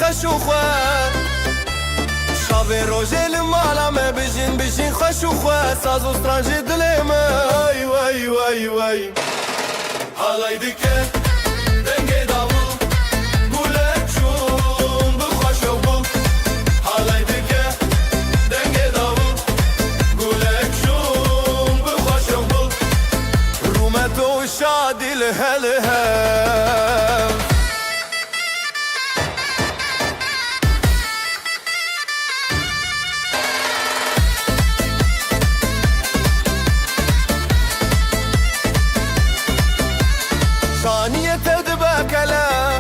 خوش و خواه شاوه روژه لمالا me بجین خوش و خواه ساز و سترانجی دلی من وای وای وای حالای دکه دنگی داوو گوله چون بخوش و بو حالای دکه دنگی داوو گوله چون بخوش و بو رومت و شادی لهله ثانية تدبك لا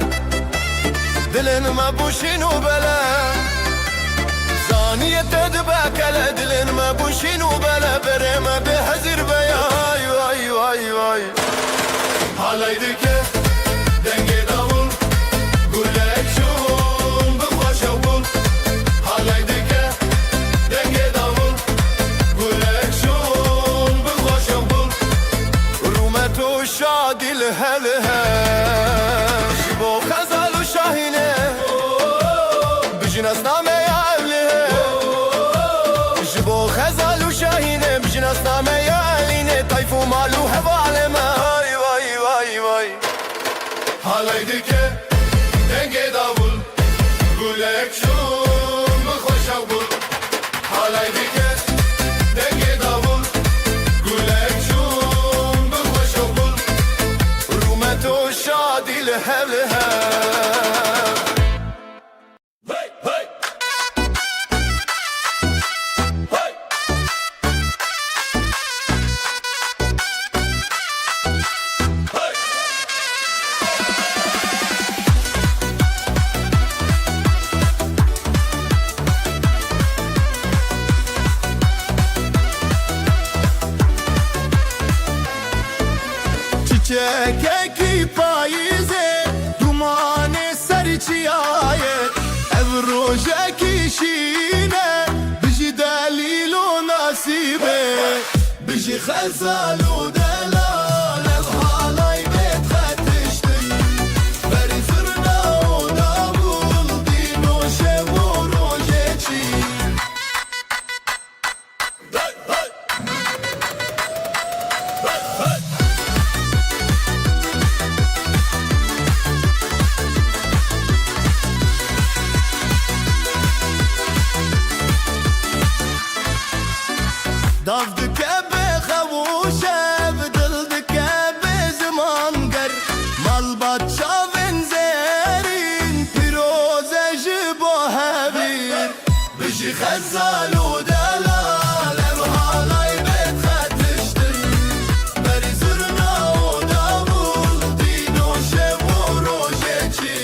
دلن ما بوشين وبلا ثانية تدبك لا دلن ما بوشين وبلا بريما بهزر بياي واي واي واي حالي دكه دنگي داول قولك شون بخوش وبول حالي دكه دنگي داول قولك شون بخوش وبول رومت و شادي لهلها شبو خزال و شاهينه بجناس نامه يا أهلها شبو خزال و شاهينه بجناس نامه يا أهلينه طيف و مالو هوالما واي واي واي واي حالي دكه دنگي داول قولك شون بخوش وبول حالي دكه دنگي داول قولك شون بخوش وبول رومت و شادي لهلها çiçek payizê dumanê serî çiyaye ev rojekî şîne bijî delîl û nasîbê bijî xezal û delal ev halay bêt xetiştin berî zirna û davul dîn û şev û rojê çî Dav dike be xewuşe bi dil dike be ziman ger malbat çavên zerîn pîroze ji bo hevîr bijî xezal û delal ev halay bêt xetiştin berî zirna û davul dîn û şev û rojê çî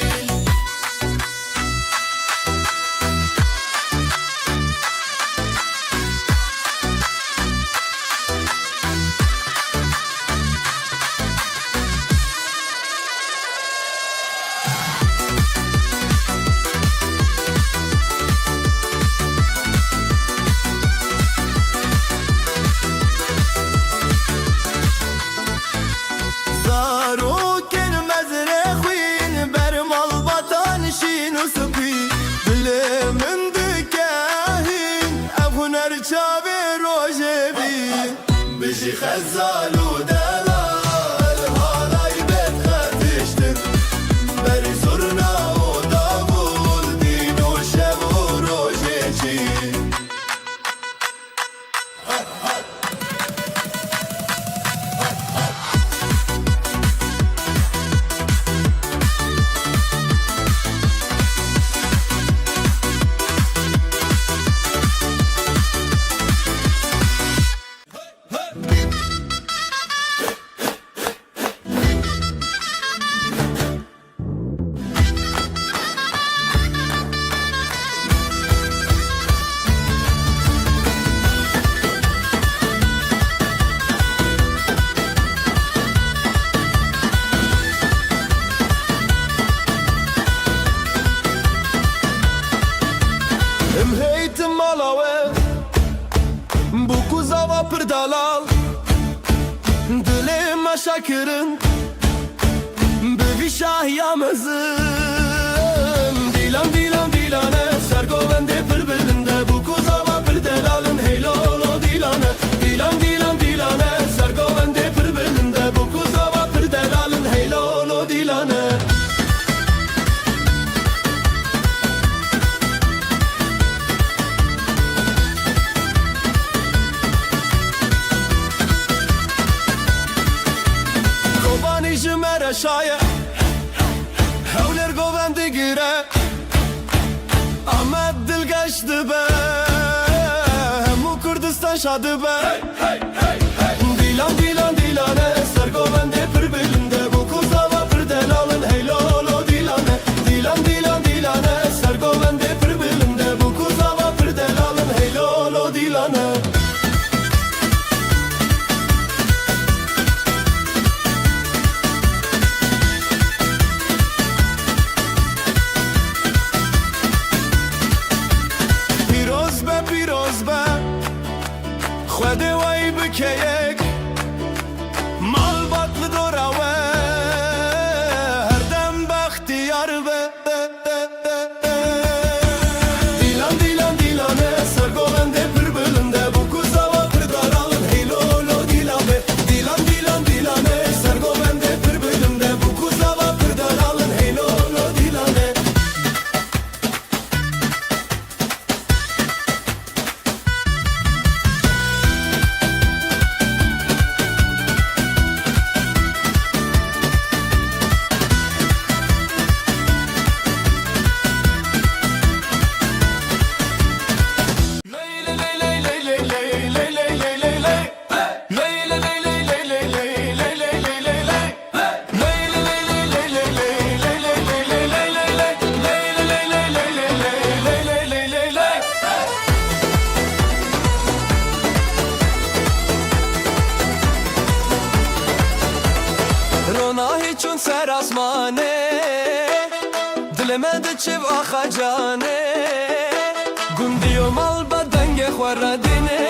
bijî xezal û delal halay bêt xetiştin berî zirna û davul dîn û şev û rojê çî dalal Dilê me şekirin Bi vî şahiya mezin Dîlem dîlem beş dibe Hemû Kurdistan şad dibe Dilan dilan dilane Sergovende pir bilinde Bu kuzava pir delalın Hey lolo dilane Dilan dilan dilane Sergovende pir bilinde Bu kuzava pir delalın Hey lolo dilane پیروز به خود وای بکیک مال باطل دوراوه هر دم بختیار به دیلان دیلان دیلانه سرگوونده پر بلنده bu kuzava پر daralın hey lolo dilane Dilan dilan dilane سرگوونده پر بلنده bu kuzava پر daralın hey lolo dilane چون سر آسمانه دل من دچیو آخا جانه گندی و مال بدنگ خوردینه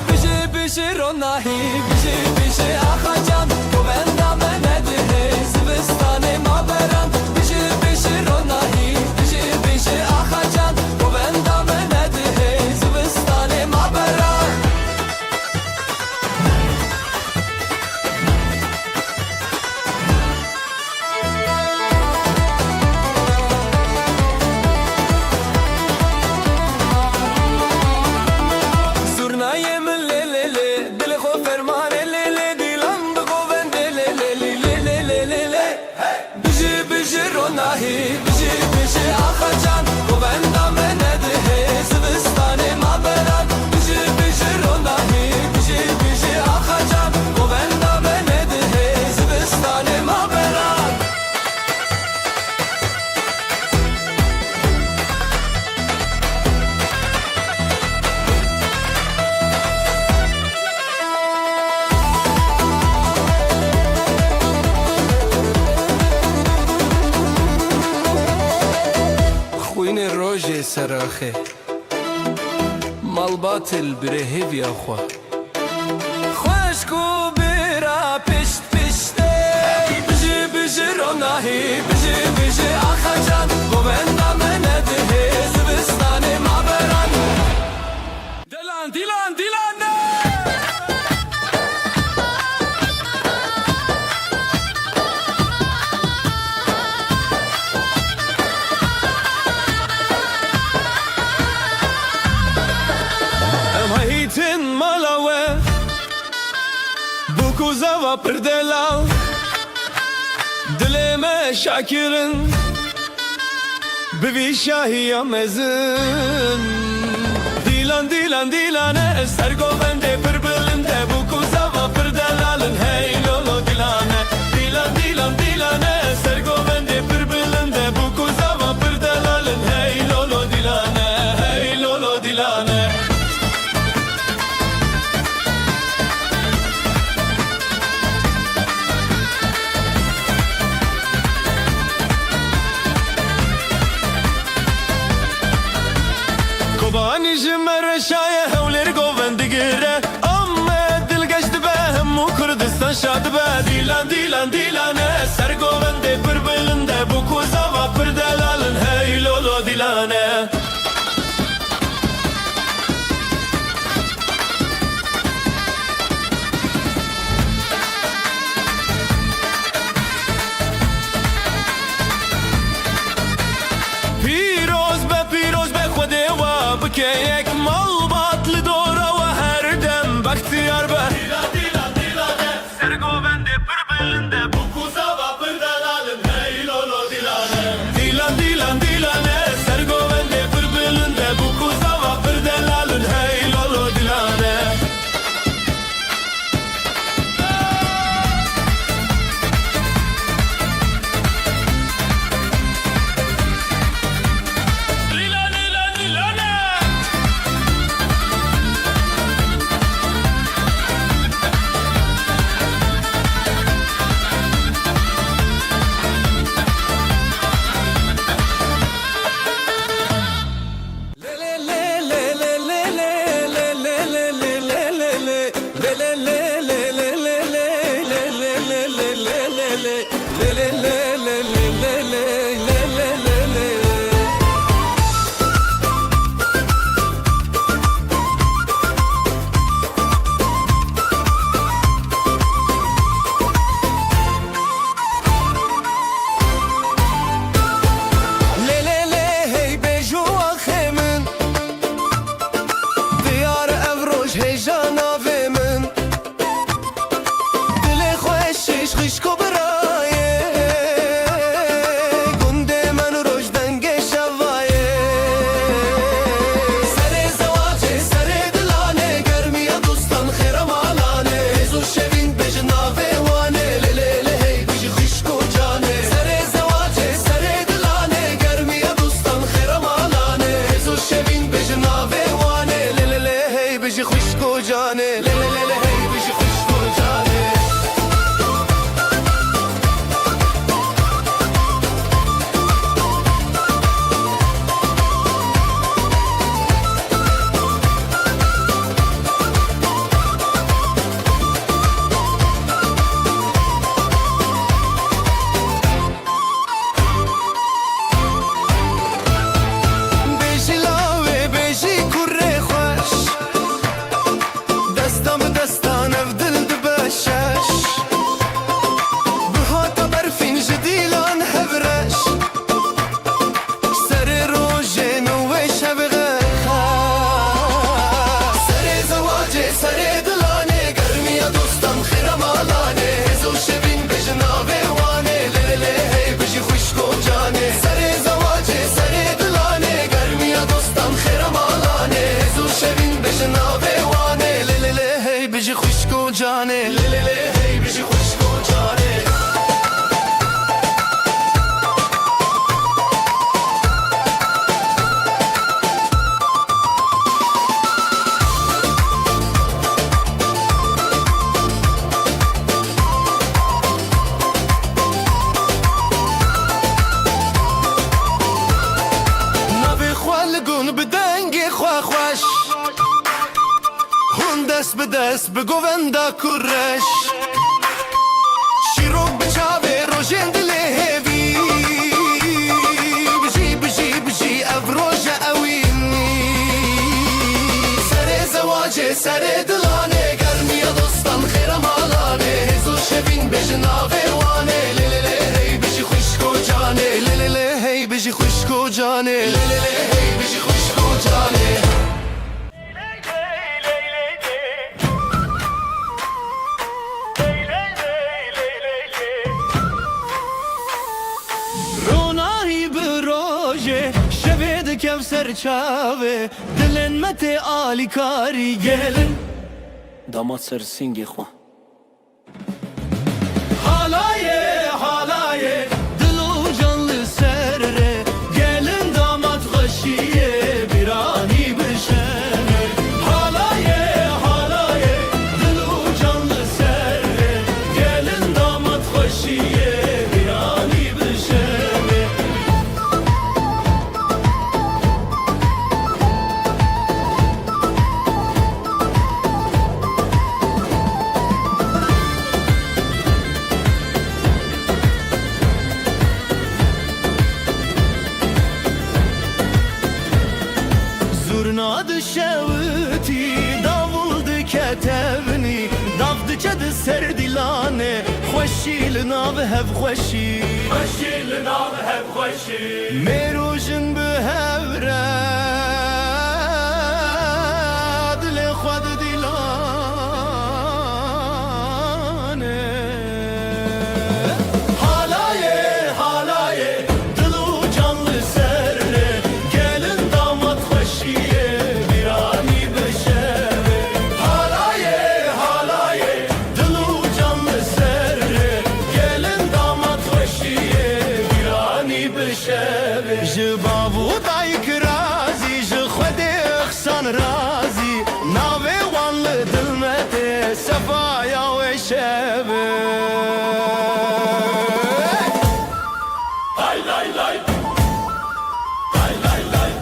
بیشی بیشی روناهی بیشی بیشی آخا جان تو بندم ندهی زبستان ما بران بیشی بیشی روناهی بیشی بیشی آخا جان تو بندم ندهی زبستان ما بران بیشی بیشی آخا جان تو بندم ندهی زبستان ما بران بیشی بیشی روناهی بیشی بیشی آخا جان تو بندم ندهی زبستان ما بران خوین روژه سراخه مال باطل بره هیوی آخوا خوشکو برا پشت پشته بیشی بیشی روناهی بیشی بیشی آخا جان گو بندم ندهی زبستان ما بران دیلان دیلان دیلان Tin malawe bu kuzava perdelal dileme şakirin bevi şahiya mezin dilan dilan dilane sergovende perbilinde bu kuzava perdelalın hey lolo dilane dilan dilan dilane sergovende perbilinde bu kuzava perdelalın hey lolo dilane hey lolo dilane Kobani jimmer şaye hevleri govendigire Amme dil geçti be hemû Kurdistan şad be Dilan dilan dilane sergovende pir bilinde bu kuzava pir delalın hey lolo dilane Keyek mal batlı doğra ve her dem baktiyar be Dilan dilan dilane sergovende pir bilinde bu kuzava pir delalın hey lolo dilane Dilan dilan dilane sergovende pir bilinde جانه لی لی لی لی هی بجی خوشگو جانه جانه لی لی لی هی بجی خوشگو جانه نبی خوالگون بدنگی خواه خوش دست به دست به گووندا کرش شیروک بچاوه روژن دله هیوی بجی بجی بجی افروژ اوینی سر زواجه سر دلانه گرمی دوستان خیرم حالانه هزو شبین بجناوه وانه لی لی لی هی بجی خوشگو جانه لی لی لی هی بجی خوشگو جانه لی لی لی هی بجی خوشگو جانه کفسر چاوه دلن مت آلی کاری گلن داماد سر سینگی خواه حالایه دلو canlı سره gelin damat خوشیه birani بشنه حالایه دلو canlı سره gelin damat خوشیه birani بشنه Zurnadı şevti, davuldu ketevni Davdı cadı serdilane Xoşil nav hev xoşi Xoşil nav hev xoşi Merujin bu hevre Dile xwad dilane Halaye Dilu canlı serre Gelin damat xoşiye birani beşere Halaye Dilu canlı serre Gelin damat xoşiye birani beşere Ji babu dayk razi Ji xwedê xsan razi Navê wan li dil me tê Sefaya wê şeve Lay lay lay Lay lay lay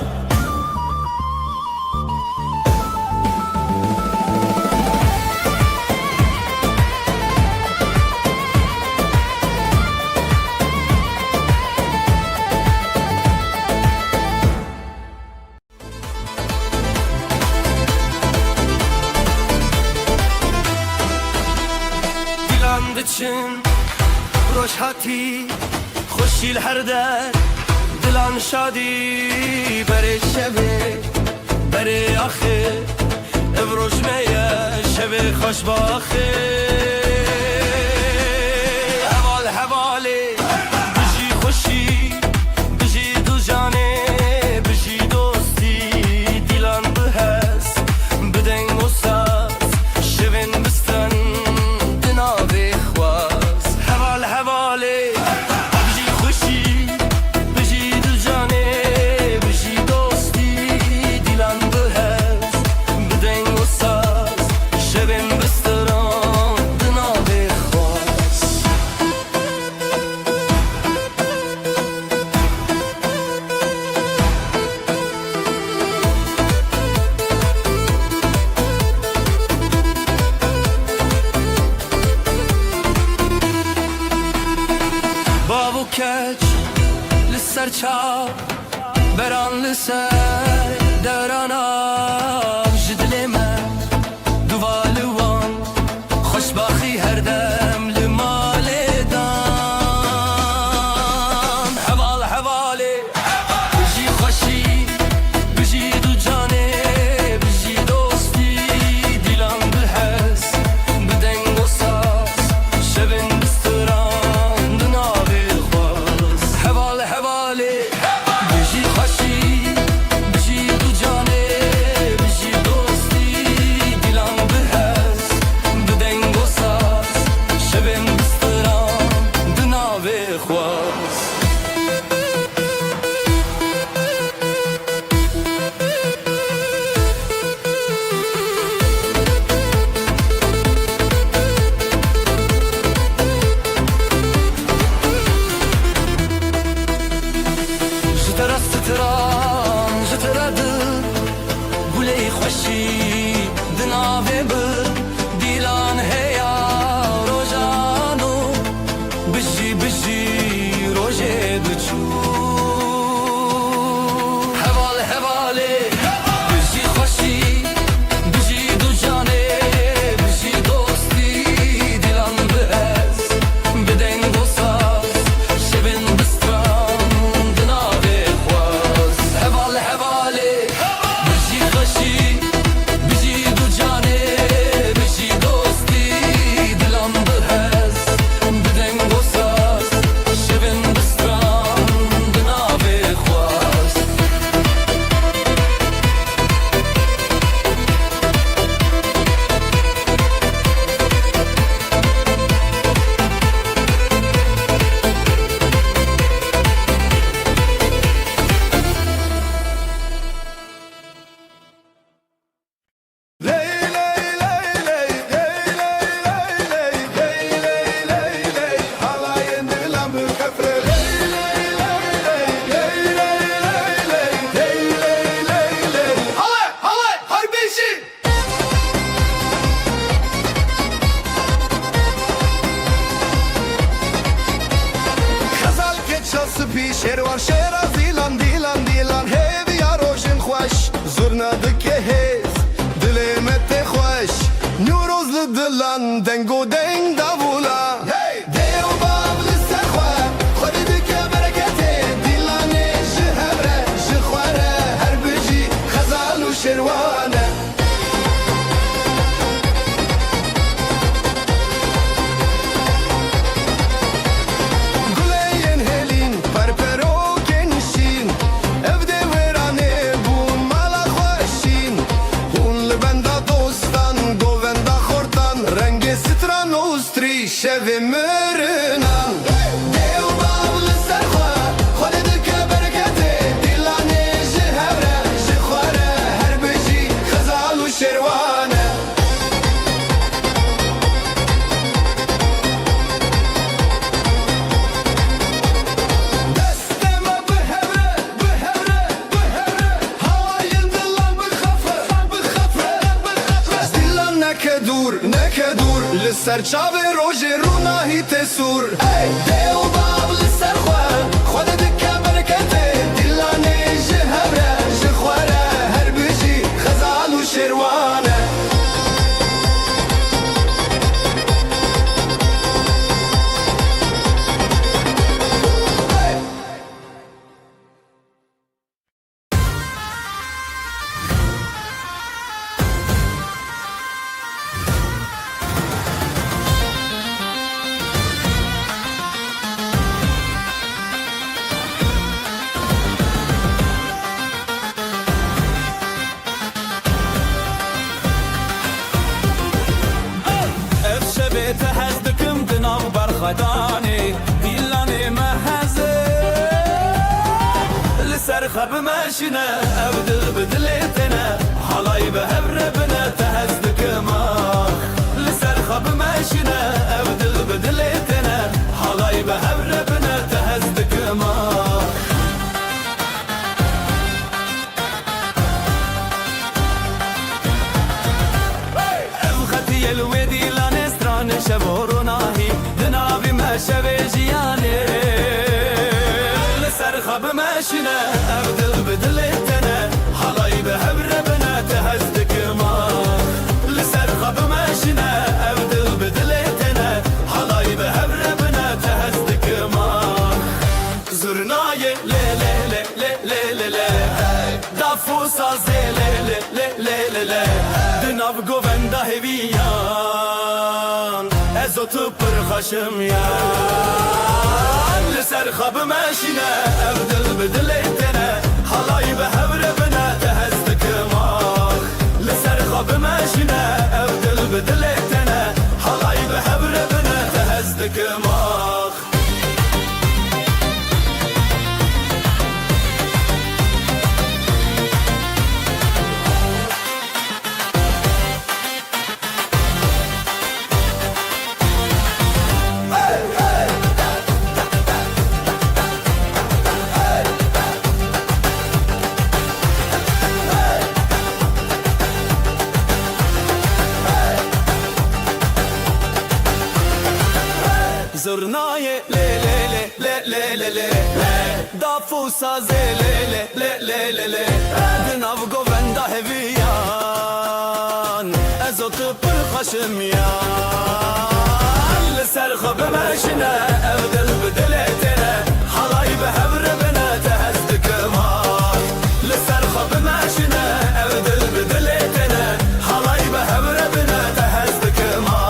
Dilan diçin Roşhati خوشیل هر در دلان شادی بره شبه بره آخه افروش میه شبه خوش باخه حواله بجی خوشی بجی دو جانه بجی دوستی دیلان به هست بدن و ساز شبن بستن دناوی خواز حواله çav beran li ser devranam ji dilê me duva li wan xweşbaxî herdem li malê dan heval hevalê bijî xweşî bijî du canê bijî dostî dîlan bi hez bi deng û saz şevên bistiran di navê xwaz heval hevalê bijî xweşî bijî du canê bijî dostî dîlan bi hez bi deng û saz şevên bistiran di navê xwaz ji te re stran ji te re dil gulê xweşî di navê bir dîlan heya rojan û bijî bijî rojê diçû heval hevalê bijî xweşî bijî du canê bijî dostî dîlan bi hez bi deng û saz şevên bistran di navê xwaz heval hevalê bijî xweşî bijî du canê bijî dostî dîlan bi hez bi deng û saz şevên bistran di navê xwaz Ley ley ley ley ley ley ley ley ley ley halayın dilan bu kafre ley ley ley ley ley ley ley ley ley ley halay halay harbişi Xezal keçası pi şervan şera dilan dilan dilan hev ya rojin xoş zurna dike hez dilê me tê xweş nûroz li dilan deng û deng davûla Dêw bav li ser xwe xwedî dike bereketê dîlanê ji hev re ji xwe re her bijî xezal û şerwan e Guleyên hêlîn perperokên şîn ev dê wêranê bûn mala xweşîn hûn li benda dostan govenda xortan rengê stran û strî şevê mirinan Dêw bav li ser xwe xwedî dike bereketê dîlanê ji hev re ji xwe re her bijî xezal û şerwan e Desteme bi hevre bi hevre bi hevre halayın dilan bi xefre bi xefre bi xefre Dilan neke dur li ser çavê rojê rûnahî tê sûr Dêw bav li ser xwe xwedî dike bereketê dîlanê ji hev re ji xwe re her bijî xezal û şerwan e ev şevê te hez dikim di nav berxwedanê dîlanê me hez e li ser xwe bimeşîne ev dil bi dilê têne halay bi hev re bine te hez dikim ah li ser xwe bimeşîne ev dil bi dilê têne halay bi hev re bine te hez dikim ah ev xetiyê li wê dîlanê stranê şevor û nahî di navê me şevê jiyanê li ser xwe bime ماشنه ابدل بدلتنا حلاي بهبره بنا تهزدك ما لسر خب ماشنه ابدل بدلتنا حلاي بهبره بنا تهزدك ما زرناي لي لي لي لي لي لي دافوسا زي لي لي لي لي لي دناف گووندا هویان ازوتو پر خشم یا لسر خب ماشینه ابدل بدلتنا حلای به هبره بنا تهزدک ما لسر خب ماشینه ابدل بدلتنا حلای به هبره بنا تهزدک ما زرنای لی لی لی لی لی لی دافوسا زی لی لی لی لی لی دناو گووندا هویان ازوتو پر خشم یان لسر خب ماشنه ابدل بدلتنا حلای به هبره بنا تهزدک ما لسر خب ماشنه ابدل بدلتنا حلای به هبره بنا تهزدک ما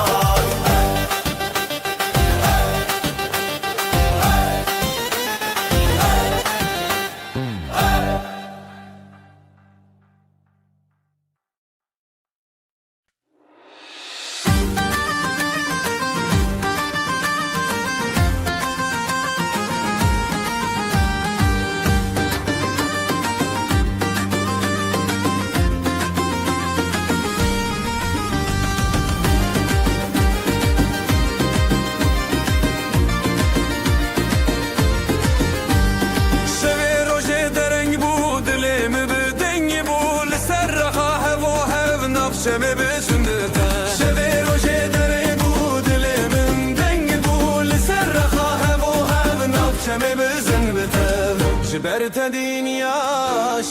شمه بسندتا شبه روشه دره بود لمن دنگ بول سر خواهم و هم ناب شمه بسندتا جبرت دنیا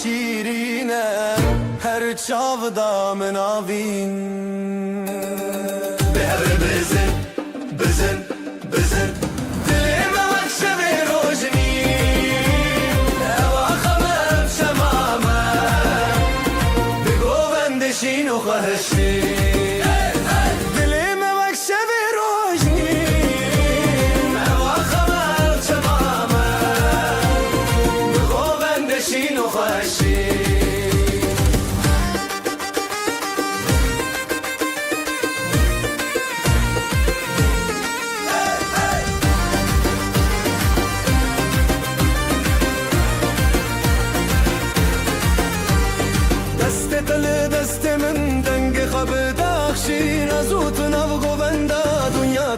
شیرینه هر چاودا مناوین به هر بزن بزن بزن دلم وقت شبه روشنی اواخمم شمامه بگووندشین و خواهشی دلم وقت شبه روشنی اواخمم شمامه بگووندشین و خواهشی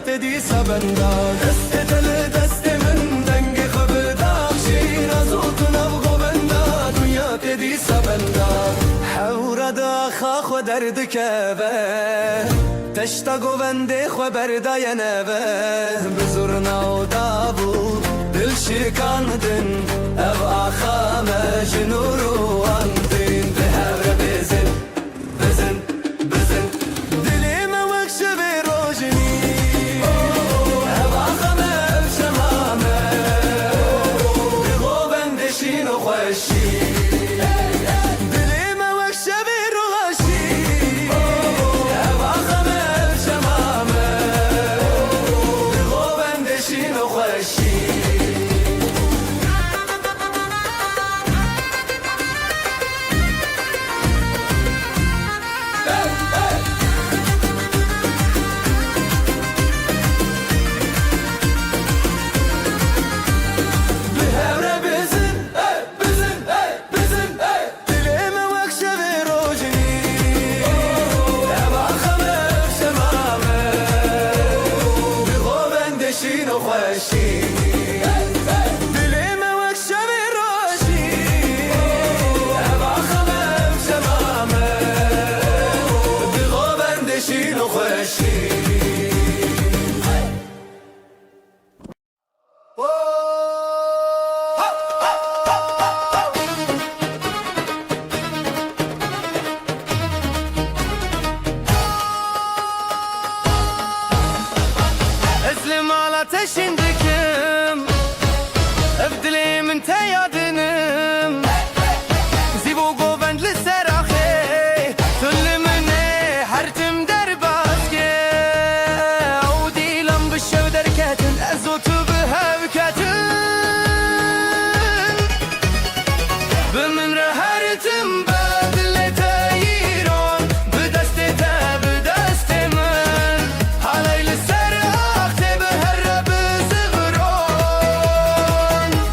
تدي سبندا دست دل دست من دنگ خبدا شين ازوتنا بغبندا دنيا تدي سبندا حور دا خا درد كبه تشتا گوونده خبر داینه بزرنا و دابو دل شکاندن او آخا مجنور و اندین به هر بزن بزن بزن دلیم وقت به روشنی تم بدلت ایران به دست من حالی لسر آخت به هر بزغران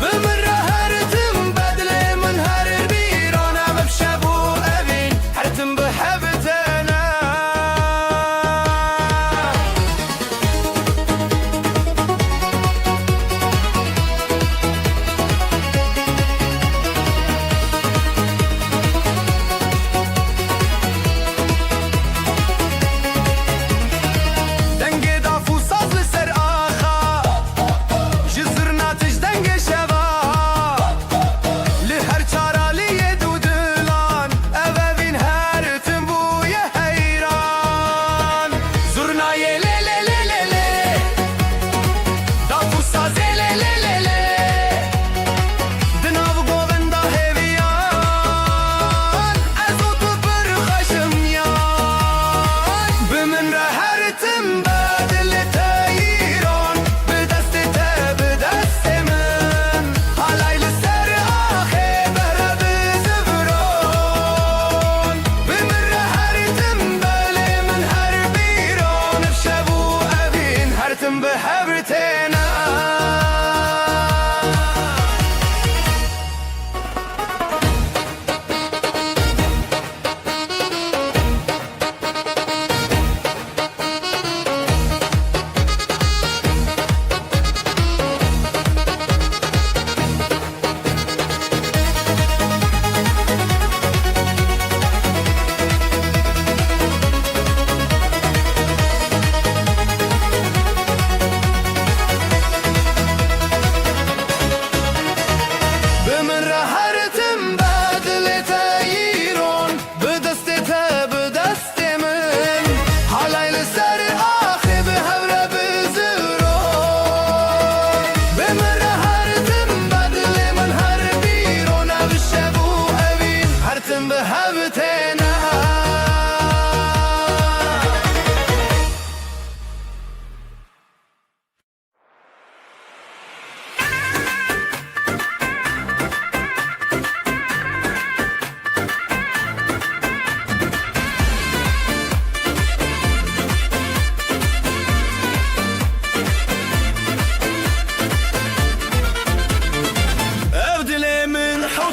به من را هر تم بدل من هر بیران ام بشبو اوین هر تم به حبتنا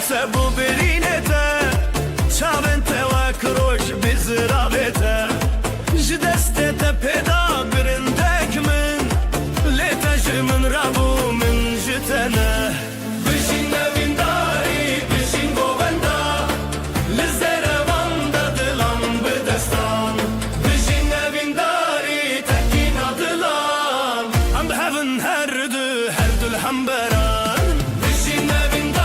سبو برینته چاوین توکروش بزرابته جدسته پیدا برندک من لیتاج من رابو من جتنه بشین نوینداری بشین گووندا لزرواندا دلم بدستان بشین نوینداری تکین دلم ام بهون هر دل هم بران بشین نوینداری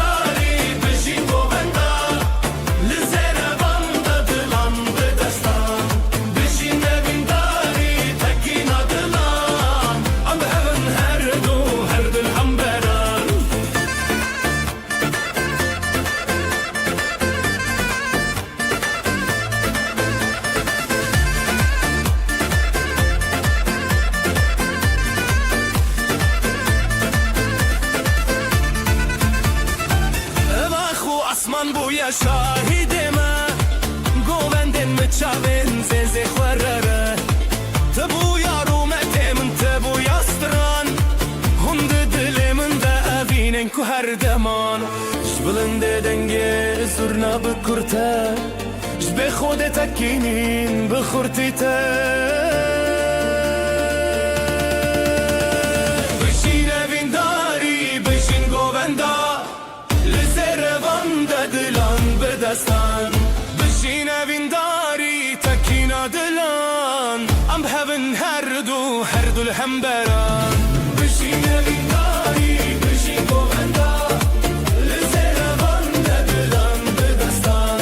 اسمان بویا شاهدمه گووندن مچاوین زنزه خورره تبویا رومته من تبویا ستران هند دل من ده اوینن که هر دمان جبلنده دنگه زرنا بکرته جبه خود تکینین بخورتی ته بشین اوینداری بشین گووندا دلان بدستان بشین اوینداری تکینا دلان ام بهون هر دل هم بران بشین اوینداری بشین گووندا لزروان دلان بدستان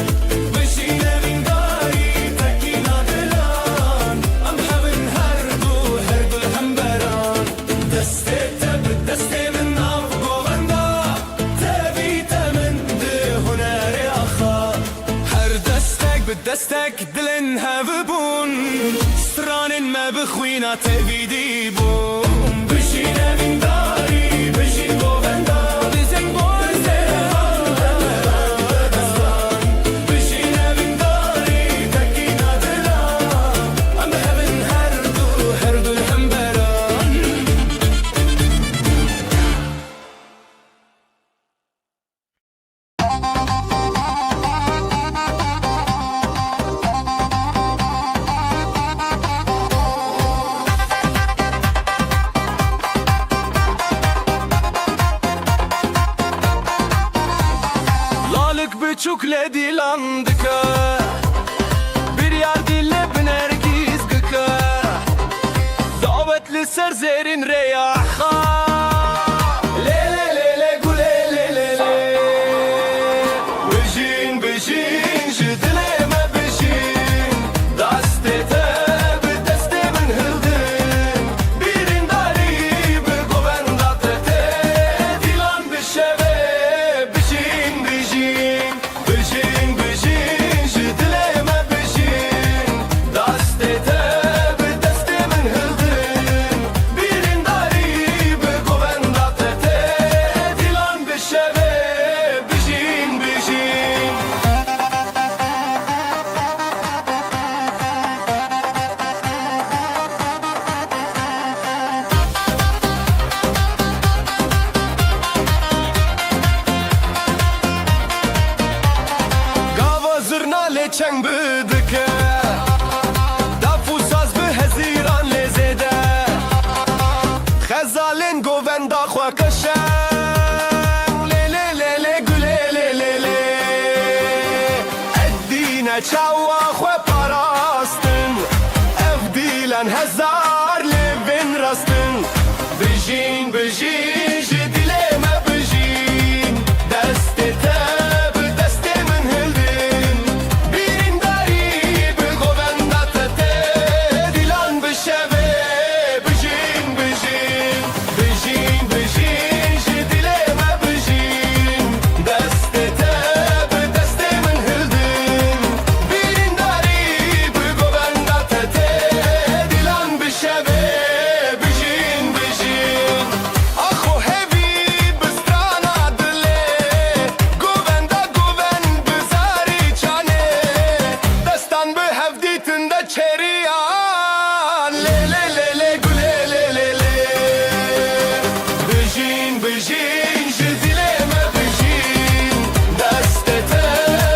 بشین اوینداری تکینا دلان ام بهون هر دل هم بران دسته تب دسته من آف گووندا دستك دلن هفبون ستران ما بخوينا تبيدي بون بشين من داري بشين گووندا بزن بون dilan dike Bir yar dille binergiz gıke Davetli serzerin reyaha Le le le le gule le le le Bijin bijin jidileme bijin Dastete bi deste min hildin Birin dari bi govendate Dilan bişeve bijin bijin Bijin bijin jidileme bijin Dastete bi deste min hildin Birin dari bi govendate Dilan bişeve bijin bijin Gava zırna le çeng bıdıke Dafu saz bi heziran le zede Xezalin govenda xwa keşen Le le le le güle le le le Eddine çawa xwe parastin Ev dilen hezar levin rastin Bijin bijin jidileme bijin Destete bi deste min hildin Birin dari bi govendate Dilan bişeve bijin bijin Bijin bijin jidileme bijin Destete bi deste min hildin Birin dari bi govendate Dilan bişeve bijin bijin Aho hevi bistrana dile Govenda goven bizari çane Destan bi hevditinde çeriyan Le le le le güle le le le Bijin bijin jidileme bijin Destete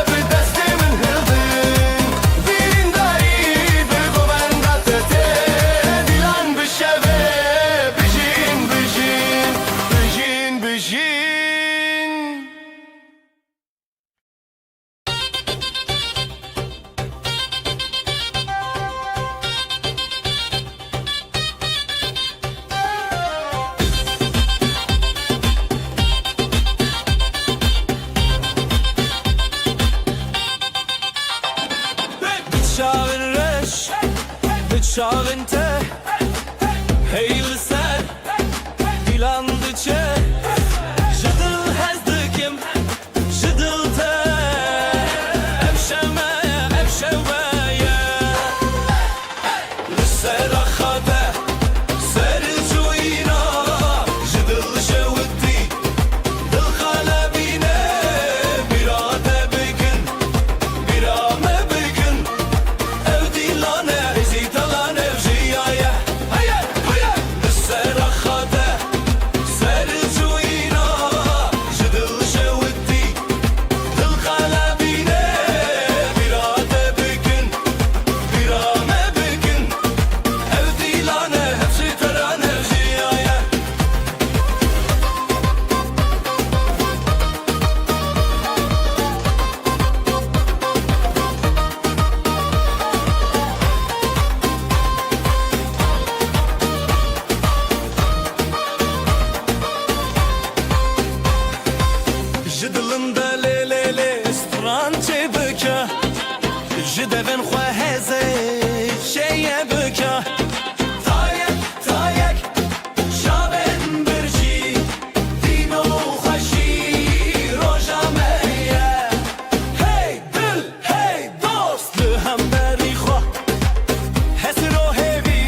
bi deste min hildin Birin dari bi govendate Dilan bişeve bijin bijin Bijin bijin Bıçağın reş, bıçağın te Heyli ser, dilandı çe Jıdıl hezdikim, jıdıl te Evşemeye, evşeveye Lisser akhade, ser cuyina Jıdıl şevdi, dıl kalebine Birade bigin, birame bigin Ev dilane, ezitalan ev jiyaya Hayır, hayır Lisser akhade, ser cuyina Jıdıl şevdi, dıl kalebine Birade bigin, birame bigin Ev dilane, hepsi teran ev jiyaya Jidilinde le le le stran çe bıka Jidevin xwe heze şeye bıka Tayek tayek şaben birci Dino xweşi roja meye Hey dil hey dost li hemberî xwe Hesro hevi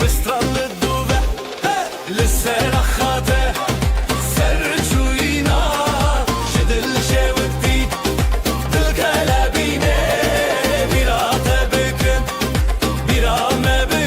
bistran li dûve Li ser axate ser cuyina Jidil şewdi dil kalebine Birate bikin birame bikin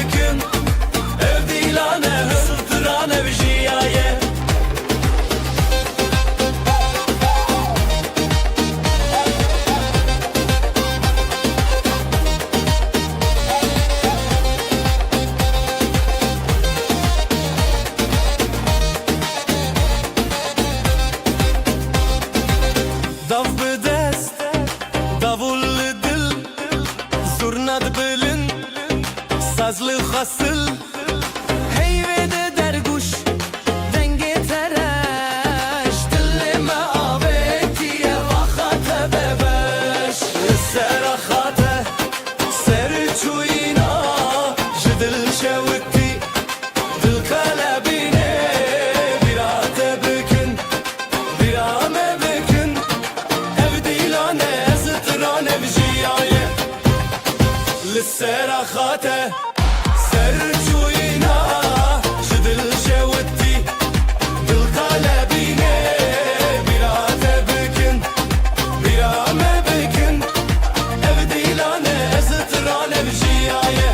سرخاته سرجوينا جدل جوتي بالقلبينه بلا تبكن بلا ما بكن ابدي لانا ازترانا بجيايه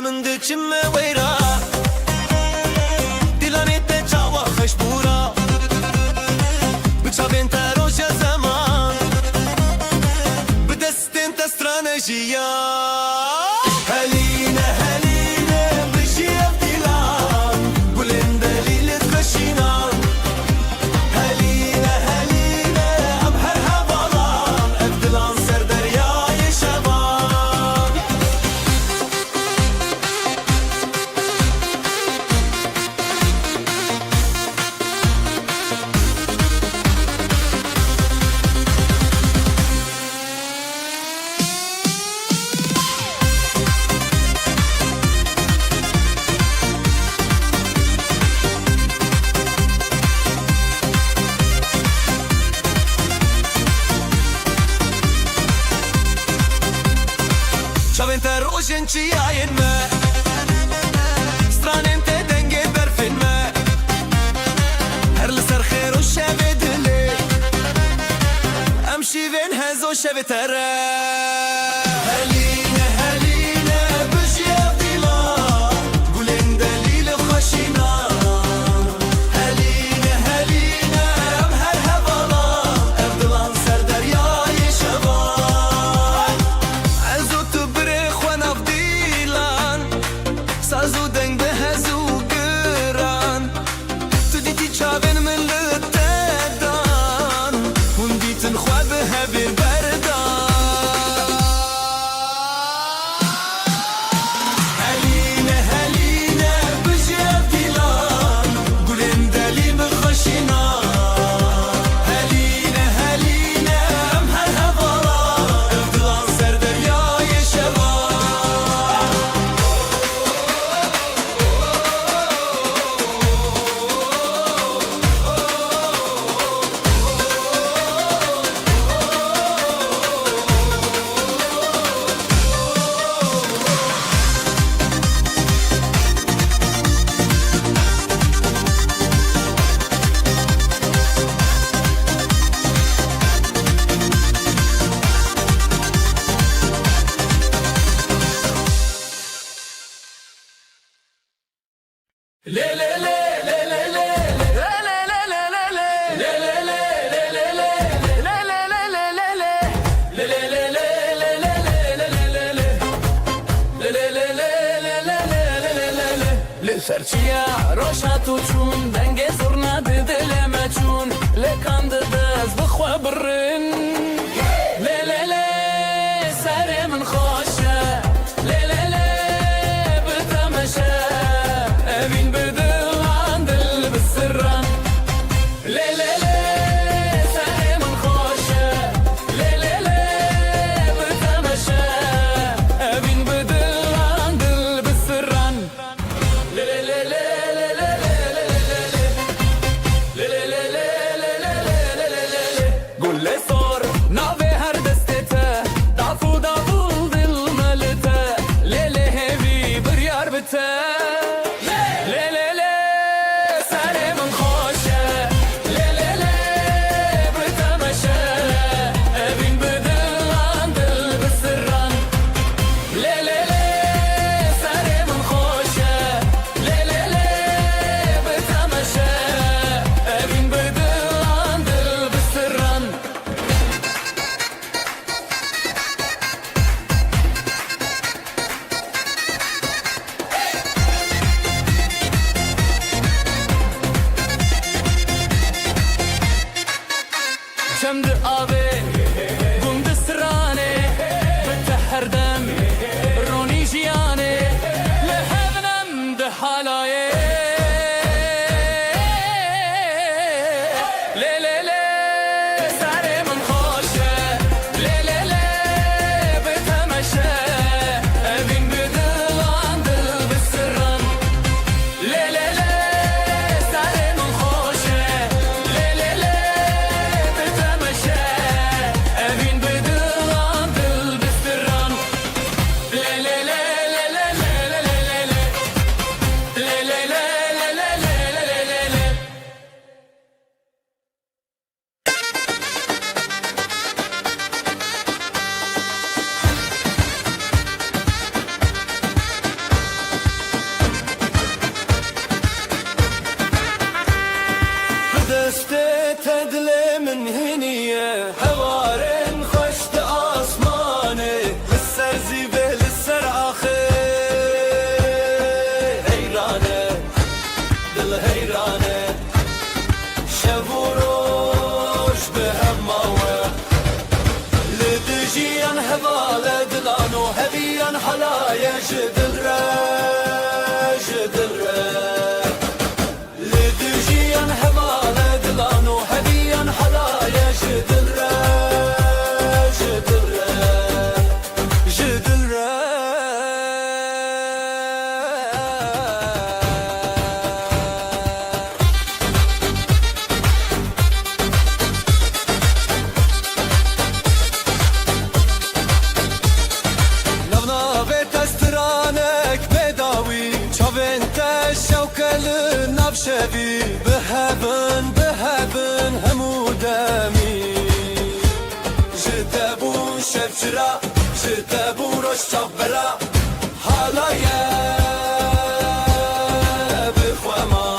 من دچم ویرا دیلانی ته چاوا خشبورا بچابین تروش زمان بدستین تسترانجیا هلینه هلینه بجیب دیلان گلن دلیل کشینان هلینه هلینه ام هر هوالان ابدلان سر دریای شبان شاوین تر روشن چی آین ما سترانین ته دنگه برفین ما هر لسر خیر و شوی دلی امشی وین هزو شوی تره هلینه هلینه بجیب دیلان گلین دلیل خوشینا هلینه هلینه ام هر هوالان ابدلان سر دریای شبان ازو تو بره خوان افدیلان سازو دنگ به هزو گران تو دیتی چاوین من لتدان هون دیتن خواه به هبیر بردان هلینه هلینه بجیب دیلان گلین دلیل بخشینا هلینه هلینه ام هر هوالان ابدلان سر دریای شبان سرچیا روشا تو چون دنگ زرنا دل ما چون لکان دز بخوا برن لی لی لی سر من خوشه لی لی لی بتمشه اوین بدلان دل بسران لی لی لی سر من خوشه لی لی لی بتمشه اوین بدلان دل بسران قول لي صوت هبال دلان و هبیان حلای جدل را جدل را لدجیان هبال دلان و هبیان حلای جدل را جدل را جدل را شبي بهبن بهبن همودامي جدابو شبشرا جدابو روش شبرا حالايا بخواما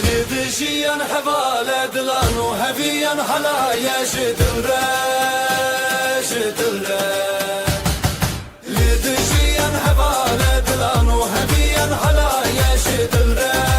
لدجيان حبالة دلان وهبيان حلايا جدل را لدجيان حبالة دلان وهبيان حلايا جدل را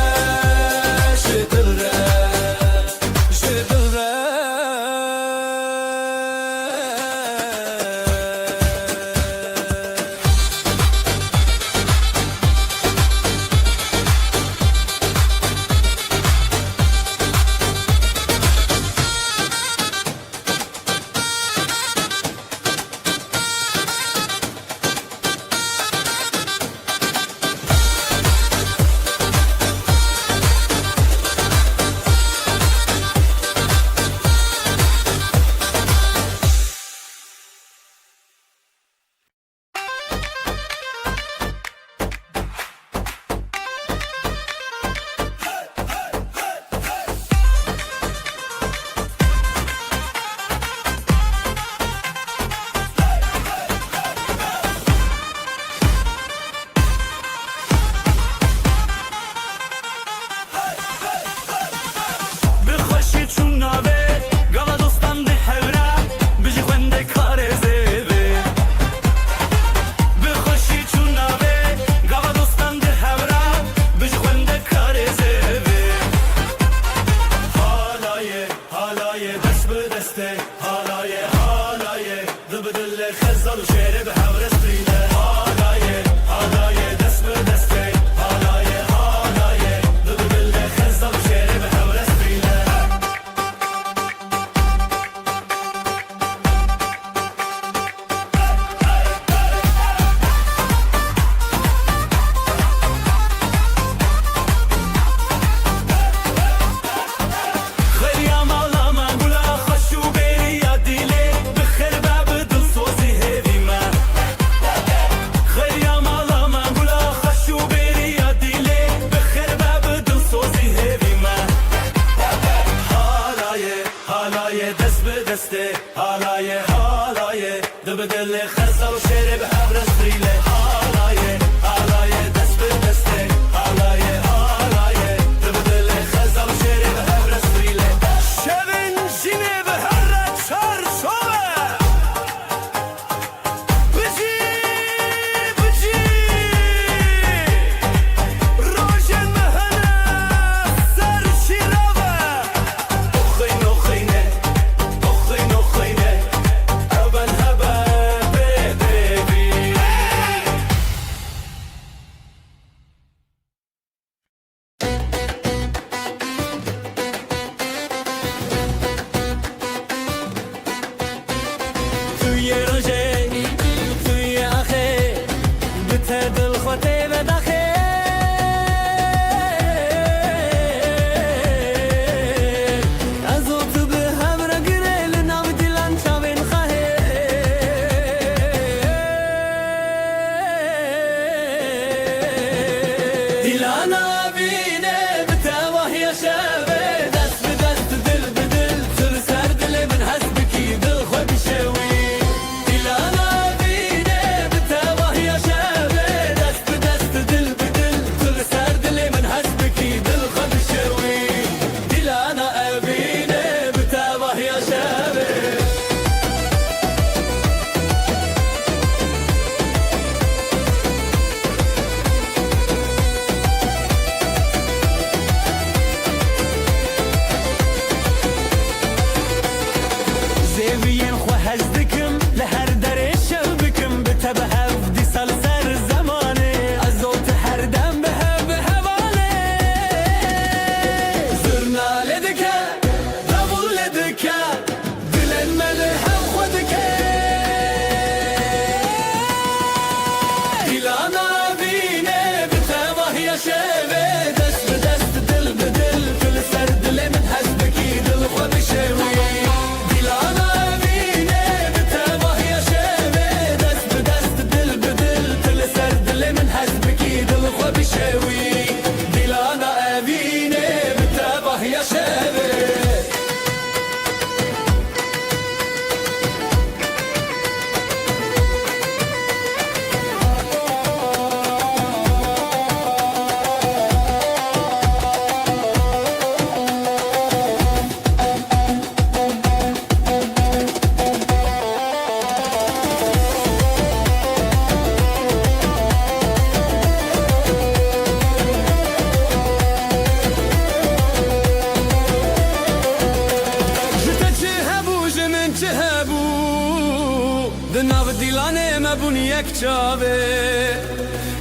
دناو دیلانه مبون یک چاوه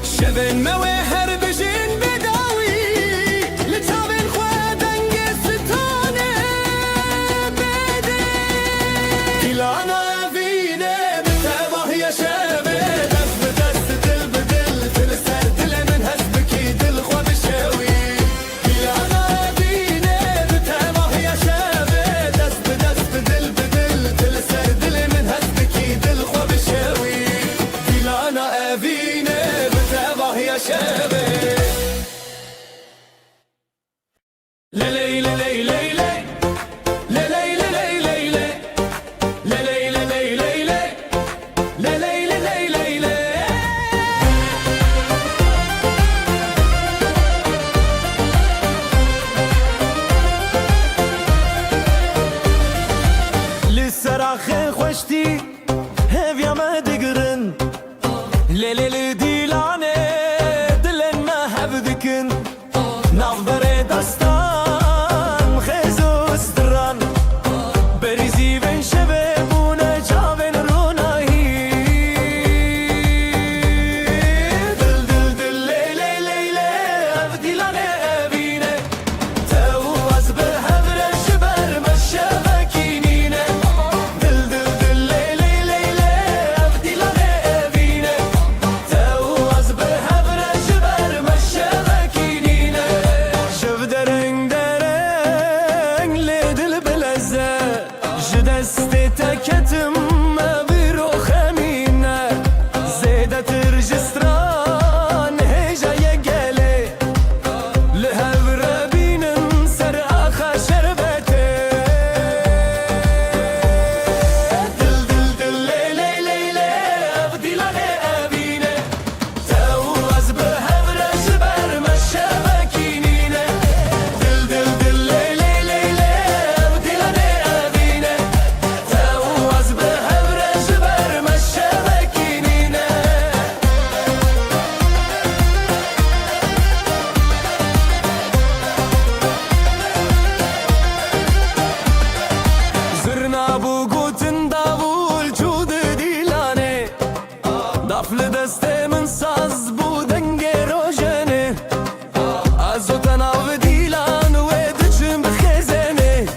شبن موه هر بجین بداوی لچاوین خواه دنگ ستانه بده دیلانا وینه بتباه یا شبه دست بدست دل بدل دل سر دل من هست بکی دل خواه بشوی دیلانا وینه بتباه یا شبه دست بدست دل بدل دل سر دل من هست بکی دل خواه بشوی دیلانا وینه بتباه یا شبه للی للی للی للی للی للی للی للی للی لسراخ خوشتی هفیا ما دگرن للی دیلانه دلن ما هبدکن نافبر دستان خزوستران بریزی بین شبه بونه جاوین رونایی دل دل دل لیلی لیلی اف دیلانه بینه تو از به هبرش بر مشبکینینه دل دل دل لیلی لیلی اف دیلانه بینه تو از به هبرش بر مشبکینینه شب درنگ درنگ لیدل بلزه جدست تکتم بیرو خمینه زیده ترجستران هجای گله لهو ربینم سر آخا شربته دل دل دل لیلی لیلی اف دیلانه ابینه تو از به هبرش بر مشبکینینه دل دل دل لیلی لیلی اف دیلانه ابینه تو از به هبرش بر مشبکینینه زرنا بو گوتن داول چود دیلانه دافل دسته من ساز بو دنگ روشنه از او تناو دیلان و دچم بخزنه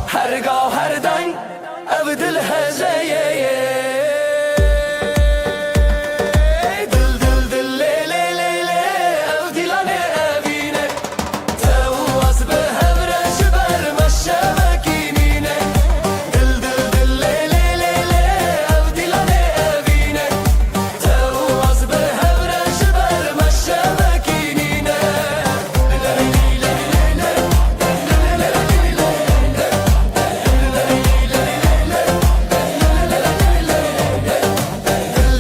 هرگاه هر دنگ او دل هزایه دل دل دل لیلی لیلی او دیلانه ابینه تو از به هبرش بر مشبکینینه دل دل دل لیلی لیلی او دیلانه ابینه تو از به هبرش بر مشبکینینه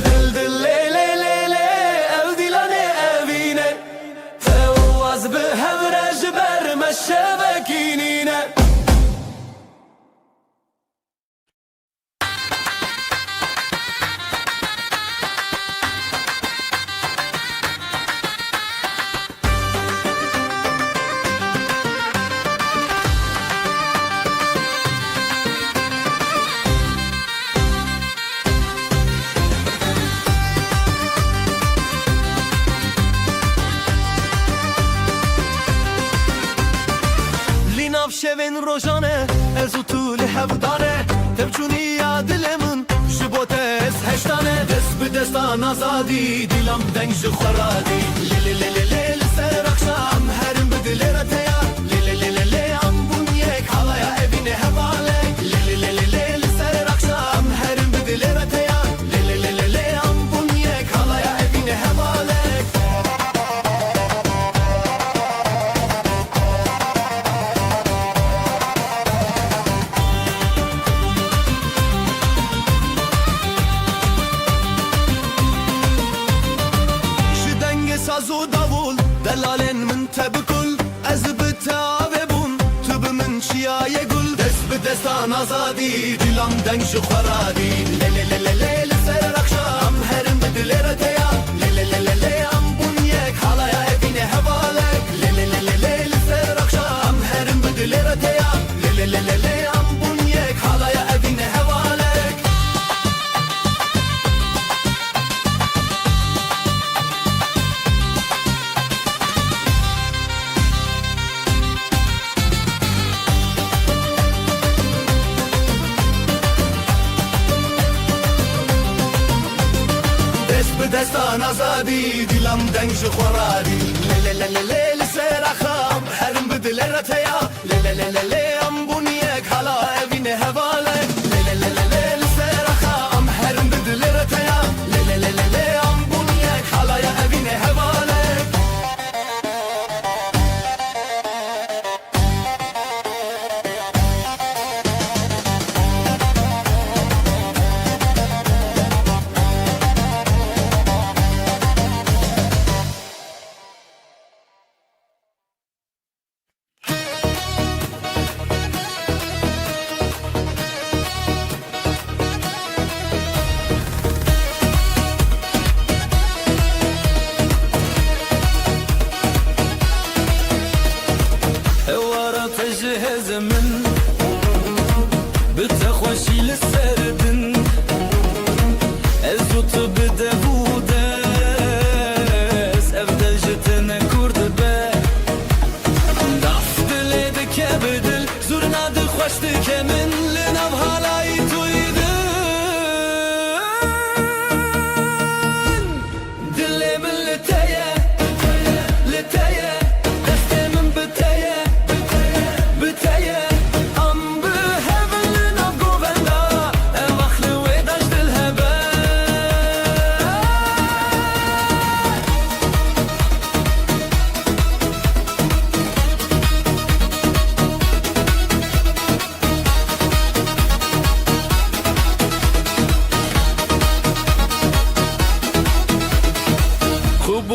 دل دل لیلی لیلی او دیلانه ابینه تو از به هبرش بر مشبکینینه لیناف شوین روشانه از طول هفدانه تبچونی یاد لمن شبوتس هشتانه دست به دستان آزادی دیلم دنگ خورادی لیلی لیلی لیلی سر اخشام هرم بدل رتیا لیلی لیلی لیلی ام بون یک حالا ابینه هواله لیلی لیلی لیلی سر اخشام هرم بدل رتیا لیلی لیلی لیلی ام بون یک حالا ابینه هواله شدنگ سازو داول دلالن من تبکل از بتاوه بون تو به من چیای گل دست به دستان آزادی دیلم دنگ خورادی لیلی لیلی لیلی سر اخشام هرم بدل رتیا لیلی لیلی لیلی ام بون یک حالا ابینه هواله لیلی لیلی لیلی سر اخشام هرم بدل رتیا لیلی لیلی لیلی ام بون یک حالا ابینه هواله دست به دستان آزادی دلم دنگ شو خورادی لی لسر خام هرم بدل رتیا لی ام بونیک حالا اوین هواله لی لسر خام هرم بدل رتیا لی ام بونیک حالا اوین هواله تجهز من بتخوشي للسردن الزوت بدهودس أبدل جتنا كورد با ضعف دلدك بدل زورنا دخوشتك من لنب هالاي تويدن دلي من لتايا لتايا دستي من بتايا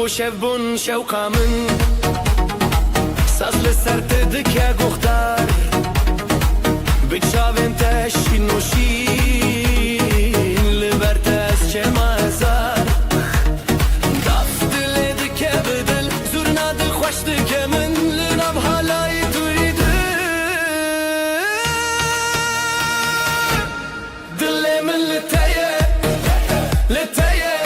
شبون شوقا من ساز لسر تدك يا قختار بتشافن تشين نوشين لبرتاس شما زار ضعف دلدك يا بدل زورنا دل خوشتك من لنب هالاي تريد دلي من لتايا لتايا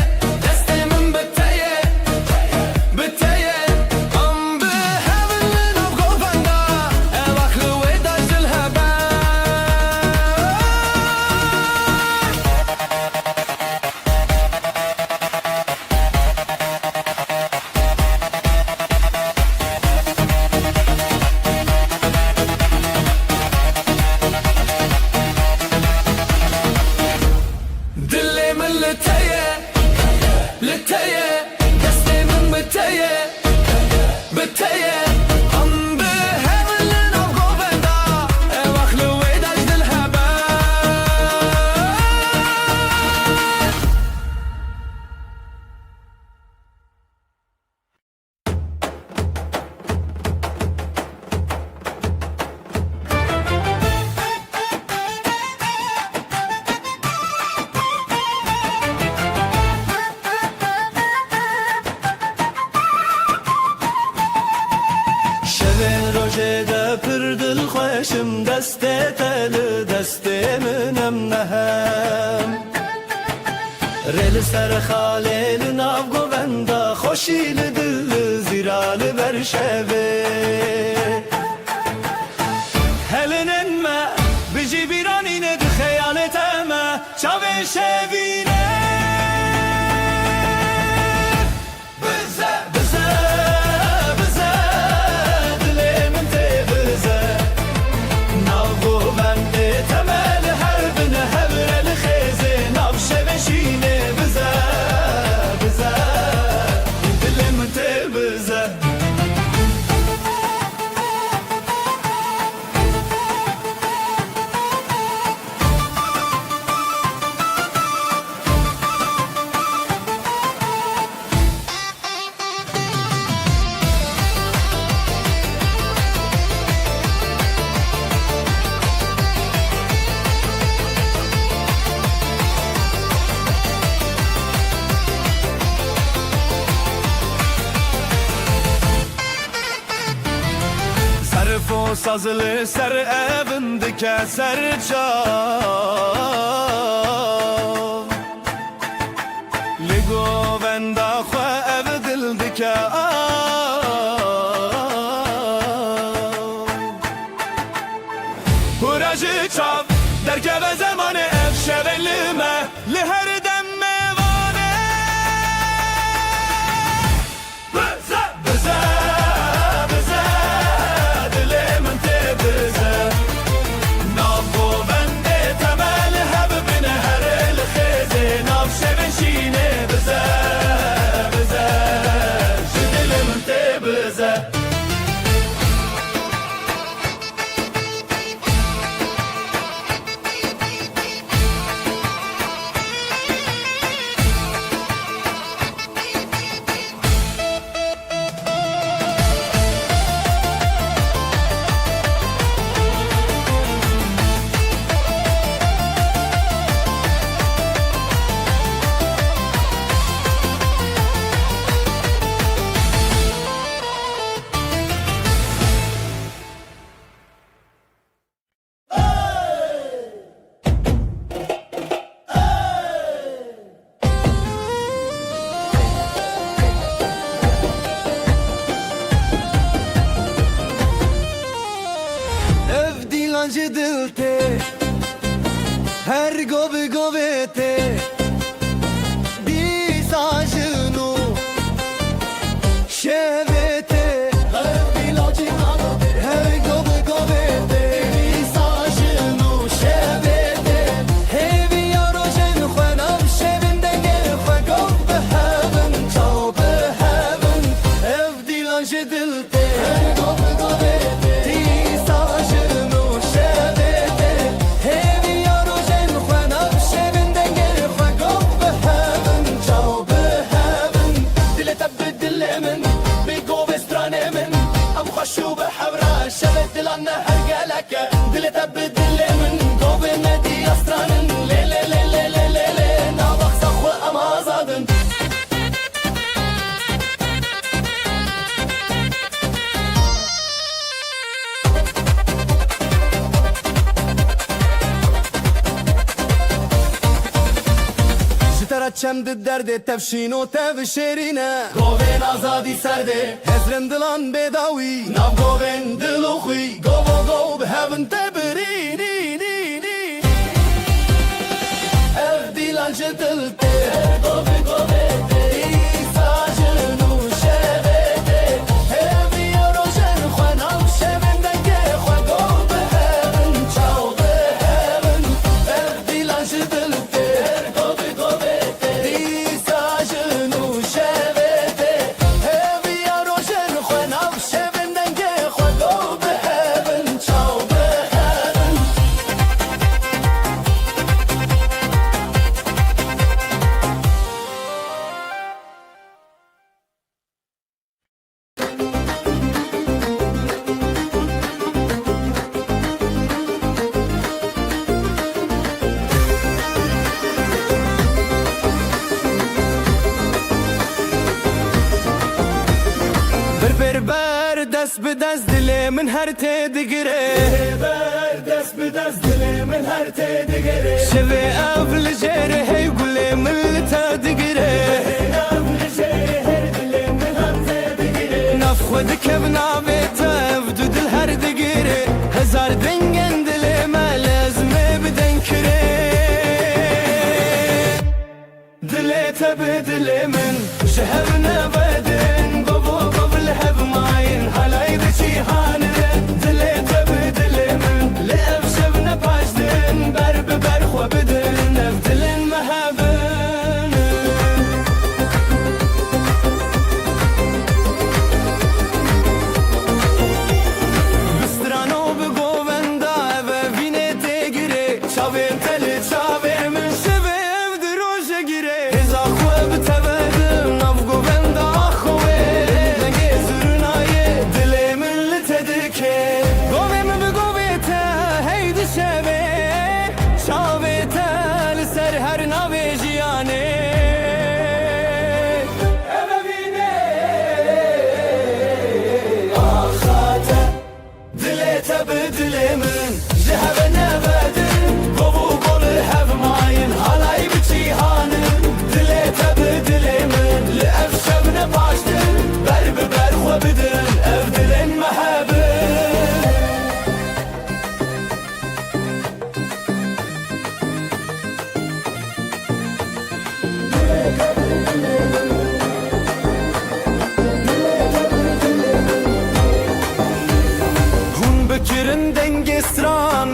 خوشم دست تل دست منم نهم رل سر خاله ناو گوندا خوشی دل زیرال برشوه هلنن ما بجی بیرانین د خیالت ما چاوه شوینه Sazlı ser evindike serçav Ligo venda xwe ev dildike Huracı çav derkeve zamanı ev şevelime Li her dem mevane Dara çemdi derdi tevşin o tev şerine Govin azadi serde Hezrin dilan bedawi Nav govin diluxi Govo gov behevin tebirini Ev dilancı dilte Govi govete İsacını şevete Hevi yorojen Khanav şevinden ge Khagov behevin Çav behevin Ev dilancı dilte Ber dest bi dest dilê min her tê digire Ber dest bi dest dilê min her tê digire Şevê ev li jêrê hey gulê min li te digire Ev li jêrê hey dilê min her tê digire Nav xwe dikev navê te ev du dil her digire Hezar dengên dilê me lezmê bi deng kire Dilê te bi dilê min ji hev nevedin hev mayin halay da cihanın Dilê te bi dilê min li ev şevne paşdin Ber bi ber xwe bidin ev dilên me hebin Bi strano bi govenda ev evînê tê girê Çavên te li çavê min şevê ev di roja girê Hêza xwe bi te vedim nav govenda xwe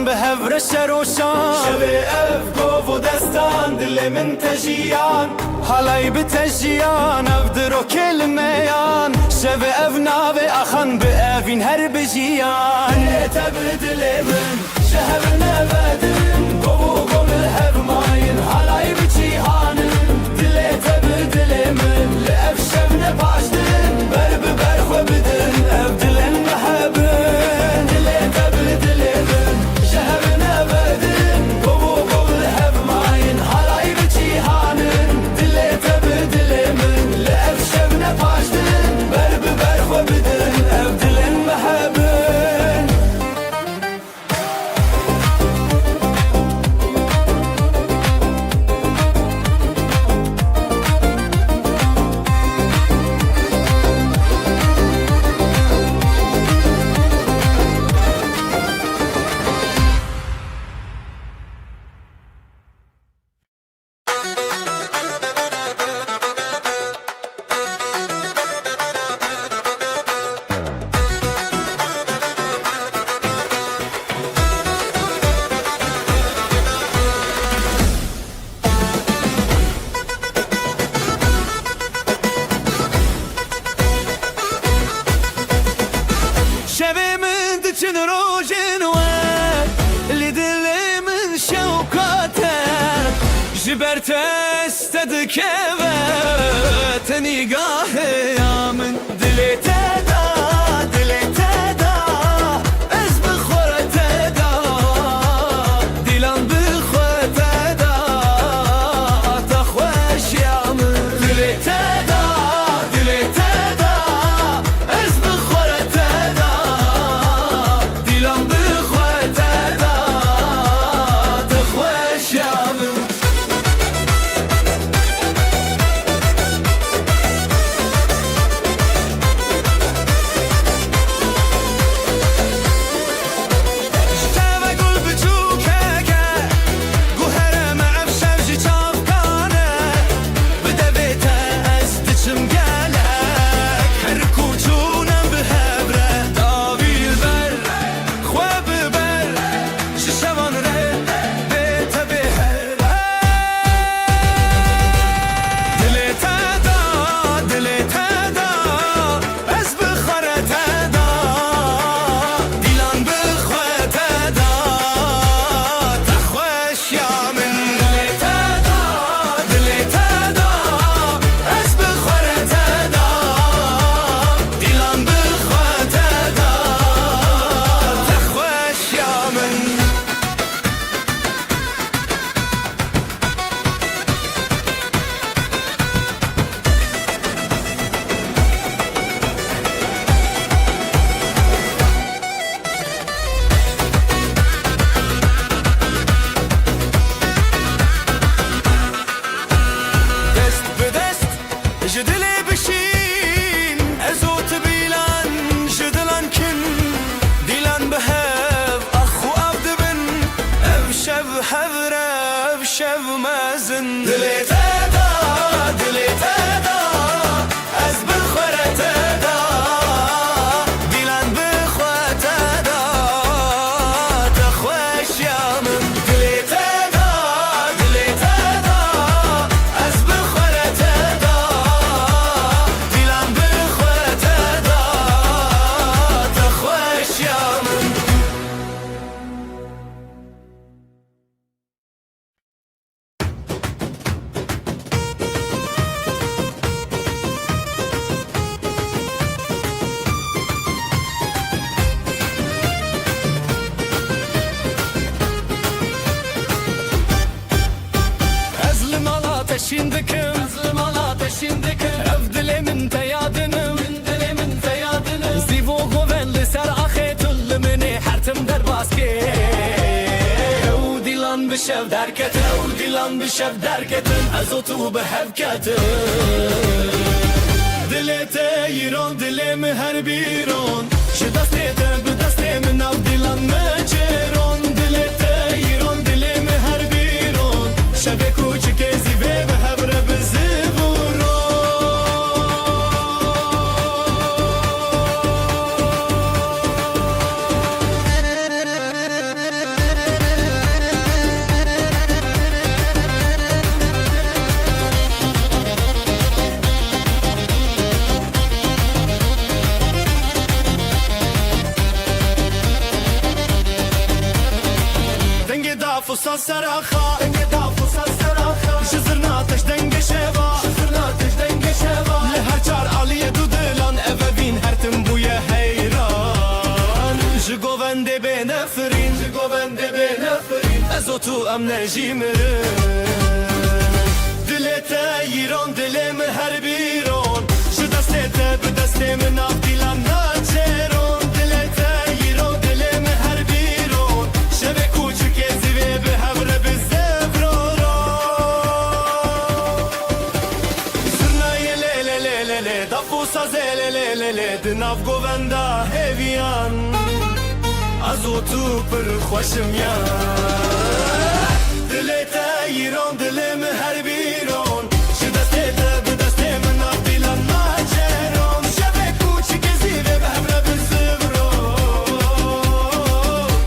Behevre şeroşan Şevê ev gov û destan dilê min te jiyan Halay bi te jiyan ev diro kelimeyan Şevê ev navê axan bi evîn her bijiyan Dilê te bi dilê min ji hev nevedin Gov û gov li hev mayin halay bi cihanın Dilê te bi dilê min li ev şevne paşdin Ber bi ber xwe bidin ev dilên me hebin Dilê te bi dilê min جبرت استدك نگاه من دلی تدا دلی تدا از بخور تدا دیلان بخور تدا تخوش یا من دلی تدا دلی تدا از بخور تدا دیلان بخور تدا تخوش یا من ateşin dikim Kızılmal ateşin dikim Ev dilimin teyadını Min dilimin teyadını Zivo govelli ser axetulli mini Hertim der baski Ev dilan bişev derketin Ev dilan bişev derketin Ezotu behevketin Dilete yiron dilimi her biron Ji destete bi destê min nav dilan me çêron Dilete yiron dilimi her biron Şevê kûçikê zîvê bi hevre bi zîvûron Fusa seraxa Denge da fusa seraxa Şizirna ateş denge şeva Şizirna ateş denge şeva Le her çar aliye du dilan Evevin her tim buye heyran Ji govende be nefrin Ji govende be nefrin Ezotu em nejimirin Dilete yiron dilimi her biron Ji destete bi destê min av dilan naçeron Dilete yiron dilimi her biron Şevê kûçikê zîvê bi hevre bi zevroron Zirnayê lê lê lê lê lê Dafusa zê lê lê lê lê Di nav govenda hêviyan Ezotu pir xweşim yan Dilê te yiron dilimi her biron Ji destê te bi destê min av dilan naçeron Şevê kûçikê zîvê bi hevre bi zevroron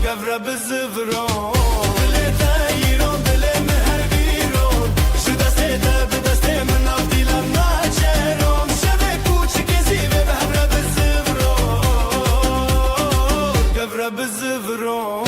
Gevre bi zevroron Dilê te yiron dilimi her biron Ji destê te bi destê min av dilan naçeron Şevê kûçikê zîvê bi hevre bi zevroron Gevre bi zevroron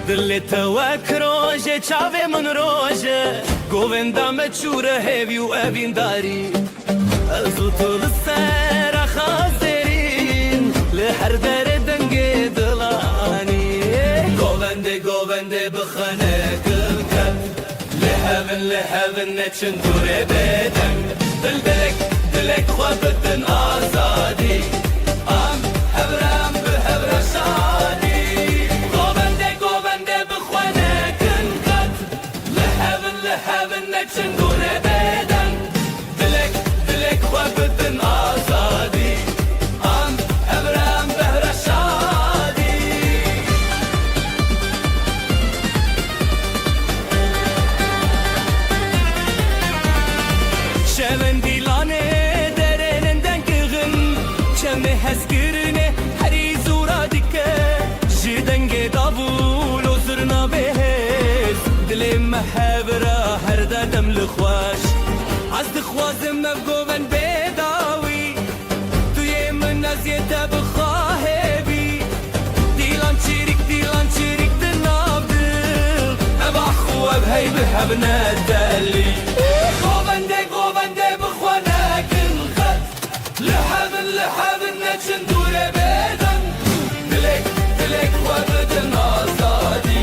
Dilê te wek roje çavê min roje Govenda me çûre hêvî û evîndarî Ez û tu li ser xazerîn Li her derê dengê dilanî Govendê govendê bixene kilket Li hevin neçin dûrê bêdeng Dil dilek dilek xwe bidin azadî Am hevrem bi hevre şadî Heaven neçin dûrê bêdeng Dilek dilek xwe bidin azadî Am hevrem behre şadî Şevên dîlanê derênin dengixin Çemê hezkirine herî zûra dike Ji dengê davûl û zirna bêhêz Dilê me hevra her dedem li xweş Ez dixwazim ev goven bêdawî Tu yê min ez yê te bixahêbî Dîlan çîrik di nav dil Ev axû ev hey bi hev nedelî Govendê govendê bixwe nekin xet Li hevin neçin dûrê bêdeng Dilek dilek xwe bidin azadî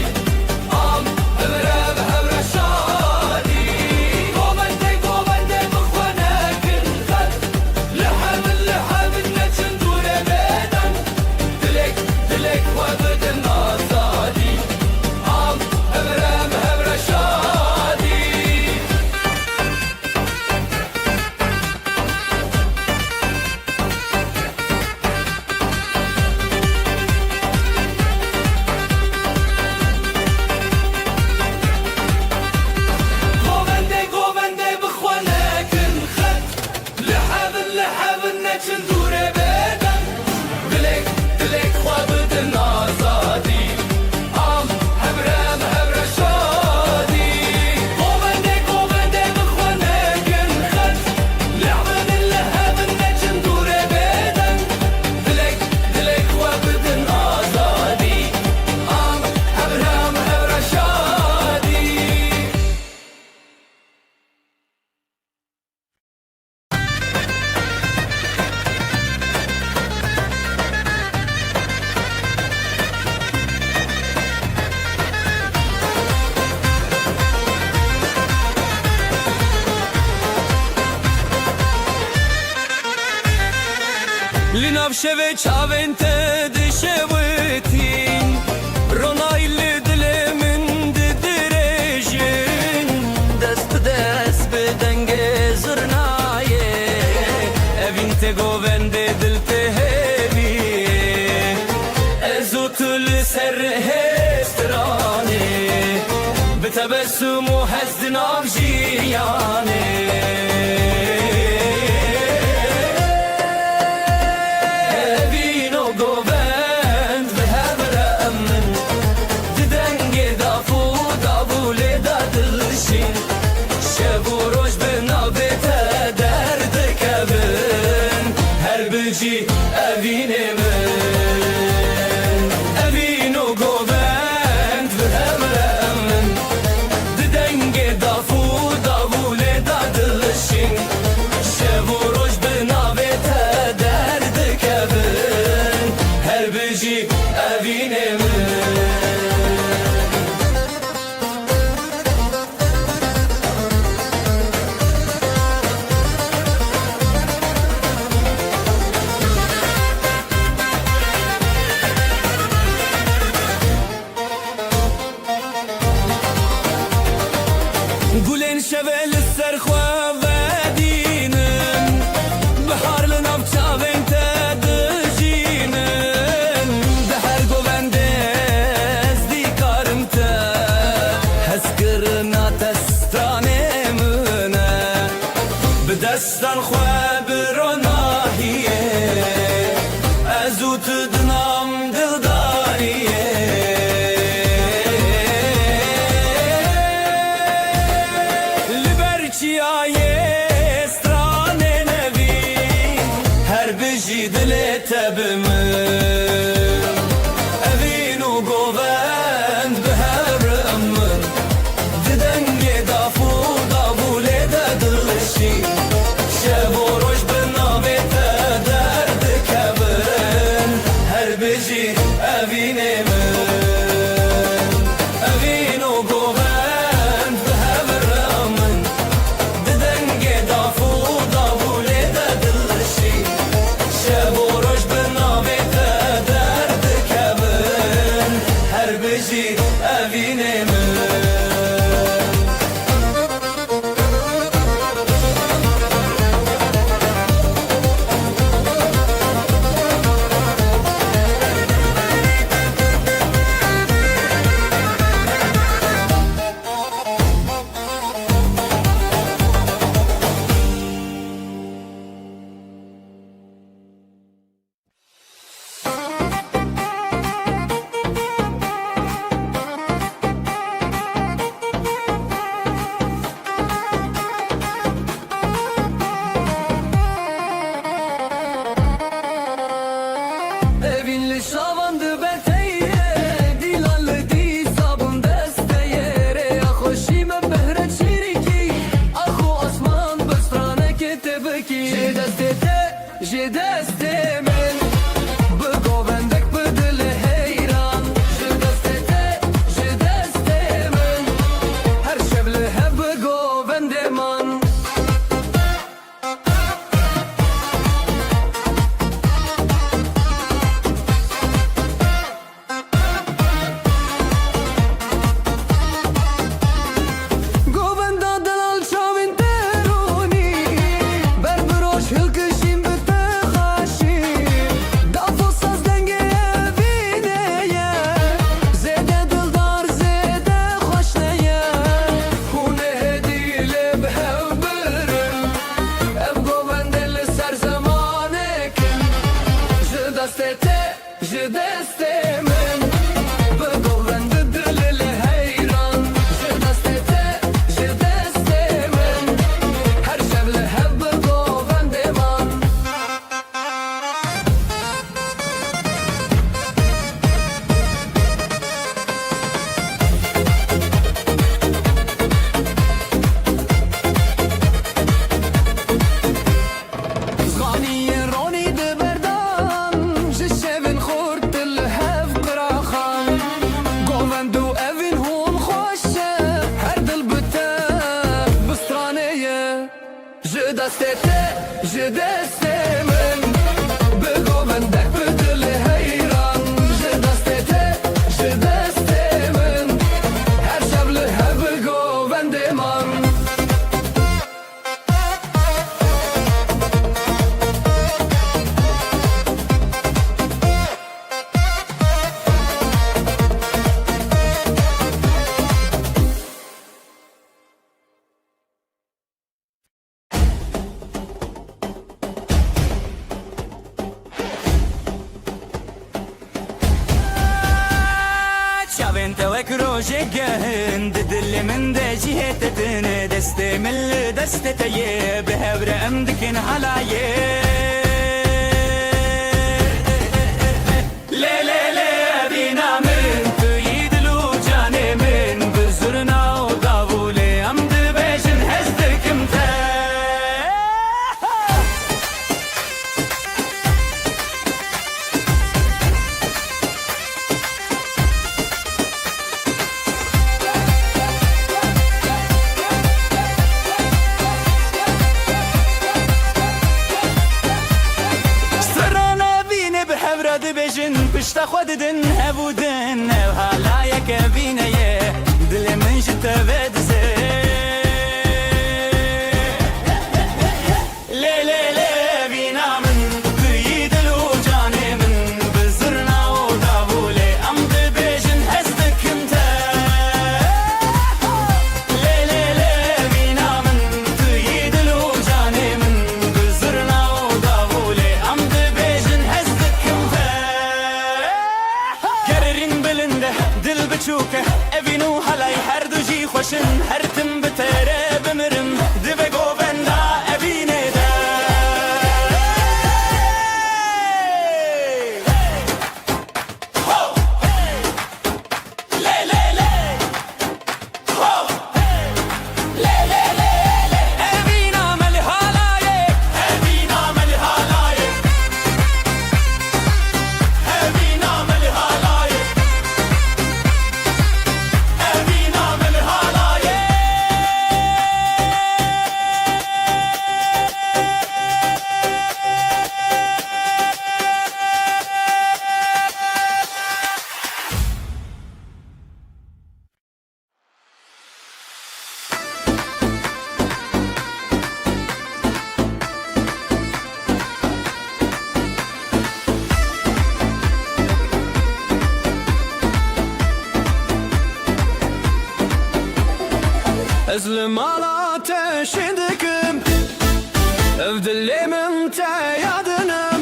شوه چاوین ته دشوتین رونایل دل من ددرجین دست دست بدنگ زرنایه evin te govende dil te hevi ezotul ser hestrane betebessumu hazdin avjiyane evine min evino govend vehemre min didenge dafu davule dadilşin şevu roj binave te derde kevin her bici evine min گلین شوه لسر خواه و دینم بحار لناف چاوین تا دجینم ده هر گوونده از دیکارم تا هز کرنا تستانه منه به دستان خواه بروناهیه ازو تدنام دلداریه چیایه استرانه نوی هر بجی دلت بمن اوینو گووند به هر امن ددنگ دافو دابوله ددلشی شب و روش بناوی تا درد کبن هر بجی اوینه من اوینو گووند به هر امن evine min şavandı beteye dilanlı di sabun desteyere ya hoşime behret şiriki ahu asman bestrane ketebeki je deste men bu govendek bu dile heyran je deste men her şevle hep bu govendeman je deste men bu govende dile heyran je deste men her şevle hep bu govendeman zganiye roni de berdan je şevin khurt je deste men, begoven روجه گهند دل من ده جهتتن دست من دست تیه به هبر امدکن حلایه دبجن پشت خود دن هبودن و حالا یک بینه دل من جت بدزه لی لی لی بینا من توی دل و جان من بزرنا و دابوله ام دبجن هستکم تا لی لی لی بینا من توی دل و جان من بزرنا و دابوله ام دبجن هستکم دل بچوکه اوینو حلای هر دو جی خوشن هر تم بتره بمرم دو گووندا اوینه ده لی لی لی لی لی لی اوینا ملی حالایه اوینا ملی حالایه اوینا ملی حالایه ازلم على تشدكم افدلي من تيادنم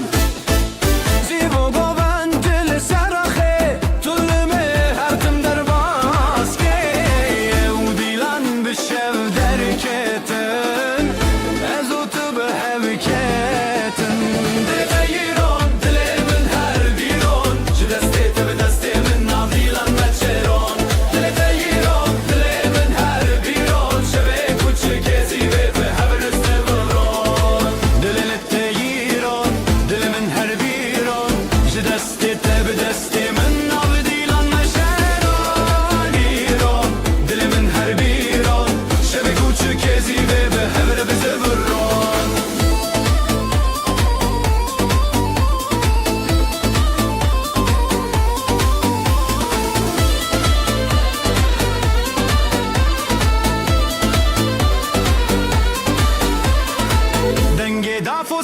زيبو قوان دل سرخي تلمي هرتم درباسكي وديلان بالشف دركتن ازوت بهبكتن دغيرون دلي من هر بيرون جدستي تبدستي من ناضيلان متشيرون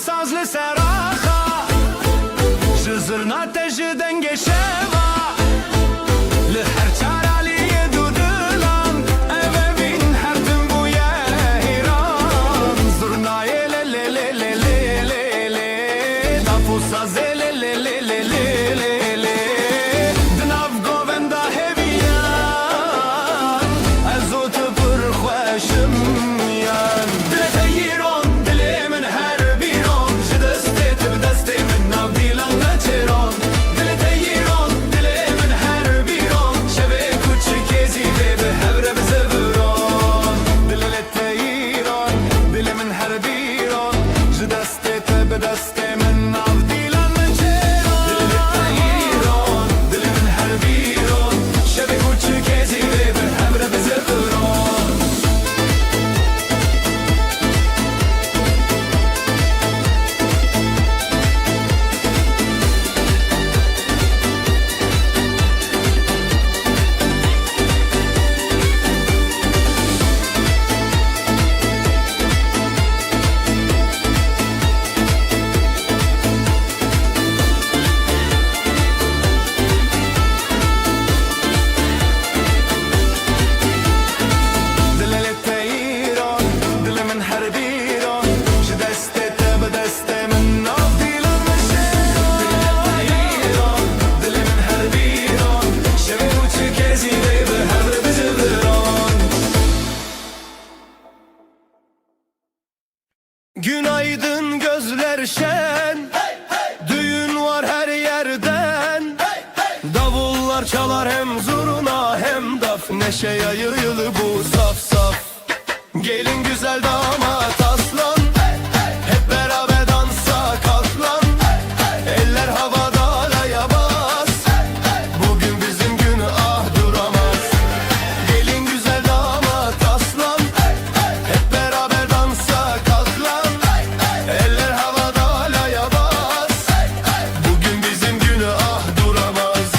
ساز لسراخا جزرنا تجدن شوا لهر چارالی دودلان اوین هر تنبویا هیران زرنای لی لی لی لی لی لی لی دافو ساز لی لی لی لی لی لی لی دناف گووندا هویان ازوت پر خوشم یان دل تیران دل من هر just her şen, düğün var her yerden. Davullar çalar hem zurna hem daf, neşe yayılı bu saf saf. Gelin güzel damat aslan, hep beraber dansa kalk lan. Eller havada alaya bas, bugün bizim gün ah duramaz. Gelin güzel damat aslan, hep beraber dansa kalk lan. Eller havada alaya bas, bugün bizim gün ah duramaz.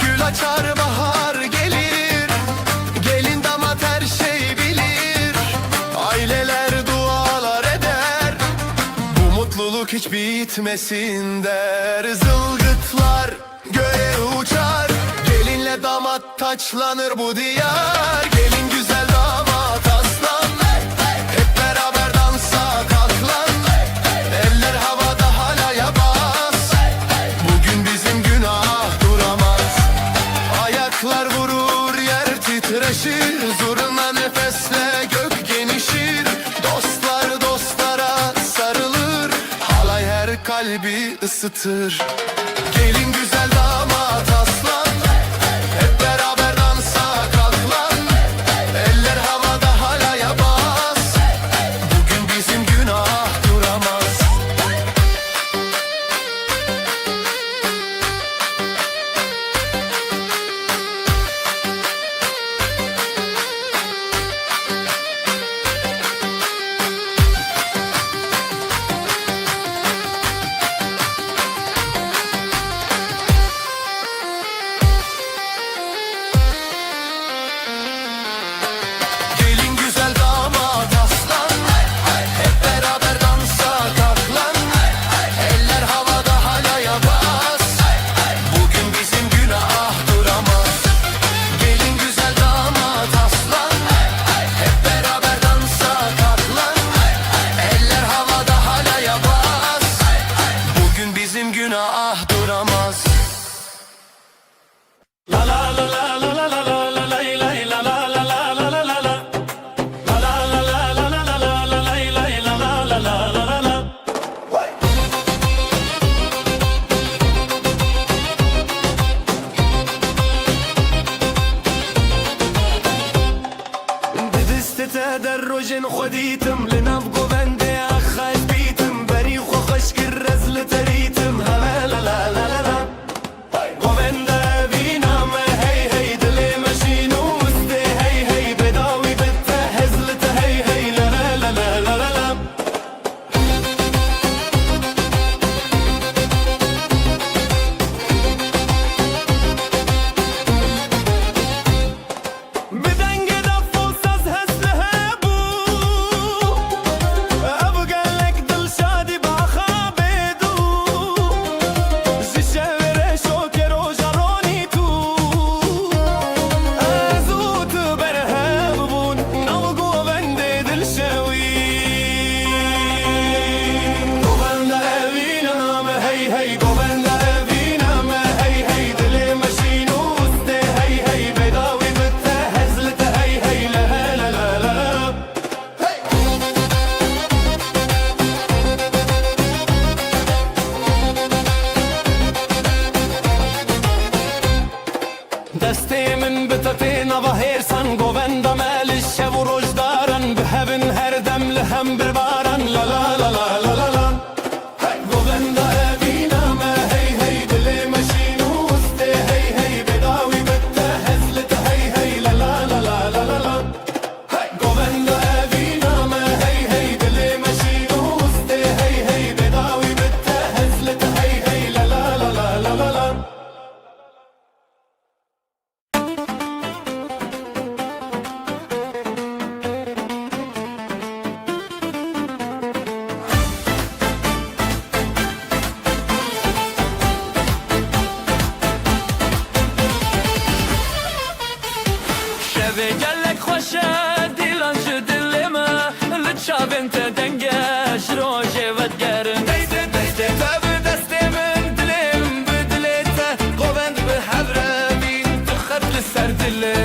Gül açar bahar gelir, gelin damat her şey bilir. Aileler dualar eder, bu mutluluk hiç bitmesin der. Zılgıtlar göğe uçar, gelinle damat taçlanır bu diyar. Gelin güzel damat aslan, hep beraber dansa kalk lan. Eller havada halaya bas, bugün bizim günah duramaz. Ayaklar vurur yer titreşir, zurna nefesle gök genişir. Dostlar dostlara sarılır, halay her kalbi ısıtır. Gelin güzel damat aslan, hep beraber dansa kalk lan. Eller havada halaya bas, bugün bizim günah duramaz. Gelin güzel damat aslan, hep beraber dansa kalk lan. Eller havada halaya bas, bugün bizim günah duramaz. Gelin güzel damat aslan, hep beraber dansa kalk lan. Eller havada halaya bas, bugün bizim günah duramaz. بدست تدرج خديتم لنبقو بندي أخاش بيتم بريخ وخشك الرزل تريتم لا لا لا لا لا قوبندا بينا ما هي هي دلي ماشينو وستي هي هي بداوي بتهزلت هي هي لا لا لا لا لا لا بدنگ دف و ساز هسله بو ابقى لك دل شادي بخابدو زشاور شوكر و جروني تو ازوت برهاب بون نوقو بندي دل شوي قوبندا ابينا ما هي هي قوبندا ابينا ما هي هي دلي ماشينو وستي هي هي بداوي بتهزلت هي هي لا لا لا لا لا دستي من بتتينا بهيرسن قوبندا مال الشب ورجدارن بهبن هردم لهم بربارن لا لا لا لا لا لا لا قوبندا ابينا ما هي هي دلي ماشينو وستي هي هي بداوي بتهزلت هي هي لا لا لا لا لا لا لا قوبندا ابينا ما هي هي دلي ماشينو وستي هي هي بداوي بتهزلت هي هي لا لا لا لا لا لا لا Evi gelek hoşa dilan şu dilime Lütşavin te denge şroje vedgerin Deyde deyde tabi destemin dilim Bidilete govend bi hevre bin Tıkhat li ser dili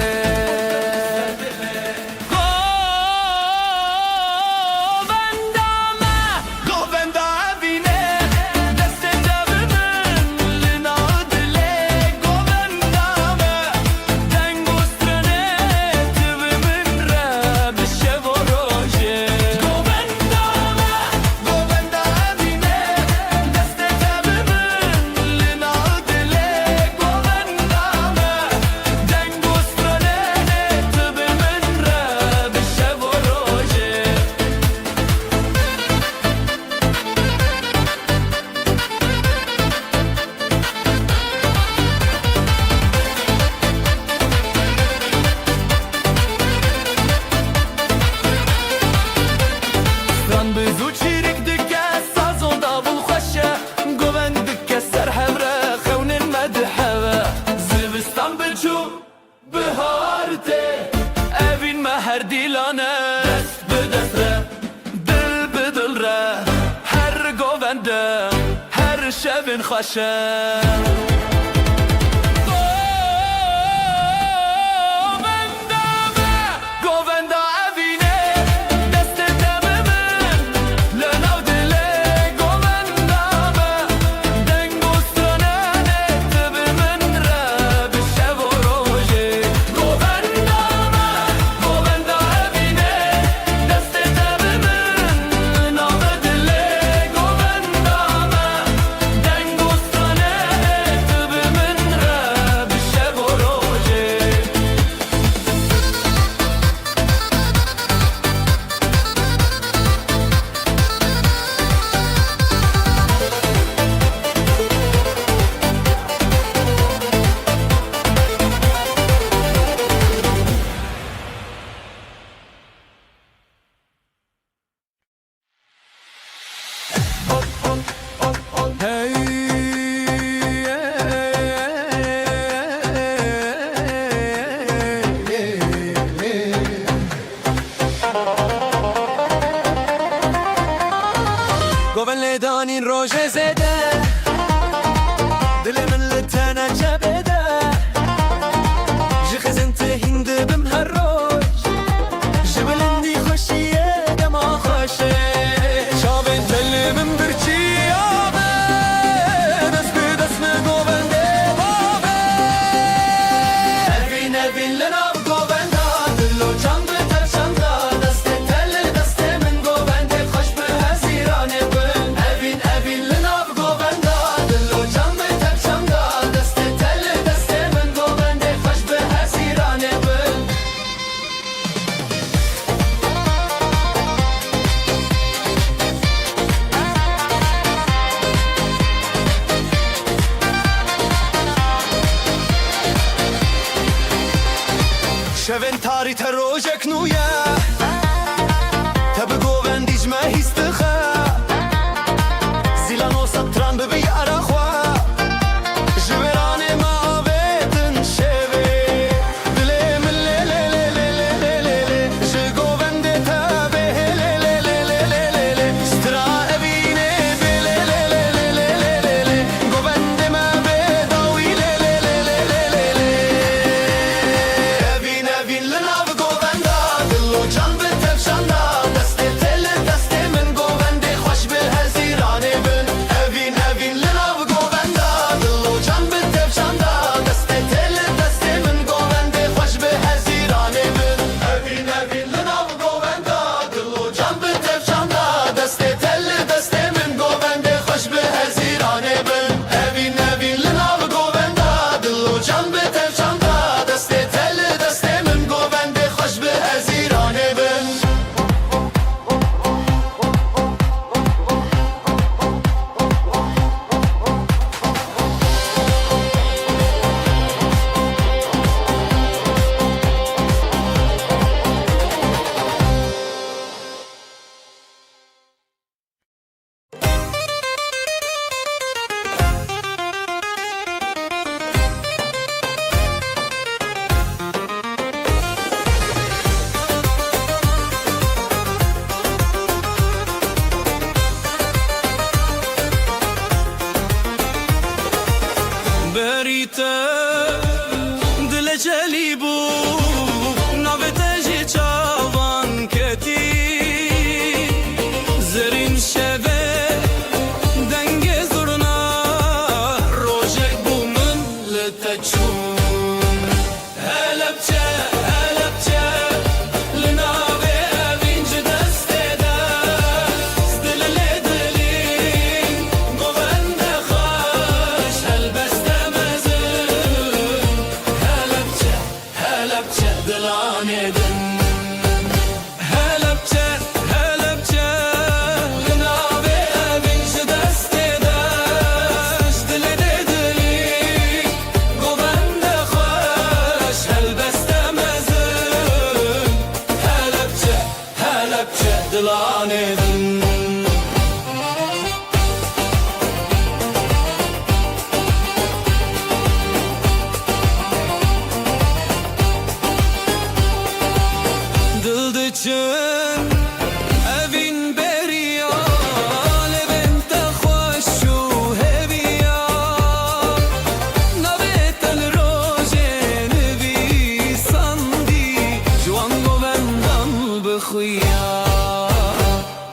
her dilane Dest bi dest re Dil bi dil re Her govende Her şevin xweşe Govenda evîne Destê te bimin Li nav dilê govenda me Deng û stranenê tu bi min re Bi şev û rojê Govenda me Govenda evîne Destê te bimin Li nav dilê govenda me Deng û stranenê tu bi min re Bi şev û rojê Goven le danin roje zede Dilimin li tene cebede Ji xizin te hindi bim her roj Ji bilindî xweşiye dema xweşe Çavên telimin birçîya be Dest bi dest me govendê babe Evîn evîn li nav govenda Dil û can bi tevşanda Destê te li destê min govendê xweş bi hezîranê bin Evîn evîn li nav govenda Dil û can bi tevşanda Destê te li destê min govendê xweş bi hezîranê bin Şevên tarî te rojek nû ye Te bi govendî ji me hîs dixe Zîlan û setran bibe yara xwe Ji wêranê me avêtin şevê Dilê min lê lê lê lê lê lê lê lê Ji govendê te bê lê lê lê lê lê lê lê Stra evînê bê lê lê lê lê lê lê lê lê Govendê me bê dawî lê lê lê lê lê lê lê Evîn evîn li nav govenda Dil û can bi tevşanda Destê te li destê min govenda navete ji çavan keti zerin şeve denge zurna rojek bu min li te çûn helepçe helepçe li navê evîn ji destê de zdil lê dilîn govende xweş helbeste mezin helepçe helepçe dilanê din helepçe helepçe li navê evîn ji destê de zdil lê dilîn govende xweş helbeste mezin helepçe helepçe dilanê din Dil diçin evîn beriya lêvên te xweş û hêviya navê te li rojê nivîsandî ji wan govendan bixuya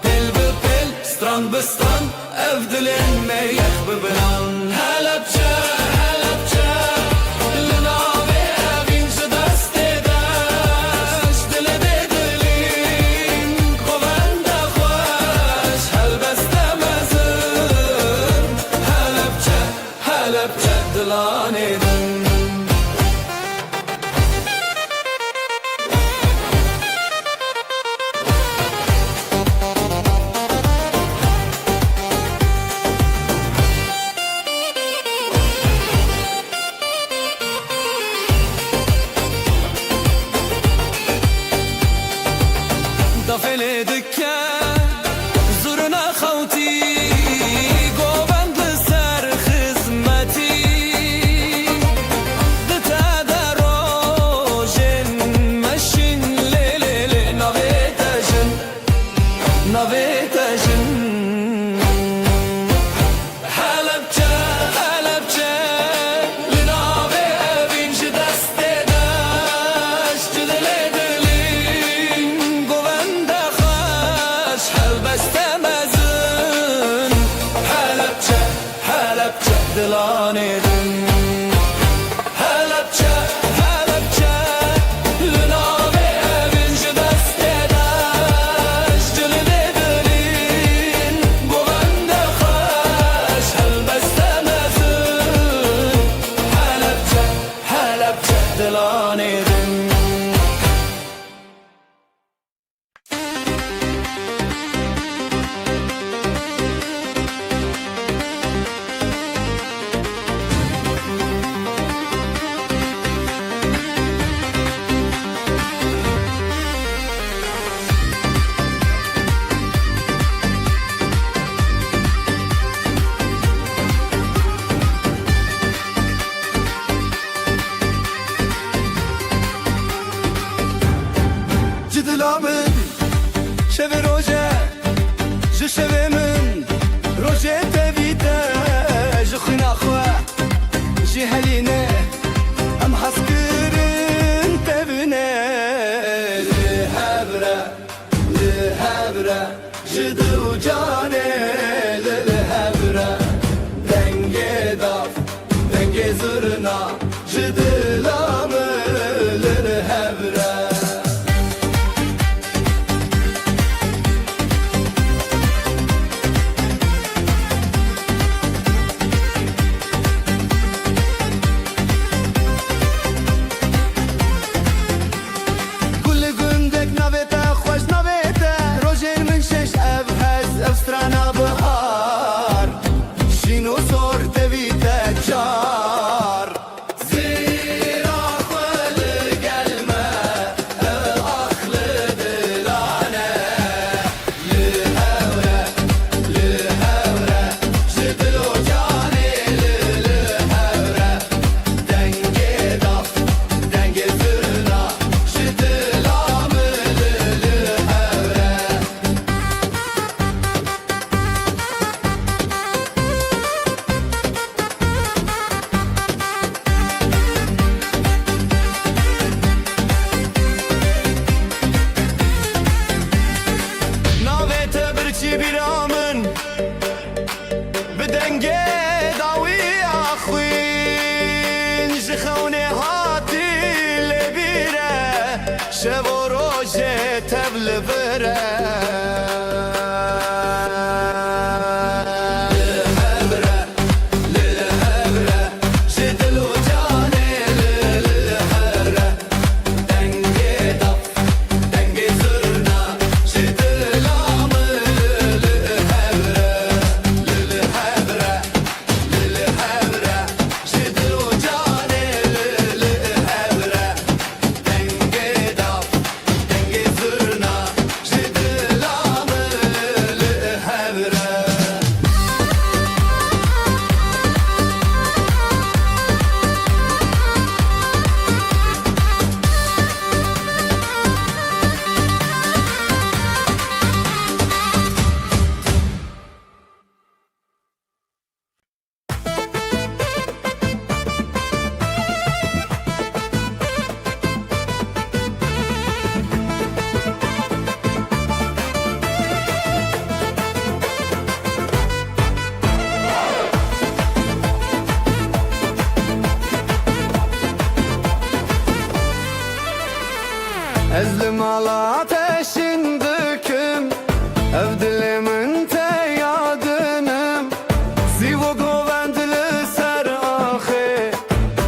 pêl bi pêl stran bi stran ev dilên me yek bibiran helepçe helepçe li navê evîn ji destê de ji dilê dilîn govende xweş helbeste mezin helepçe helepçe dilanê din dafêlê dike zurna xewtî govend li ser xizmetî di te de rojên meşin lê lê lê navê te jin navê te jin helepçe helepçe li navê evîn ji destê de ji dilê dilîn govende xweş helbeste mezin helepçe helepçe dilanê din helepçe helepçe li navê evîn ji destê de ji dilê dilîn govende xweş helbeste mezin helepçe helepçe dilanê din Cidila min şevê roje ji şevê min rojê tevî te ji xwîna xwe jî helîne em hez kirin tevîne li hevre ji dil û canê li hevre dengê dav dengê zurna ji dila min li hevre Gulê gundek navê te xweş navê te rojên min şeş ev hez ev strana bihar شب و روژه تبل بره Ezlim ala ateşin döküm Ev dilimin te yadınım Sivo govendili ser ahi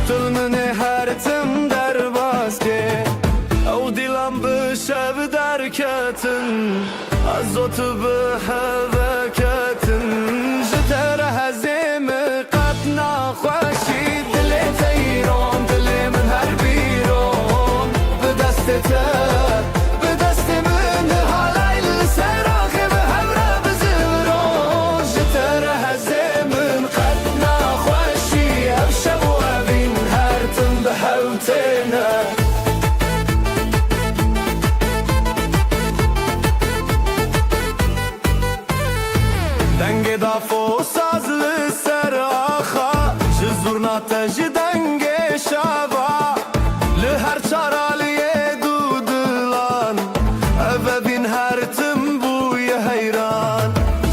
Tılmını her tim der baske Ev dilam bişev derketin Azotu biheveketin Jitere hezimi katna khoşi Dili teyron dili min her biron Bedestete دنگ دافو سازlı seraxa Jizurna teji denge şava Li her çaraliye dudulan Eve bin her tim buye heyran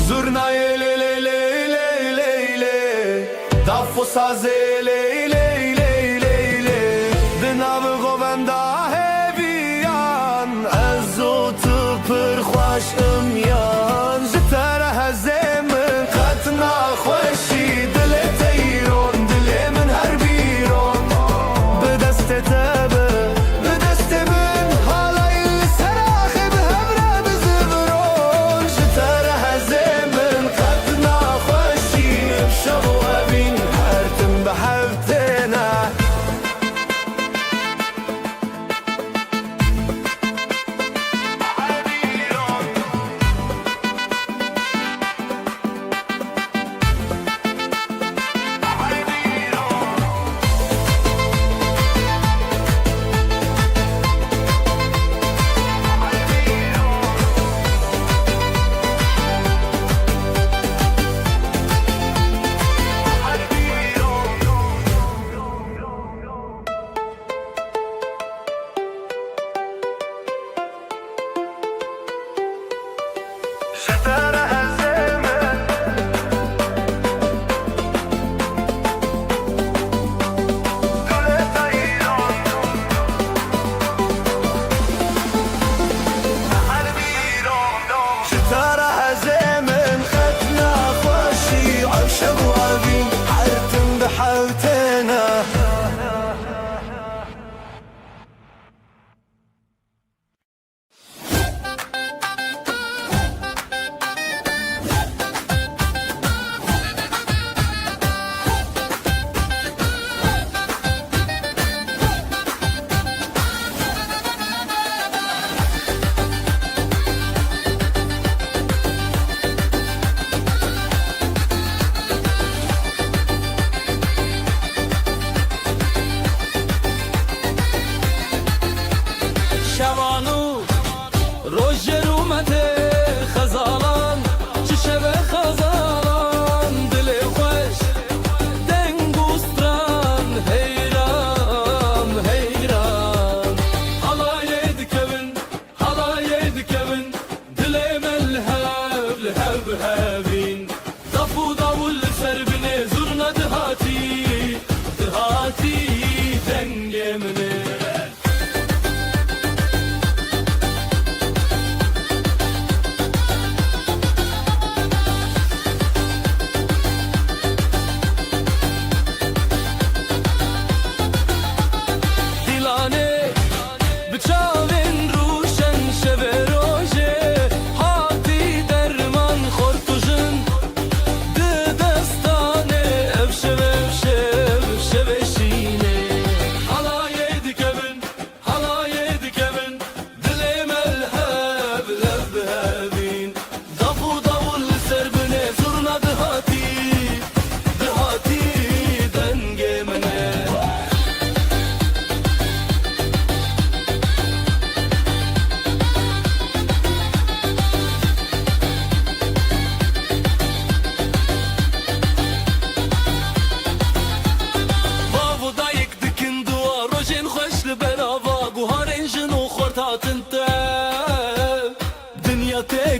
Zurnayı le le le le le le Dafo sazı le le le le le Dinavı govenda heviyan Ezotu pır xoş ımyan Jitere heze خوشی دل تیرون دل من هر بیرون به دست تبه به دست من حالای سراخ به همراه بزبرون جتر هزمن قطنا خوشی شب و بین هر تم به حفتنا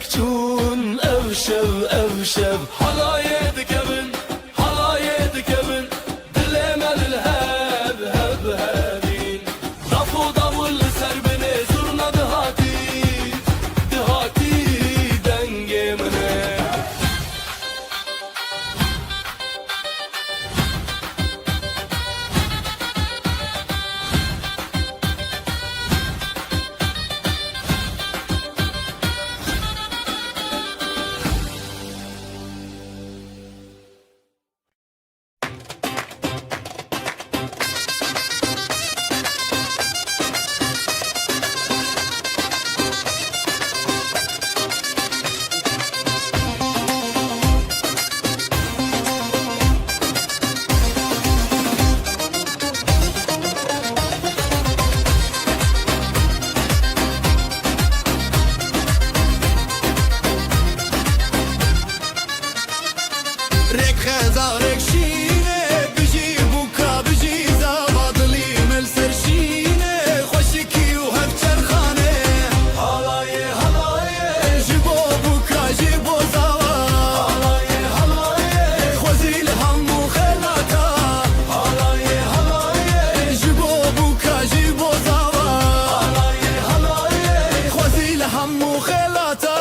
چون او شب حلایه دکبن دل من الهب هبین دفو داول سر بنه زرنا دهاتی دنگ منه رك خزارك شينه بجي بوكا بجي زابطلي مل سرشينه خوشكي وهب چرخانه هلايه جبو بوكا جبو زوا هلايه خوزي الهم وخلاتا هلايه جبو بوكا جبو زوا هلايه خوزي الهم وخلاتا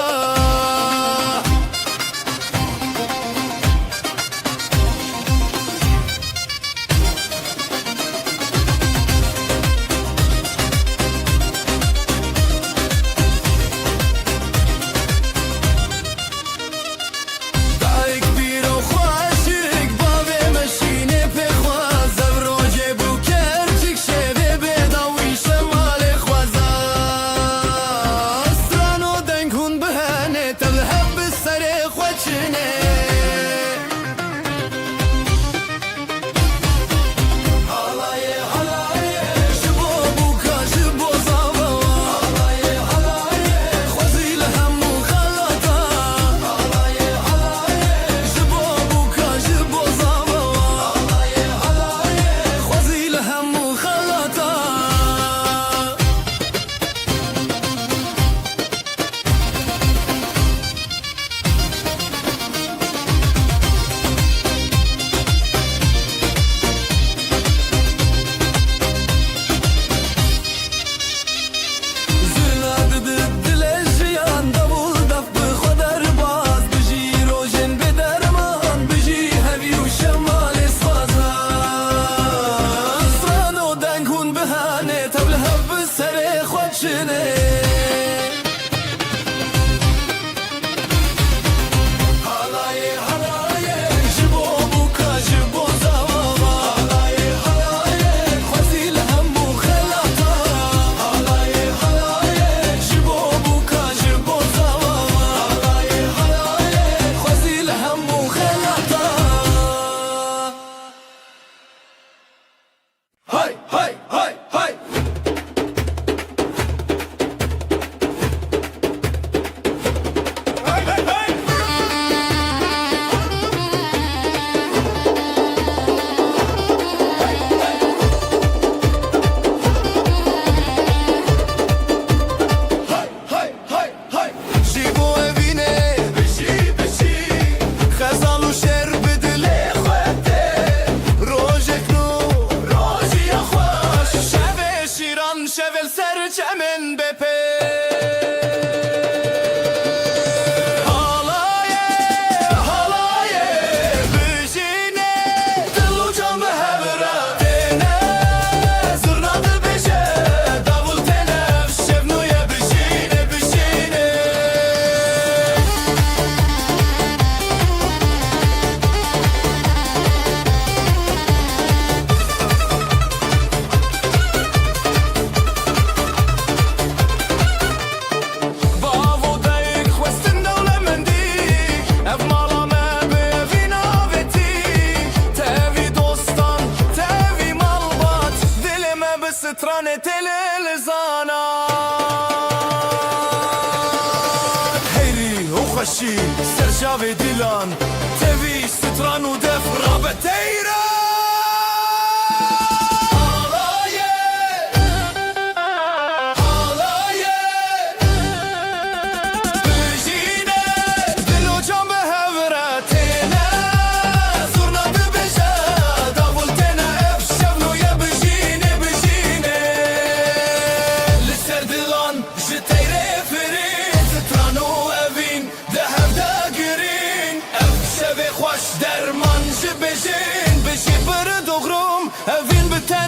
شغل سرچ من بپی حالایه بجینه دلو جام هبره تنه زرناد بشه داول تنف شبنویه بجینه سترانه تلزانات هيري وخشي سرجاوي ديلان تبي ستران ودف رابطيرا حالايه بجيني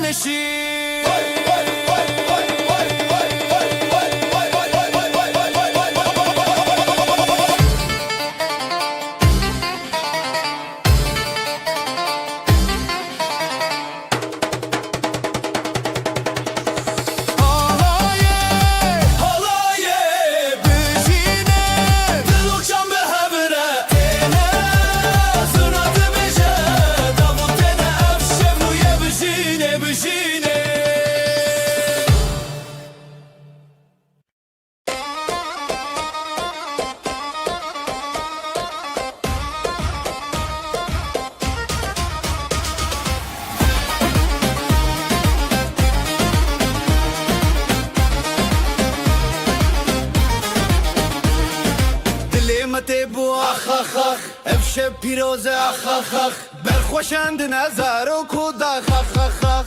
نشین تبو اخ اخ اخ افشب پیروز اخ اخ اخ برخوشند نظر و کود اخ اخ اخ اخ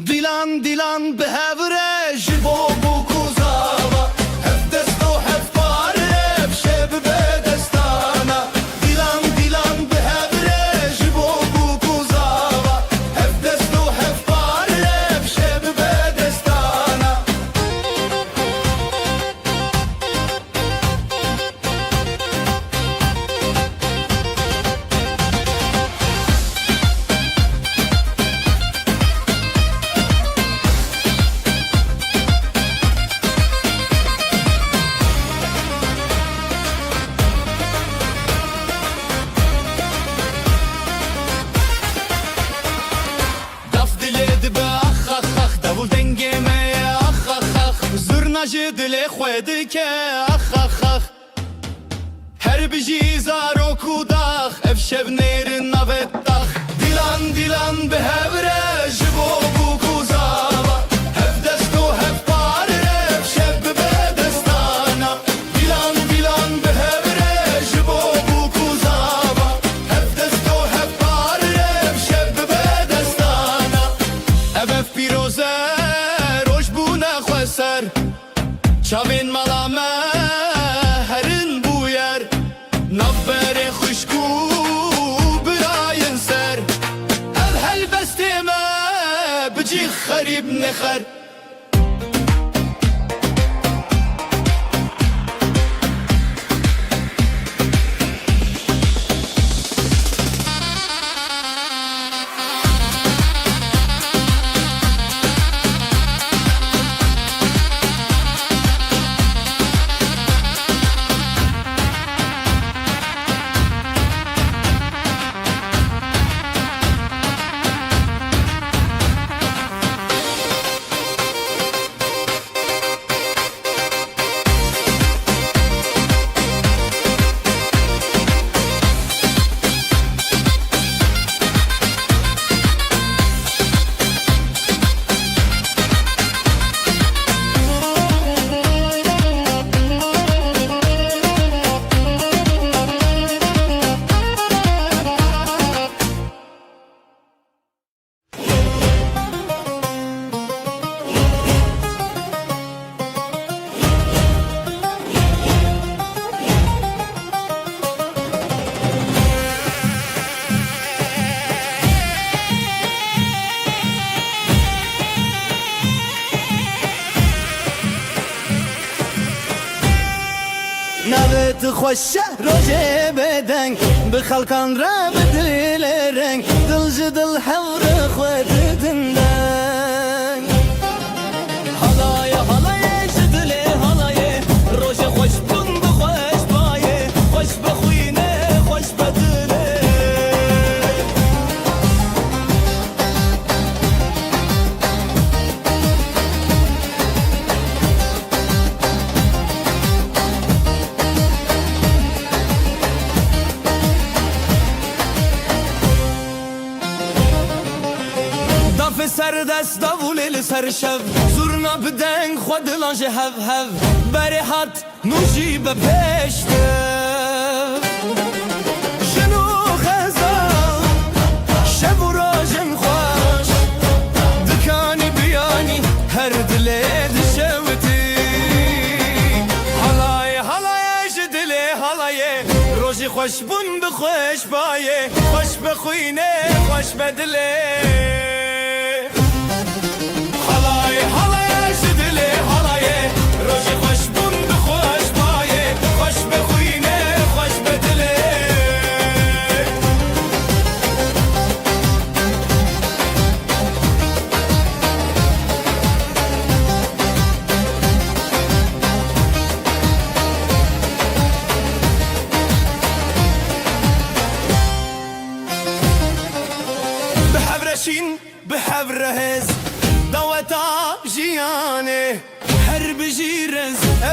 دیلان دیلان به هوره جبو بو کوزاوا هف دست و هف پاره افشب به دستانا دیلان دیلان به هوره جبو بو کوزاوا هف دست و هف پاره افشب به دستانا دل خود که اخ اخ اخ هر بجی زارو کوداخ افشب نیر نبتاخ دیلان دیلان به هوره جبو بو کوزاوا هف دست و هف پاره افشب به دستانا دیلان دیلان به هوره جبو بو کوزاوا هف دست و هف پاره افشب به دستانا اف پیروزه روش بو نخوسر چاوین ملامه هرین بویر نبر خوشکو براین سر الهل بستیمه بجی خریب نخر نوت خوش روزه بدنگ به خلقان را بدل رنگ دل جدل حور خود دندنگ حالای حالای جدل حالای روز خوش بون بخوش بایه خوش بخوینه خوش بدله سر دست داولی سر شب زورنا بدنگ خود لانج هف هف بری حد نوشی به پشته جنو خزان شب و راجم خوش دکانی بیانی هر دلی دشوتی حالای حالای جدلی حالای روزی خوش بون بخوش بایه خوش بخوینه خوش بدله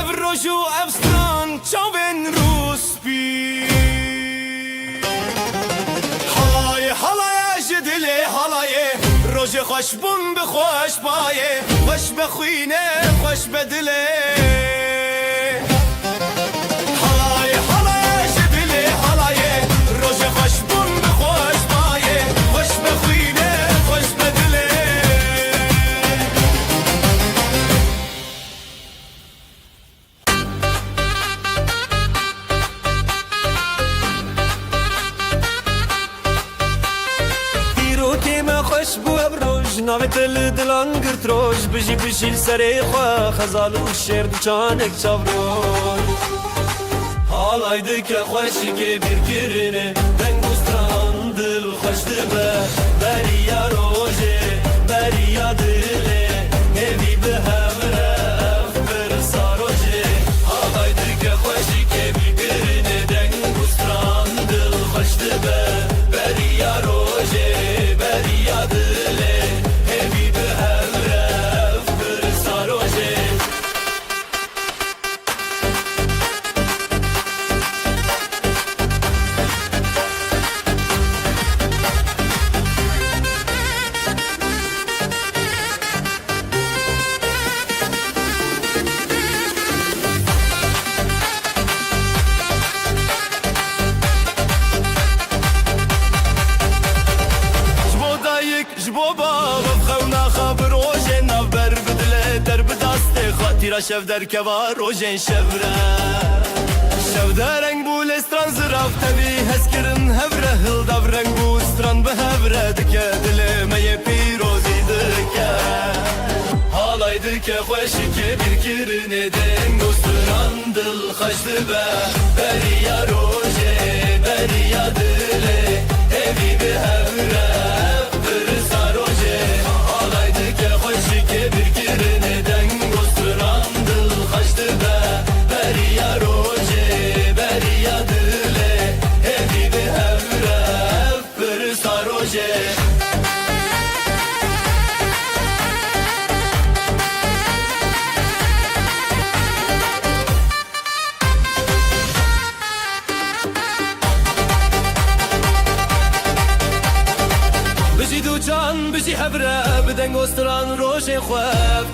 ev roju ev stran çavên rûspî Halayê halayê ji dilê halayê Rojê xweş bûn bi xweş bayê Xweş be xwînê xweş be dilê Halayê halayê ji dilê halayê Rojê xweş bûn bi xweş bayê Xweş be xwînê xweş be dilê Navê te li dilan girt roj Bijî bijî li serê xwe Xezal û şêr diçanek çavroj Halay dike xweşikê bîrkirine Deng û stran dil xweş dibe Beriya rojê beriya dilê Hêvî bi hevre ev pirsa rojê Halay dike xweşikê bîrkirine Deng û stran dil xweş dibe Beriya rojê beriya dilê Tira şev derkeva rojên şevre Şevde reng bû lê stran ziraf tevî hezkirin hevre Hildav reng bû stran bi hevre dike Dilê me yê pîrozî dike Halay dike xweşikê bîrkirine Deng û stran dil xweş dibe Beriya rojê beriya dilê Hêvî bi hevre ev pirsa rojê Halay dike xweşikê bîrkirine Deng û stran dil xweş dibe Beriya rojê beriya dilê Hêvî bi hevre ev pirsa rojê Can bijî hevre bi deng û stran rojê xwe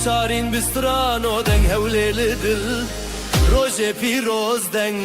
Çarîn bi stran û deng hewlê li dil Rojê pîroz deng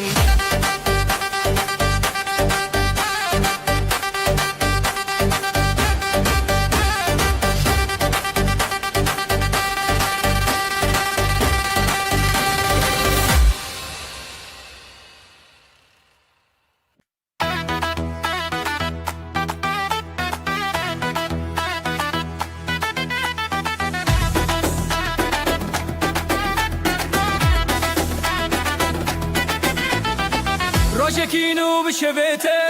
Rojekînû bişevê te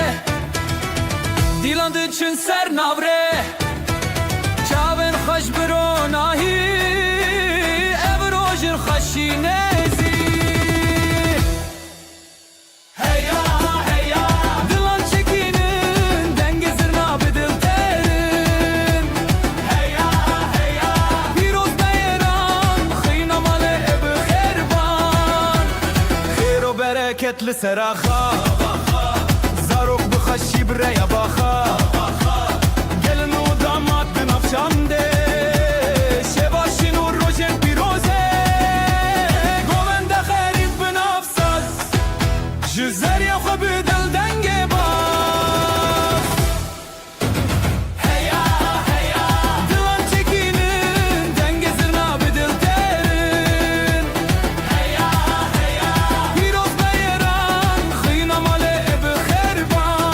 Dîlan diçin ser navre Çavên xweş bi ronahî Ev rojin xweşîne zî Heya heya Dilan çekînin dengê zirna bi dil terin Heya heya Pîroz beyran xîna malê bi xêrban Xêr û bereket li sera xwe Zarok bi xweşî bireya baxa Gelin û damat bi navşandê Şevaşîn û rojên pîrozê Govende xerît bi nav saz Ji zeriya xwe bi dil dengê baz Heya heya Dilan çekînin dengê zirna bi dil terin Heya heya Pîroz beyran xîna malê bi xêrban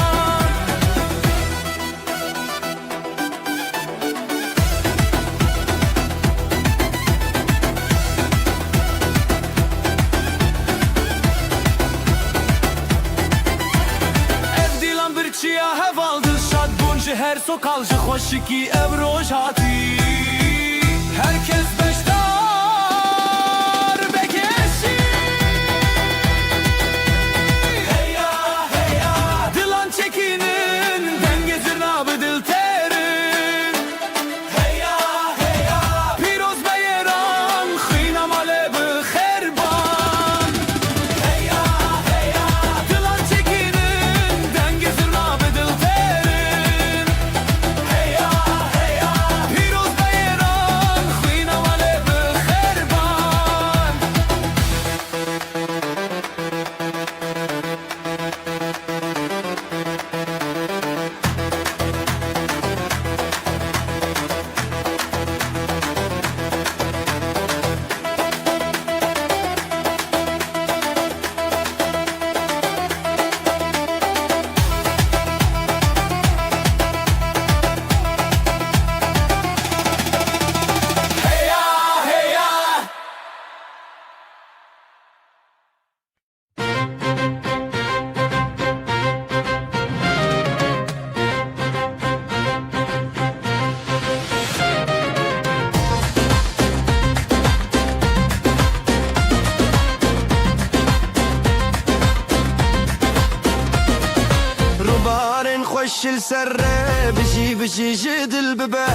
Ev dîlan birçiya heval dil şad bûn ji her sokal ji xweşikî ev roj hatî Herkes beşdar begeşî Heya heya Dilan çekînin dengê zirna bi dil terin Heya heya Pîroz beyran xîna malê bi xêrban خوشل سر بجی بجی جدل ببه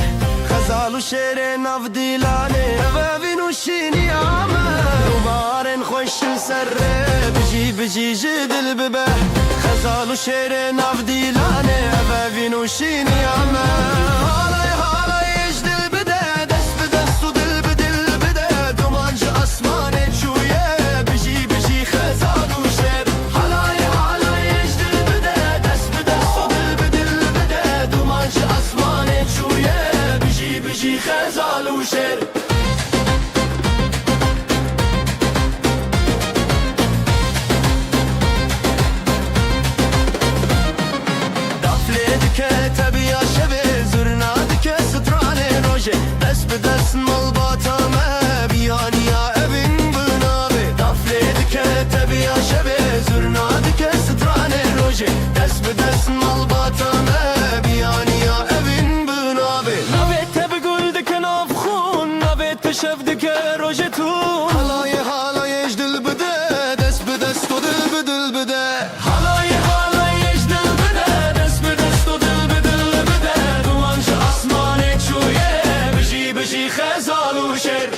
خزال و شعر ناف دیلانه و نوشینی آمه دوبارن خوشل سر بجی بجی جدل ببه خزال و شعر ناف دیلانه و نوشینی آمه حالای حالای اجدل بده دست به دست و دل به دل بده دومانج اسمانه چویه بجی بجی خزال و شعر حالای حالای اجدل بده دست به دست و دل به دل بده دومانج اسمانه چویه بجی بجی خزال و شعر دست به دست مال باتامه بیانیا evin بنابه دفله که تبیا شبه زرناد که سترانه روژه دست به دست مال باتامه بیانیا evin بنابه نویت بگل دکن آف خون نویت پشف دکه روژه تون حالای حالای اجدل بده دست به دست و دل به دل بده حالای حالای اجدل بده دست به دست و دل به دل بده دوانج اسمانه چویه بجی خزال و شعر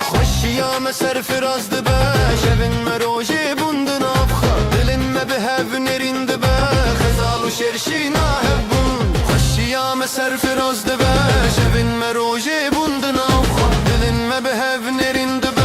خوشیام سر فراز دبه شبن مروجه بوندن افخا دلن ما بهف نرين دبه خزال و شرشينا هبون خوشیام سر فراز دبه شبن مروجه بوندن افخا دلن ما بهف نرين دبه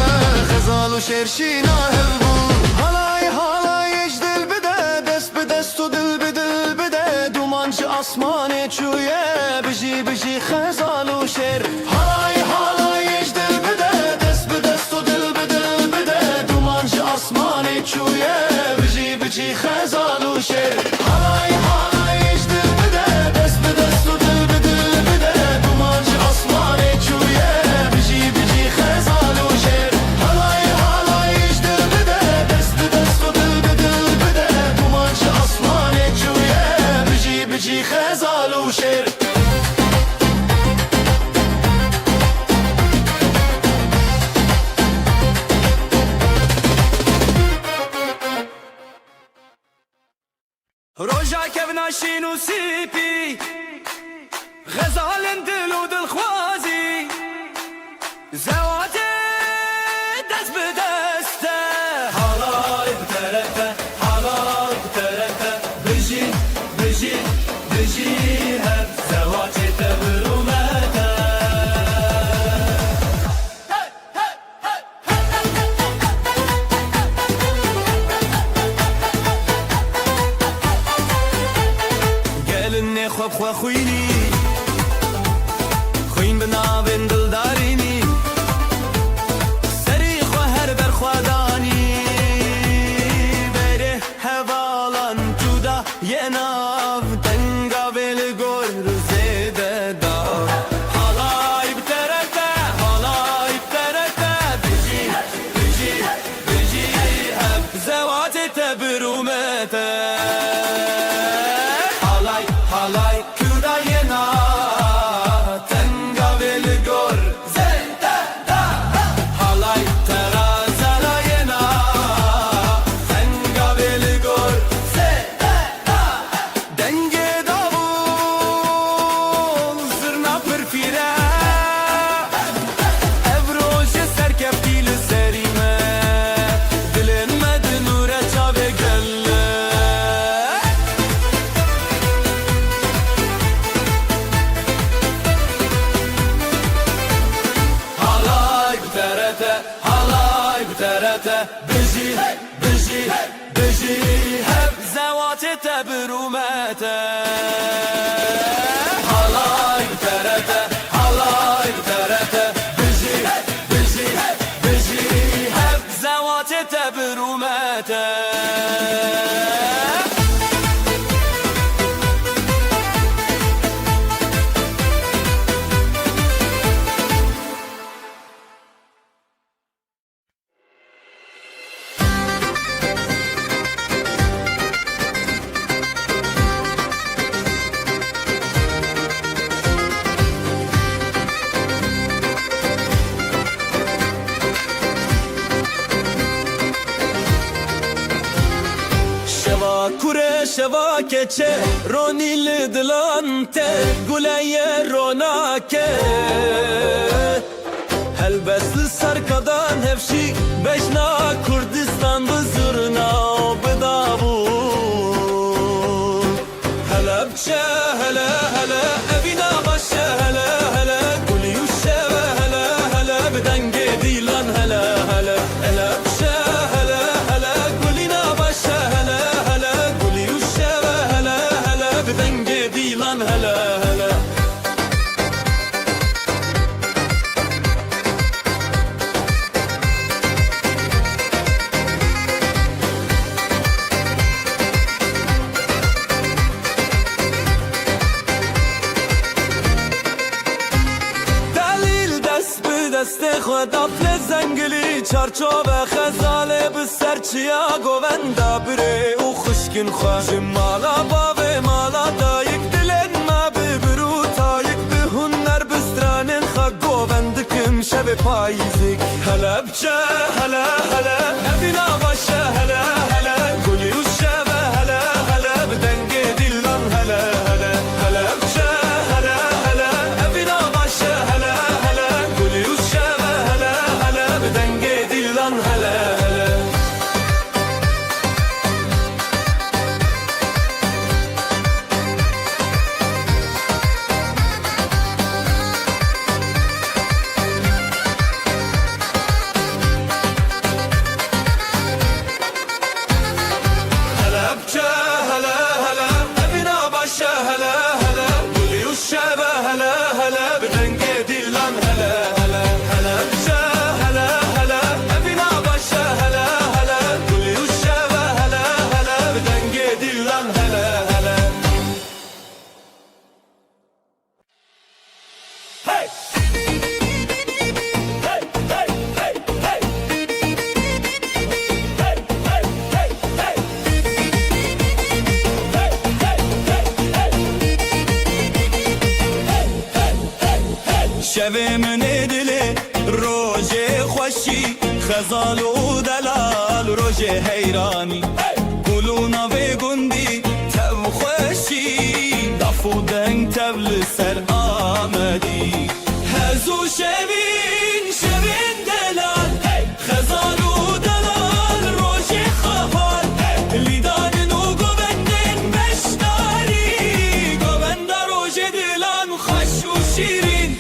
خزال و شرشينا هبون حالای حالای اجدل بده دست به دست و دل به دل بده دومانج اسمانه چویه بجی بجی خزال و شعر حالای حالای اجدل بده دست به دست و دل به دل بده دومانج اسمانه چویه بجی بجی خزال و شعر حالای حالای اجدل بده دست به دست و دل به دل بده دومانج اسمانه چویه بجی بجی خزال و شعر حالای حالای اجدل بده دست به دست و دل به دل بده دومانج اسمانه چویه بجی بجی خزال و شعر روژا کفنا شین و سیپی غزالن دل و دل خوازی زوات دست به دسته حالای بترفه حالای بترفه بجی بجی بجی هر زواج تبرومته گلن خواب خوا خوینی خوین بناوین دلدارینی سری خوا هر بر خوادانی بره هوالان جودا یه ناو تنگا بل گل زیده دا حالای بترته حالای بترته بجی بجی بجی هم زوات تبرومته حالای کوراینا تنگا ول گور زنده دا حالای ترازلاینا تنگا ول گور زنده دا دنگ داوول زرنا پرفیره افروج سرکفتی لسریمه دلن مدنوره چاوه گله حالای بترته بجی بجی بجی هب زوات تبرومته حالای بترته بجی بجی بجی هب زوات تبرومته شوا keçe Ronil dilante Guleye ronake Helbesli sarkadan hevşi Beşna Kurdistan bızırna Bıdavu Helepçe hele hele Evina başe hele hele Guli yuşeve hele hele Bidenge dilan hele hele Helepçe hele hele Gulina başe hele hele Guli yuşeve hele hele Bidenge dilan hele hele دست خود افل زنگلی چارچوب خزاله به سرچیا گووندا بره او خشکن خواه جمالا باوه مالا دا یک دلن ما ببرو تا یک به هنر بسترانن خواه گووندکم شب پاییزک هلا بچه هلا هلا ابینا باشه هلا هلا گلی و شب هلا هلا بدنگ دیلان هلا هلا هلا بچه هلا هلا ابینا باشه هلا هلا گلی و شب هلا هلا بدنگ دیلان هلا هلا شوه من دل روز خوشی خزال و دلال روز حیرانی گلونا و گندی تب خوشی دفو دنگ تبل سر آمدی هزو شوین شوین دلال خزال و دلال روز خفال لیدان و گوندن بشتاری گوند روز دلان خوش و شیرین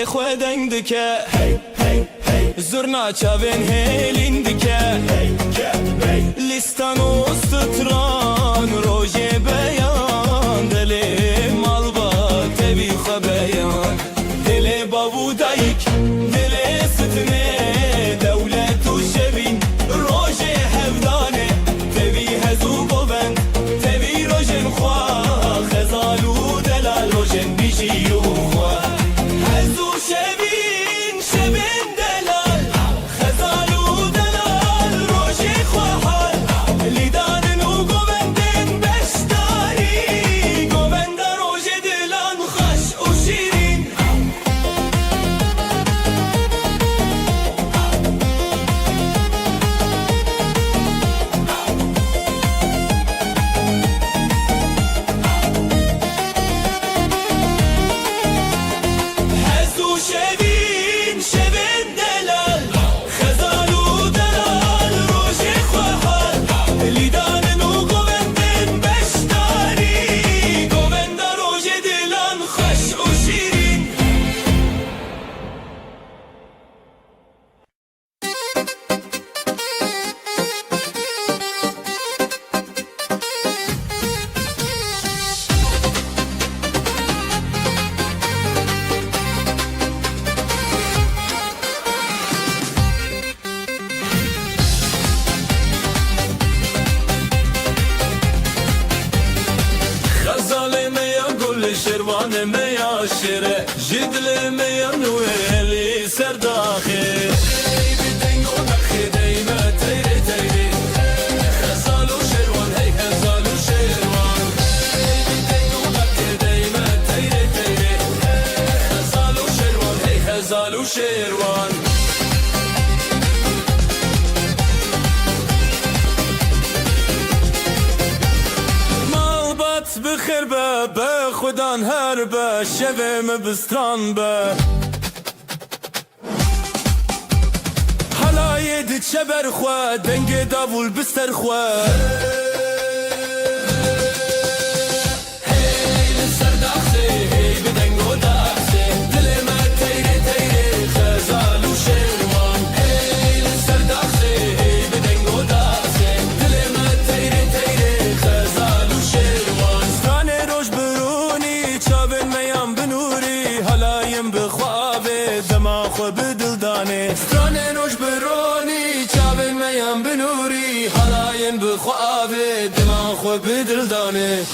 خودن دکه زرنا چاوین هیلین دکه لیستان و ستران روژه بیان دل مالبا تبی خبیان دل بابو دایک دل ستنه دولت و شبین روژه هفدانه تبی هزو بوبند تبی روژن خواه خزالو دلال روژن بیشی و خواه هزو شبین شبین دلال خزالو دلال روژه خواهال لیدان و گوندن بشتاری خیر به خودان هر به شویم بستران به حلای دی چبر خواه دنگ داول بستر خواه سترانه نوش برونی چاوین میان بنوری حلاین بخوابه دمان خو بدل دانه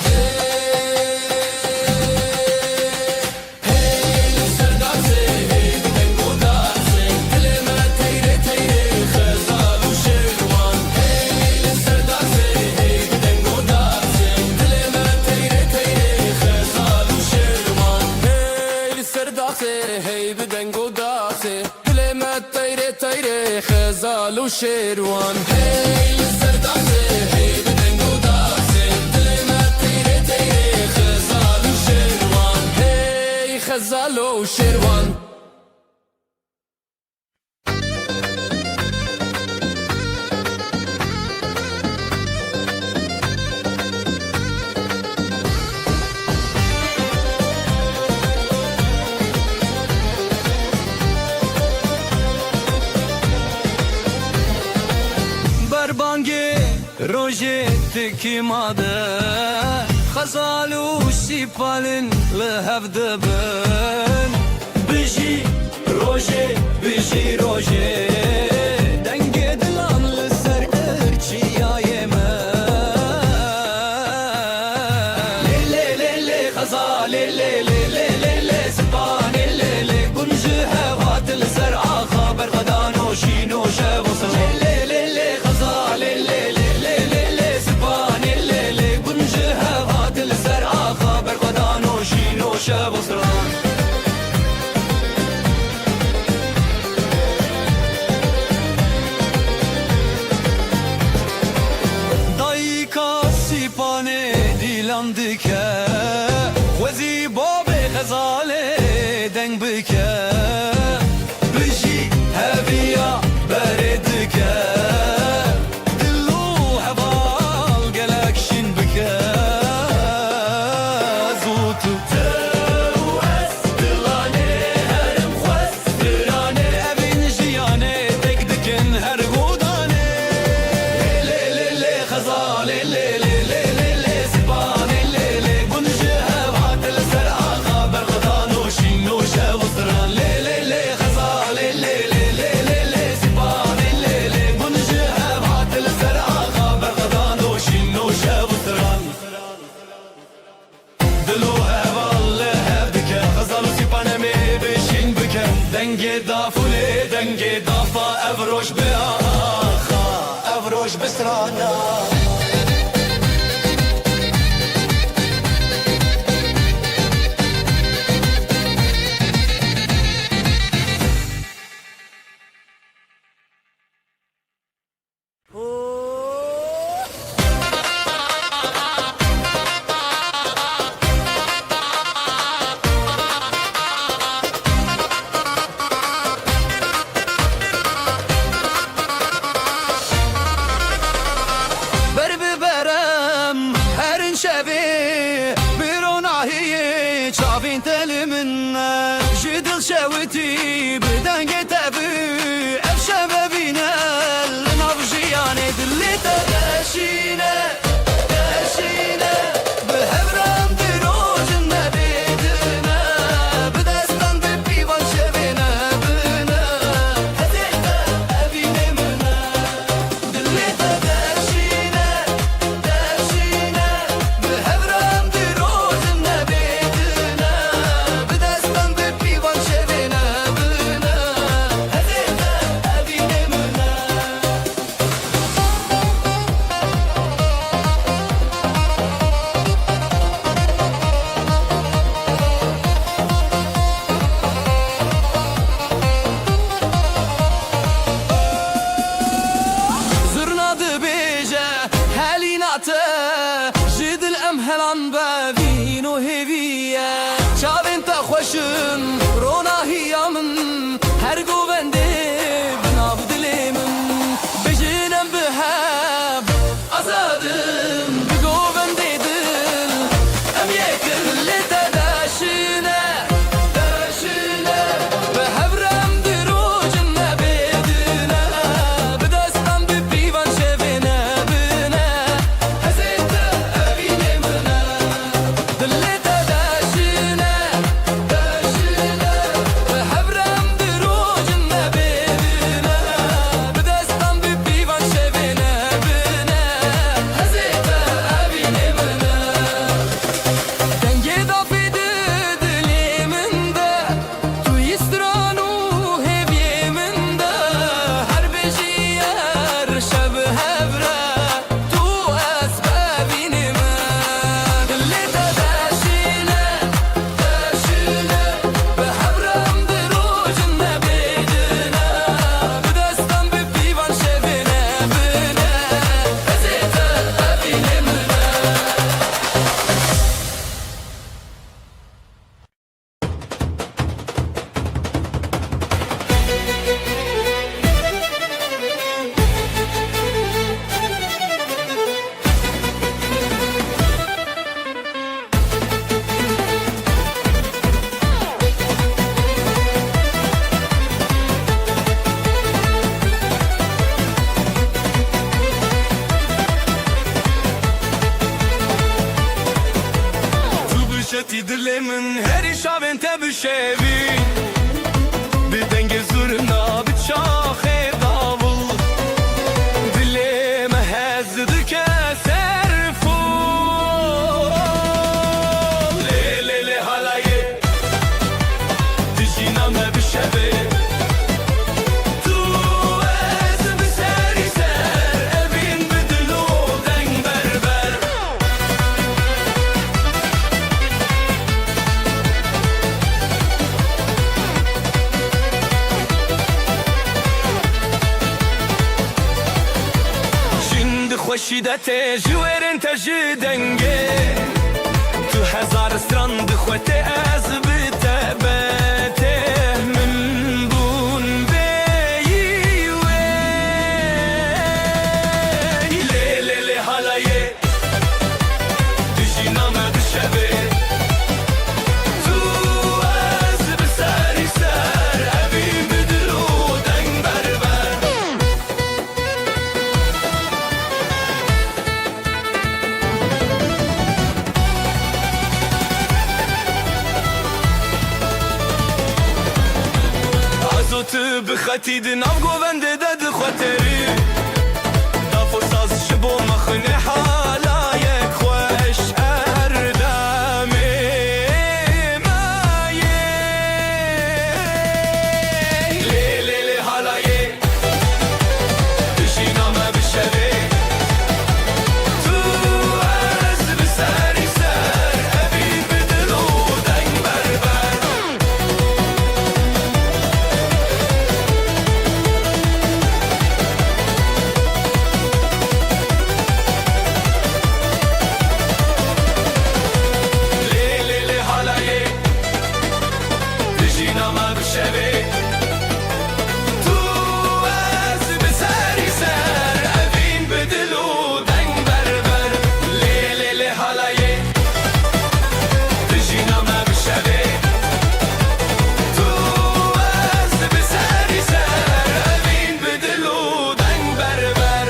خزال و شیروان هی سردازه هی بدنگ و دازه دل من تیره تیره خزال و شیروان هی خزال و شیروان روجه تكيماده خزالو سيبالن لهف دبن بيجي روجه بيجي روجه دنگ دلان لسر ارچي يايمه لي لي لي خزال لي لي لي لي سبان لي لي كنجه هوات لسر خبر غدانو شينو شوصل لي لي لي خزال لي شبستران دایکا سیپانه دیلان دکه وزی باب غزاله دنگ بکه بجی هبیا بردکه دلو هوال گلکشین بکه زوتو دنگ دافوله دنگ دافا افروش به آخا افروش بسرانا جدل شوتي بدنگ تبي افشب بينا لنبجياني دلي تغشينا تغشينا بهبرام دروج النبيدنا بدستان ببيوان شبينا بنا هدينا ابينا منا دلي تغشينا تغشينا بهبرام دروج النبيدنا بدستان ببيوان شبينا بنا هدينا ابينا منا خوشن روناهیامن هر گوونده بناو دلیمن بجنم بهب آزادم بگوونده دل ام یکل لتداشنه داشنه به هبرم دروجن نبیدنه بدستم بپیوان شوینه بینه هزیت ابینه منه دل لتداشنه داشنه به هبرم دروجن نبیدنه بدستم بپیوان شوینه بینه هزیت ابینه منه دنگی دافیده دلیمنده توی استرانو هیویمنده هر بجیار شب هبره تو اسبابینه من دلی داشینه داشینه به هبرم دروجن نبیدنه بدستم بپیوان شوینه بینه هزیت ابینه منه Tu bişeti dilimin her işaven te bişevin Bir denge zurna bir çahe davul Dilime hezdi keser ful Le le le halaye Dijiname bişevin Tu ez bir ser ser Evin bidilu deng berber Şimdi خوشیدت جویرن تجی دنگه تو هزار استراند خوته از بتبته من بون بیوی لی لی لی حالایه دجینامه بشبه تو از بسری سر اوین بدلو دنگ بربر عزوت بخطيد ناف گوونده دد خاطری دافو ساز شبو مخنه حالایک خوش اردمی مایه لی لی لی حالایه دشینامه بشوی تو از بسری سر اوین بدلو دنگ بربر لی لی لی حالایه دژینامه بشوی تو از بسری سر اوین بدلو دنگ بربر لی لی لی حالایه دژینامه بشوی تو از بسری سر اوین بدلو دنگ بربر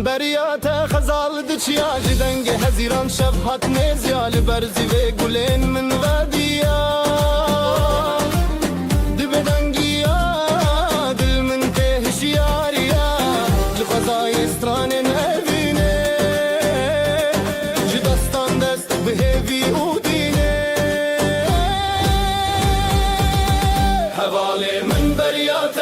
بریات خزال دچیا جدنگ هزیران شب هات نزیال برزی و گلین من ودیا دبدنگیا دل من تهشیاریا لخزای استران نبینه جدستان دست بهوی او دینه حواله من بریات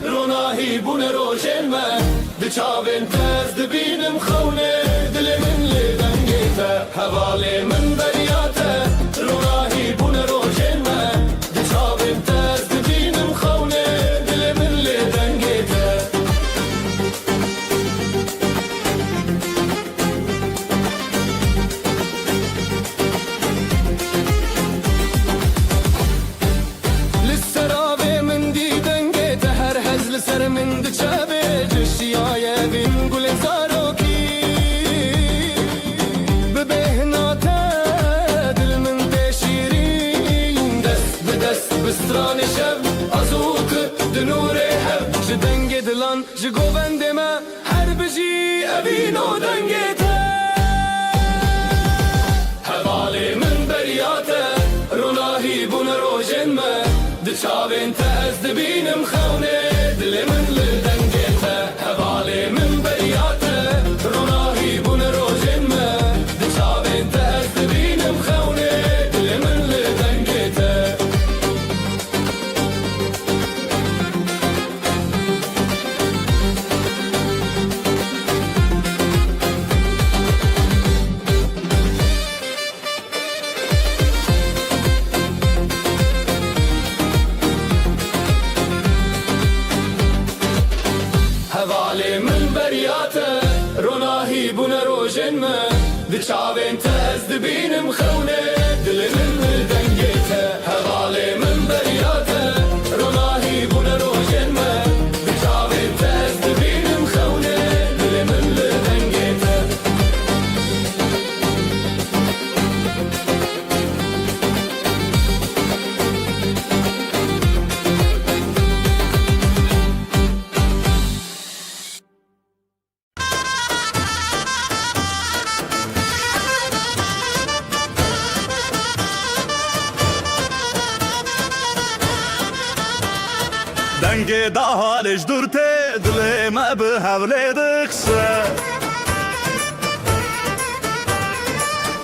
روناهی بون روشن من دچاوین تز دبینم خونه دل من لدنگیته حوالی من بریاته روحی بون روشن من دچاوین تز دبینم خونه دل من لدنگیته لسرابي من دي دنگیته هر هزل سر من دچاوی جشیای بین گل زاروکی ببهناته دل من تشیرین دست به دست بستران شب ازوک دنور هب جدنگ دلان جگوبند ما هر بجی ابینو دنگیته حوالی من بریاته روناهی بون روشن ما دچاوین تز دبینم خونه دل من لدنگیته حوالی من بریاته روناهی بون روشن ما دچاوین تز دبینم خونه دل من لدنگیته حوالی من بریاته روناهی بون روشن ما دچاوین تز دبینم خونه دل من لدنگیته حوالی من بریاته روناهی بون روشن ما دچاوین تز دبینم خونه دل من لدنگیته دنگ دا حالش دورته دل ما به حوله دخسه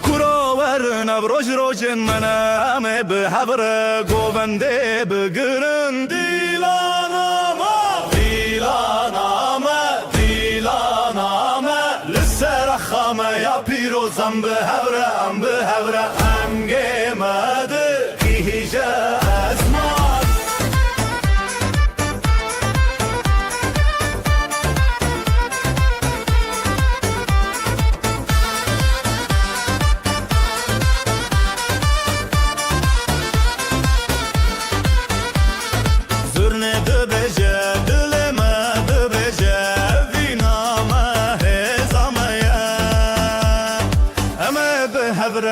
کراور نبروج روشن منامه به حبره گوونده بگرن دیلانامه دیلانامه دیلانامه لسر خامه یا پیروزم به حبره ام به حبره انگه مده هیجه ازمان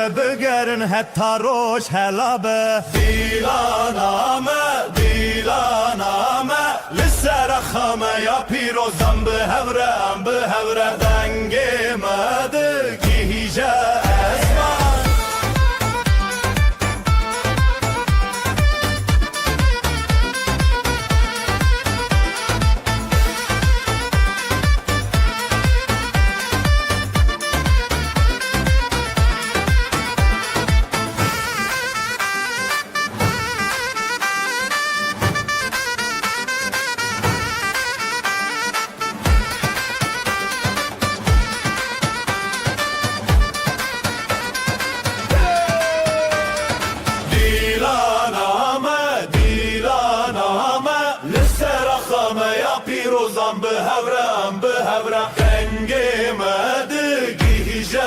بگرن حتی روش حلابه دیلانامه دیلانامه لسر خامه یا پیروزم به هورم به هوره دنگ مده گیجه اسمان پیروزم به هورم به هورم دنگ مده گیجه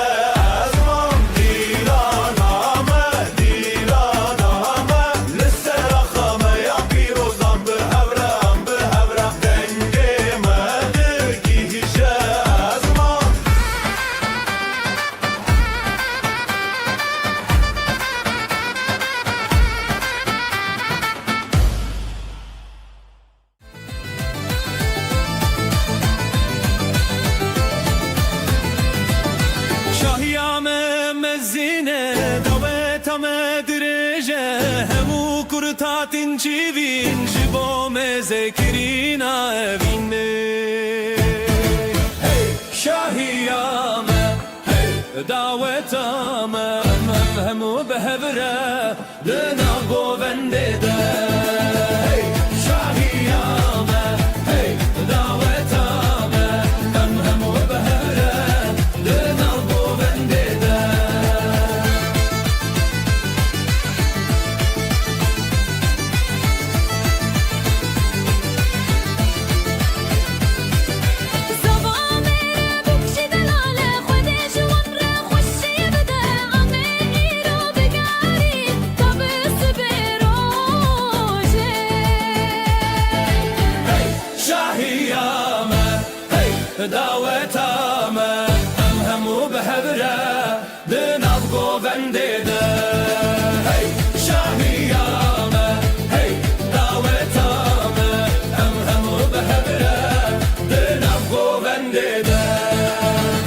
ازمان دیلانامه دیلانامه لسر خامه یا پیروزم به هورم به هورم دنگ مده گیجه ازمان تاتین چیوین جبو مزکرینا وینه شاهیامه دعوتامه مفهمو بهبره لنا گوونده ده شاهیامه دعوتامه دعوتامه همو به هبره دناف گوونده ده هی شاهیامه هی دعوتامه همو به هبره دناف گوونده ده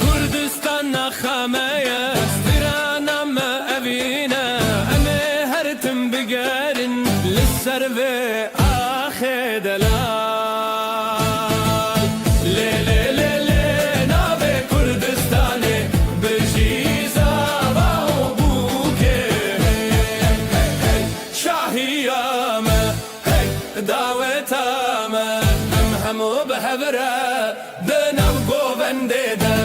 کردستان نخمه استرانم اوینه امه هر تم بگرن لسر و آخه دلال دعوتامه همو به هبره دنم گوونده ده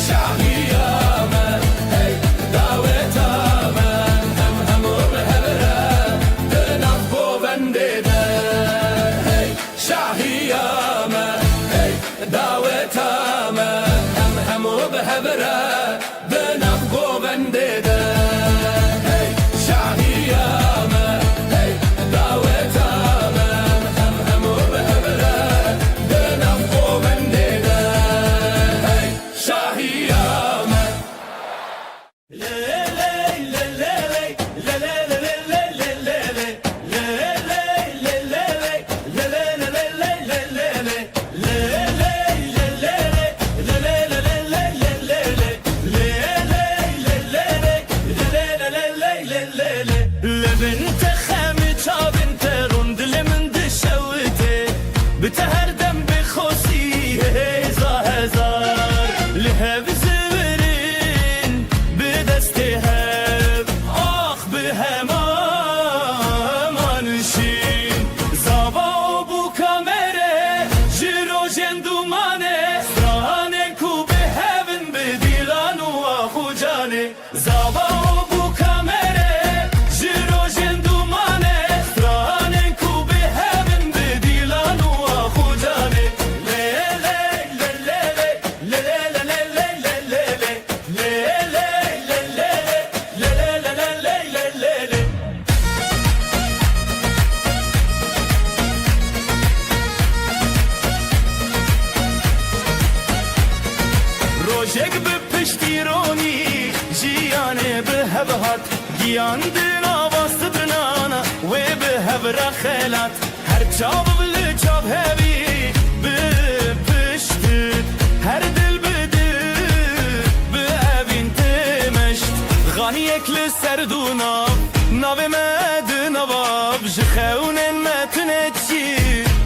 شاهیامه هی دعوتامه همو به هبره دنم گوونده ده شاهیامه هی دعوتامه همو به هبره دنم گوونده ده بتهردم بخوصی هزار لهب زورین به دست هب آخ به همانشین زابا بو کامره جیرو جندومانه سترانه کو به هبن به دیلان و آخو جانه زابا بو کامره جیرو جندومانه سترانه کو به هبن به دیلان و روشک به پشتیرونی جیانه به هبهات گیان دینا باستدرنانا و به هبرا خیلات هر چاب بلی چاب هبی به پشتید هر دل بدید به اوین تمشت غانی اکل سردونا ناو مد نواب جخونن متنه چی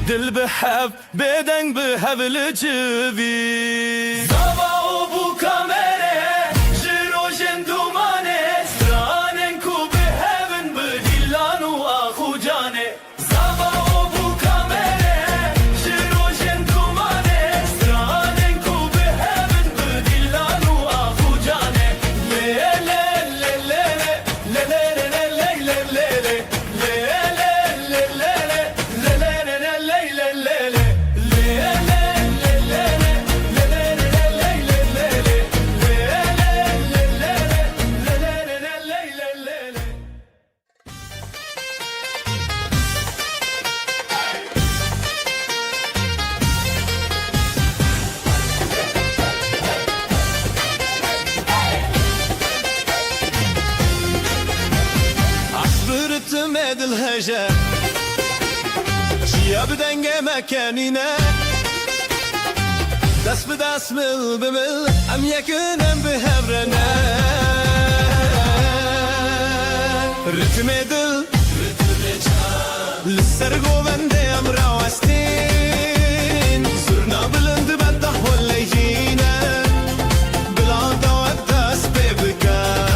دل به هب بدنگ به هبل جوی زابا و بو کامره جیرو جندومانه سترانن کو به هبن به دیلان و آخو جانه زابا و بو کامره جیرو جندومانه سترانن کو به هبن به دیلان و آخو جانه لیله لیله لیله لیله لیله الهجا جيا بدنگ مكاننا دست بدست مل بمل ام يكنم بهبرنا رتم دل لسر گوونده ام راوستين زرنا بلند بده ولا يجينا بلا دوت دست ببكا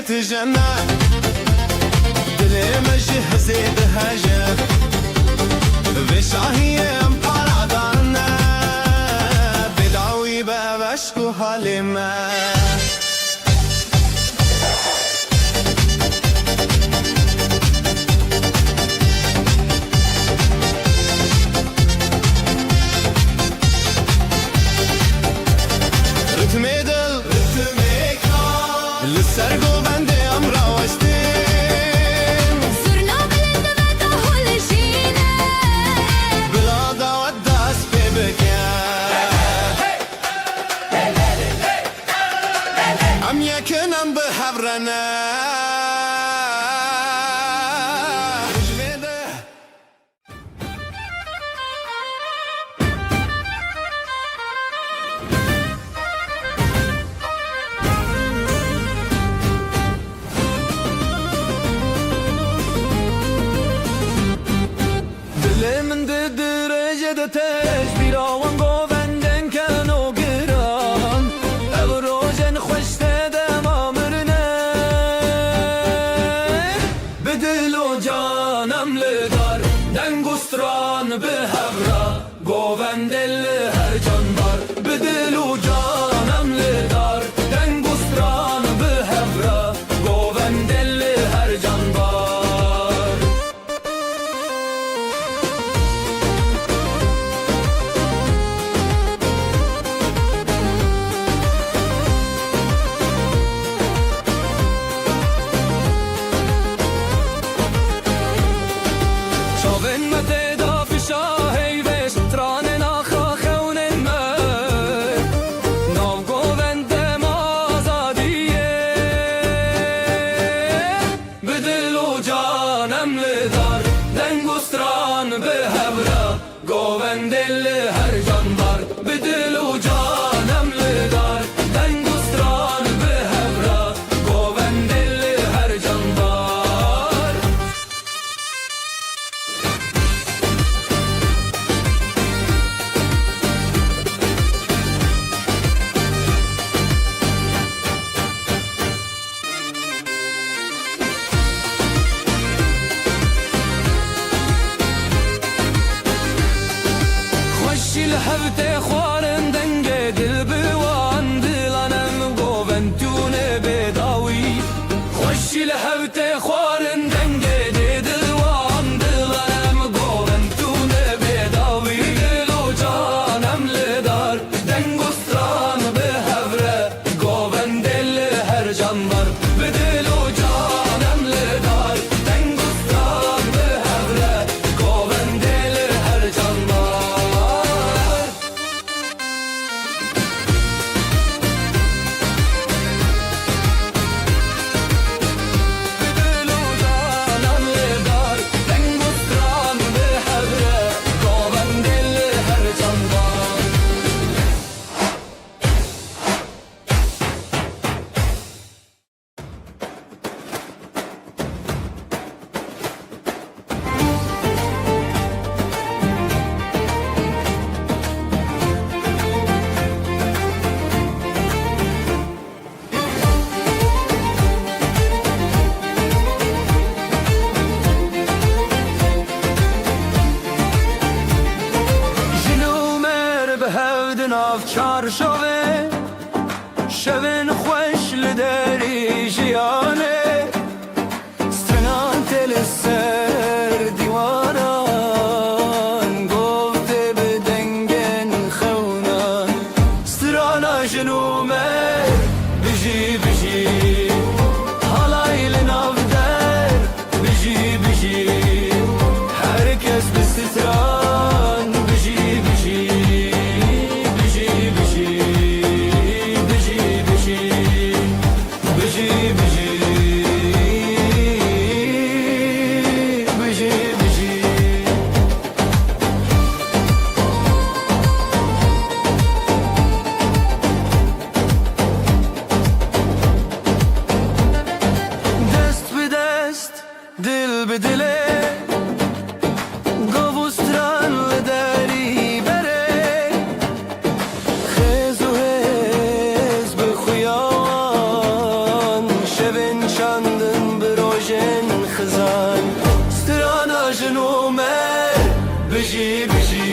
تجنن دلي مجه زيد هجر ده تش بیراوان گووندن کن و گران او روژن خوشته دم آمرنه به دل و جانم لدار دنگ و ستران به هورا گووندل هر جان بار به دل و جانم لدار دنگ و ستران به هورا گووندل هر جان بار شاون مته دا فشاهی وش تران ناخا خونن مر ناو گووندم آزادیه به دل و جانم لدار دنگ و ستران به هورا گووندل هر جان بار به دل و جانم لدار دنگ و ستران به هورا گووندل هر جان بار خوشی لحبت خوارن دنگ دل بوان دلانم گووندونه بداوی خوشی لحبت خوارن دنگ دل وان دلانم گووندونه بداوی دل و جانم لدار دنگ و ستران به هوره گووندل هر جان بار به دل و جانم لدار دنگ و ستران به هوره گووندل هر جان بار دل و جانم لدار دنگ و ستران به هوره گووندل هر جان بار جلومر به هودن آف چار شوه شوین خوش لدری جیانه سترنان تل سر دیوانان گفته به دنگن خونان سترانا جلومر بجی بجی حالای لناف در بجی بجی herkes bir stran biji biji biji biji biji biji biji biji biji biji dest be dest dil be dile گاوستران لدری بره خیز و هز به خویان شوین چندن به روژن خزان سترانا جنومر بجی بجی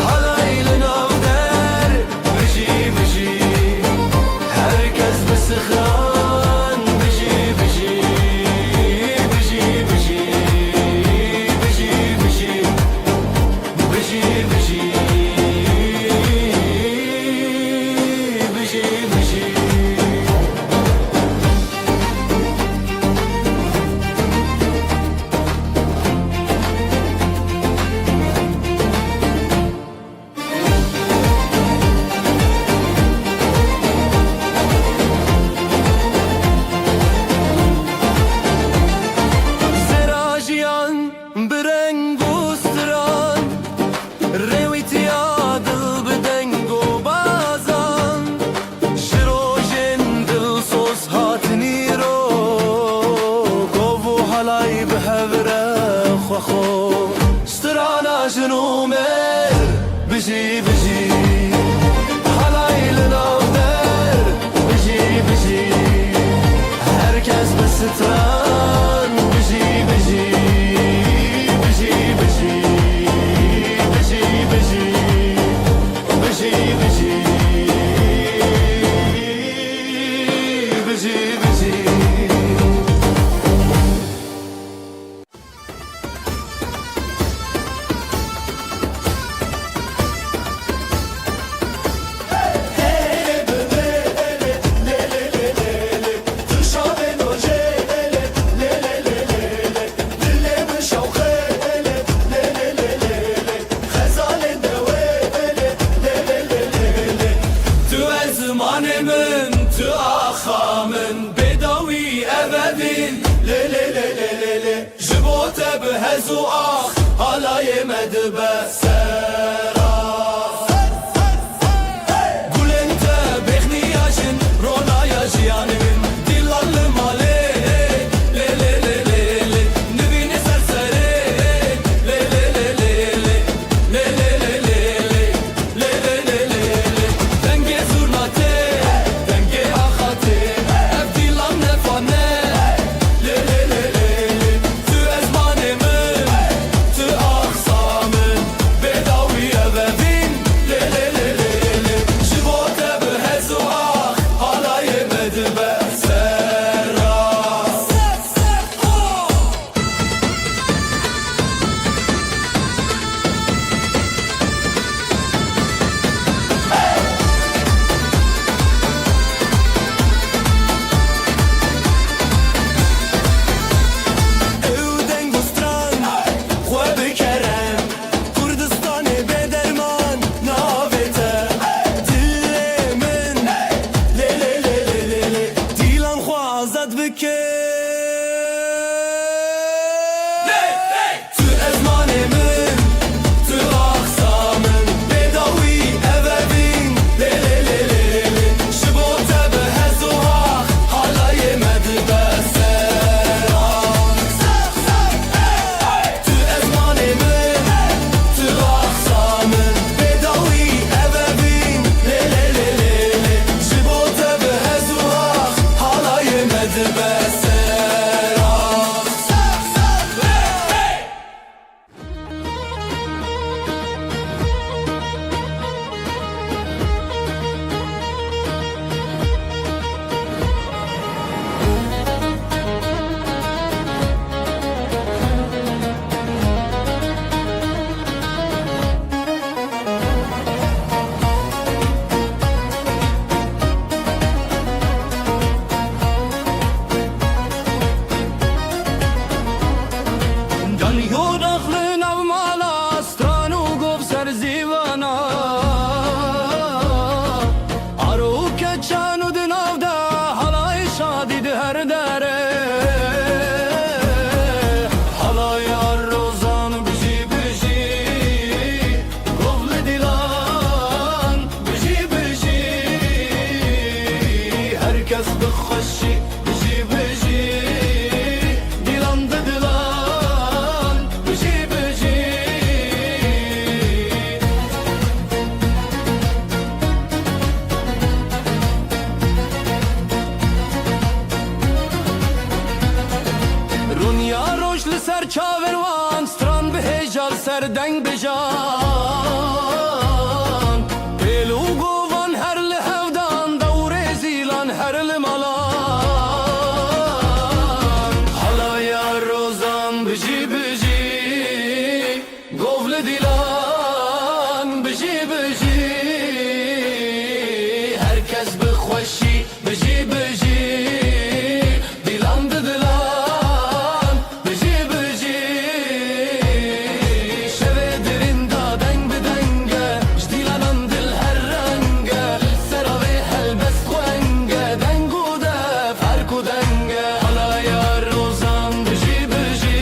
حالای لناو در بجی بجی herkes به سخران بجی بجی بجی بجی خو سترانا جنومر بجي بجي حلای لناودر بجی بجی herkes بستران بجی بجی بجی بجی بجی بجی بجی بجی بجی بجی زمانمن تو آخامن بداوی ابدین لی لی لی لی لی لی جبوت بهزو آخ حالای مدبه سرا گلنت بخنیاشن رونایا جیانمن دیلال مالی لی لی لی لی لی نبین سرسره لی لی لی لی لی لی لی لی لی لی لی لی دنگ زورناته دنگ آخاته افدیلان نفانه لی لی لی لی تو ازمانمن تو آخسامن بداوی ابدین لی لی لی لی لی جبوته بهزو آخ حالای مدبه سرا او دنگ بستران خواه بکرم کردستان بدرمان ناویته دل من لی لی لی لی لی لی دیلم خواه آزاد بکر تو ازمانمن تو آخسامن بداوی ابدین لی لی لی لی لی شبوته بهزو آخ حالای مدبه سرا تو ازمانمن تو آخسامن بداوی ابدین لی لی لی لی لی شبوته بهزو آخ حالای مدبه سرا دنیو داخل نومالا سترانو گفت سر زیوانا آرو که چانو دناو ده حالای شادی ده هر داره حالای هر روزان بجی بجی گفل دیلان بجی بجی herkes بخوشی بجی بجی دیلان ده دیلان بجی بجی رونیا روش لسر چاوروان ستران به هجال سر دنگ بجان پیلو گوان هر لحودان دور زیلان هر لمالان حالای روزان بجی بجی گوول دیلان بجی بجی herkes بخوشی بجی بجی دیلان ده دیلان بجی بجی شوه درین دادنگ بدنگه جدیلانان دل هر رنگه سراوه هلبست خوانگه دنگو ده فرکو دنگه حالای روزان بجی بجی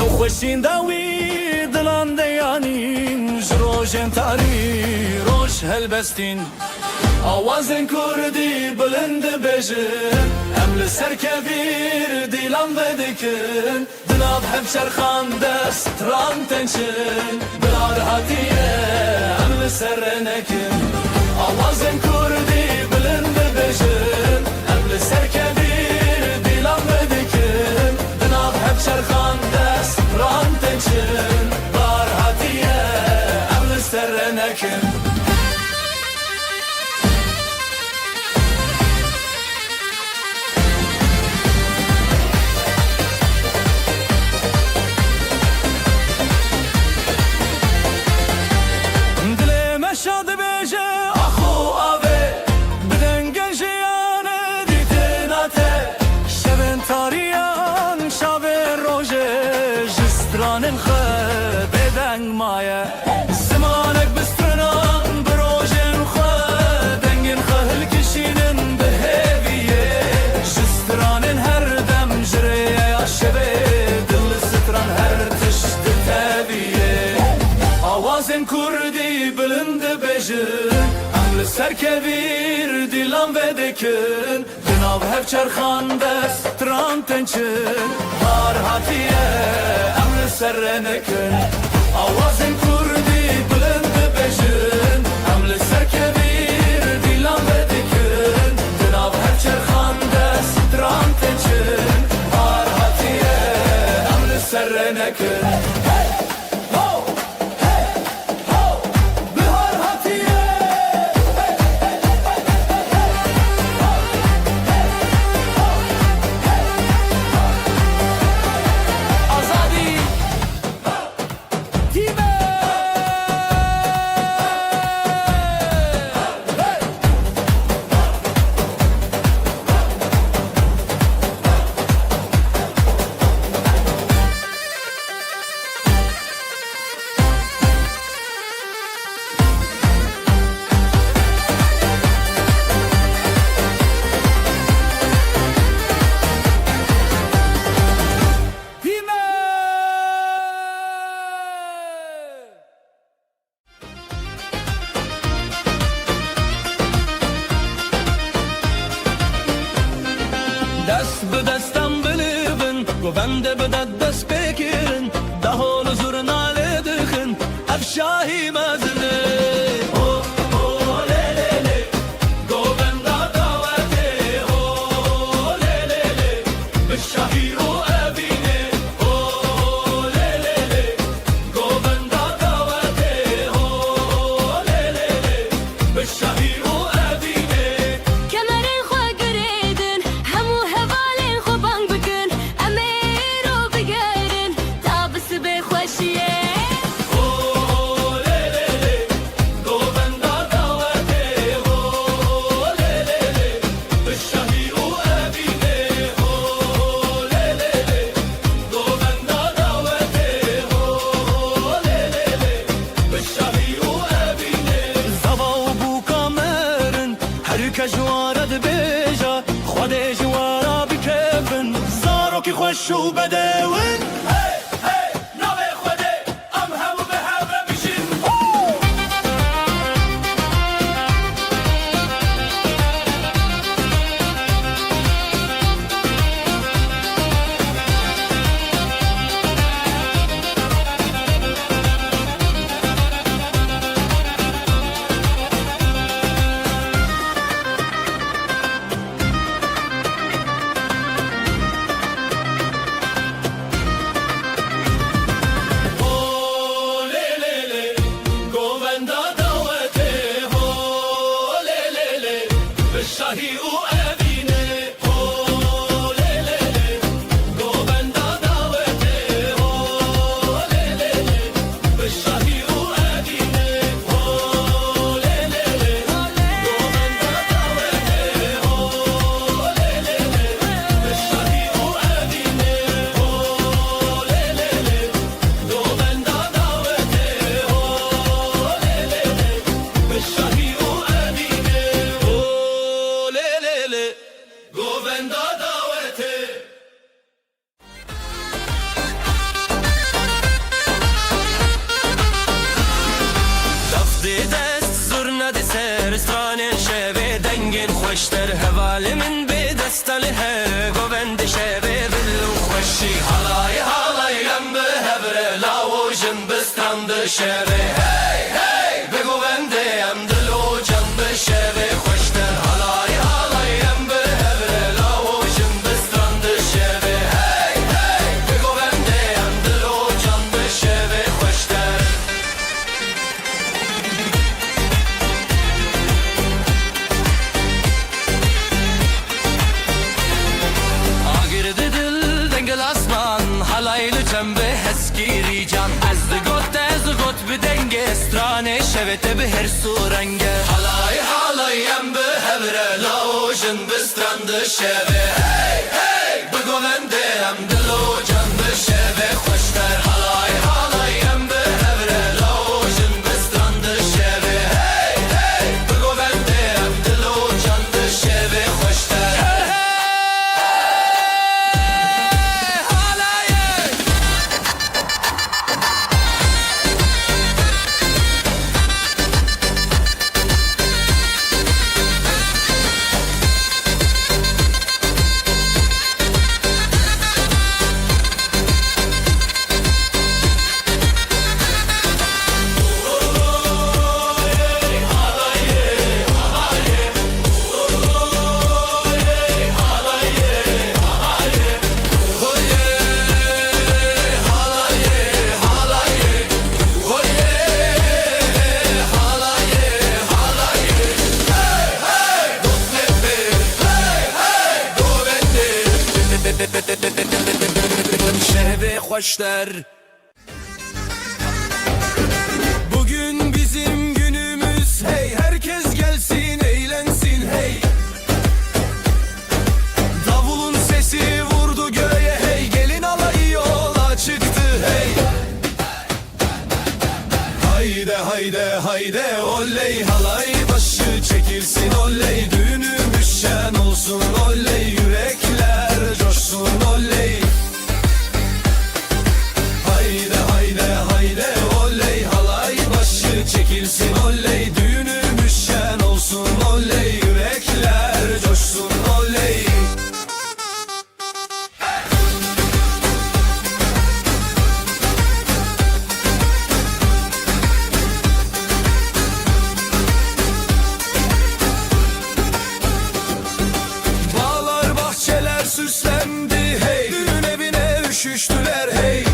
او خوشین داوی دلان دیانین جروجن تاری روش هلبستین آوازن کردی بلند بجن ام لسر کبیر دیلان بدکن دناب همشر خان دست ران تنشن بلار هاتیه ام لسر نکن آوازن کردی بلند بجن ام لسر کبیر دیلان بدکن دناب همشر خان دست ران تنشن بلار هاتیه ام لسر نکن شاد بیجه آخو آوه بدن گنجیانه دیتناته شبن تاریان شب روژه جستران خود بدن مایه زمانک بسترنان بروژن خود دنگن خهل کشینن به هیویه جستران هر دم جریه یا شبه دل ستران هر تشت تبیه آوازن کردی بلند بجن ام لسر کبیر دیلان بدکن جناب هف چرخان دست تران تنچن هار هاتیه ام لسر نکن آوازن کردی بلند بجن ام لسر کبیر دیلان بدکن جناب هف چرخان دست تران تنچن هار هاتیه ام لسر نکن دست به دستم بلیبن گوونده به دست بکرن ده حال زرناله دخن افشاهی مزنه جوارد بیجا خود جوارا بکفن زارو کی خوش و بدون خوشتر هوالی من به دستالی ها گوند شبه دلو خوشی حالای حالایم به هبره لاوجن بستند شبه هی هی بگو بندیم دلو جنب شبه خوشتر حالای حالایم به هبره لاوجن بستند شبه هی هی بگو بندیم دلو جنب شبه خوشتر آگرد دل دنگل اسمان حالایل جنبه هسگیری جان از گوت به دنگ استرانه شوته به هر سورنگه حالای حالایم به هبره لاوجن بستند شبه هی هی بگو بندیم دلو جنب شبه خوشتر حالای حالایم به هبره لاوجن بستند شبه هی هی بگو بندیم دلو جنب شبه خوشتر şehve hoşlar. Bugün bizim günümüz, hey herkes gelsin eğlensin hey. Davulun sesi vurdu göğe hey, gelin alayı yola çıktı hey. Hayde hayde hayde oley, halay başı çekilsin oley, düğünümüz şen olsun oley, yürekler coşsun oley. Hayde hayde hayde oley, halay başı çekilsin oley, düğünümüz şen olsun oley, yürekler coşsun oley. Bağlar bahçeler süslendi hey, düğün evine üşüştüler hey.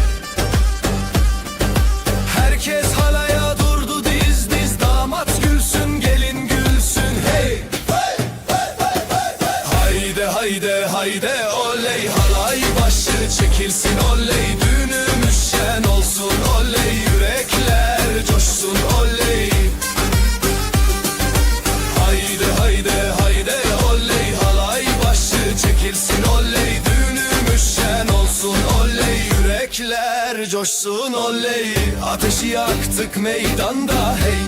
Herkes halaya durdu diz diz, damat gülsün gelin gülsün hey. Hayde hayde hayde oley, halay başı çekilsin oley, düğünümüz şen olsun oley, yürekler coşsun oley. Hayde hayde hayde oley, halay başı çekilsin oley, düğünümüz şen olsun oley, yürekler coşsun oley. Ateşi yaktık meydanda hey,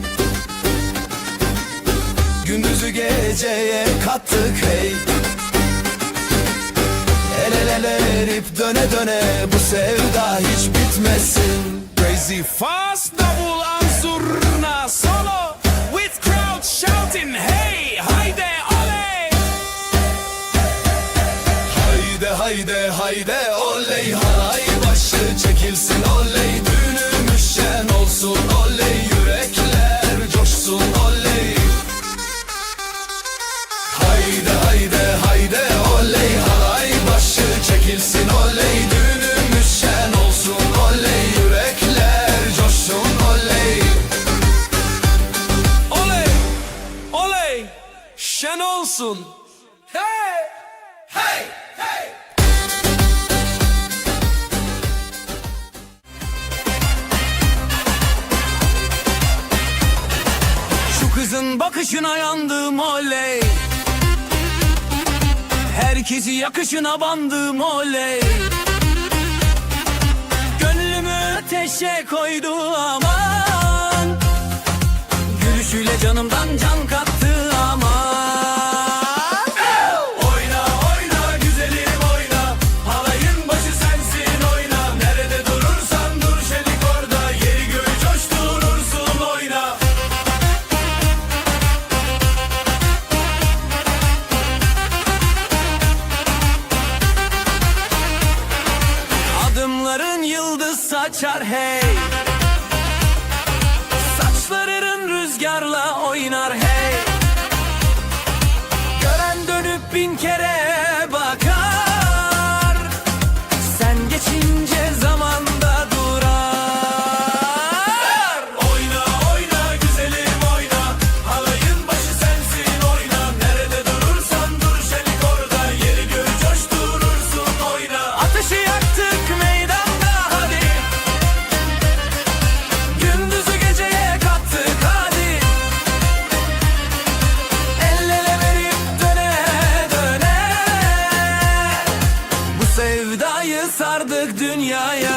gündüzü geceye kattık hey. El ele ele verip döne döne, bu sevda hiç bitmesin. Crazy fast double ansurna solo with crowd shouting hey, hayde oley. Hayde hayde hayde oley, halay başı çekilsin oley, düğünümüz şen olsun oley, yürekler coşsun oley. Hayde hayde hayde oley, halay başı çekilsin oley, düğünümüz şen olsun oley, yürekler coşsun oley. Oley oley şen olsun hey hey hey. Şu kızın bakışına yandım oley, herkesi yakışına bandım oley. Gönlümü ateşe koydu aman, gülüşüyle canımdan can kattı aman. Oyna oyna güzelim oyna, halayın başı sensin oyna. Nerede durursan dur şelik orada, yeri göğü coşturursun oyna. açar hey. Saçların rüzgarla oynar hey. Gören dönüp bin kere bakar, sen geçince zamanda durar. Oyna oyna güzelim oyna, halayın başı sensin oyna. Nerede durursan dur şenik orada, yeri göğü coşturursun oyna. Ateşi yaktık meydanda hadi, gündüzü geceye kattık hadi. El ele verip döne döne, bu sevdayı sardık dünyaya.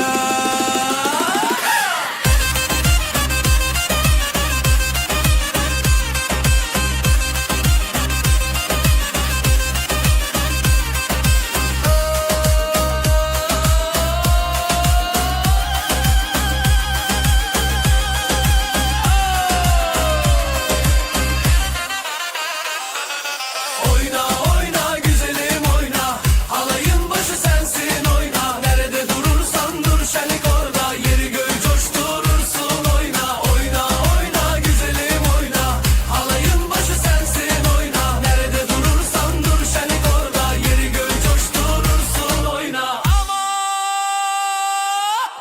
Oyna oyna güzelim oyna, halayın başı sensin oyna. Nerede durursan dur şenik orada, yeri göğü coşturursun oyna. Oyna oyna güzelim oyna, halayın başı sensin oyna. Nerede durursan dur şenik orada, yeri göğü coşturursun oyna. Ama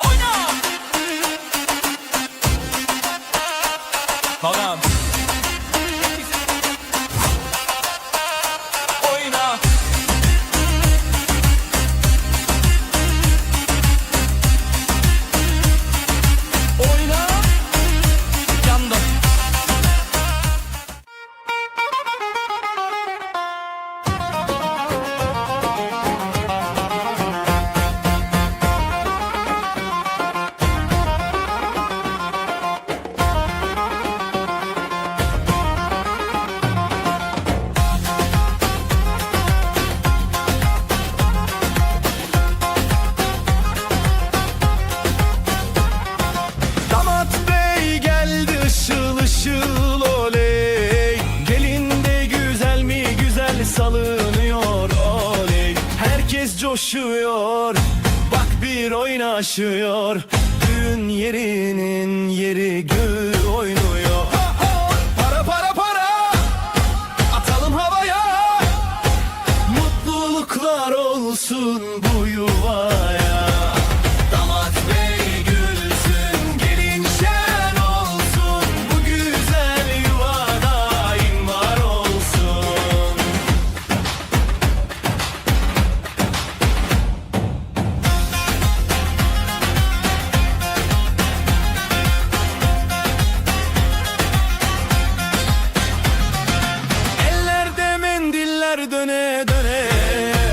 oyna. Tamam. Oyna. Oyna. Yandım. Damat bey geldi ışıl ışıl oley. Gelin de güzel mi güzel salınıyor oley. Herkes coşuyor, bak bir oynaşıyor. Düğün yerinin yeri göğü oynuyor. Para para para, atalım havaya. Mutluluklar olsun bu yuvaya. Damat bey gülsün, gelin şen olsun. Bu güzel yuvada daim var olsun. Ellerde mendiller döne döne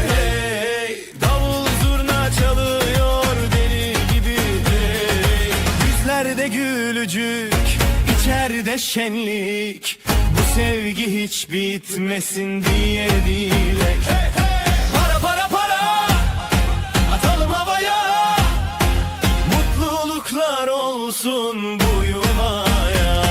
hey. Davul zurna çalıyor deli gibi hey. Yüzlerde gülücük, içeride şenlik. Bu sevgi hiç bitmesin diye dilek. Para para para, atalım havaya. Mutluluklar olsun bu yuvaya.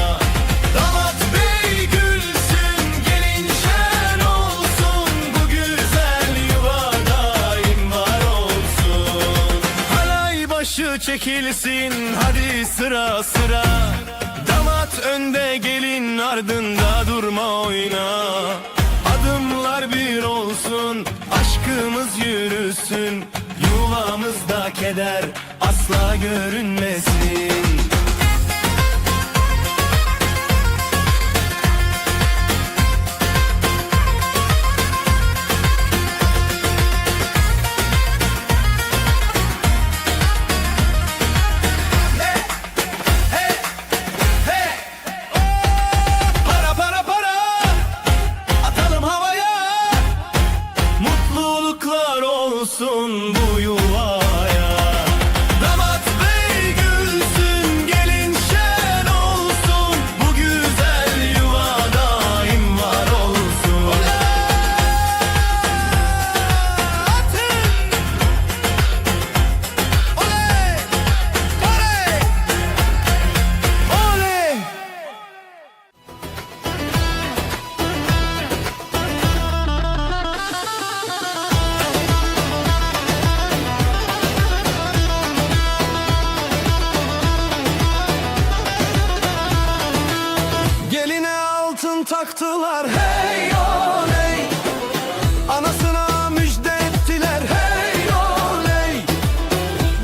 Damat bey gülsün, gelin şen olsun. Bu güzel yuva daim var olsun. Halay başı çekilsin hadi sıra sıra. Damat önde, gelin ardında, durma oyna. Adımlar bir olsun, aşkımız yürüsün. Yuvamızda keder asla görünmesin. Para para para, atalım havaya. Mutluluklar olsun bu yuvaya. Damat bey gül Altın taktılar hey oley, anasına müjde ettiler hey oley.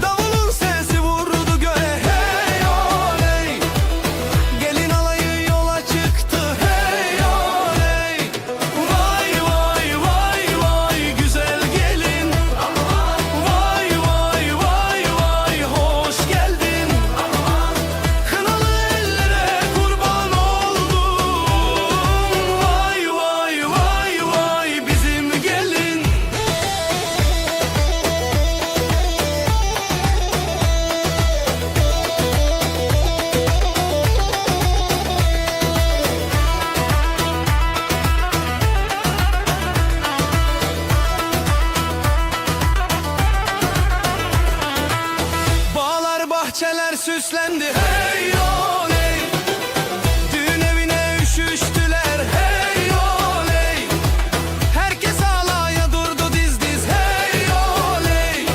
Davulun sesi vurdu göğe hey oley, gelin alayı yola çıktı hey oley. Vay vay vay vay güzel gelin, vay vay vay vay hoş geldin. Kınalı ellere kurban oldum, vay vay vay vay bizim gelin. Bağlar bahçeler süslendi hey oley, düğün evine üşüştüler hey oley. Herkes alaya durdu diz diz hey oley,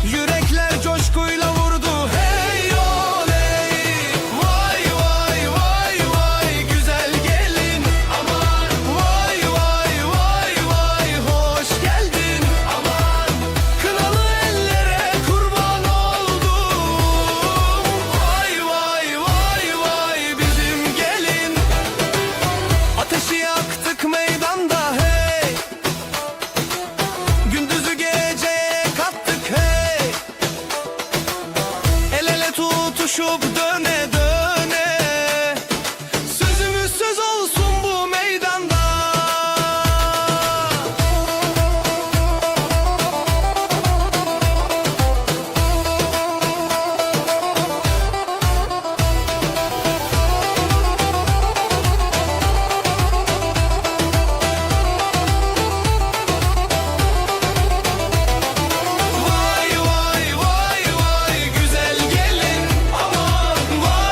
yürekler coşkuyla vurdu hey oley. Vay vay vay vay güzel gelin, aman vay vay vay vay hoş geldin. Aman kınalı ellere kurban oldum, vay vay vay vay bizim gelin. Ateşi yaktık meydanda hey, gündüzü geceye kattık hey. El ele tutuşup döne döne, sözümüz söz olsun bu meydanda. Vay vay vay vay güzel gelin, aman vay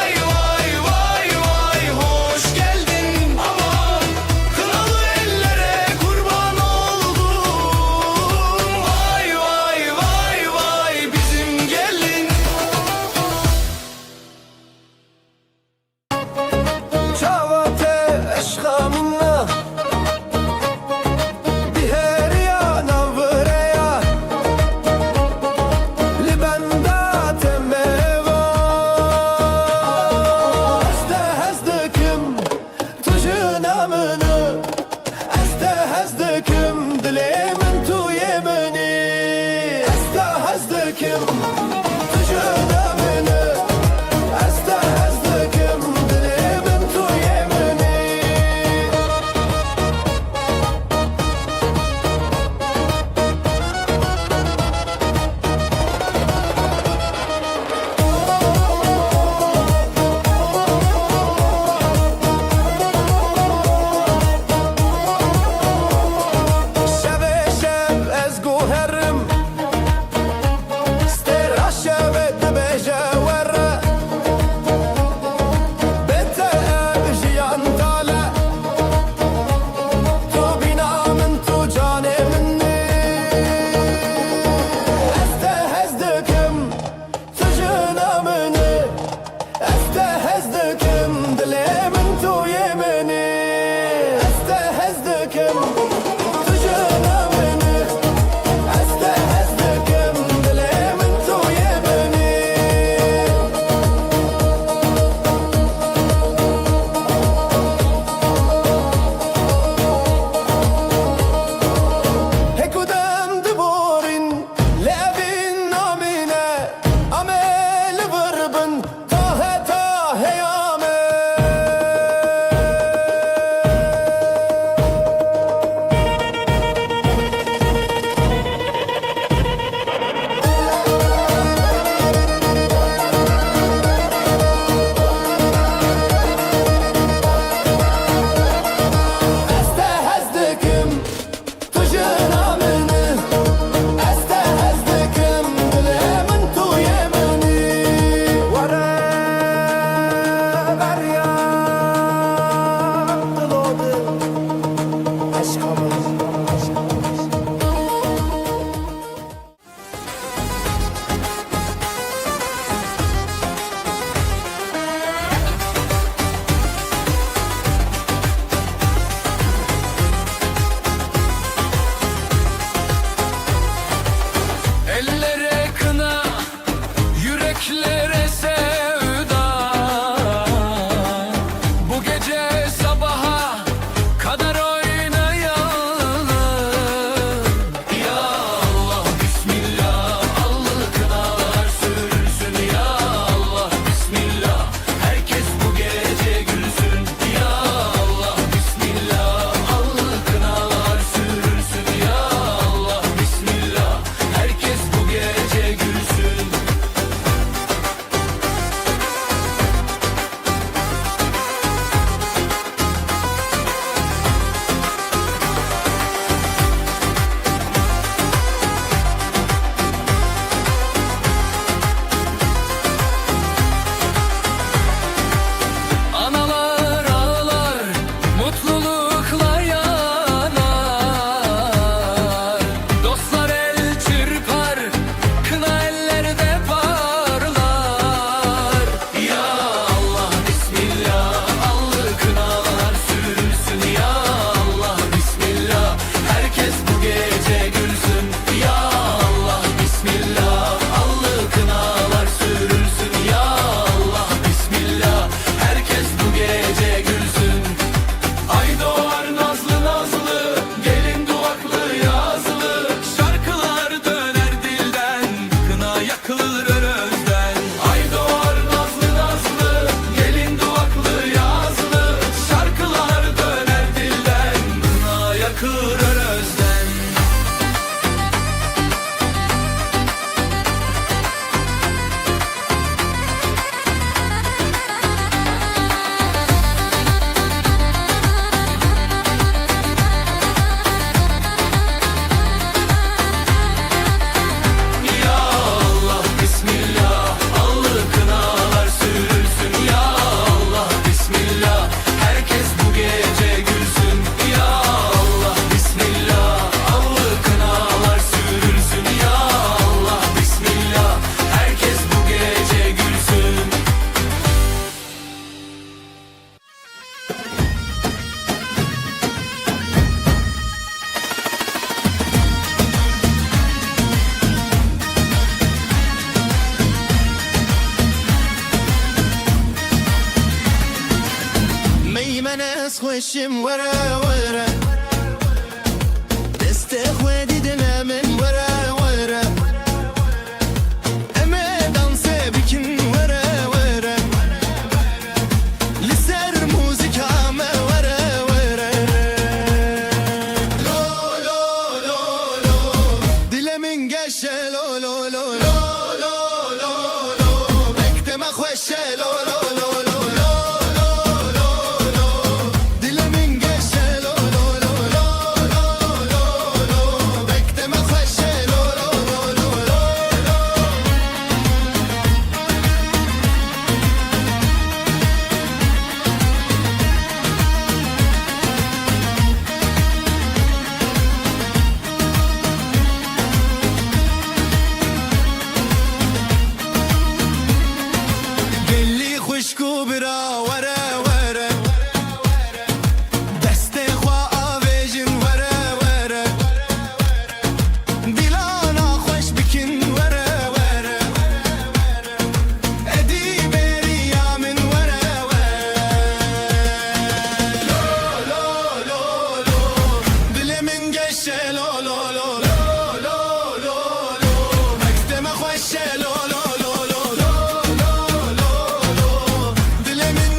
kes خوشم وره وره دست خودی دلمن وره وره اما دانسه بکن وره وره لسر موزیکام وره وره لو لو لو لو دلمن گشه لو لو لو لو لو لو لو بکتم خوشه لو لو لو لو خوشکو برا وره وره دست خوا آویجن وره وره دیلانا خوش بکن وره وره ادی بریا من وره وره لو لو لو لو دل من گشه لو لو لو لو لو لو مکتم خوشه لو لو لو لو لو لو لو دل من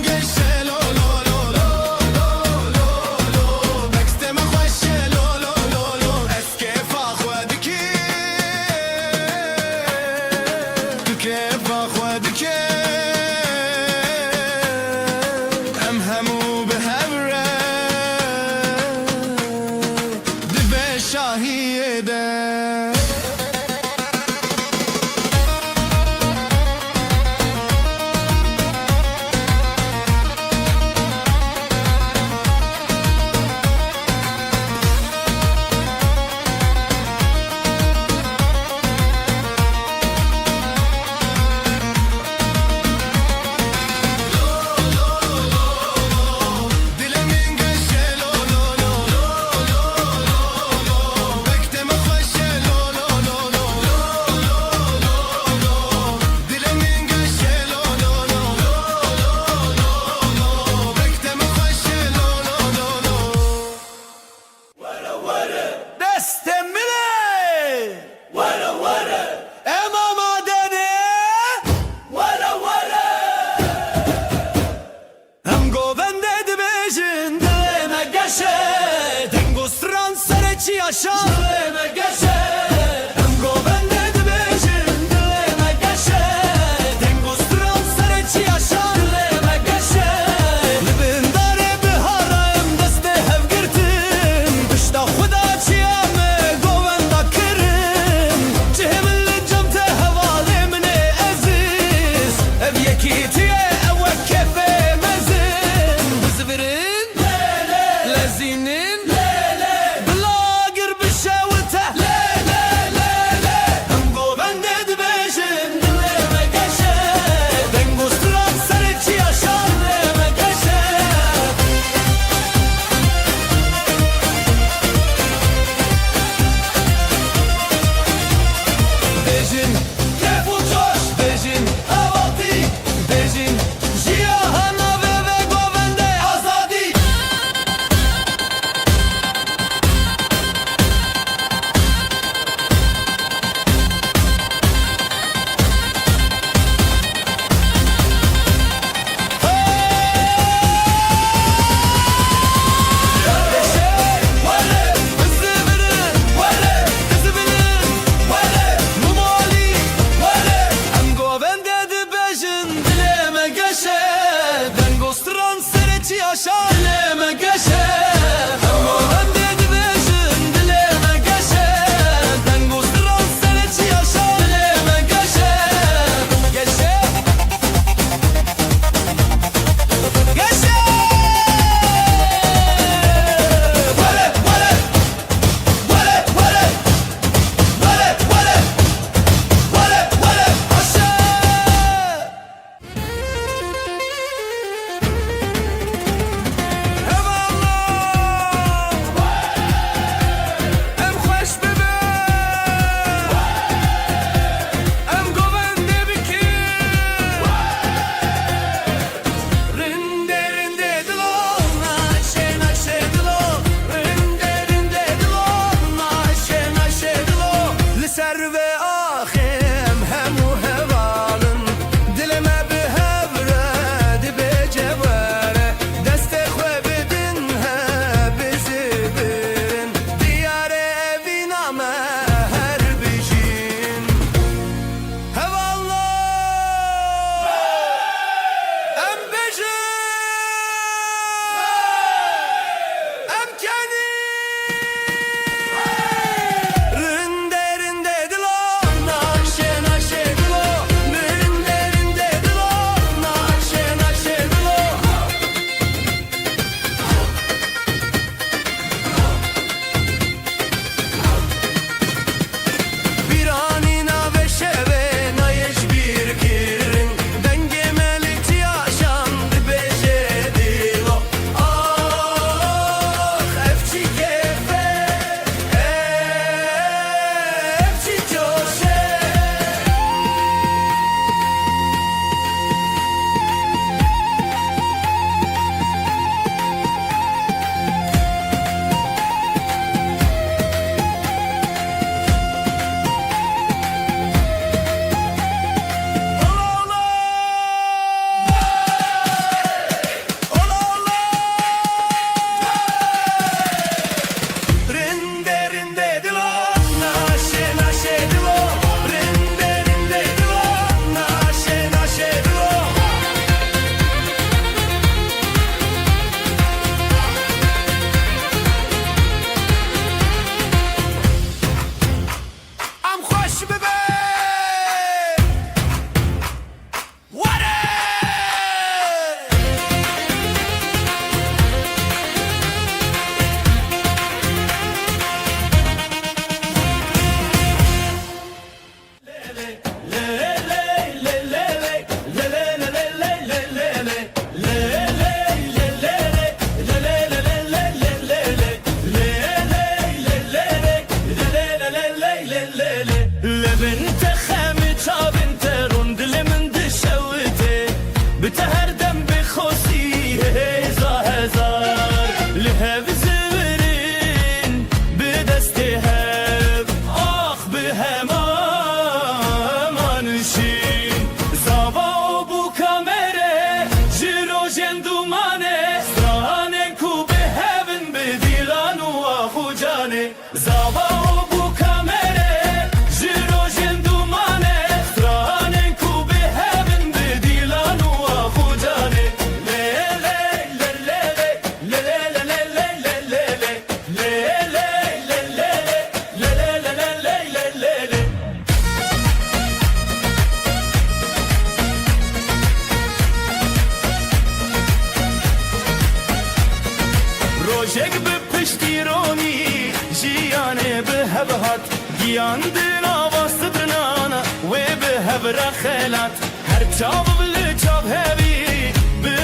پشتیرانی جیانه به هبهات گیاندن آواستدرنانا و به هبره خیلات هر چاب بلی چاب هبی به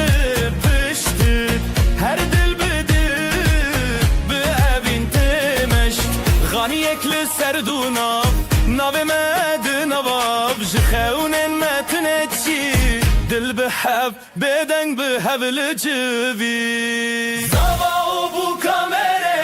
پشتید هر دل بده به اوین تمشت غانی اکل سردونا ناو مد نواب جخون متنه چی دل به حب بدنگ به حبل جوی زبا و بو کامره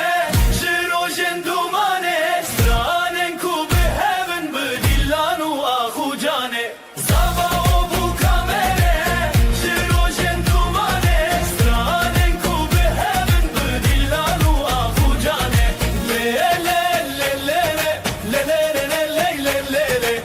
جرو جندومانه سترانن کو به هبن به دیلان و آخو جانه زبا و بو کامره جرو جندومانه سترانن کو به هبن به دیلان و آخو جانه لی لی لی لی لی لی لی لی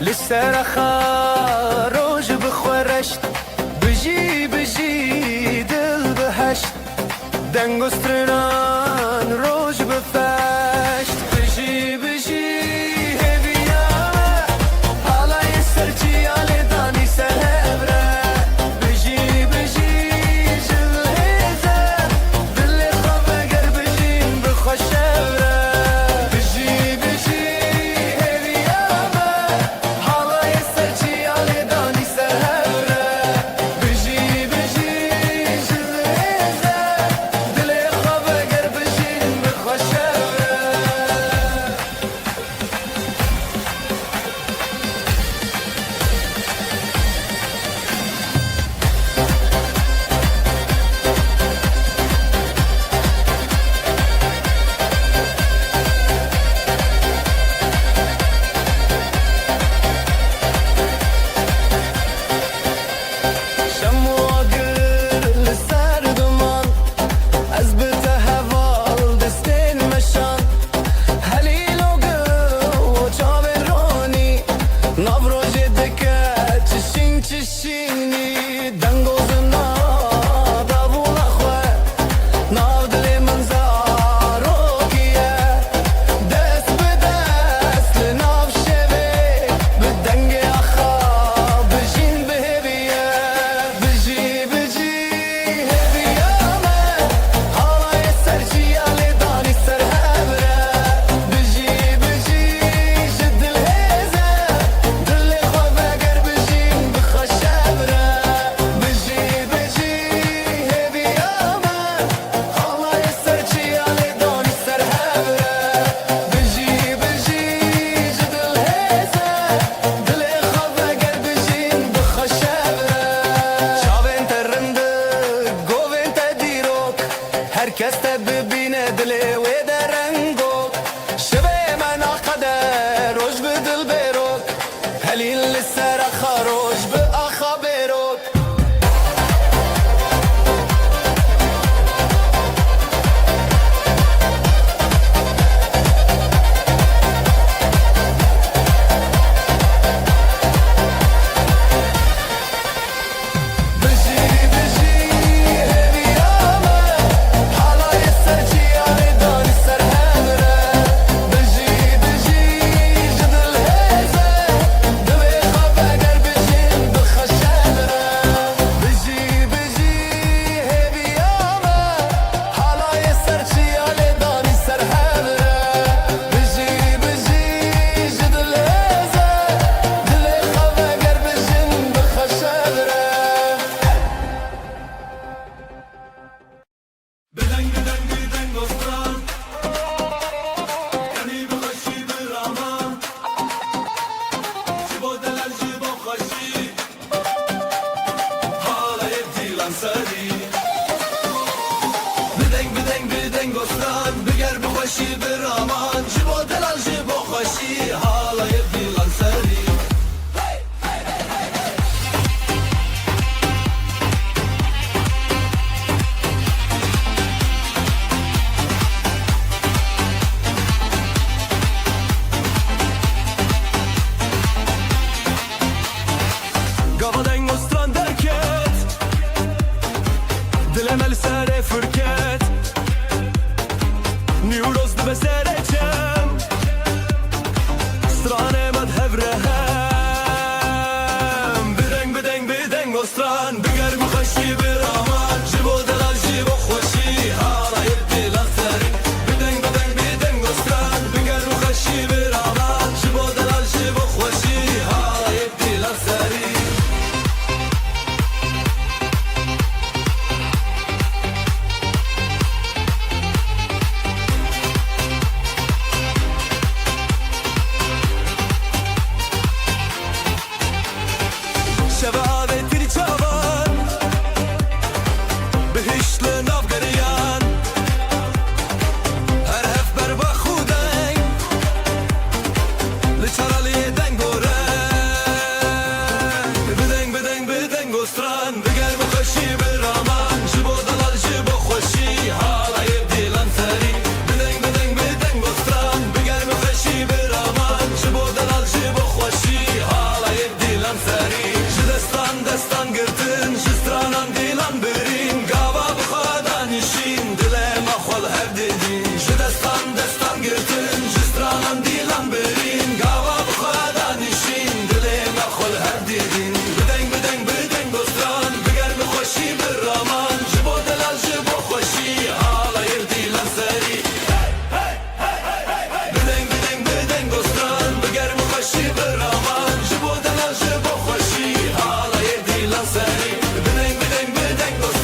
لسر خاروج بخورشت بجی بجی دل بهشت دنگستران روج بفشت بجی بجی هبیامه حالای سرچی آلی دانی سهبره بجی بجی جل هیزه دل خواب اگر بجین بخوشبره بجی بجی herkes de bibine dili ve de rengo şebe men akader roj be dil berok helil lisera kharoj be akha berok Done دوستان بگر مخشی برامان جبو دلال جبو خوشی حالا یبدی لغتری بدنگ بدنگ بدنگ دوستان بگر مخشی برامان جبو دلال جبو خوشی حالا یبدی لغتری شب آویتری چاوان بهشت لناف گریان هر هف بر با خودنگ لچرالی دنگ گورن بدنگ بدنگ بدنگ گستران بگر بخشی برامان جبو دلال جبو خوشی حالا یبدی لنسری بدنگ بدنگ بدنگ گستران بگر بخشی برامان جبو دلال جبو خوشی حالا یبدی لنسری دستان گرتن جسترانان دیلان برین گاوا بخوادان نشین دلم اخوال هر دیدین دستان گرتن جسترانان دیلان برین گاوا بخوادان نشین دلم اخوال هر دیدین بدنگ بدنگ بدنگ دوستان بگر بخوشی برامان جبو دلال جبو خوشی حالا یردی لنسری بدنگ بدنگ بدنگ دوستان بگر بخوشی برامان جبو دلال جبو خوشی حالا یردی لنسری بدنگ بدنگ بدنگ دوستان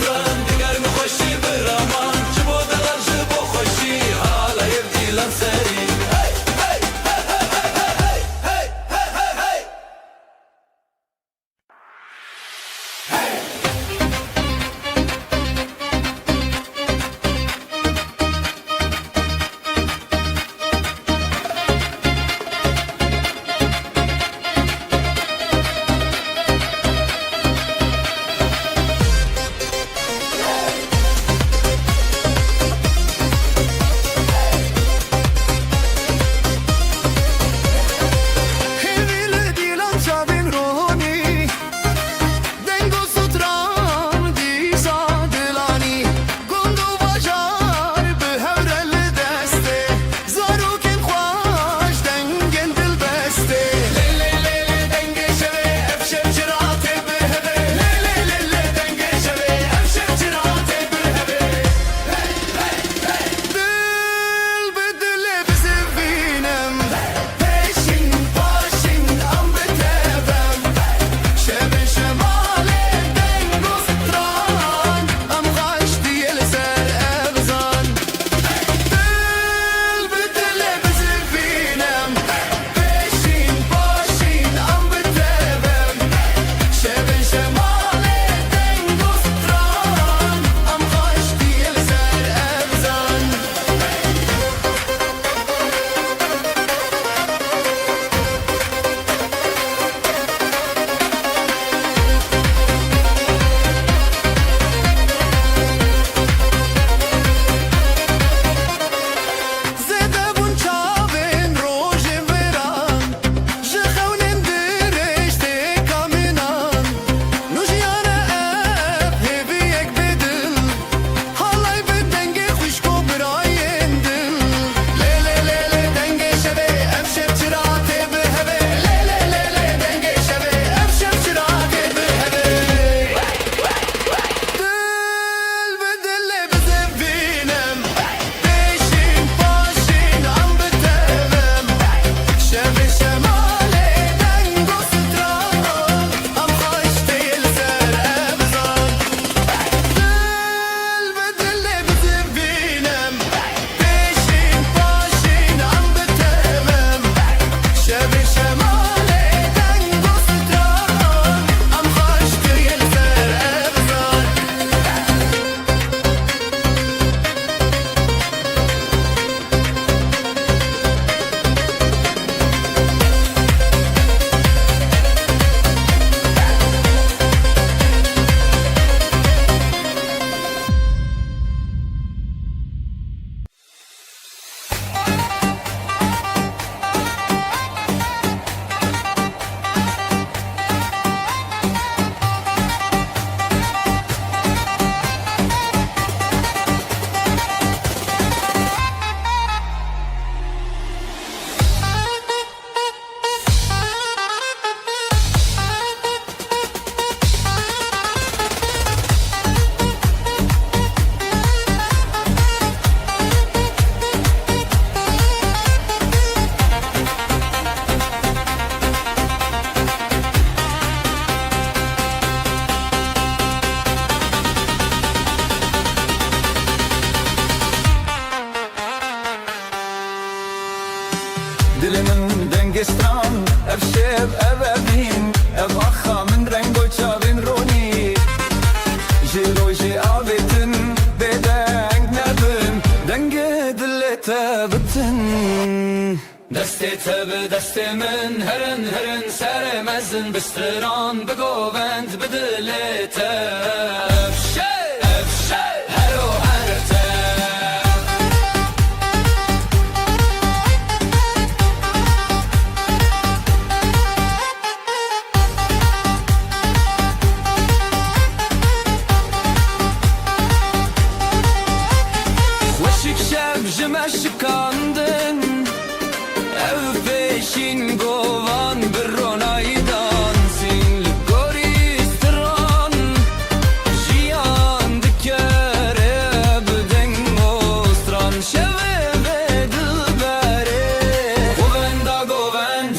دنگستان اف شب ابین اف آخا من رنگ و چاوین رونی جلو جی آبتن بدنگ نبن دنگ دلت بتن دستی تب دست من هرن هرن سر مزن بستران بگووند بدلت افشه هرو هرته وشک شب جمشکاندن ev peşin govan bir ronaydan sin gori stran jiyan dikere bden mostran şeve ve dilbere govend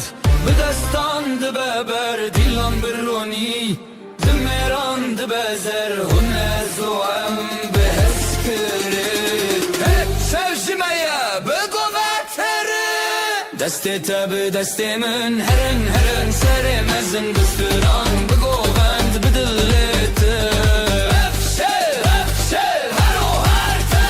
bedestan de beber dilan bir roni demeran de bezer hunez o em beheskere hep sevjimeye begovetere دستی تب دستی من هرن هرن سر مزن بستران بگووند بدلت افشه هرو هرته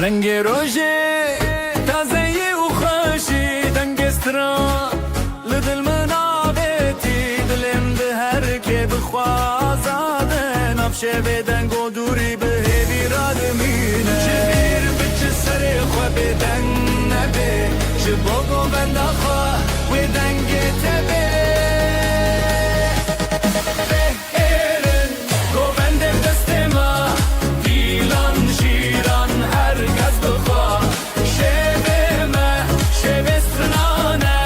رنگ روژه تازه و خوشی دنگستران لدل منابتی دلم ده هر که بخوازاده نفشه بدنگ و دوری به بیراد مینه چه بیر بچه سر خواه بدنگ نبه چه بگو بنده خواه و دنگ تبه بهرن گوندم دست ما دیلان شیران هرگز بخوا شبه ما شبه سرنانه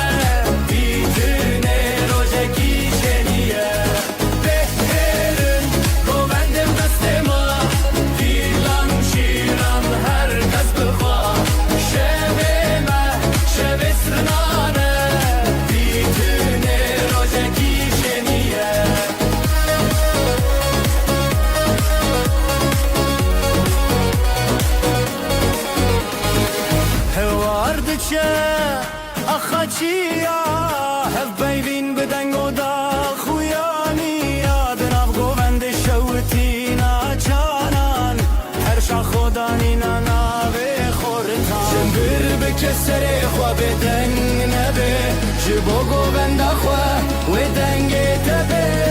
بیتونه روژکی شنیه بهرن گوندم دست ما دیلان شیران هرگز بخوا شبه ما شبه سرنانه بیتونه روژکی شنیه هواردچه اخاچیا هف بیبین بدنگ و دا خویانی دناف گووند شوتی ناچانان هر شا خودانی ناوه خورتان جنبر بکه سر خواه بدنگ نبه جبو گووند خواه و دنگ تبه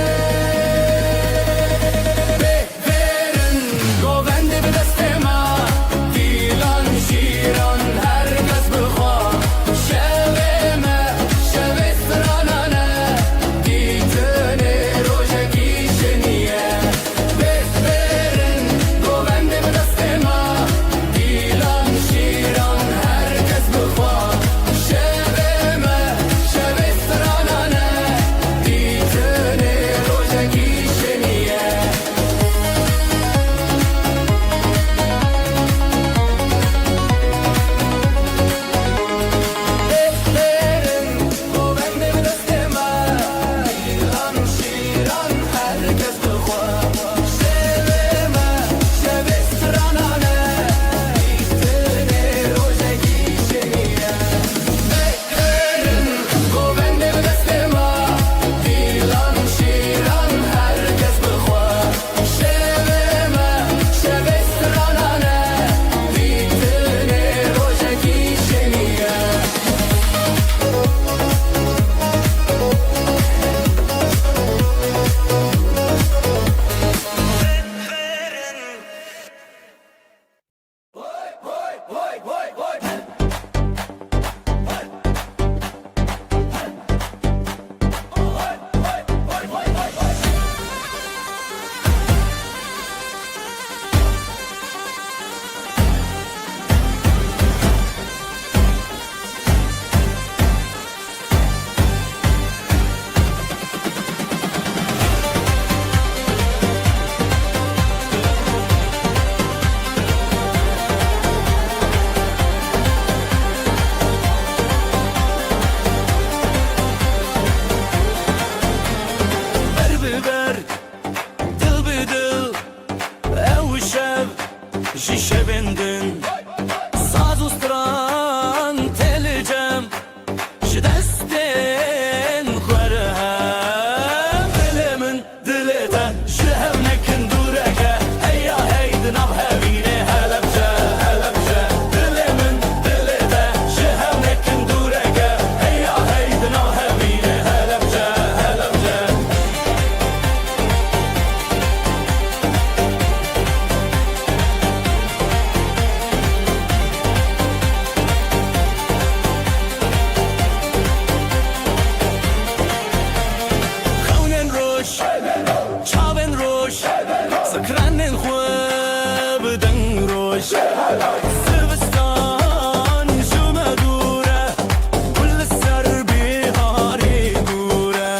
Şişe bindin Saz ustran telicem Şidestin Khuarhem Dilimin dilete Şihevnekin dureke Heya heydin av hevine Helepçe, helepçe Dilimin dilete Şihevnekin dureke Heya heydin av hevine Helepçe, helepçe خونن روش چاون روش سکرانن خواب دن روش سبستان جمع دوره كل سر بهاری دوره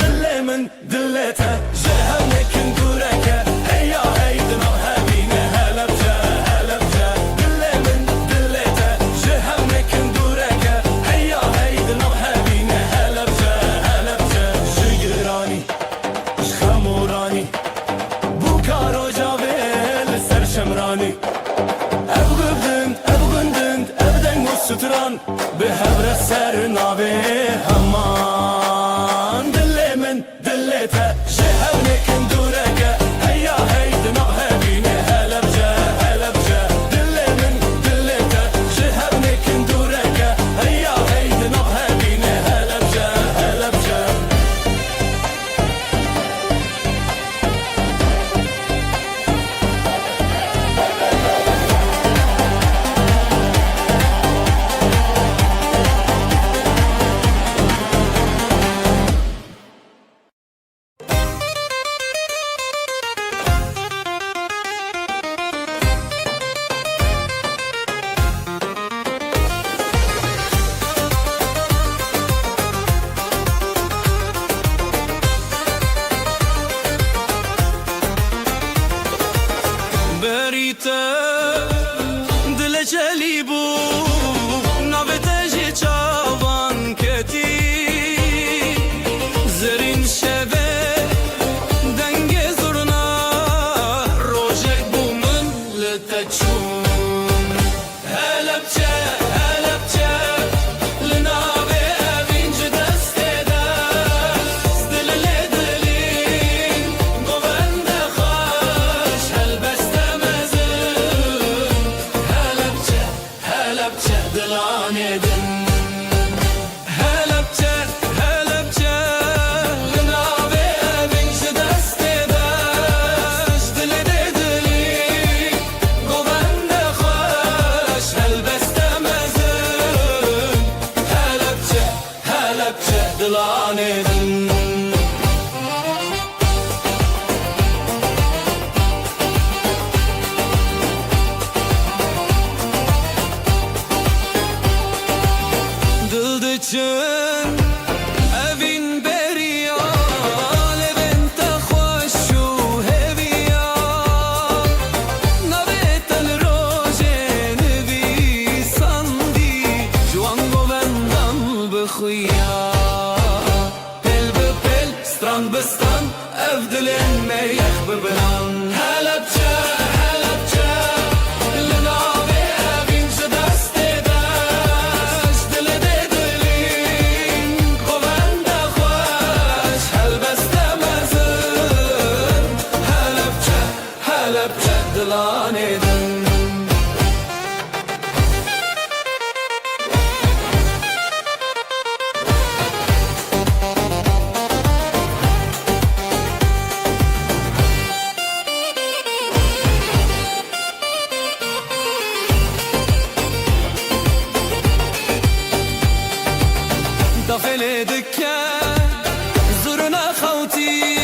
دل من دلته جهنکن دوره که هیا هیدن و هبینه هلبجه هلبجه دل من دلته جهنکن دوره که هیا هیدن و هبینه هلبجه هلبجه شگرانی خمورانی بو کارو جاویل سر شمرانی ev gündünd evden ustran به هبر سر نابه همان دلمن دلته جهنکن دوره که هیا هیدن و هبینه هلبجه هلبجه دلمن دلته جهنکن دوره که هیا هیدن و هبینه هلبجه هلبجه بریته دل جلی بو نوته جی چاوان کتی زرین شوه دنگ زرنا روژک بو من لتچون هلبچه هلبچه لناوه اوینج دسته دست دل لدلین گوند خوش هلبسته هلبچه هلبچه دلانه دن هلبچه هلبچه لناوه اوینج دسته دست دل لدلین گوند خوش هلبسته هلبچه هلبچه دلانه دن دلدچن اوین بریا لبنت خوش و هویا نویتن روژن بی سندی جوان گوندم بخویا پل به پل ستران بستان اف دلن میخ ببنان هلبچه هلبچه لناوه اوینج دسته دست دل دلین گوند خوش هلبسته هلبچه هلبچه دلانه دن داخل دکه زرنا خوتی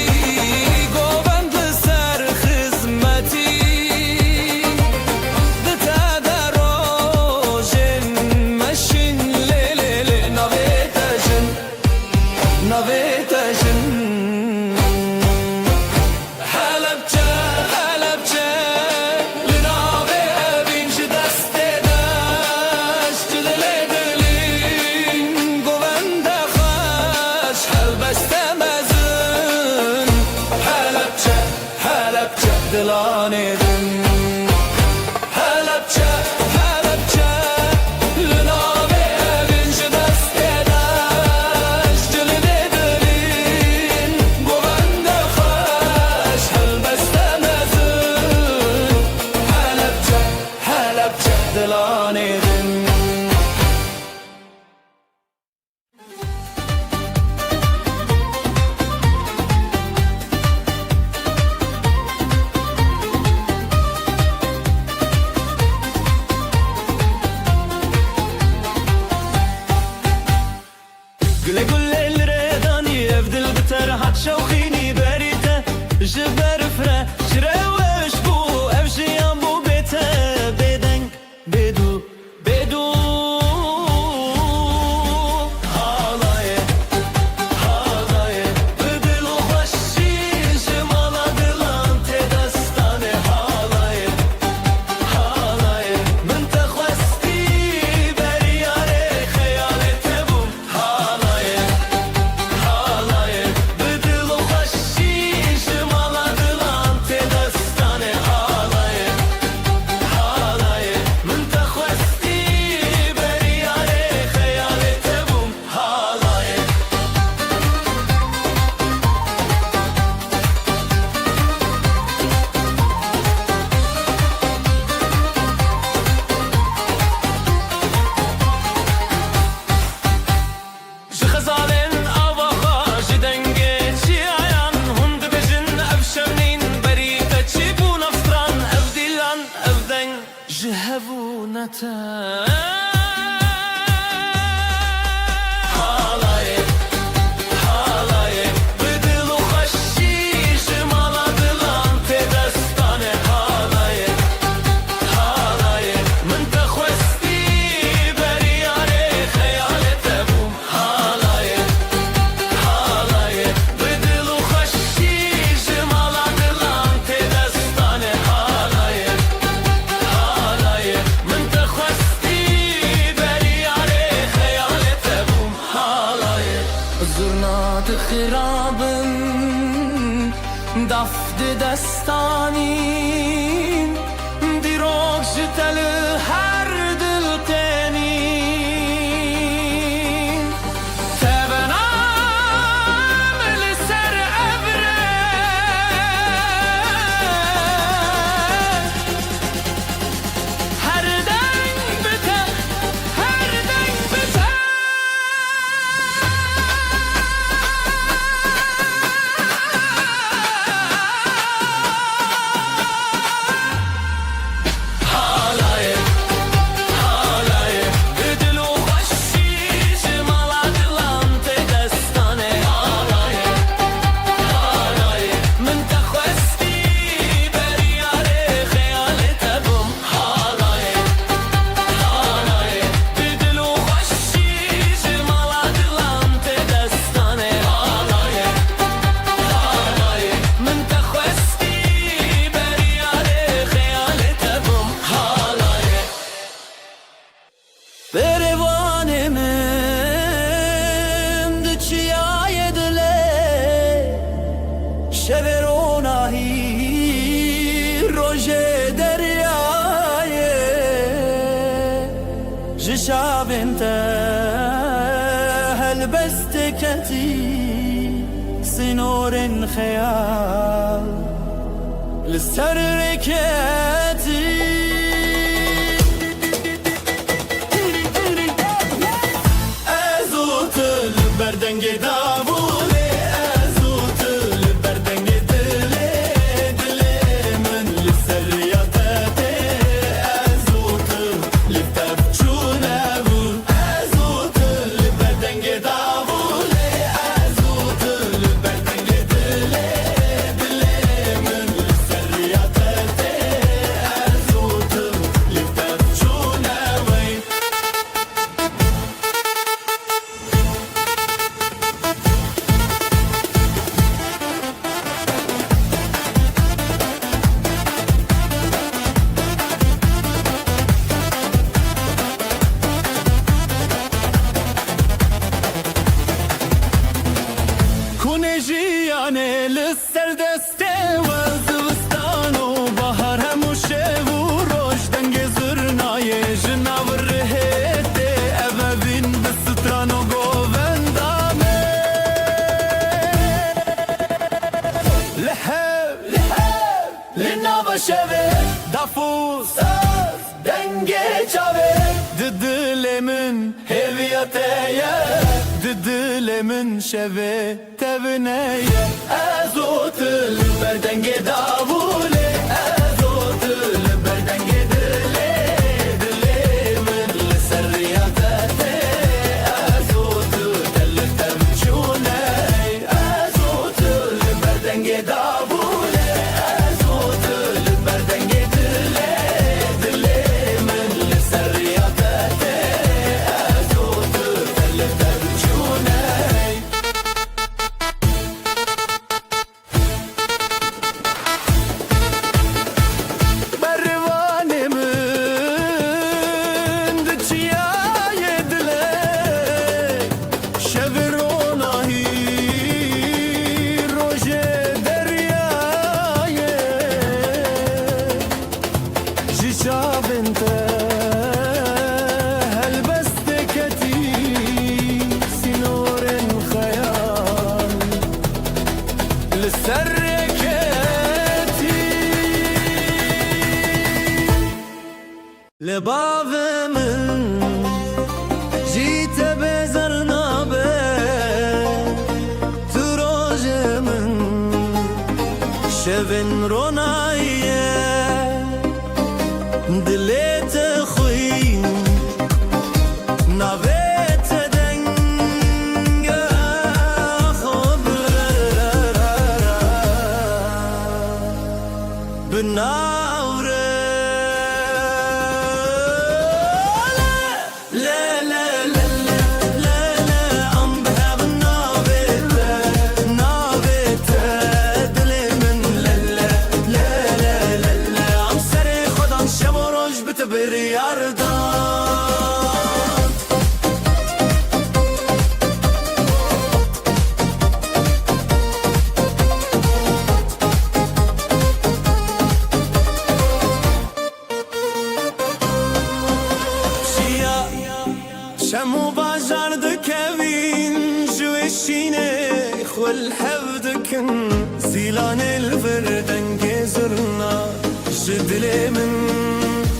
گوبند سر خدمتی دتا دروژن مشین لیلی نویتشن نویتشن هلبچه هلبچه لناوه اوینج دسته دست دل دلین گوند خوش جدن جهبونتا زرنات خرابن دفت دستانین دیروک جتل هر دل تنین تبنام لسر ابره هر دنگ بته هر دنگ بته شابنت هلبستكتي سنور خيال للسركتي ازوت البردنج دابولي ازوت البردنج دلي دلي من للسرياتي ازوت للتبجونة ازوت البردنج دابولي ازوت البردنج دلي دلي من للسرياتي ازوت للتبجونة كونجياني للسردستي والزوستان وبهر هموشه وروش دنگ زرناي جناور رهيتي أبابين بالستران وقوفندامي لحب لحب للنابا شبه دافوس دنگ چاوه ددل من هویتيه ددل من شبه تبنيه ازوت البردنج دابولي ازوت البردنج دلي دلي من للسرياتي ازوت تلتمشوني ازوت البردنج دابولي ازوت البردنج دلي دلي من للسرياتي ازوت تلتمشوني لبابمن جيت بزرنا تروجمن شبن روناية دلت خوی نویت دنگ خوب بناوره شمو باجر دكوين جوشيني خول حفدكن زيلان الفردن جزرنا جدلي من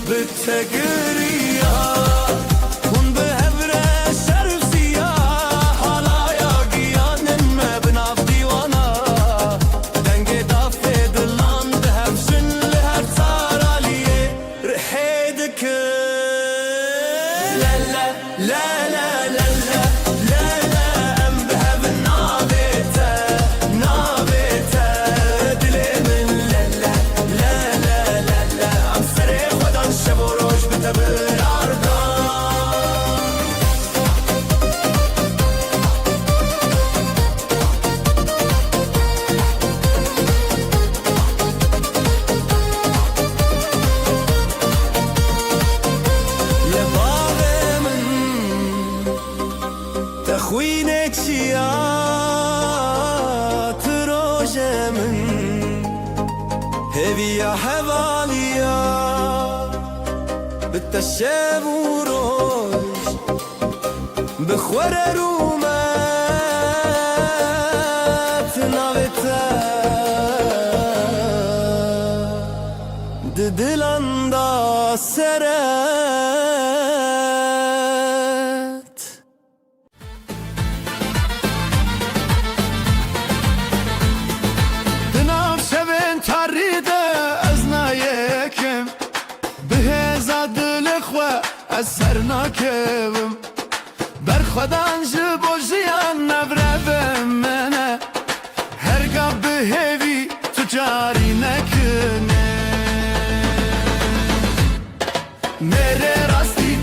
بالتقرية كن بهبرة شرفسية حالايا قيان ما بنعف ديوانا دنجي دافي دلان بهفشن لهر صارالية رحيدك لا لا لا لا لا لا لا ام بهب نابته نابته دلي من لا لا لا لا لا لا عم سري خدان شب وروج بتبر خوینه چیا تروجه من هویا حوالیا بالتشاب وروج بخور رومات ناوتا ددلان دا سرات سرناکم بر خودان جبو جیان نبرم منه هرگاه به هیوی تو جاری نکنه میره راستی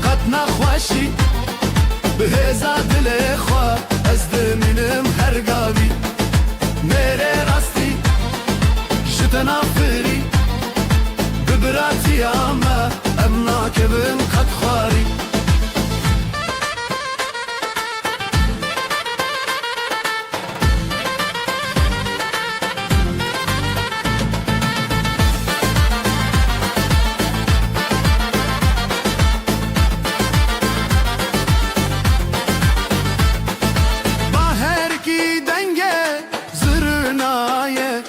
قد نخواشی به هزا دل خواه از دمینم هرگاهی میره راستی جتنا فری ببراتی آمه امنا كبن قد خاري باهر کی دنگه زرنايه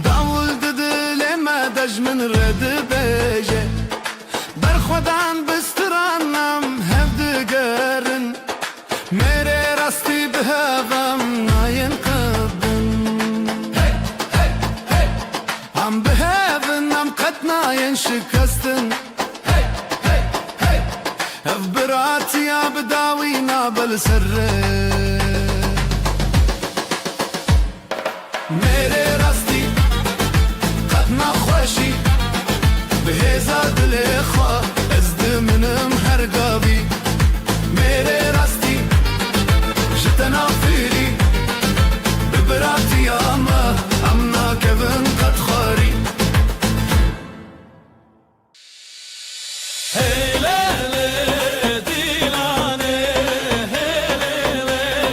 داول دل ما دجمن رد بيجه خودان بسترانم هفدگرن میره راستی به هم ناین قبن هم به هم قد ناین شکستن هف براتی بداوی نابل سره میره راستی قد نخوشی به هزا دل خواه منم هرگاهی میره راستی جتنا فیری ببراتی آمه امنا کبن قد خاری هیله دیلانه هیله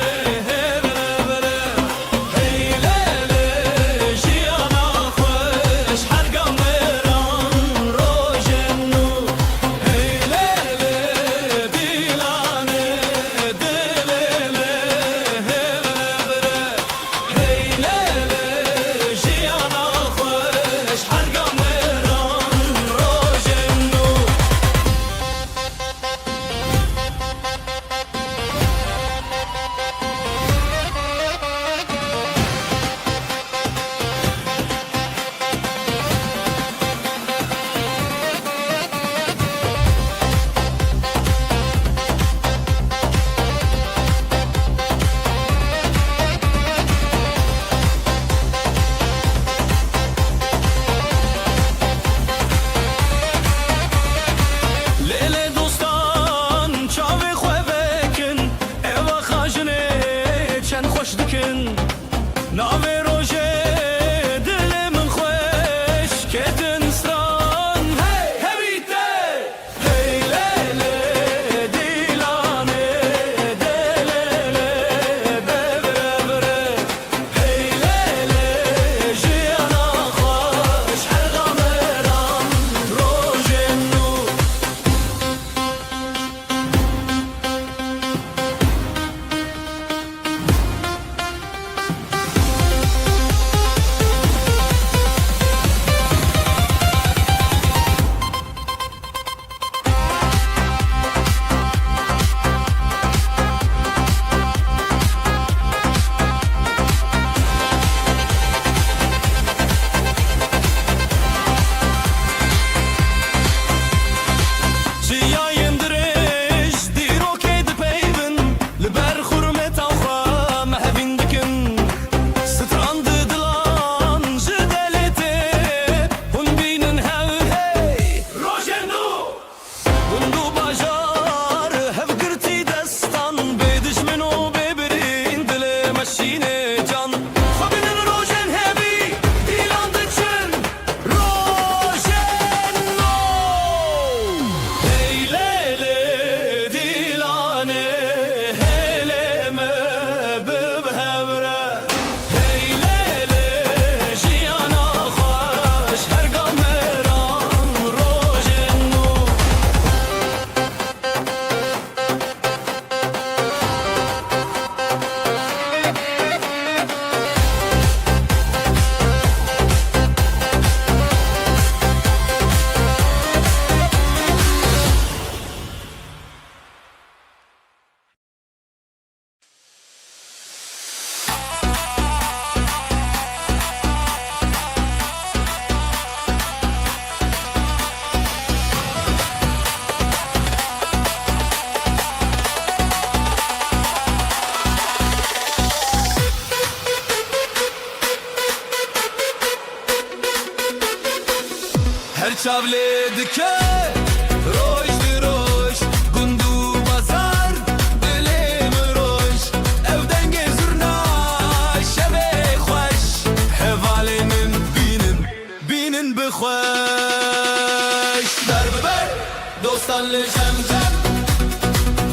dostan li jem jem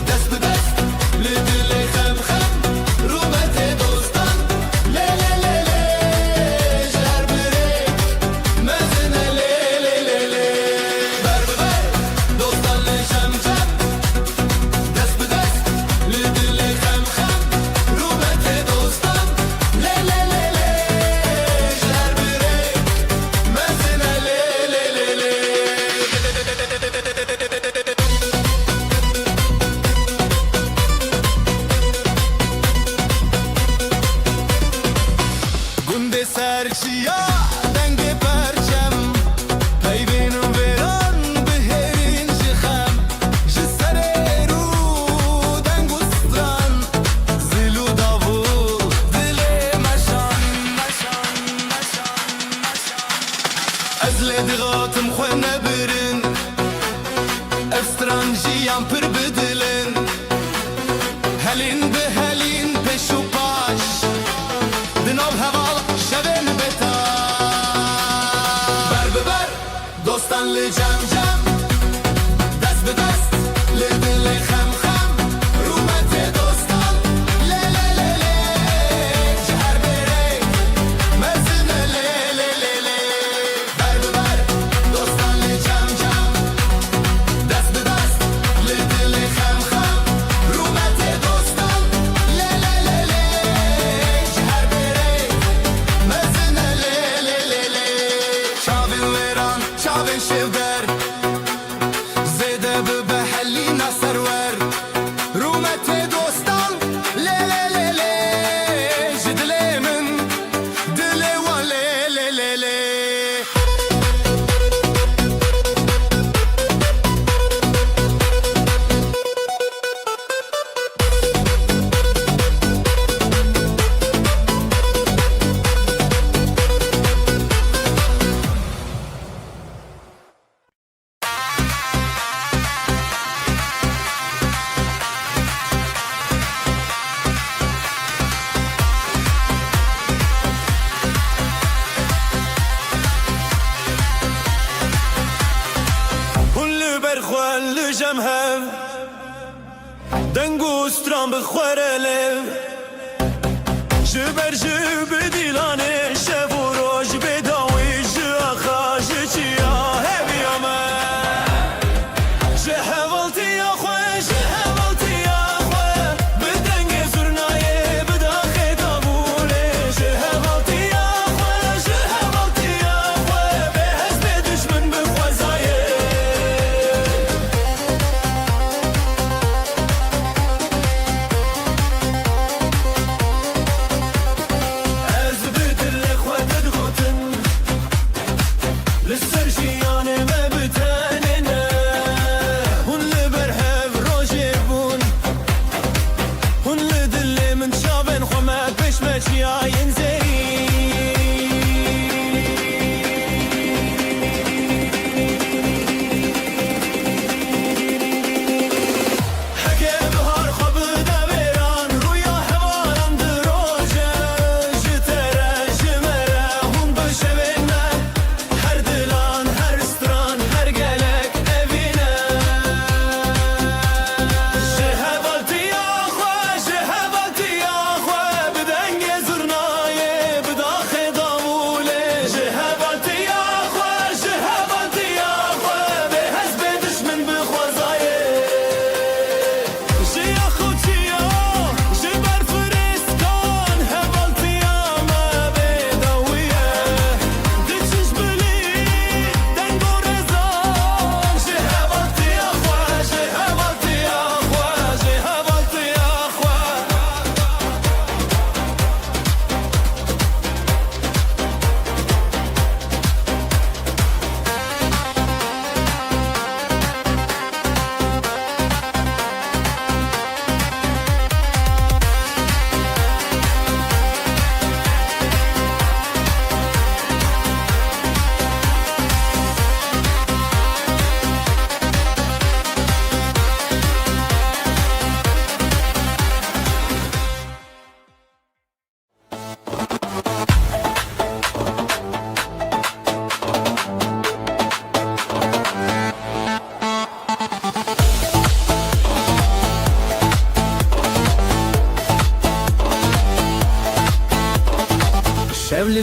dest bi dest li dilê xem xem rûmetê dostan lê lê lê lê ji her birê mezine lê lê lê lê ber bi ber dostan li jem jem dest bi dest li dilê xem xem rûmetê dostan lê lê lê lê ji her birê mezine lê lê lê lê Gunde serçiya denge perçem Peyvînin veran biherin ji xem Ji serê rû deng û stran Zil û davul dilê meşan meşan meşan meşan Ez lê digatim xwe nebirin Ev stran jiyan pir bidilin Helîn bi helîn pêş û paş Dinav heval şevên bêtaş Ber bi ber dostan li cem cem Dest bi dest li dilê xem xem Rûmetê dostan lê lê lê lê Ji her birê mezine lê lê lê lê Ber bi ber dostan li cem cem Dest bi dest li dilê xem xem Rûmetê dostan lê lê lê lê Ji her birê mezine lê lê lê lê Çavên wêran çavên şêwder Zêde bibe helîna serwer Rûmetê dostan lê lê lê lê Ji dilê min dilê wan lê lê lê lê Hûn li ber xwe li jem hev Deng û stran bi xwere lev Ji ber ji bi dîlanê şev û roj bêdawî ji axa ji çiya heviya me Ji hevaltiya xwe ji hevaltiya xwe Bi dengê zurnayê bi daxê davûlê Ji hevaltiya xwe ji hevaltiya xwe Bê hez bê düşmin bi xwezayê Ez bi dilê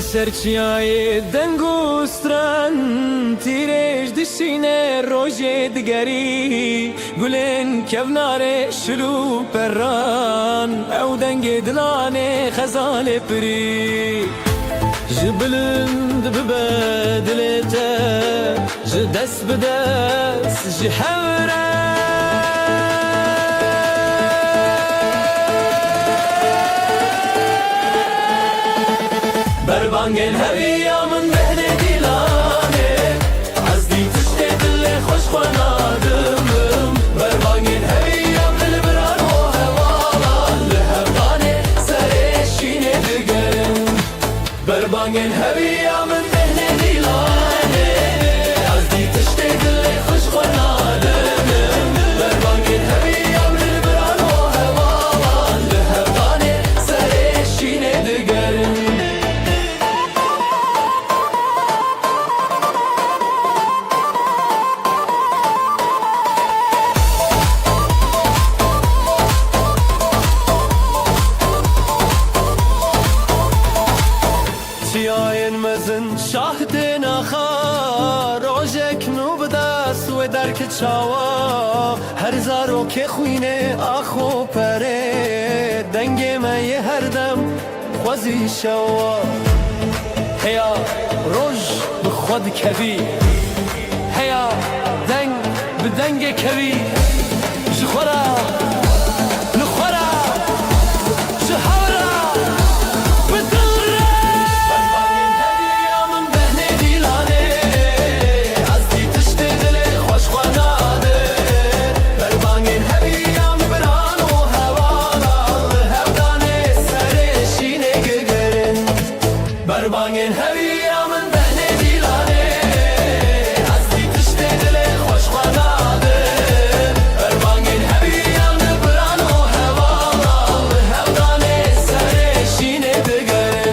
لسرچیای دنگوستران تیرش دشینه روژه دگری گلن کوناره شلو پران او دنگ دلانه خزال پری جبلند ببدلته جدس بدس جحوره بربانگن هویا من بهنه دیلانه از دی تشته دل خوش خونادمم بربانگن هویا دل بران و هوالا لهردانه سرشینه دگرم بربانگن هویا من بهنه دیلانه از دی تشته دل خوش خونادمم بربانگن هویا دل بران و هوالا لهردانه سرشینه دگرم چیاین مزن شاهد نخا روزک نو بدست و درک چاوا هر زارو که خوینه آخو پره دنگ می هر دم خوزی شوا هیا روز بخود کوی هیا دنگ بدنگ کوی جخورا نخورا جهورا بربانگن هویا من بهنه دیلانه از دی تشته دل خوش خوناده بربانگن هویا من بران و هوالا هودانه سرشینه دگرن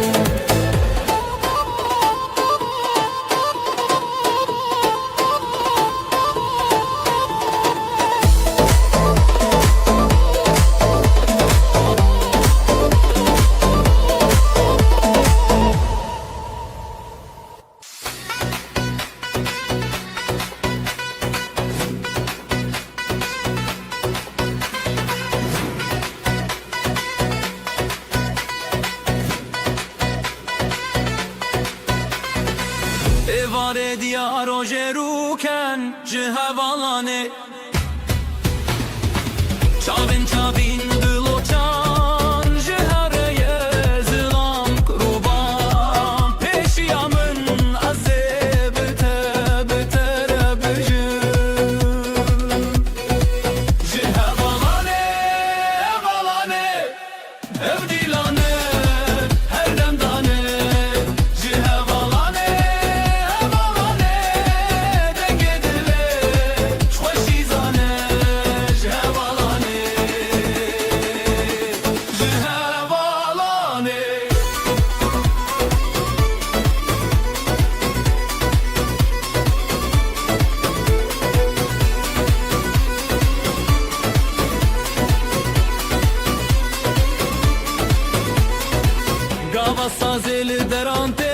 evare diya roje ruken cihavalane çavin çavin diloçan cihareye zilam kurban peşiyamın azebte betere bejim cihavalane evalane evdilane her demdane cihavalane Gava sazeli derante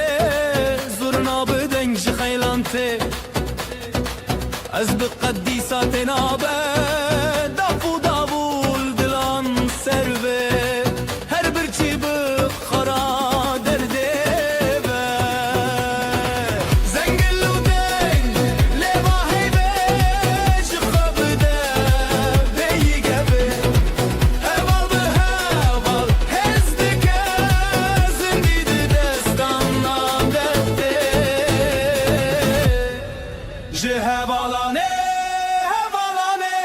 zurna bedeng jxaylante az biqaddisat nabe dafu davul dilan serve her bir çibi khara derde be zengillu deng leva heybe jxabde beyi gebe heval be heval hezdike Hevalane, hevalane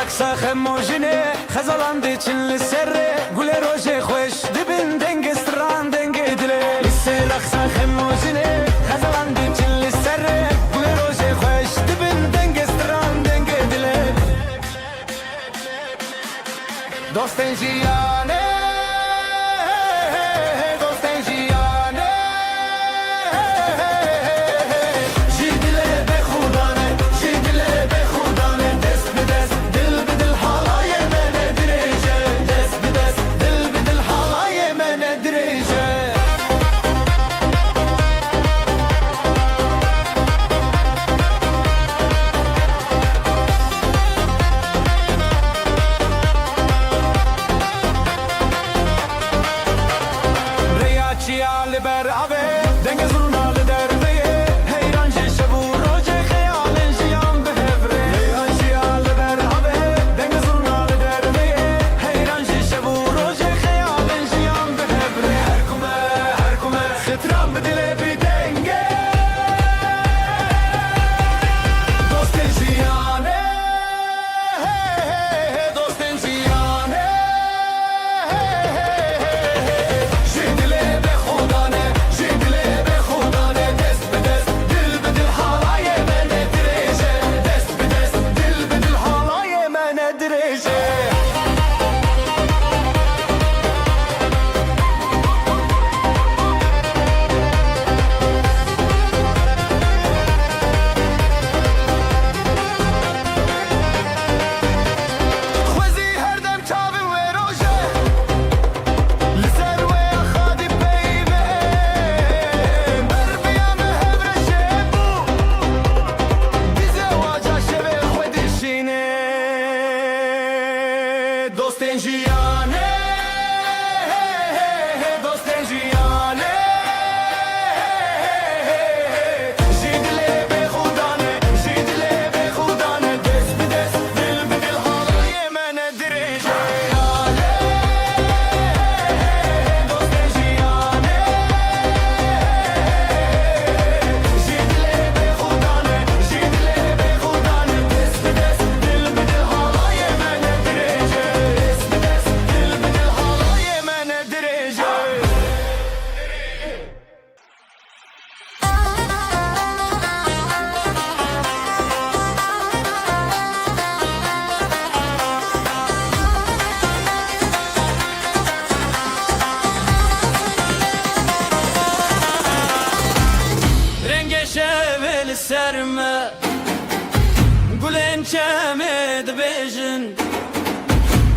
رقصا خموجنه خزالان دی چن لسره گل روزه خوش دبن دنگ استران دنگ دله لسه رقصا خموجنه خزالان دی چن لسره گل روزه خوش دبن دنگ استران دنگ دله دوستن جیانه سرمه گلن چمه دبیجن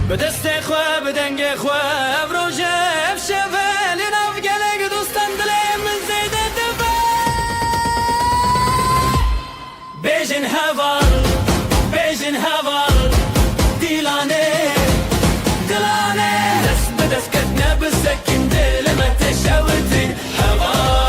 به دست خواه به دنگ خواه بروژه شبه لناف گلگ دوستان دلیم من زیده دبه بیجن هوال بیجن هوال دیلانه دلانه دست به دست کتنه بسکن دلمه تشاوتین هوال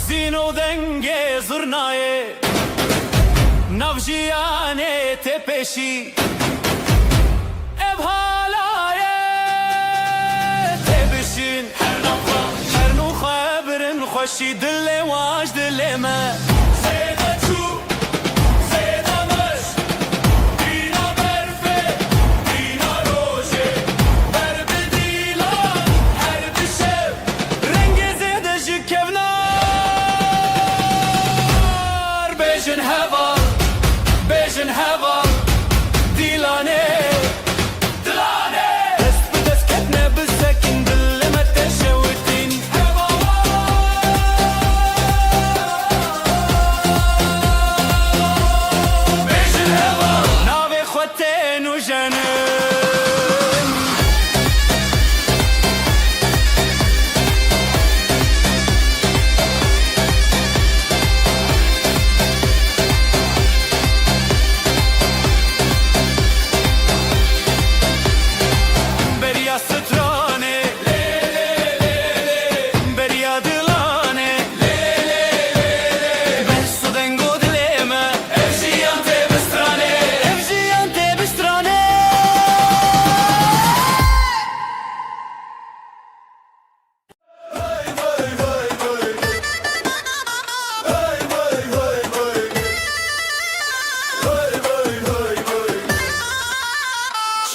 زینو دنگ زرنای نوجیانه تپشی ابهالای تبشین هر نو خبرن خوشی دل واج دل ما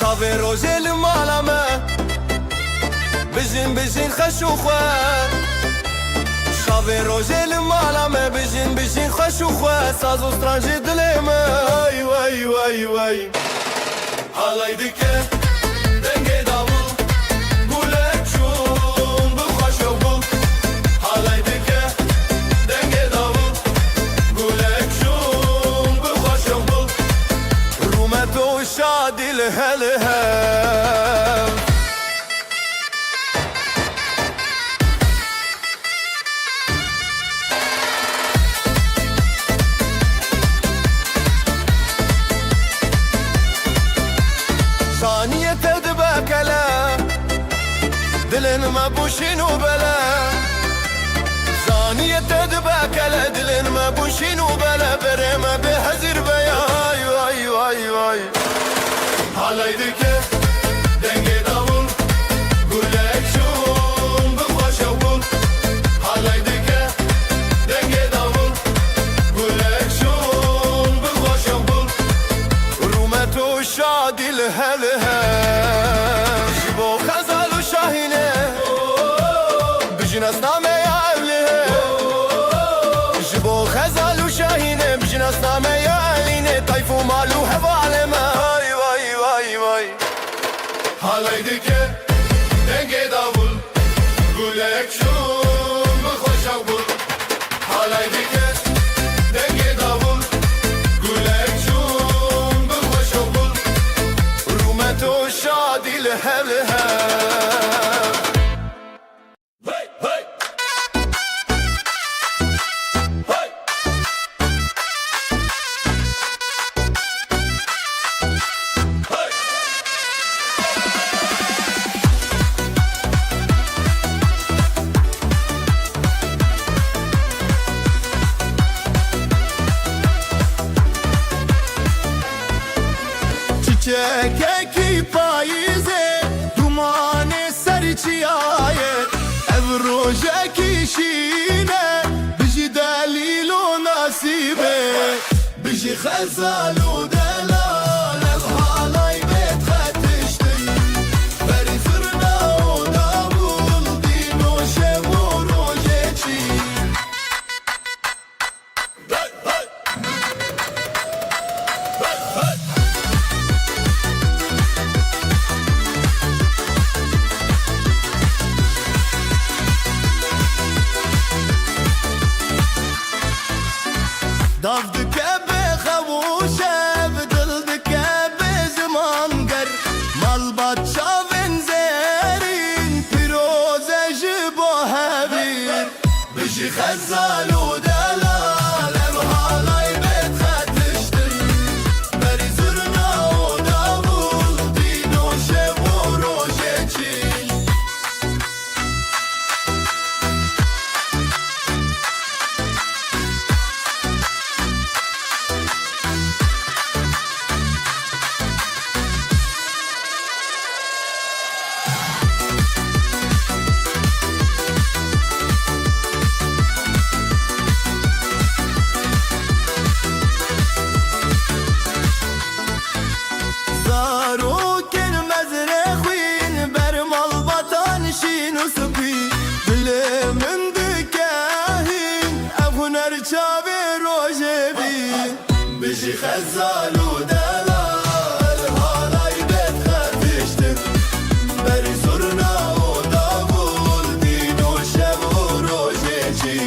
شافي روجي المعلمة بجين خشوخة شافي روجي المعلمة بجين خشوخة سازو سترانجي دليمة واي واي واي واي هالاي دكة دنگي دابو قولك شون بخوش وبو هالاي دكة دنگي دابو قولك شون بخوش وبو رومتو شادي الهلهل ثانية تدبكلا دلن ما بوشين وبلا ثانية تدبكلا دلن ما بوشين وبلا بريما بحزر بياي واي واي واي هالاي دكة دنگي داول قولك شون بخوش وبول هالاي دكة دنگي داول قولك شون بخوش وبول رومتو شادي الهلهل جبو خزال وشاهينه بجناس نامه يا أهله جبو خزال وشاهينه بجناس نامه يا أهلينه طيف ومالو هفالمه واي واي واي واي هالاي دكه دنگي داول قولك شون بخوش وبول هالاي دكه دنگي داول قولك شون بخوش وبول رومتو شادي الهلهل Çekeki payıze dumanı serçiyaye ev rojeki şine biji delilo nasibe biji xezalu delal ev halay bet xetişti beri fırna o davul dino şevo rojeçi Davdıke be xavuşe Bidildike be zimangar Malbat şavin zerin Piroze jibo hevir Biji xezalu delal Ev halay bet xetiştir Beri zırna o davul Dino şevo rojeçi بجي خزالو دلال هالاي بيت خرتشتم بري زرنا و داول دينو شب و روجيشي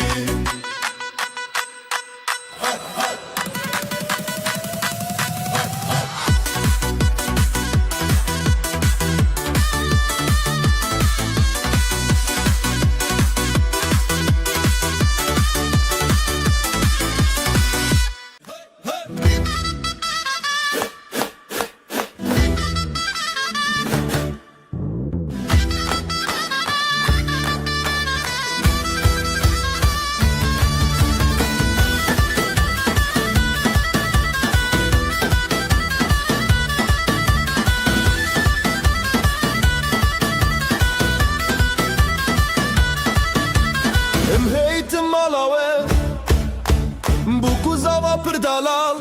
dalal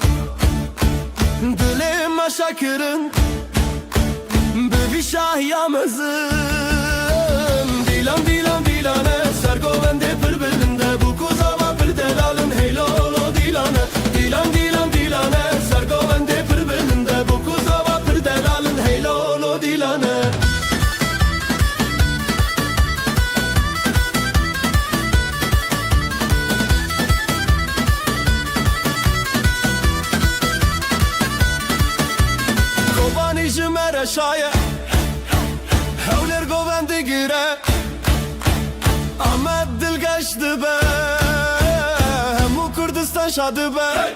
Dilim şakirin şahya mezin Dilan dilan dilane sergovende pır belinde Bu kuzava pır delalın heylolo dilane Dilan dilan dilane sergovende pır belinde Bu kuzava pır delalın heylolo dilane Jimere şaye Hevler govendi gire Ahmet dil geçti be Hemu Kurdistan şadı be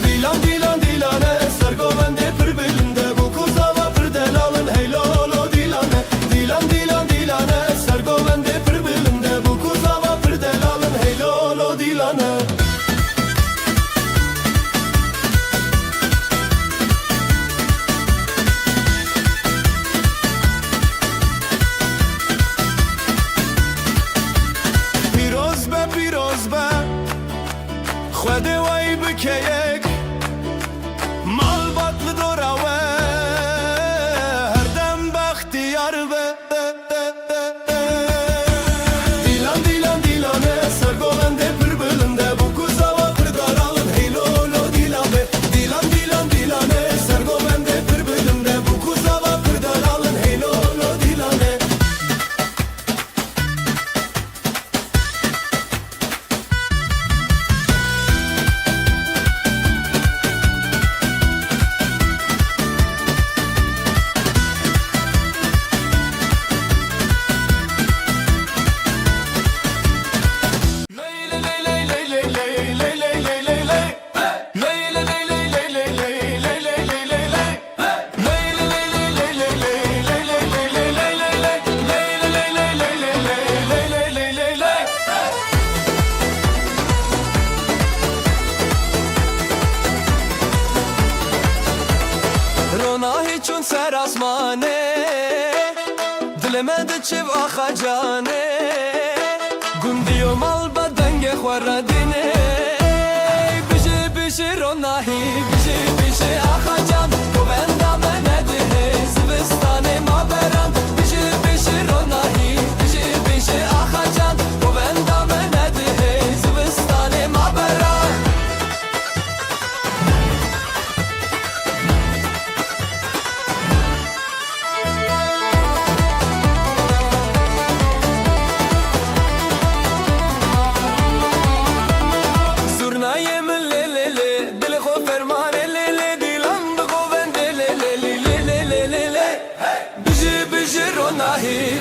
Dilan dilan dilane Ser govendi pır belinde Bu kuzava pır delalın heylolo dilane Dilan dilan dilane Ser govendi pır belinde Bu kuzava pır delalın heylolo dilane خود وای بکیک مال باطل دوراوه هر دم بختیار به دیلان دیلان دیلانه سرگولنده پر بلنده bu kuzava پر daralın heylolo dilane Dilan dilan dilane سرگولنده پر بلنده bu kuzava پر daralın heylolo dilane چون سر آسمانه دل من چه آخا جانه گندی و مال بدنگ خوردینه بشه بشه روناهی بشه بشه آخا جان تو بندم نده زبستان ما برم بشه بشه روناهی بشه بشه آخا جان تو بندم نده زبستان ما برم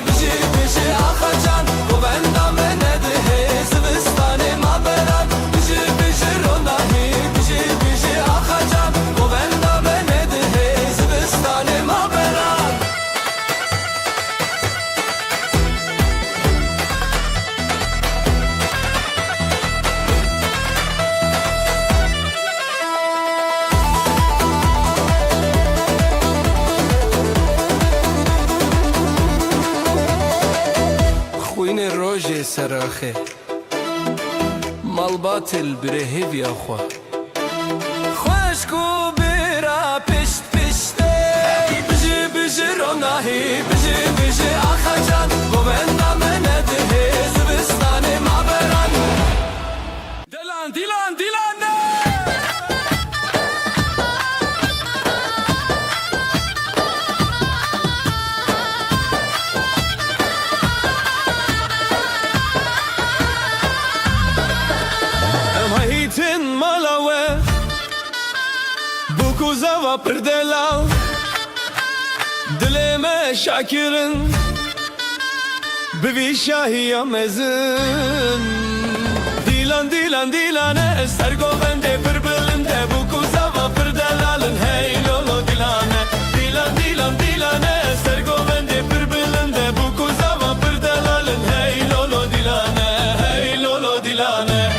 بشی بشی آخا جان و بندم نده زبستان ما برم بشی بشی روناهی بشی بشی آخا جان و بندم نده زبستان ما برم خوین روژه سراخه مال باطل بره هیوی آخوا خوشکو برا پشت پشته بجی بجی روناهی بجی بجی آخا جان و بندم نده زبستان ما برن دیلان دیلان دیلان نه Tin malawe bu kuzava pırdelal dileme şakirin bevi şahiya mezin dilan dilan dilane sergovende pırbilinde bu kuzava pırdelalın heylolo dilane dilan dilan dilane sergovende pırbilinde bu kuzava pırdelalın heylolo dilane heylolo dilane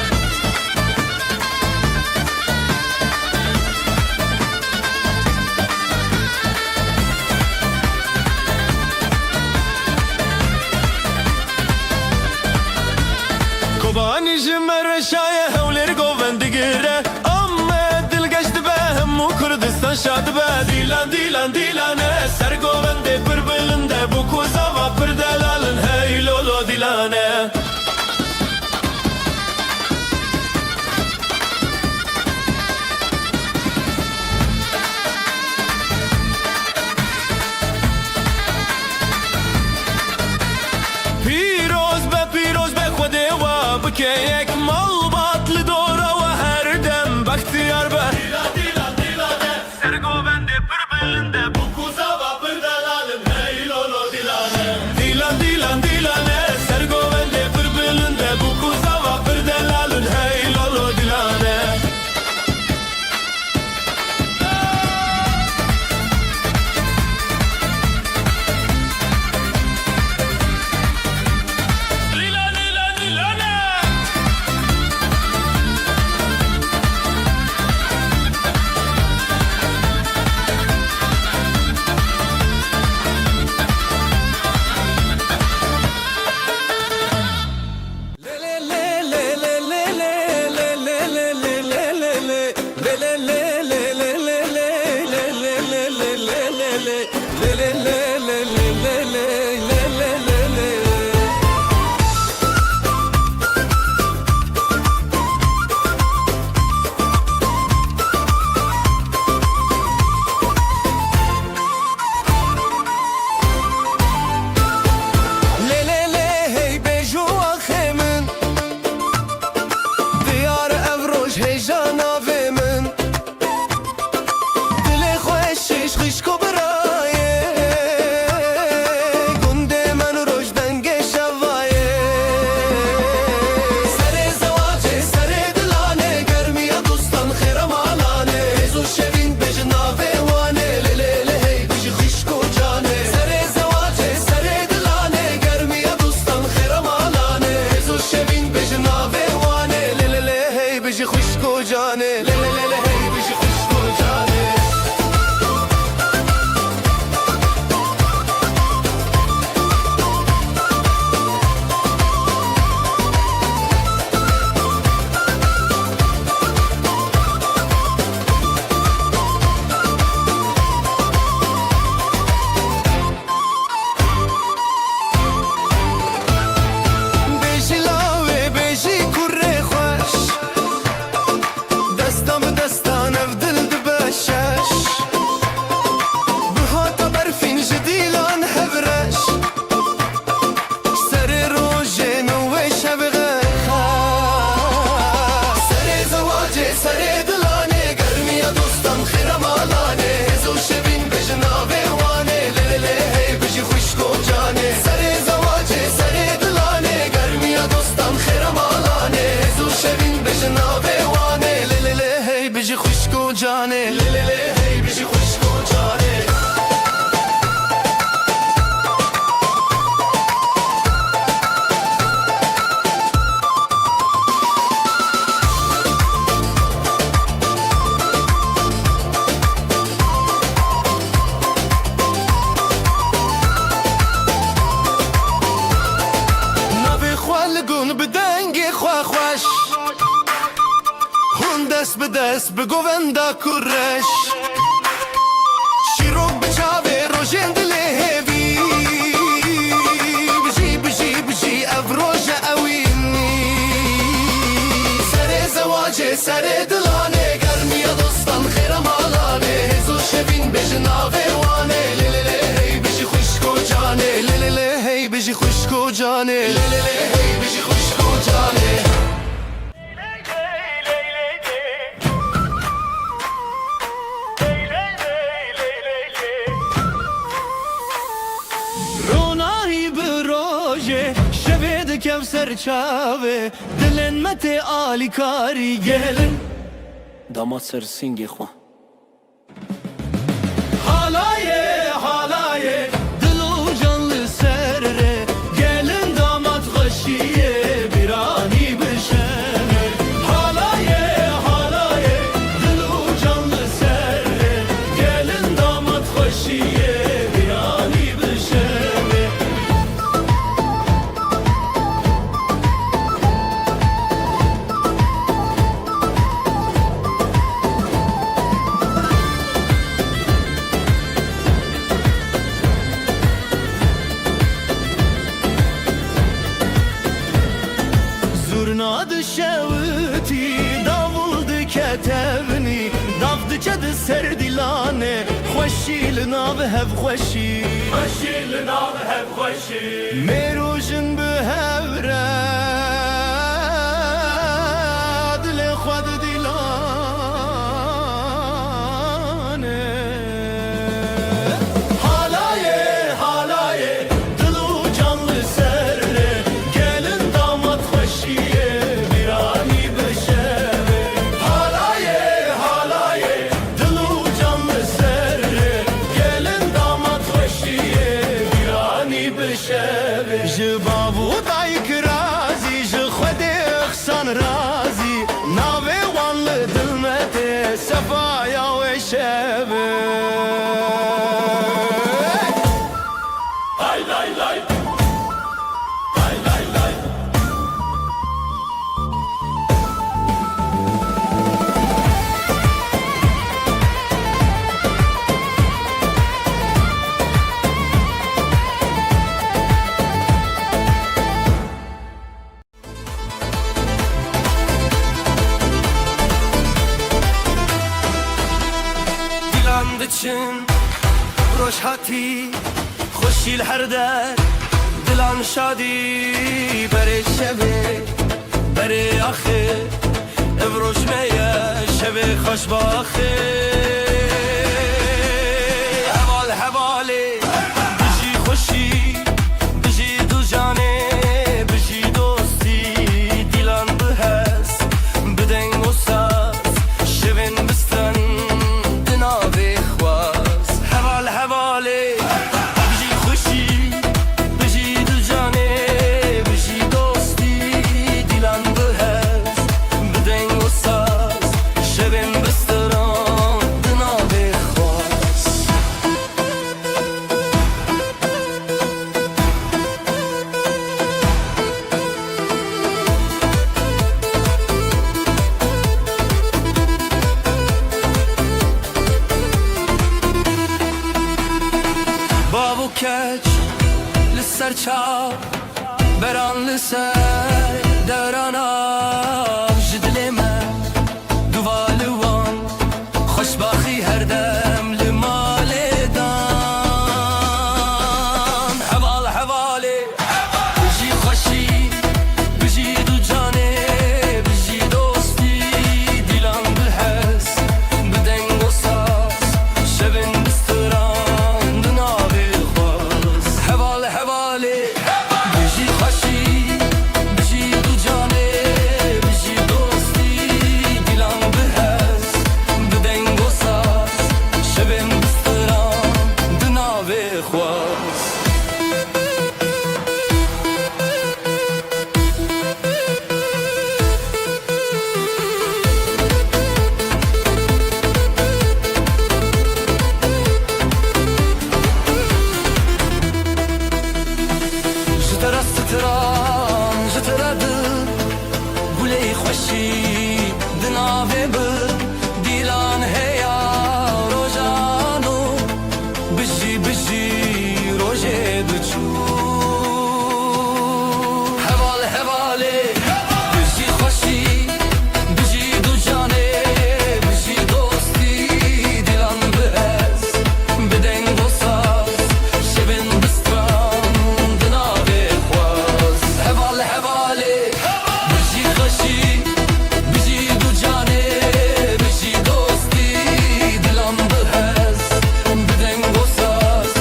Kobani jimere şaye hevleri govendi gire Amma dil geçti be hemmu Kurdistan şadı be Dilan dilan dilane ser govende که یک مال باطل دوره و هر دم بختیار به سرگوبنده پر بلنده بو کوزا و پر دلالم هی لولو دیلانه دیلانه سرگوبنده پر بلنده بو کوزا و پر دلالن هی لولو دیلانه دست به دست به گووندا کرش شیروک بچاوه روشن دل هوی بجی افروج اوینی سر زواج سر دلانه گرمی دوستان خیر مالانه هزو شبین بجناوه وانه لیلیلی هی بجی خوشکو جانه لیلیلی هی بجی خوشکو جانه لیلیلی هی بجی خوشکو جانه Kevser çave dilin mete ali kari gelin damat sersingi xwa halaye dilu canlı serre gelin damat xaşiye birani bişene halaye dilu canlı serre gelin damat xaşiye birani bişene Zurnadı şevti, davuldu ketevni Davdı çadı serdilane Xoşil nav hev xoşi Xoşil nav hev xoşi Merujin bu hevre صفايا وشبه Lay lay lay. Lay lay lay. Dilan diçin روشهاتی خوشیل هر در دلان شادی بره شبه بره آخه ابروش میه شبه خوش باخه حوال حواله بجی خوشی بجی دو جانه بجی دوستی دیلان بهست بدنگ و ساز شبن بستن دنابه خواست حوال حواله بجی خوشی بجی دو جانه بجی دوستی دیلان بهست بدنگ و ساز شبن بستن دنابه خواست بابو کچ لسر چاو بران لسر دوران آب جدل من دوالوان خوشباخی هر دم لمال دان حوال حواله بجی خوشی بجی دو جانه بجی دوستی دیلان بهست بدنگ و ساز شبن بستران دنابه خواست حوال حواله بجی خوشی بجی دو جانه بجی دوستی دیلان بهست بدنگ و ساز شبن بستران دنابه خواست جترا ستران جترا دل گلی خوشی دنابه بر دیلان هیا روزانو بجی بجی روزه بچو حوال حواله بجی خوشی بجی دو جانه بجی دوستی دیلان بهز بدنگ و ساز شبن بستران دنابه خواست حوال حواله بجی خوشی بجی دو جانه بجی دوستی دیلان بهز بدنگ و ساز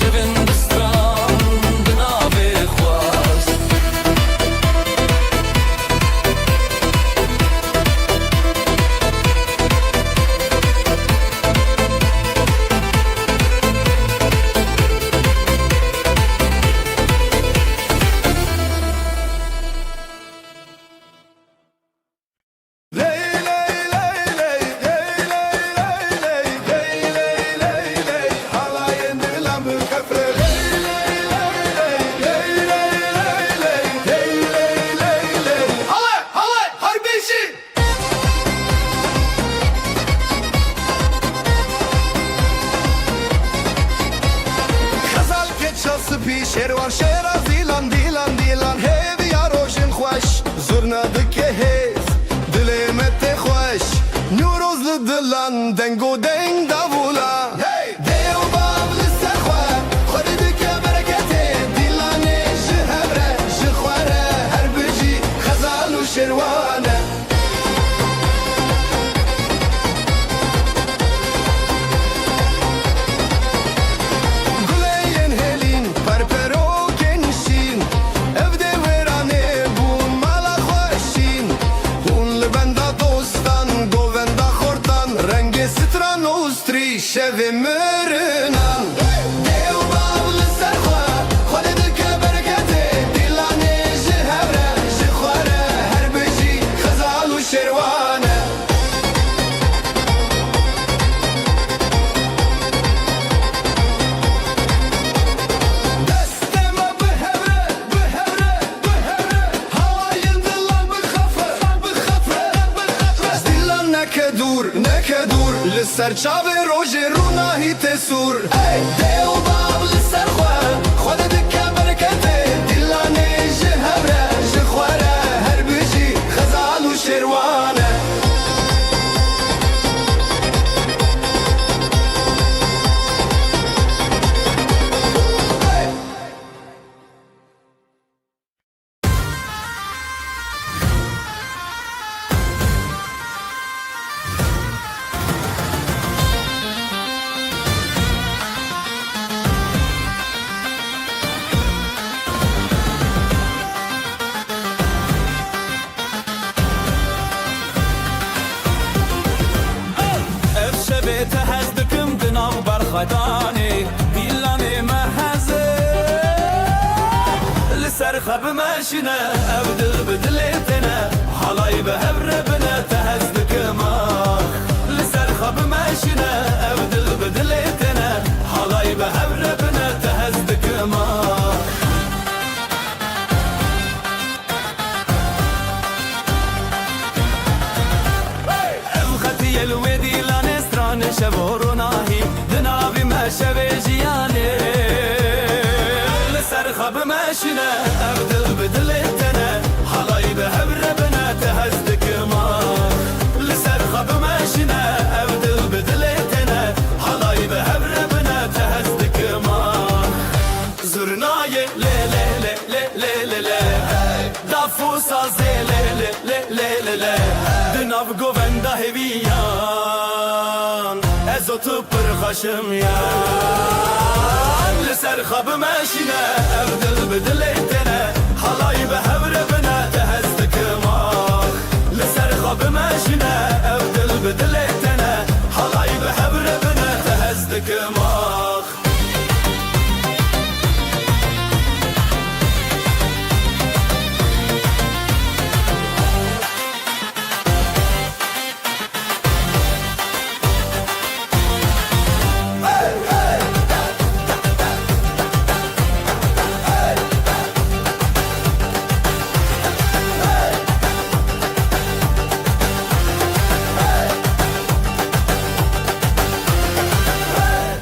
شبن بستران دنابه خواست شروار شیرا دیلان دیلان دیلان هیوی یا روشن خوش زرنا دکه هیز دلی مت خوش نیوروز لدلان دنگو دنگ داولا دیو باب لسر خواه خودی دکه برکته دیلانه جهبره جخواره هر بجی خزال و شروانه گلین هلین پرپرو کنشین evde verane bun mala خوشین اون لبندا دوستان گووندا خورتان رنگ ستران اوستری شو مرنان دیو باول سرخوا خود دکه برکته دیلانه جهبره جخواره هر بجی خزال و شروانه لسر چاوه روژ روناهی تسور دیو باب لسر خود دکه برکته دلانه جهبره جخواره هر بجی خزال و شروانه تهزدكم دناو برخداني ديلاني مهزه لسر خب ماشنا أبدل بدلتنا حلاي بهبربنا تهزدكم لسر خب ماشنا أبدل بدلتنا حلاي بهبربنا تهزدكم أبختي الودي شبور ناهي دنابي ما شبي جياني لسر خب ماشنا أبدل بدلتنا حلاي بهبربنا تهزدك ماخ لسر خب ماشنا أبدل بدلتنا حلاي بهبربنا تهزدك ماخ زرناي لي لي لي لي لي لي لي دافو سازي لي لي لي لي لي دناب قوفندا هبيان ازوتو برخشم يا لسر خب ماشينا ابدل بدلتنا حلاي بهبربنا تهزدك ماخ لسر خب ماشينا ابدل بدلتنا حلاي بهبربنا تهزدك ماخ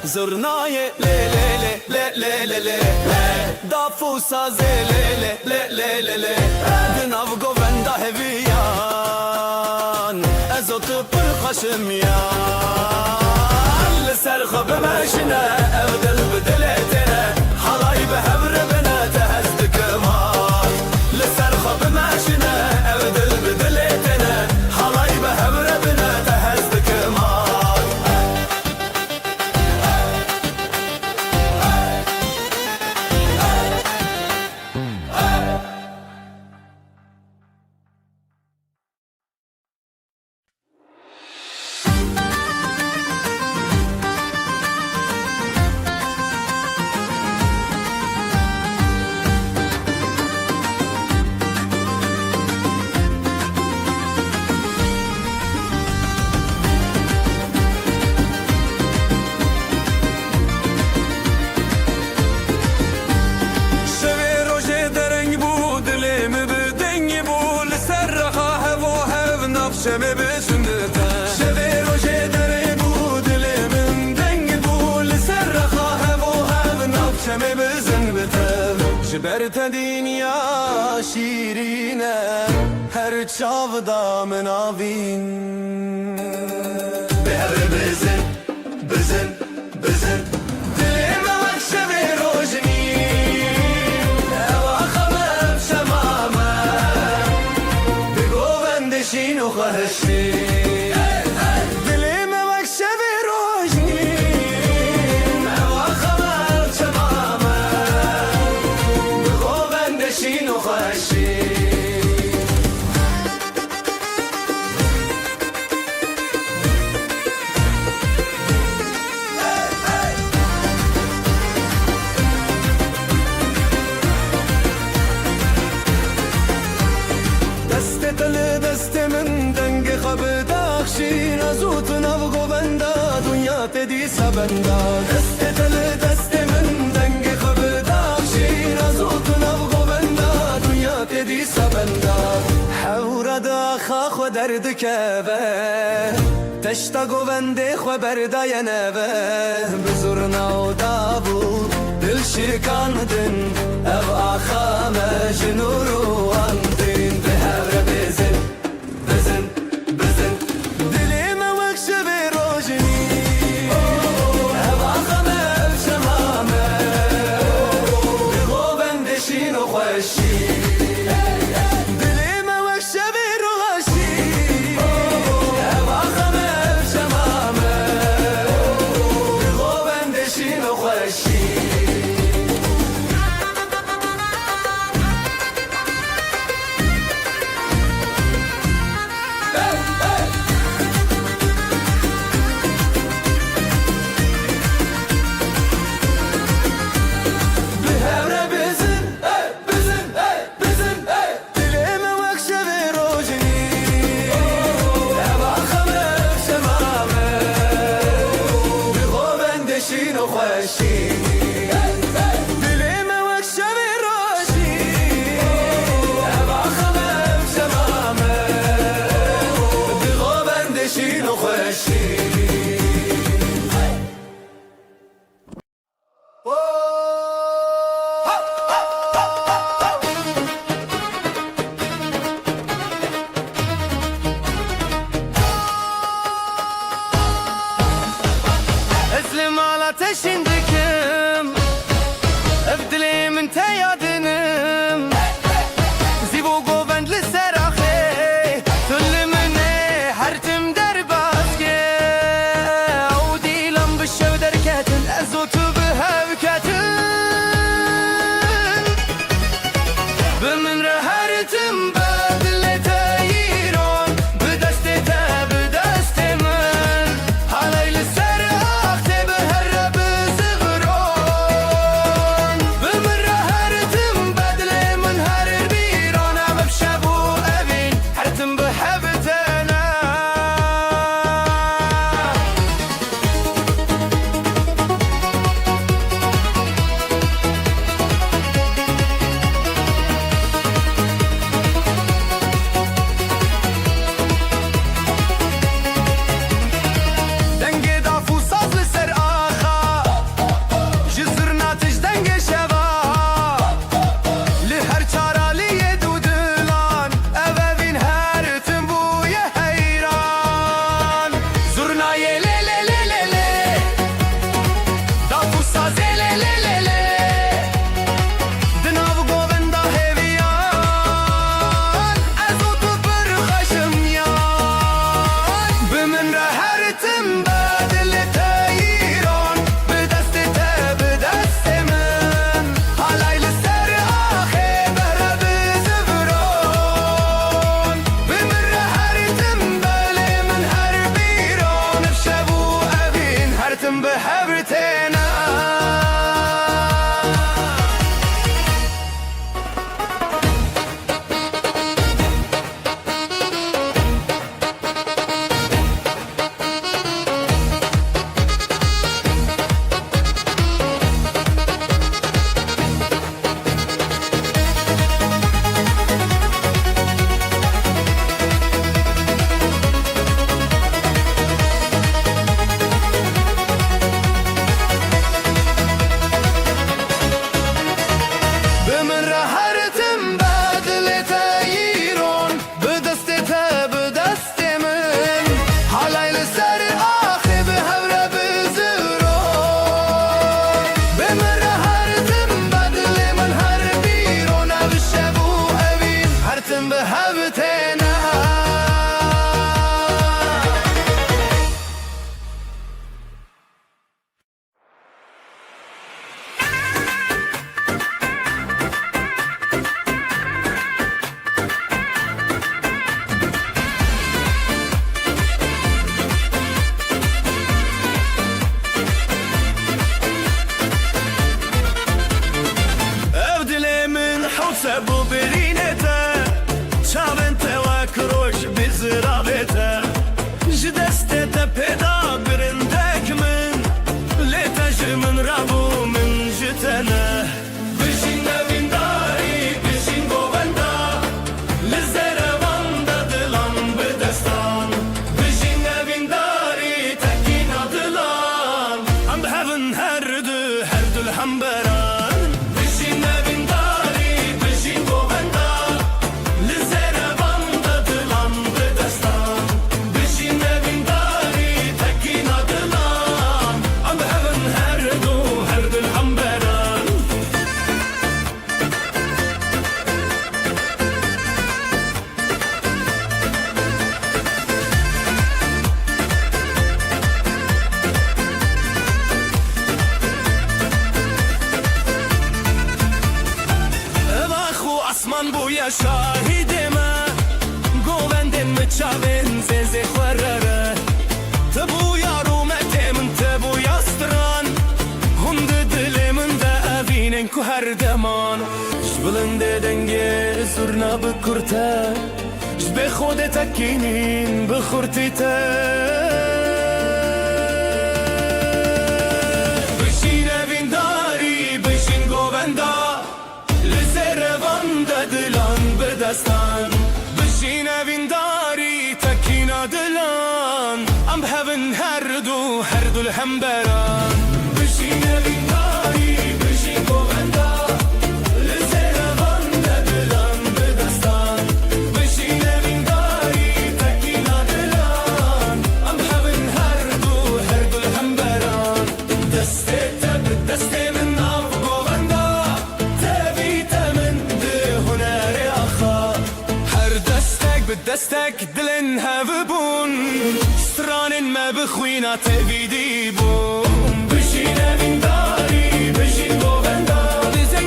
زرناي لي لي لي لي لي لي دافو سازي لي لي لي لي لي دناف قوفندا هبيان ازوت برخشم يان لسر خب ماشنا ابدل بدلتنا حلاي بهبربنا تهزدك ماخ لسر خب ماشنا ابدل بدلتنا حلاي بهبربنا تهزدك ماخ شمه بسندتا شبه روشه دره بود من دنگ بول سر خواهم و هم ناب شمه بسندتا جبرت دنیا شیرینه هر چاودا مناوین بهر بزن بزن بزن دلم وقت شبه روشنی اواخمم شمامه بگو بندشین و خواهشی دلم وقت شبه روشنی اواخمم شمامه بگو بندشین و خواهشی نزوت نبغو بندا دنیا تدی سبندا دست دل دست من دنگ خبدا شي نزوت نبغو بندا دنیا تدی سبندا حور دا خاخ درد كبه هشتا گوونده خو برداینه و بزرنا و دابو دل شکاندن او آخامه جنور و اندین به هر بزن بزن بزن دلیم وقش به روجنی او آخامه شمامه بغو بندشین و خوشی دلیم وقش به روشی او آخامه شمامه بغو بندشین و خوشی اسلم على تشندكم ابدلي من تيادنم زيبو قوبند للسراخي كل مني حرتم درباسكي عودي لم بالشو دركاتن ازوت بها بكاتن بمن رهرتم بدل تايرون بدستتا بدست من علي للسراخ تبهرب زغرون بمن رهرتم بدل من هر بيرون بشابو ابين حرتم بحبتنا دنگ دافو ساز لسر آخا جزرنا تج دنگ شوا لهر چارالی دودلان اوین هر تنبوی حیران زرنای لی لی لی لی لی دافو ساز لی لی لی لی دناو گووندا هیویان ازو تو برخشم یان بمن رهرتم بدل تايرون بدستتا بدست من علي لسر آخي بهرب زفرون بمن رهرتم بلي من هر بيرون بشابو أبين هرتم بحبرتنا بمن رهرتم بدل تايرون بدستتا بدست من حالي لسر آخي بهورب زغرون بمن رهرتم بدل من هر بيرون بشابو أبين هرتم بهبتنا ابدلي من حوسب وبرينته شابنته وكروش بزرابته جدستته بدا برندك من ليتج من رابو من جتنا بجين بين داري بجين بوبندا للزربان دلان بدستان بجين بين داري الحنبران بجين نبنداري بجين بوغندا لزيرة باندا دلان بدستان بجين نبنداري تكينا دلان أم هبن هردو هرد الحنبران Asman buya şahidime Govendin mi çavin zeze xwarrere Te buya rumetemin te buya stran Hunde dilimin de evinin ku her deman Jbilinde denge zurna bikurte Jbe khode tekinin bikhurtite Bişin evindari bişin govenda دلان بدستان بجین وینداری تکینا دلان ام هفن هردو الهمبران بجین وینداری بجین گووندا لزیر وند دلان بدستان بجین وینداری تکینا دلان ام هفن هردو الهمبران دسته تب دسته من ناف گووندا بدستك دلن هفبون ستران ما بخوينا تبيدي بون بجينا من داري بجين بوغندا بزن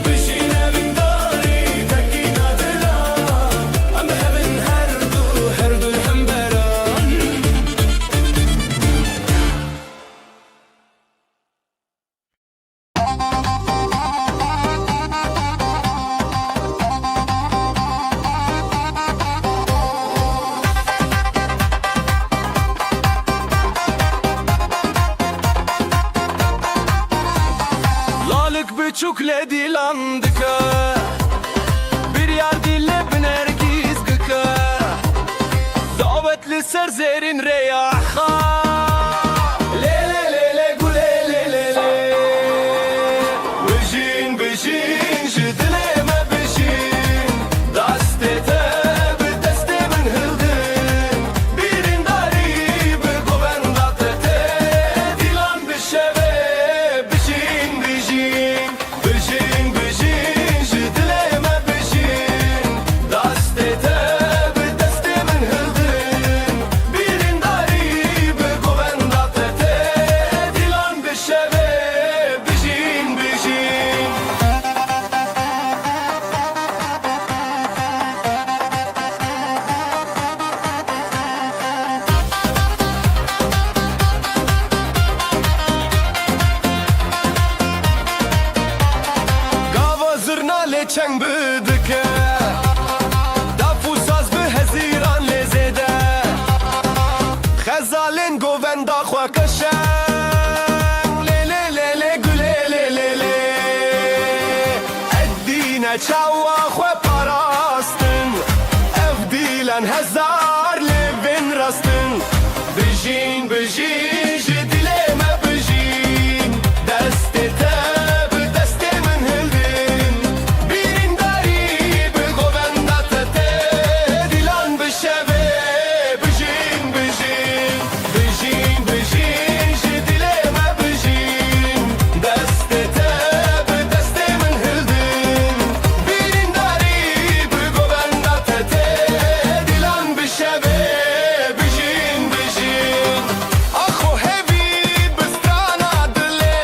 بجينا من داري تكينا دلان أم هبن هردو الحنبران Çukle dilandıka Bir yar dille binergiz gıka Davetli serzerin reyaha Le le le le gule le le le Bejin bejin jidileme bejin Dastete bedeste min hildin Birin dari be govendate Dilan bişeve bejin bejin Bejin bejin jidileme bejin Dastete bedeste min hildin Birin dari be govendate Dilan bişeve bejin bejin Gava zırna leçen bıdıke Dafu saz bi heziran lezede Xezalin govenda xwa keşen Le le le le güle le le le Eddine çawa xwe parastin Ev dilen hezar levin rastin Bejin bejin jidileme bejin Destete bedeste min hildin Birin dari be govendate Dilan bişeve bejin bejin Bejin bejin jidileme bejin Destete bedeste min hildin Birin dari be govendate Dilan bişeve bejin bejin Akho hevi bistrana dile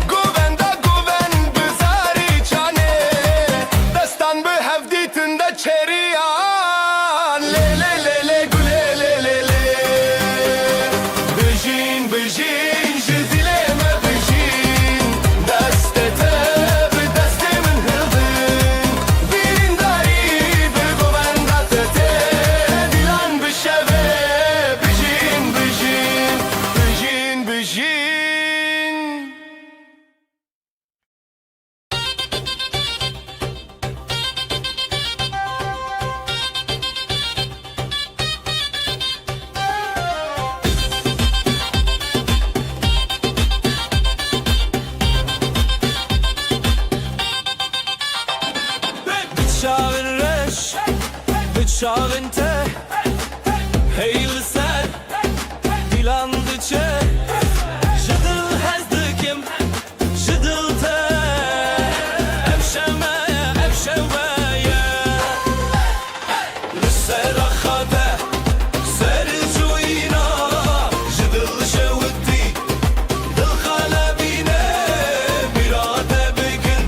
Govenda goven bizari çane Destan bi hevditinde çeriyan Le le le le güle le le le Bejin bejin jidileme bejin Destete bedeste min hildin Birin dari be govendate Dilan bişeve bejin bejin Bejin bejin Şavinte Heyli ser Dilandıçe Jıdıl hezdikim Jıdıl te Evşemeye Evşeveye Lüsera khade Sercuyina Jıdıl şevdi Dıl kalebine Birade bigin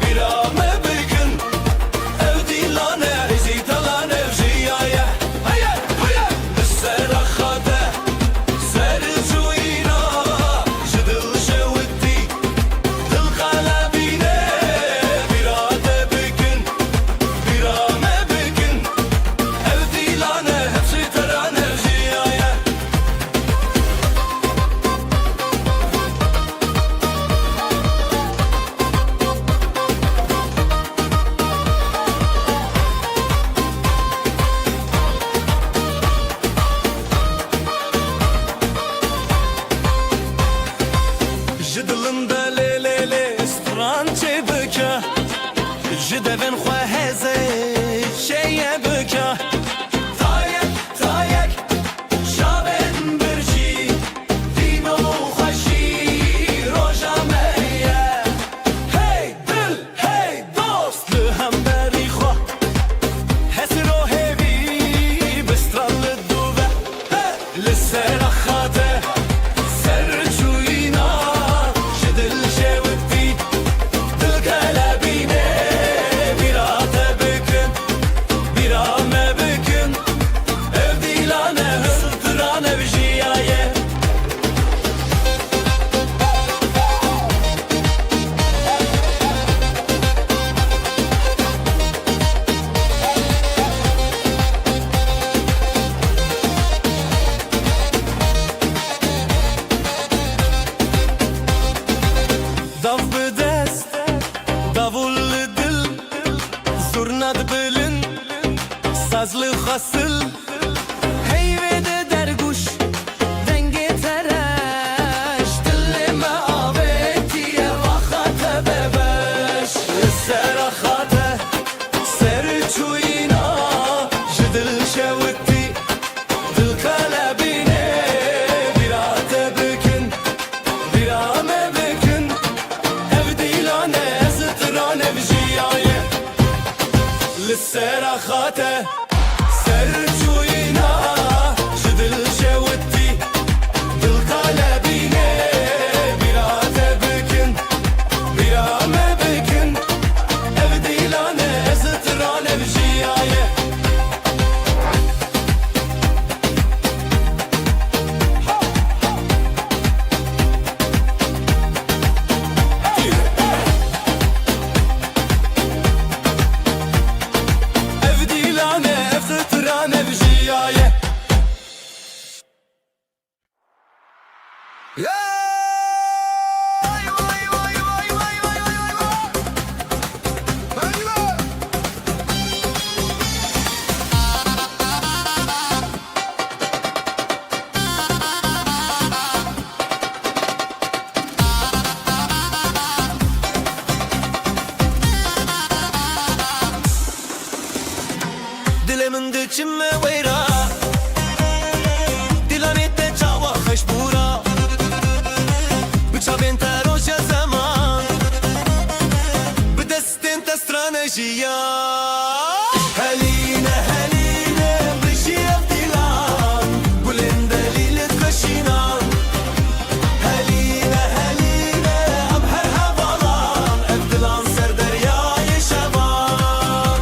Birame bigin Evdilane Ezidalan evjiyaye Hayır hayır Lüsera khade Sercuyina Jıdıl şevdi Dıl kalebine Birade bigin Birame bigin Evdilane Hepsi teran evjiyaye Jidilinde le le le strançe bika Jidevin xwe heze şeye bika Tayek tayek şaben birci Dino xweşi roja meye Hey dil hey dost li hemberî xwe Hesro hevî bistran li dûve Li sera xate Serçuyina Jidil şevdi Dil kalebine Birate bikin Birame bikin Evdilane hızdıran evjiyaye Dav bidest Davul dil Zurnad bilin Sazlı hasıl Heyvede derguş Denge tereş Dillime avetiye Vakate bebeş Serahate Serçuyina Jidil şevdi Dil kalebine Birate bikin Birame bikin Evdilane Zıtıran evjiyaye Lissera khate Serçuyina Jidil şevdi Dil kalebine Birate bikin Birame bikin Evdilane Zıtıran evjiyaye Evdilane Zıtıran evjiyaye Dilimin diçime veyra Dilanete çava xeşbura Bıçavên te roja zaman Bi destên te stranejiya Heline heline bijî evdilan Gulên delîlit xweşînan Heline heline em her hevalan Evdilan ser deryayê şevan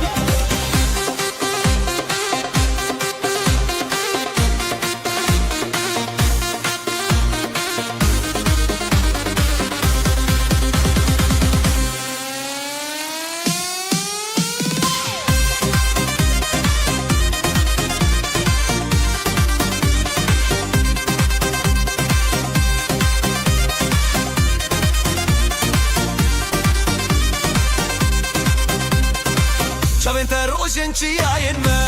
Çavên te rojên çiyayên me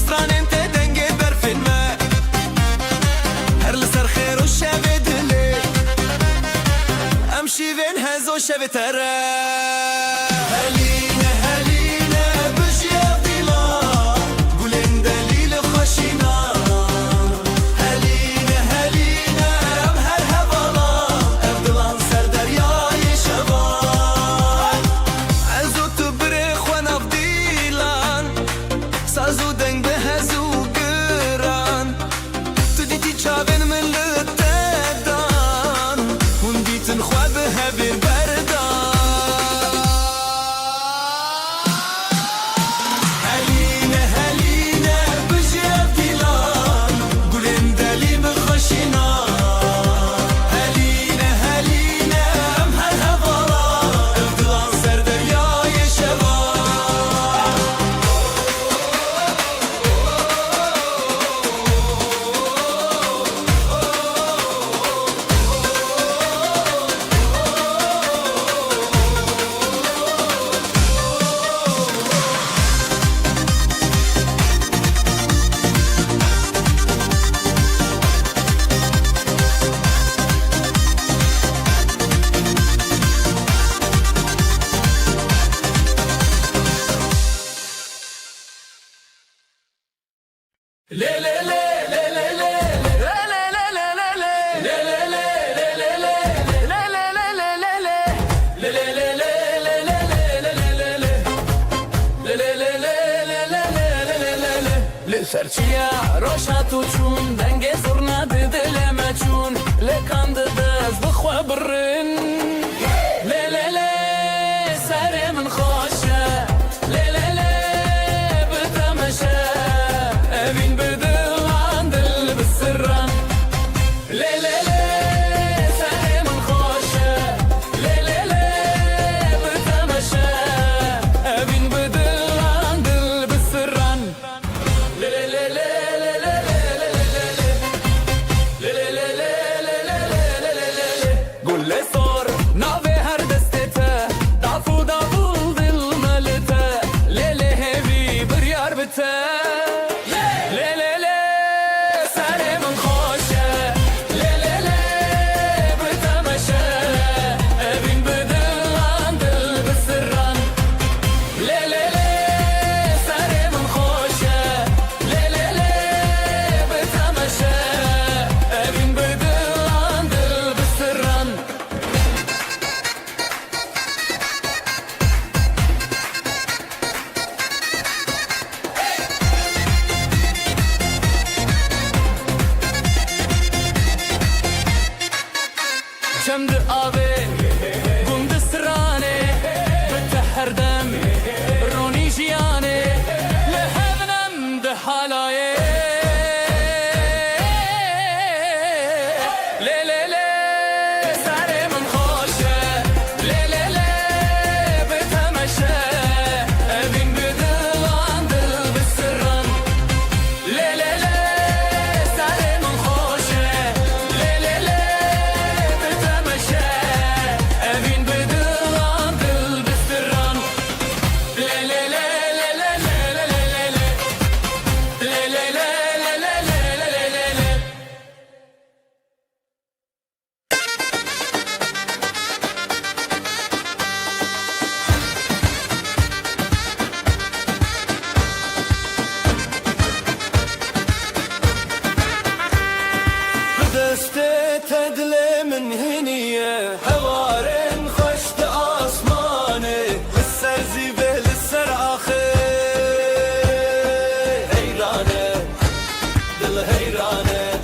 Stranên te dengê berfên me Her li ser xêr û şevê dilê Em şîvên hezo şevê te re Heline heline bijî evdî سرچیا روشاتو چون دنگ زرنا دل ما چون لکان دز بخوا برن لی لی لی سر من خوشه لی لی لی بتمشه اوین بدل عن دل بسرن لی لی لی سر من خوشه لی لی لی بتمشه اوین بدل عن دل بسرن قول لي صار ناوي هر دستته دافو دافو ظل ملته ليلي هيفي بريار بته ليلي لي ساري من خوشه ليلي لي بتمشى ابين بدل عن دل بالسران ليلي لي ساري من خوشه ليلي لي بتمشى ابين بدل عن دل بالسران شمد آبه گند سرانه بتحر دم رونی جیانه لحبنم ده حالایه لی لی لی سر من خوشه لی لی لی بتمشه ابین بدل عن دل بسران لی لی لی سر من خوشه لی لی لی بتمشه ابین بدل عن دل بسران لی لی لی لی لی لی لی لی لی بدسته تدل من هنية هوارن خشت آسمانه السر زيبه للسر آخر هيرانه دل هيرانه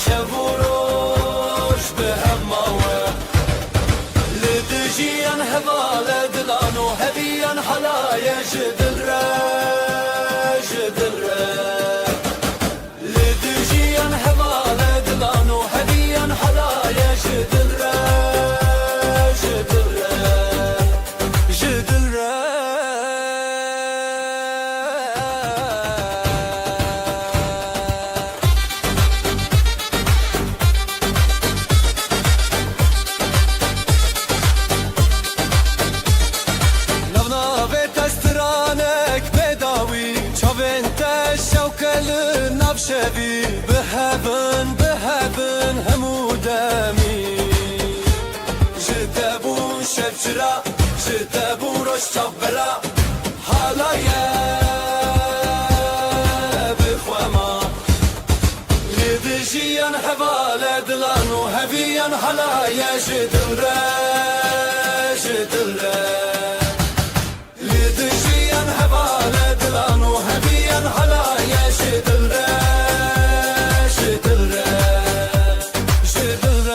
شبوروش بهماوه لدجيان هواله دلانو هبيان حلايا جدل جدل لدجيان هواله دلانو هبيان حلايا جدل جدل جدل نبنا تسترانك بداوي شوفنت الشوكة للنبشبي بهبن بهبن همودامي جدبو شبشرا جدبو رش صبرا حالايا بخوما لدجيان حبالة دلانو هبيان حلايا جدل جدل لدجيان هبالة دلانو هبيان حلايا جدل جدل جدل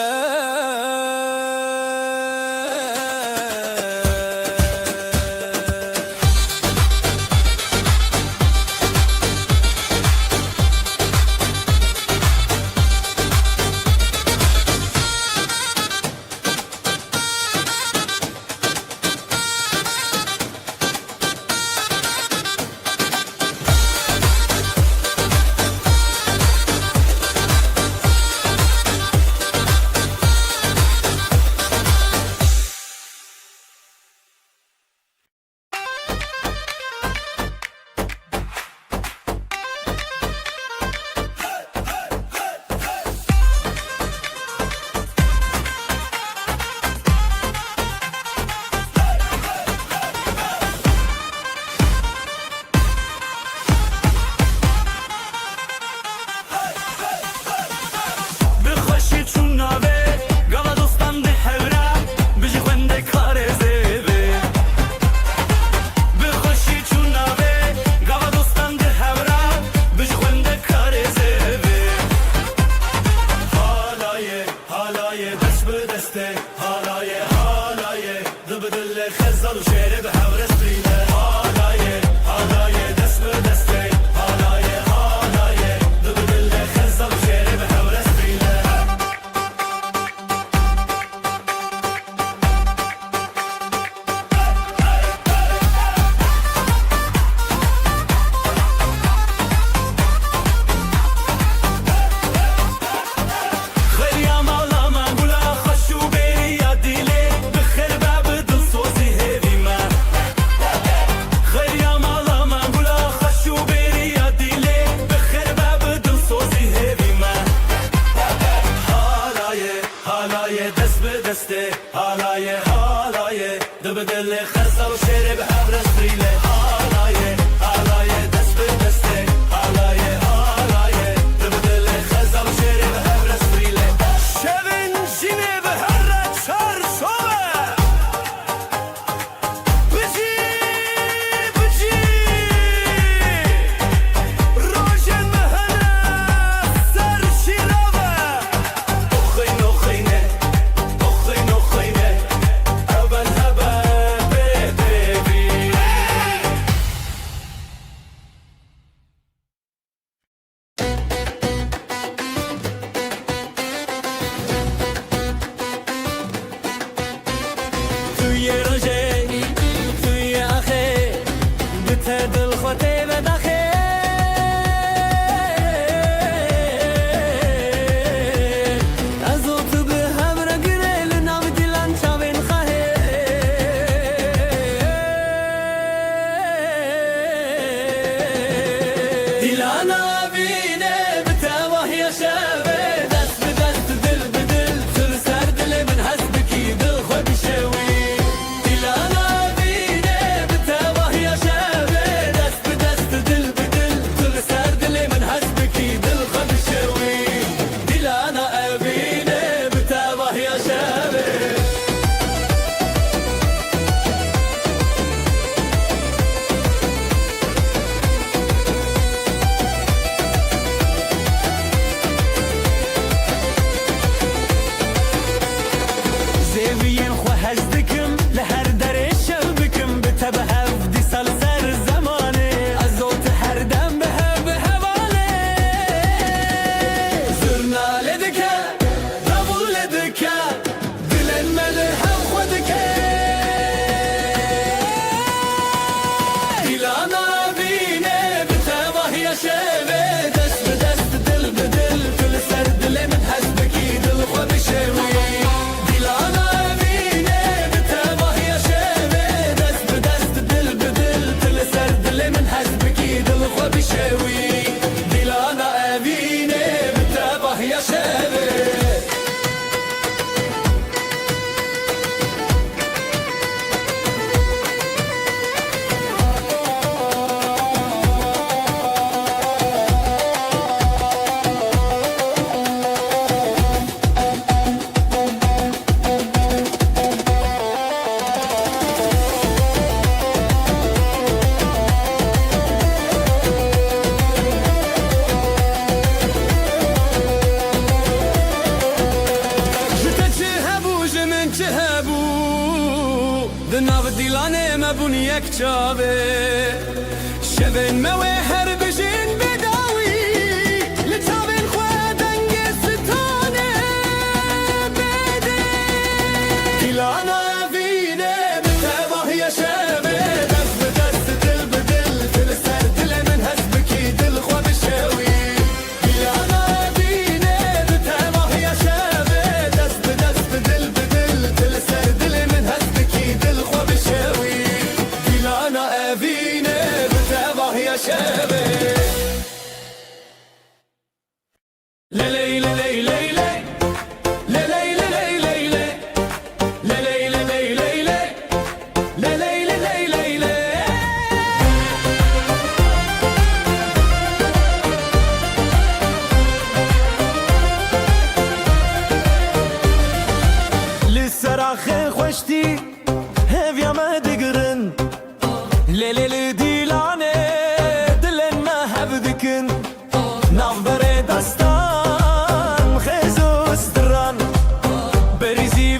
دسته حالایه حالایه دبدل خزر و شعر به حور استریله حالایه حالایه دست به دسته حالایه حالایه دبدل خزر و شعر به حور استریله حالایه حالایه دبدل خزر و شعر به حور استریله حالایه حالایه دست به دسته حالایه حالایه دبدل خزر و شعر به حور استریله شبن جینه به هر چار شوه بجی بجی روشن مهنه سر شیراوه اخین اخینه شبن موي هرب جين بداوي لتابن خوادن قستانه بدي كلانا فينا بتابه يا شابه دست بدست دل بدل تلسر دل من هزبكي دل خوا بشاوي كلانا فينا بتابه يا شابه دست بدست دل بدل تلسر دل من هزبكي دل خوا بشاوي كلانا فينا بتابه يا شابه لسراخ خوشتي هفيا ما دقرن ليلي ديلانه دلن ما هبدكن نافبر دستان خيزو استران بريزي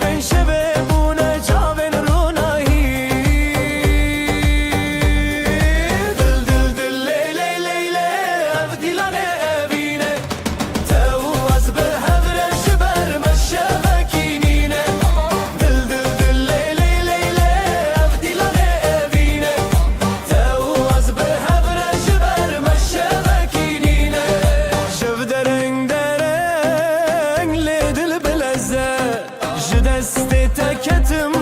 memleketim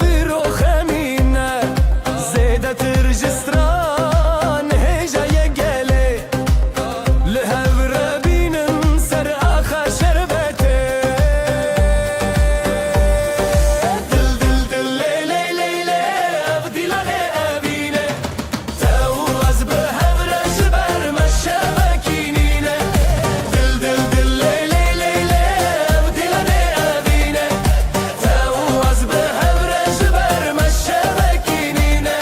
bir o hemine Zeyde Tırcistran heceye gele Lehevre binin ser ağa şerbete Dil dil dil ley ley ley ley Evdilane evine Tevaz behevre jiber meşebekinine Dil dil dil ley ley ley ley Evdilane evine Tevaz behevre jiber meşebekinine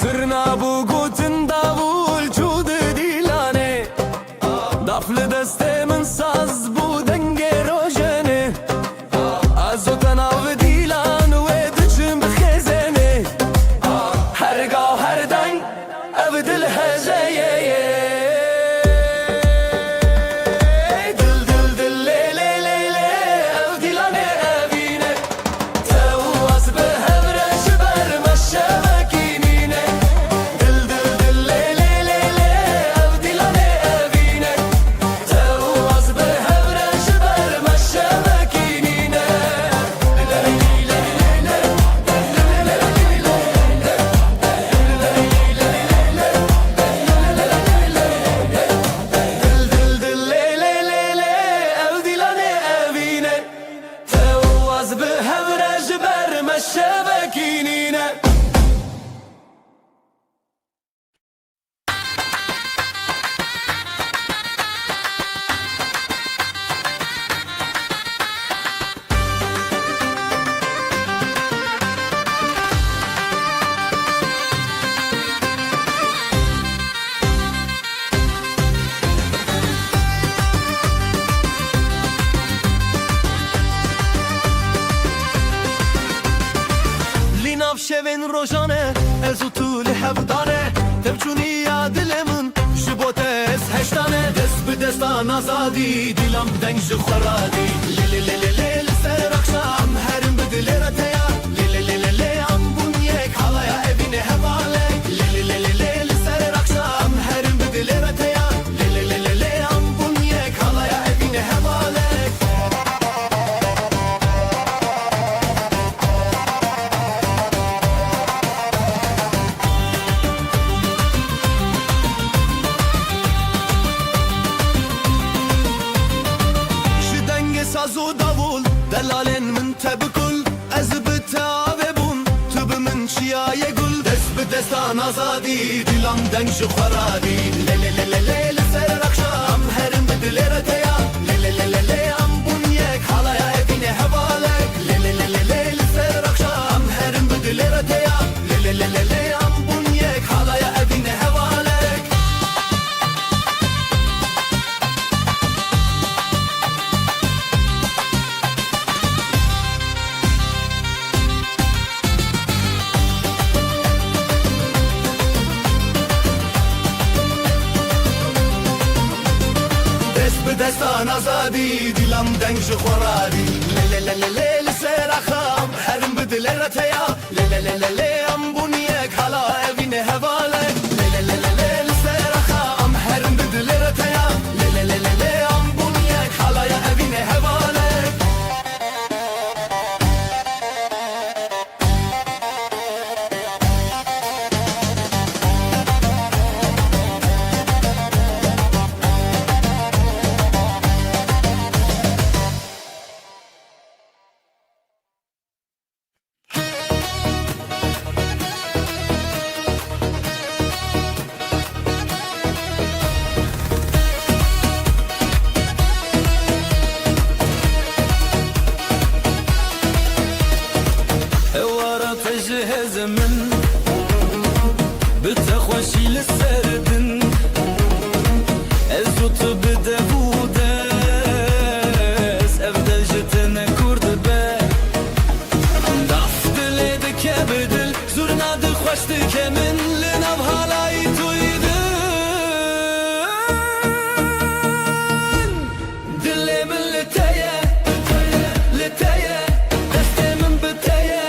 Zırna bu gutun davul çudu dilane Daflı destemin saz bu denge rojene Azotan av dilan ve dıçım bixezene Her gav her dan ev dil hezeye Dil dil dil le le le le ev dilane evine Tevaz behevre jiber meşebekinine Dil dil dil le le le le ev dilane evine Tevaz behevre jiber meşebekinine Dil dil le le le le ev dilane evine Tevaz behevre jiber meşebekinine Linav şevin rojane Ezutu li hevdane Tevçuni ya dilemin Jibote ez heştane Dest bi destan azadi Dilam deng ji xwaradi Li li li li li li ser akşam Herim bi dilera teya Li li li li li am bunyek Halaya evine hevalek Li li li li li li ser akşam Herim bi dilera teya Li li li li li am bunyek Halaya evine hevalek Ji denge saz û davul Delalên min te bikul Ez bi te avebûm Tu bi min çiyaye gul Dest bi destan azadî Dilam deng ji xweradî Lê lê lê lê lê li ser akşam Herim bi dilêre te ya Lê lê lê lê lê am bunyek Halaya evîne hevalek Lê lê lê lê lê li ser akşam Herim bi dilêre te ya Lê lê lê lê lê am bunyek Halaya evîne hevalek Dest bi destan azadî Dilam deng ji xweradî Lê lê lê lê lê li ser axam Herim bi dilêre te ya Lê lê lê lê lê am bunyek Hala evîne hevalek Lê lê lê lê lê li ser axam Herim bi dilêre te ya Lê lê lê lê lê am bunyek Halaya evîne hevalek من بتخوشي للسردن ازوت بدبودس افدل جتنا كرد با ضعف دلدك بدل زورنا دخوشتك من لناف هالاي تويدن دلي من لتايا لتايا دستي من بتايا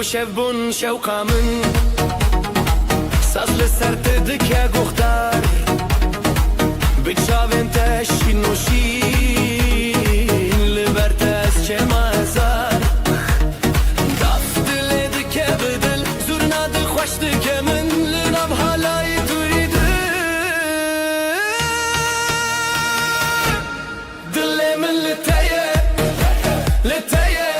شب بون شوقا من ساز لسر تدکه گختار بچاوین تشین نوشین لبرت از چه مازار داف دل دکه بدل زورنا دل خوش دکه من لنام حالای دویده دل من لتایه لتایه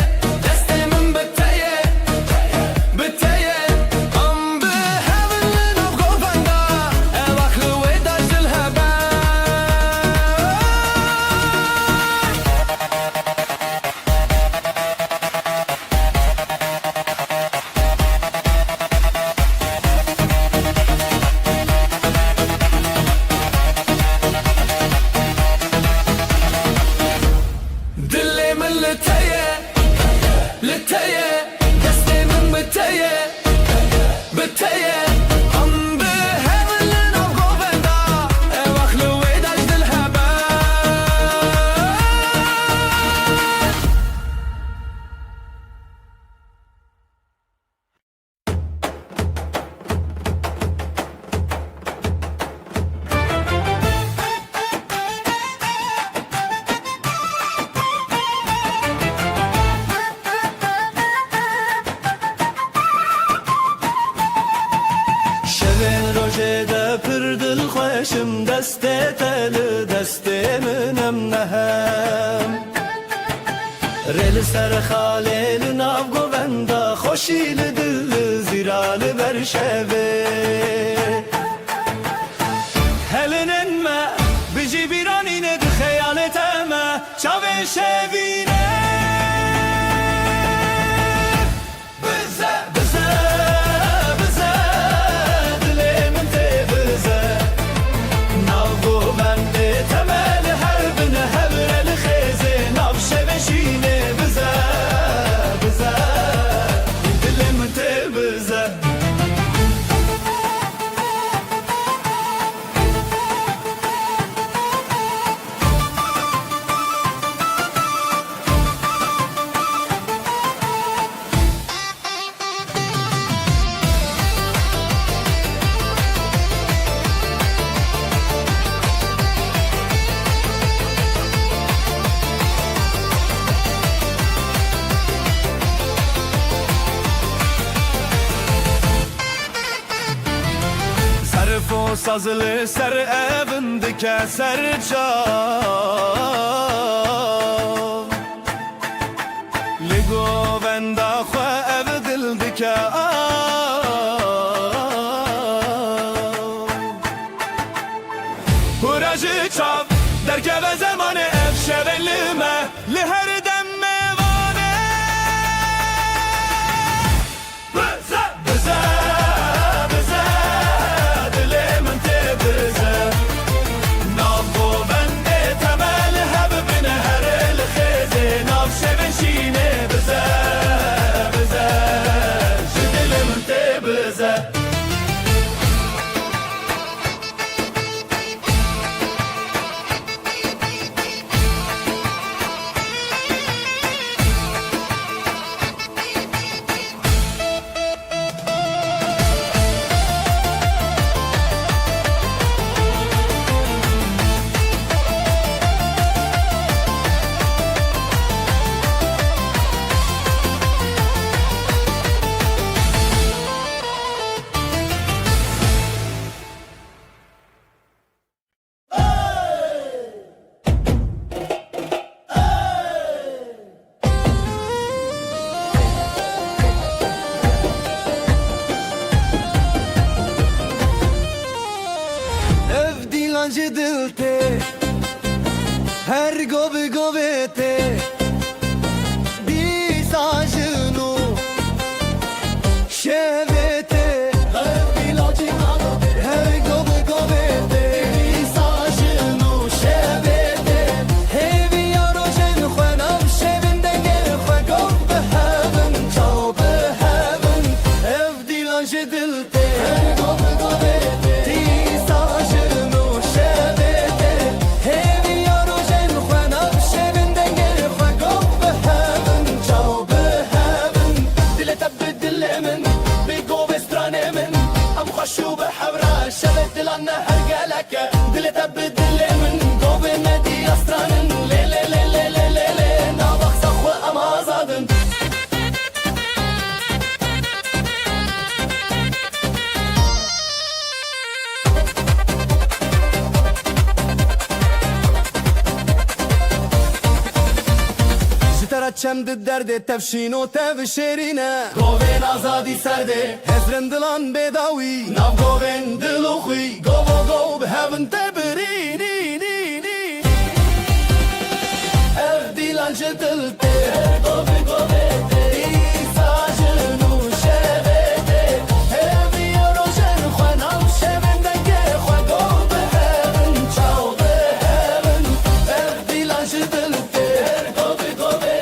خوشم دست تل دست منم نهم رل سر خاله ناو گوندا خوشی دل زیرال برشوه هلنن ما بجی بیرانین د خیالت ما چاوه شوینه Sazlı ser evindeki serçam Ligo venda xwe ev dildike Huracı çav derkeve zamanı ev şevelime li her dem mevane Bize Dilancı dilte her gobe gobete disajnu şevete her gobe gobete disajnu şevete hevi yarojen xwenam şevinde gel xwe gob behavin çav behavin ev dilancı dilte her gobe gobete disajnu Hevi yarojen xwenam şevinde gel xwe تب دل من قوب ندي أستران لي لي لي لي لي لي لي نابخ سخوة أما زادن چند درد تفشین و تفشیرینه قوبین آزادی سرده هزرن دلان بداوی ناف قوبین دلو خوی گو به هون تبرینی اف دیلان چه دلته قوبی قوبی ایساجن و شبته همی روشن خواه ناف شبن دنگه خواه گو به هون چاو به هون اف دیلان چه دلته قوبی قوبی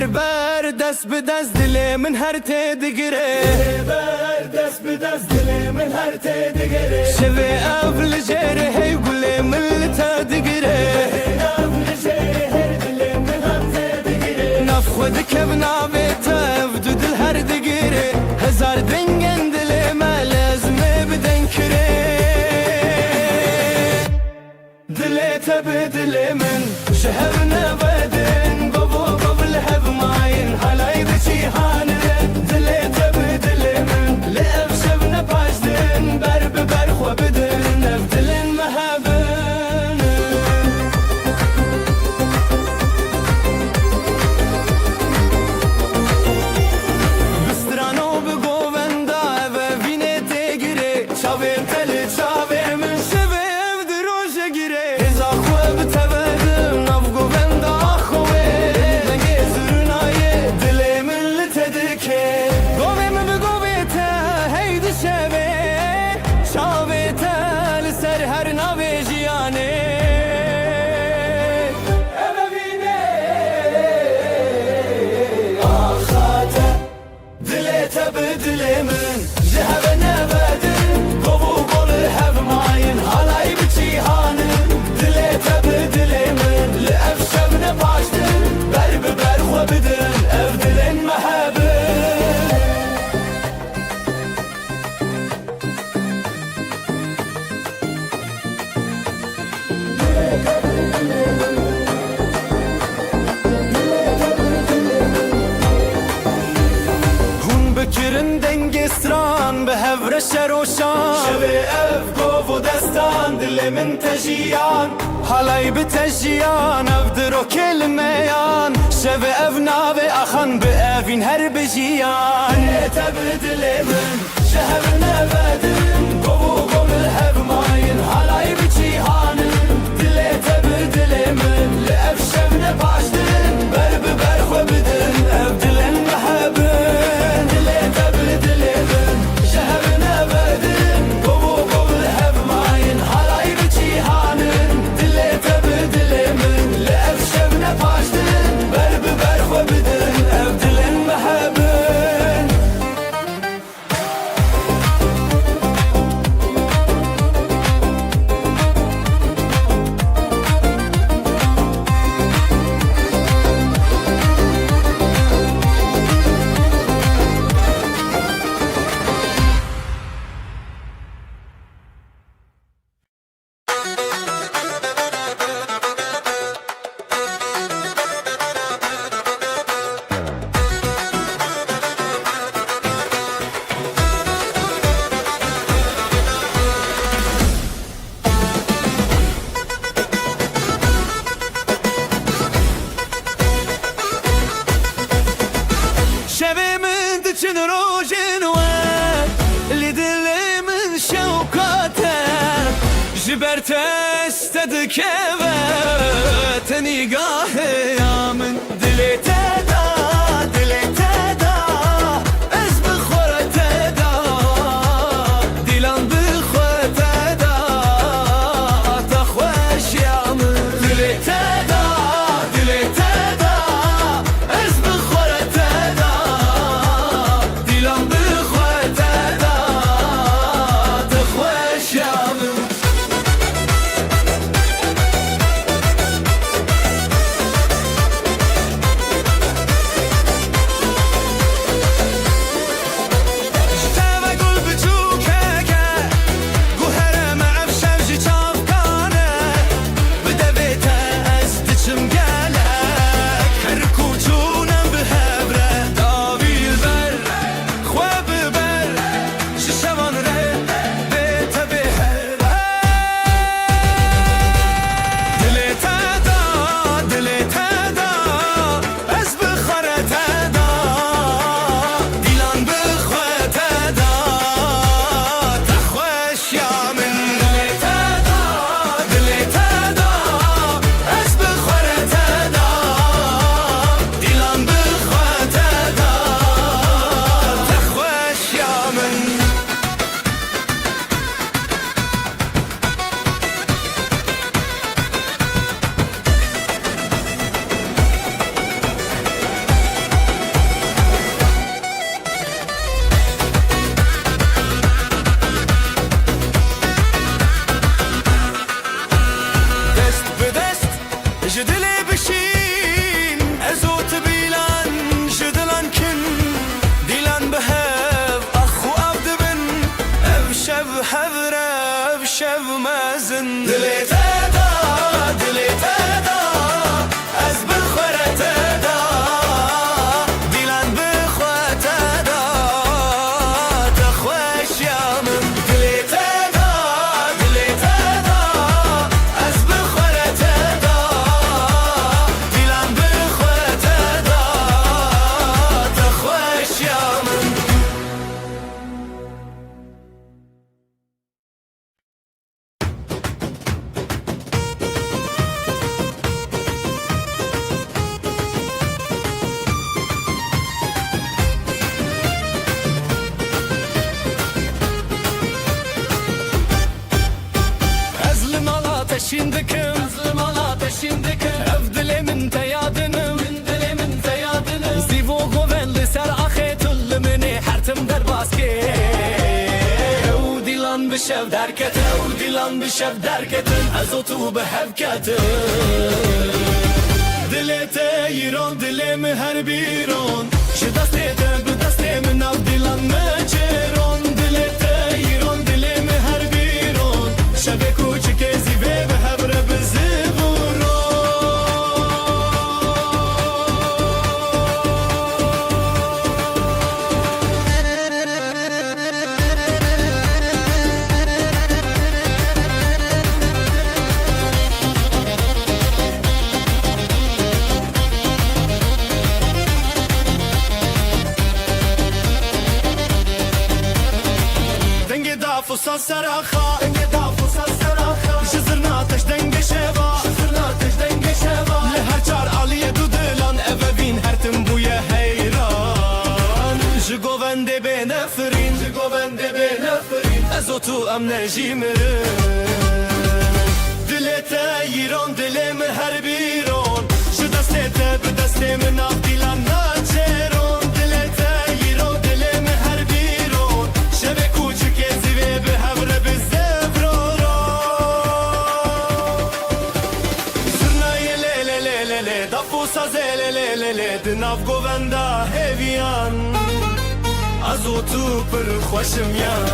بر دست به دست دل من هر تدگره بر دست به دست دل من هر تدگره شوی اول جره هی گل من تدگره اول جره هر دل من هم تدگره نف خود کب ناوی تف دو دل هر دگره هزار دنگن دل ما لازمه بدن کره دل تب دل من شهر نبدن قبل هب ماين حلاي بشي هانن دلي تبدل من لأف شبنا باشدن برب برخو بدن نبدلن مهابن بسترانو بقوبن داوه وینه تگیره چاویم تلی چاویم من شبه افدروشه گیره ازا خواه بتبدم نف قوبن دا به هفر شروشان شوی اف گو و دستان دل من تجیان حالای بتجیان اف درو کلمیان شوی اف ناوی اخان به افین هر بجیان تبدل من شهر نبدن گو الهب ماین حالای بجیهانن دل تبدل من لأف شبن باشدن برب برخو بدن اف دلن محبن دل تبدل من شهر نبدن گو الهب ماین حالای بجیهانن دل تبدل من لأف شبن باشدن برب برخو بدن اف دلن محبن جبرت استدك نگاه یا من دلی تدا از بخور تدا بشف درکته و دیلان بشف درکتن از او تو به هفکته دلت ایران دلم هر بیرون شدسته به دست من او دیلان مچرون دلت ایران دلم هر بیرون شب کوچک زیبه به هبره بزیبورون فصل سراخا فصل سراخا شزرنا تش دنگ شوا لهر چار علی دو دلان اوین هر تم بوی حیران جگوونده به نفرین از تو ام نجیمرن دلت ایران دلم هر بیرون شدسته به دست من اف دیلان ناچرون دلت ایران دلم هر بیرون شب کوچک به هبره به زفرورا سرنای لیلی دفوسا زلیلی دناف گووندا هیویان از او تو پر خوشم یان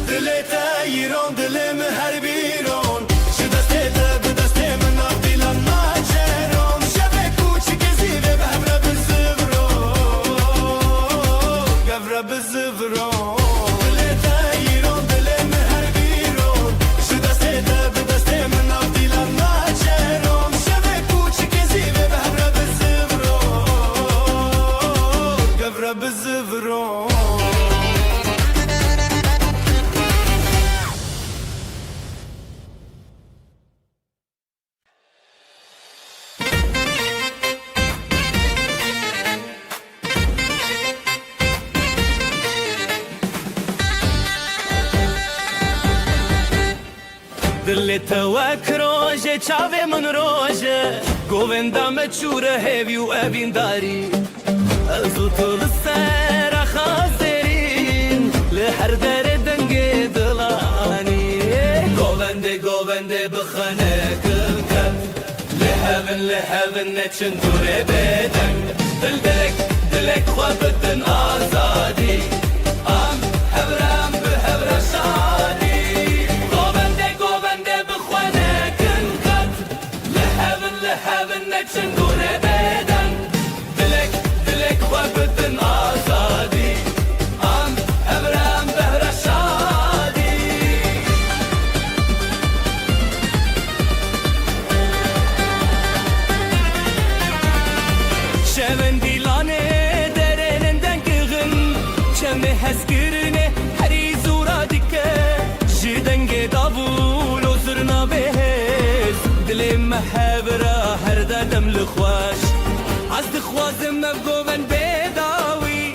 دلت ایران دلم هر بیرون شدسته به دست من اف دیلان ناچرون شب کوچک زیبه به هبره به زفرورا گفره به زفرورا بالزفرون دل توک روژه چاوه من روژه گووندا مچوره هیوی و اوین داری ازو تو لسر خاسرین لحر در دنگ دلانی گوونده بخانه کن لحبن نچن دوره بدن دلک خوابتن آزادی ام هبرم به هبر شادی گوونده بخانه کن لحبن نچن دوره بدن دلک خوابتن آزادی ام هبرم بهر شادی شون دیلانه درنندن کغن چمه هسکرنه هری زورا دیکه جدنگ دابول و زرنا بهز دل محبره هر دادم لخواش از دخوازم نبگوون بداوی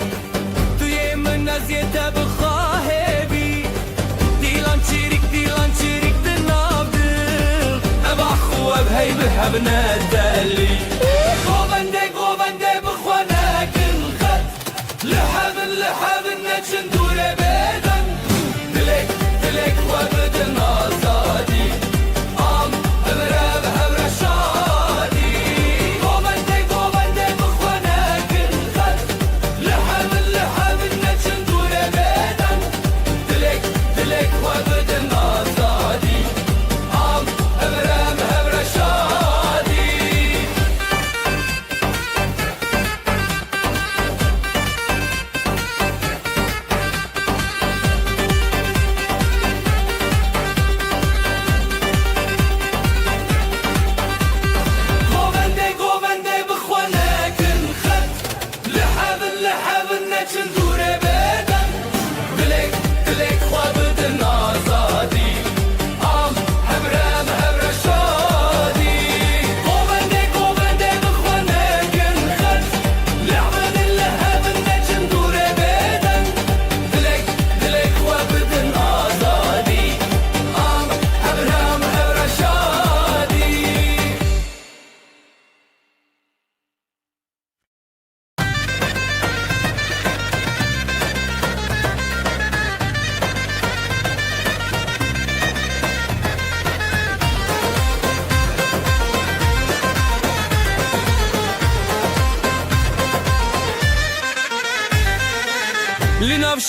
توی من نزیده بخواهبی دیلان چیریک دناب دل ابا خواب هی بحب ندلی گوونده بخوانه کن خد لحبن نچن دوره بدن دلک خوابتن آزادی ام هبره به هبره شادی گوونده بخوانه کن خد لحبن نچن دوره بدن دلک خوابتن آزادی ام هبره به هبره شادی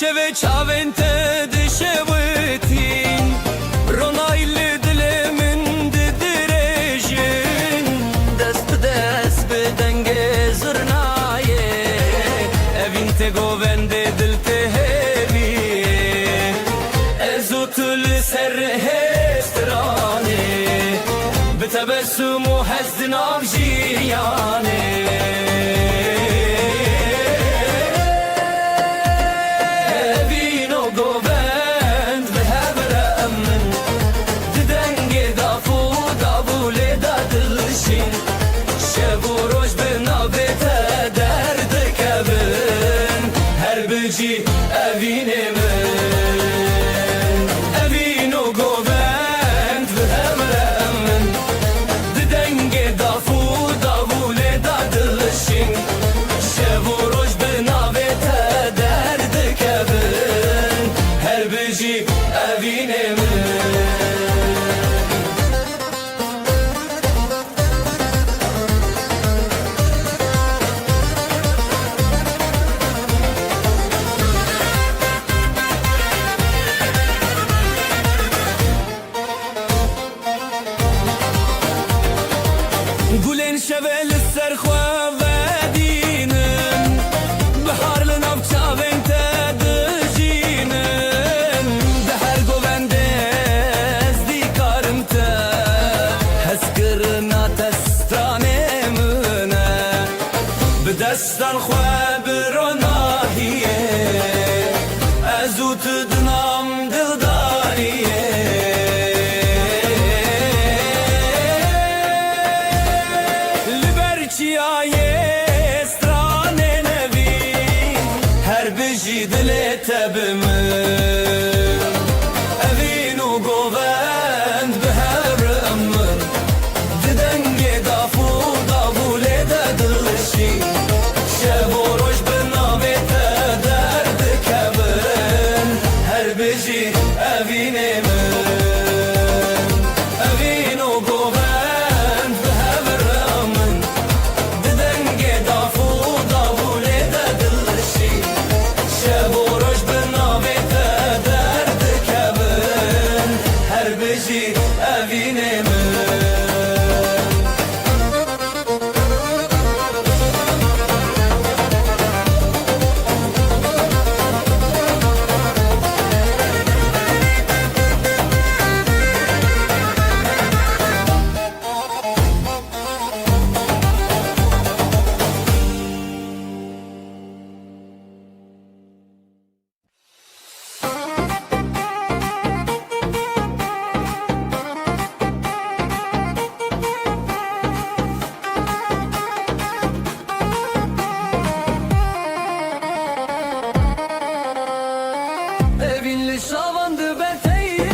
شوه چاوین ته دشوتین رونایل دل من ددرجین دست دست بدنگ زرنایه evin te govende dil te hevi ezotul ser hestrane betebessumu hazdin avjiyane evine min evino govend ve emre min didenge dafu davule dadılışın şevuroj be navete derdi kevin her bici evine min گلین شوه لسر خواه و دینم بحار لناف چاوین تا دجینم ده هر گوونده از دیکارم تا هز کرنا تستانه منه به دستان خواه بروناهیه از او تدنام دلداریه چیایه استرانه نوی هر بجی دل تبمن evinu govend به هر امن ددنگ دافو davule dadılışi şevoroş به navet درد kevin her bejی evine min evinu govend به هر امن evine min şavandı beteye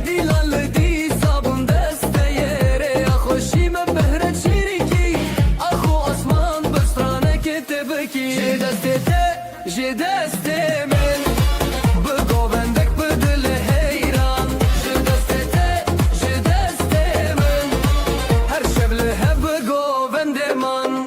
dilanlı di sabun desteyere ya hoşime behret şiriki ahu asman bıstrane ketebeki je deste men bu govendek bu dile heyran je deste men her şevle hep bu govende man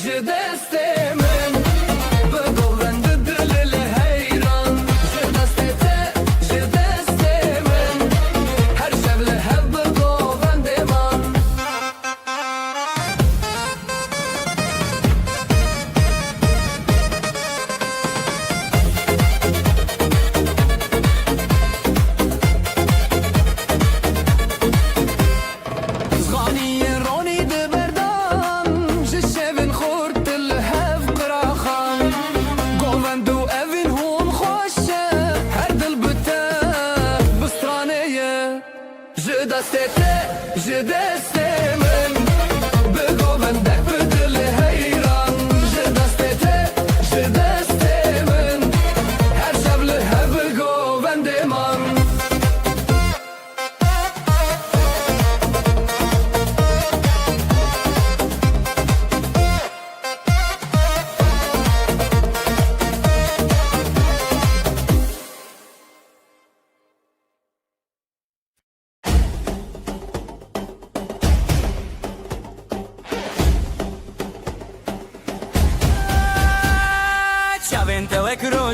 je deste men bu govende dile heyran je deste men her şevle hep bu govende man zganiye roni de berdan je şevin khurt الهف قراخان govendo evin hon خوشه her dil bite bistraneye je deste men bu govende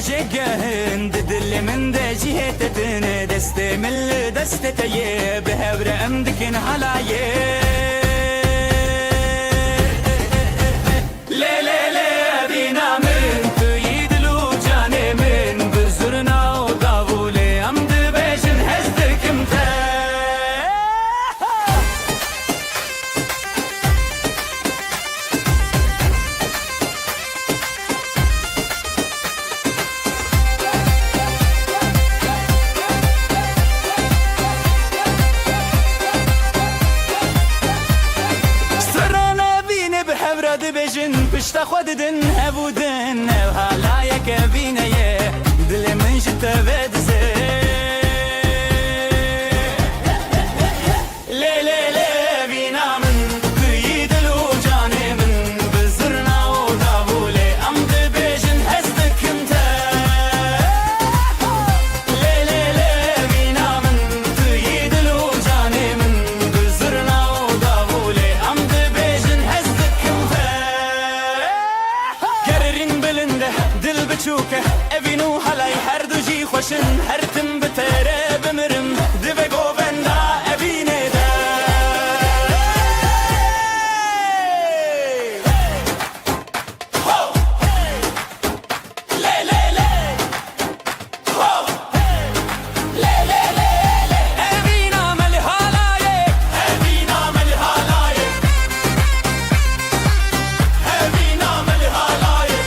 روجه گهند دل من ده جهتتن دست من دست تیه به هبر امدکن حلایه لی لی لی بینا من توی دلو جان من بزرنا و داوله امد بیشن هزدکم ته بجن پشت خود دن هبودن و حالا یک بینه دل من جت بدزه لی لی لی بینا من توی دل و جان من بزرنا و داوله امد بجن هزدکم ته لی لی لی بینا من توی دل و جان من بزرنا و داوله امد بجن هزدکم ته دل بچوکه اوینو حلای هر دو جی خوشن هر تم بتره بمرم دو گووندا اوینه ده لی لی لی لی لی لی اوینا ملی حالایه اوینا ملی حالایه اوینا ملی حالایه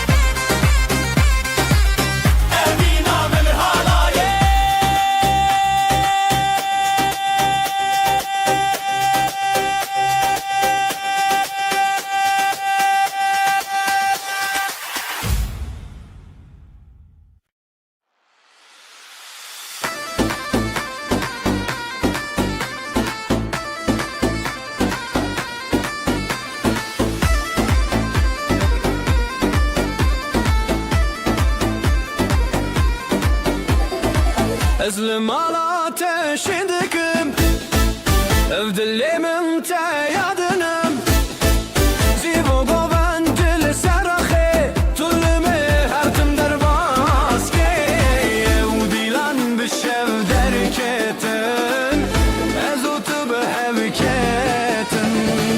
ازلم على تشدكم افدلي من تيادنم زيبو قوان دل سرخي طلمي هرتم درباسكي وديلان بالشف دركتن ازوت بهبكتن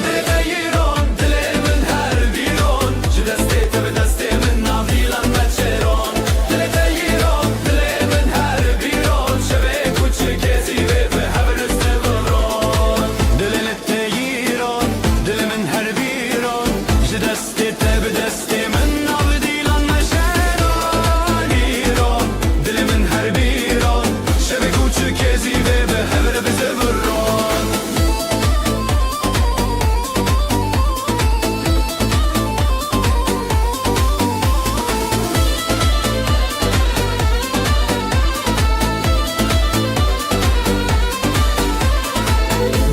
دغيرون دلي من هر بيرون جدستي تبدستي من نافيلان متشيرون دغيرون دلي من هر بيرون شبك وتشكيزي بهبر استبرون دلي التغيرون دلي من هر بيرون جدستي تبدستي من نافيلان متشيرون هيرون دلي من هر بيرون شبك وتشكيزي بهبر استبرون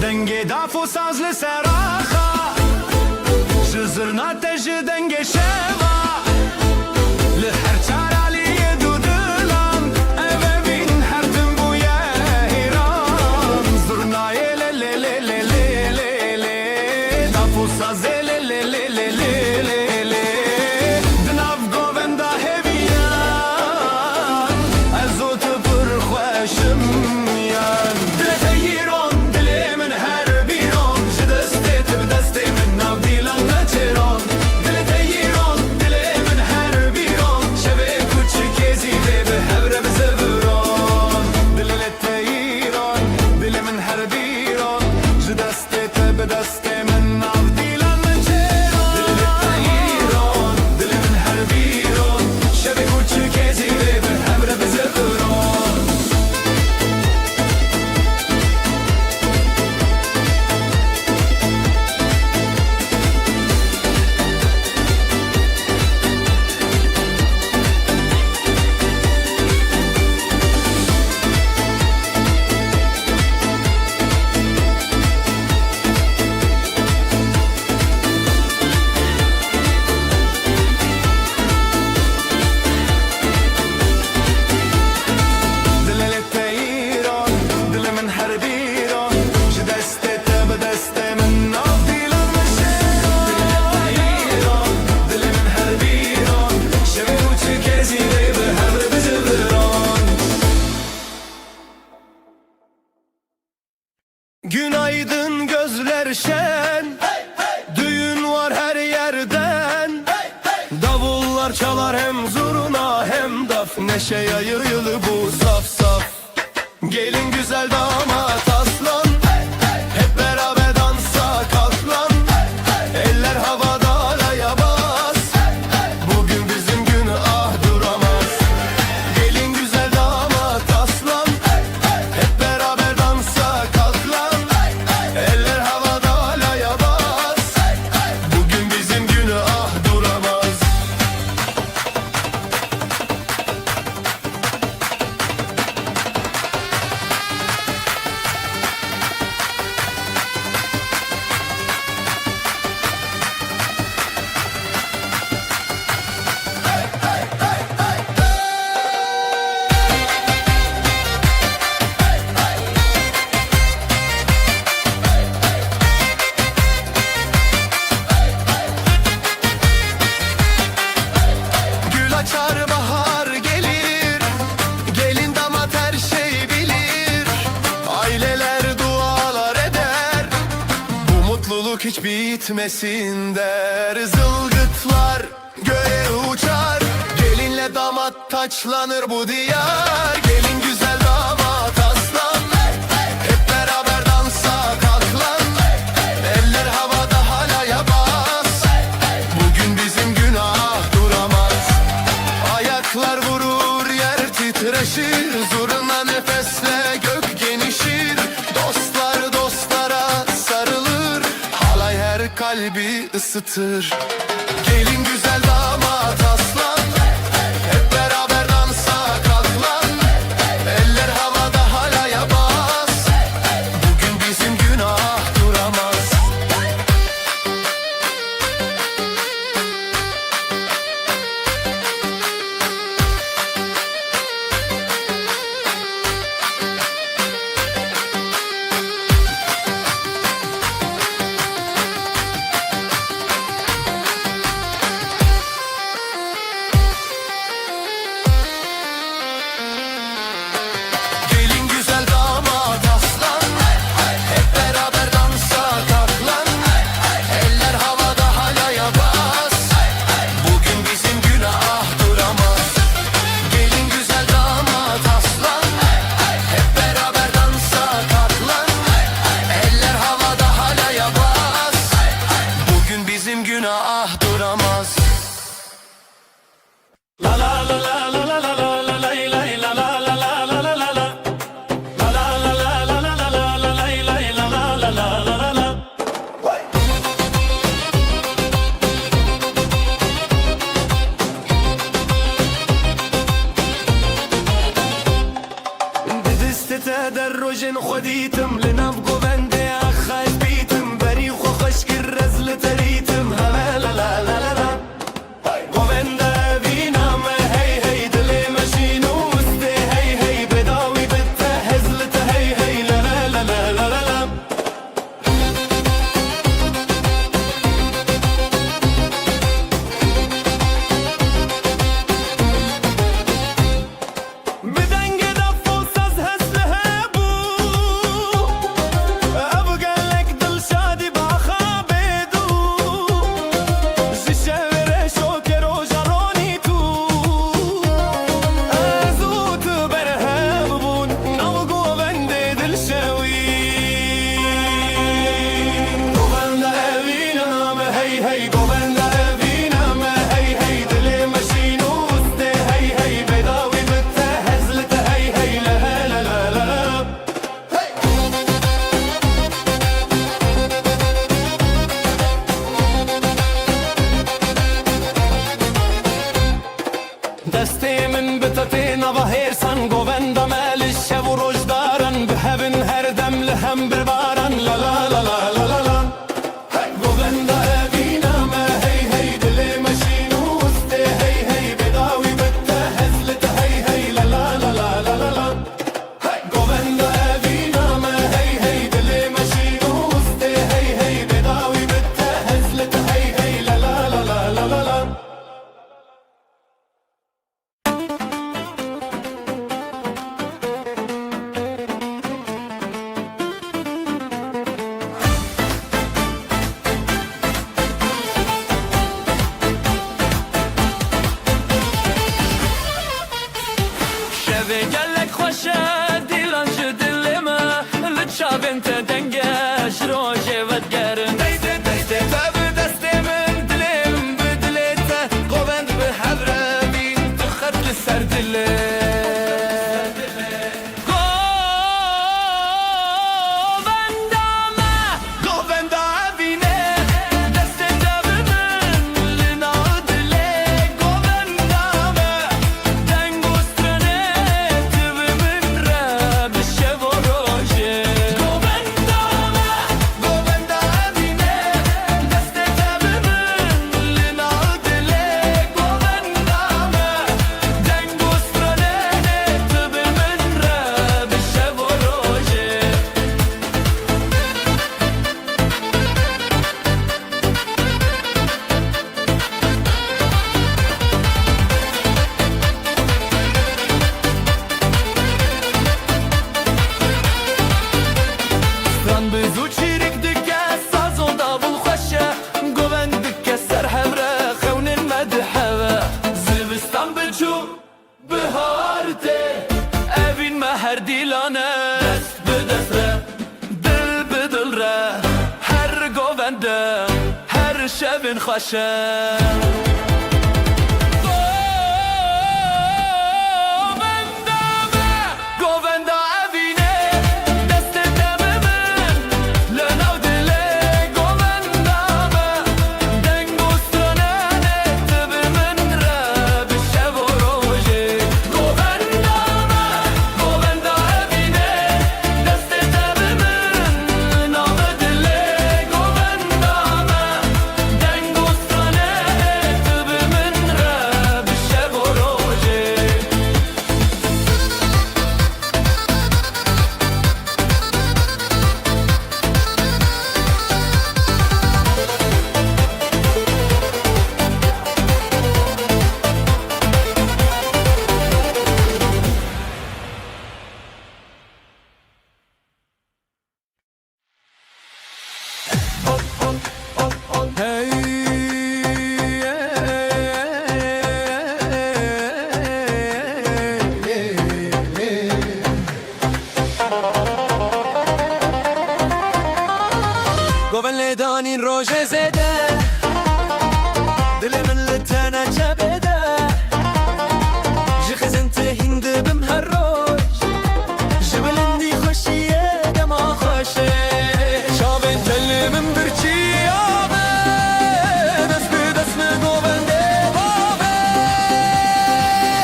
دنگی دافو ساز لسراخا جزرنا تج دنگی شوا لهر چارالی دودلان اوین هر تن بویا هیران زرنای لی لی لی لی لی لی دافو ساز لی لی لی لی لی لی دناف گووندا هویان ازوت پر خوشم یان دل تیرون دلی من هر بیرون جدستی تبدستی من ناف دیلان نچرون دل تیرون neşe yayılı bu saf saf. Gelin güzel damat aslan, hep beraber dansa kalk lan. Eller havada alaya bas, bugün bizim gün ah duramaz. Gelin güzel damat aslan, hep beraber dansa kalk lan. Eller havada alaya bas, bugün bizim gün ah duramaz. Gül açar bahar gelir, gelin damat her şey bilir. Aileler dualar eder, bu mutluluk hiç bitmesin der. Zılgıtlar göğe uçar, gelinle damat taçlanır bu diyar. Gelin güzel damat aslan, hep beraber dansa kalk lan. Eller havada halaya bas, bugün bizim günah duramaz. Ayaklar vurur yer titreşir, zurna nefesle gök genişir. Dostlar dostlara sarılır, halay her kalbi ısıtır. Gelin güzel damat aslan, hep beraber dansa kalk lan. Eller havada halaya bas, bugün bizim günah duramaz. Gelin güzel damat aslan, hep beraber dansa kalk lan. Eller havada halaya bas, bugün bizim günah duramaz. Gelin güzel damat aslan, hep beraber dansa kalk lan. Eller havada halaya bas, bugün bizim günah duramaz. دست تدرج خديتم لنبقو بندي أخاش بيتم بريخ وخشك الرزل تريتم هلا لا لا لا لا لا وبندا بينا ما هي هي بن خوشه گوون لیدانین روژه زده دل من لتنا جبده جی خزنت هند بم هر روش جبلندی خوشیه دما خوشه شابن تل من برچی آبه دست به دست من گوون ده بابه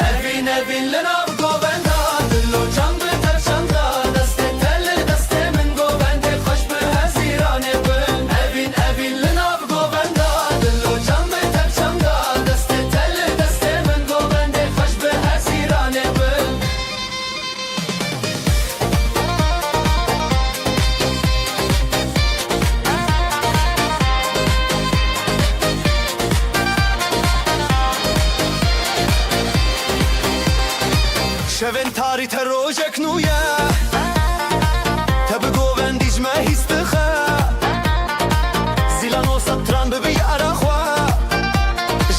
اوین اوین لناب گوون دا دلو جان به ترشان دا دست تل دست من گوون ده خوش به هزیرانه بن اوین اوین لناب گوون دا دلو جان به ترشان دا دست تل دست من گوون ده خوش به هزیرانه بن شون تاری تروجك نويا تبقو بنديج ما هيستخا زيلان وسطران ببي أراخوا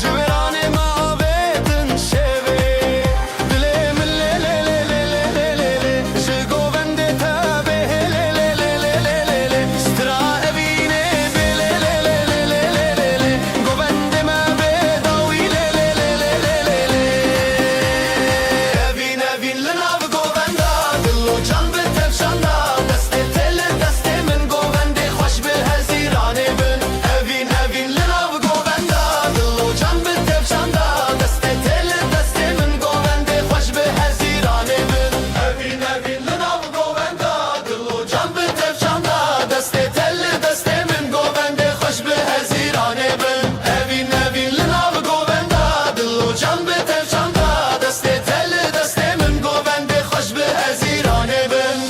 جبراني ما بيتن شبي دلي من لي لي لي لي لي لي لي لي جيقو بندي تابي لي لي لي لي لي لي لي سترا أبيني بي لي لي لي لي لي لي لي لي قو بندي ما بيضاوي لي لي لي لي لي لي لي أبين أبين لناب قوبن دا دلو جان بتفشان دا دست تل دست من قوبن دي خوش به هزيراني بن أبين أبين لناب قوبن دا دلو جان بتفشان دا دست تل دست من قوبن دي خوش به هزيراني بن أبين أبين لناب قوبن دا دلو جان بتفشان دا دست تل دست من قوبن دي خوش به هزيراني بن أبين أبين لناب قوبن دا دلو جان بتفشان دا دست تل دست من قوبن دي خوش به هزيراني بن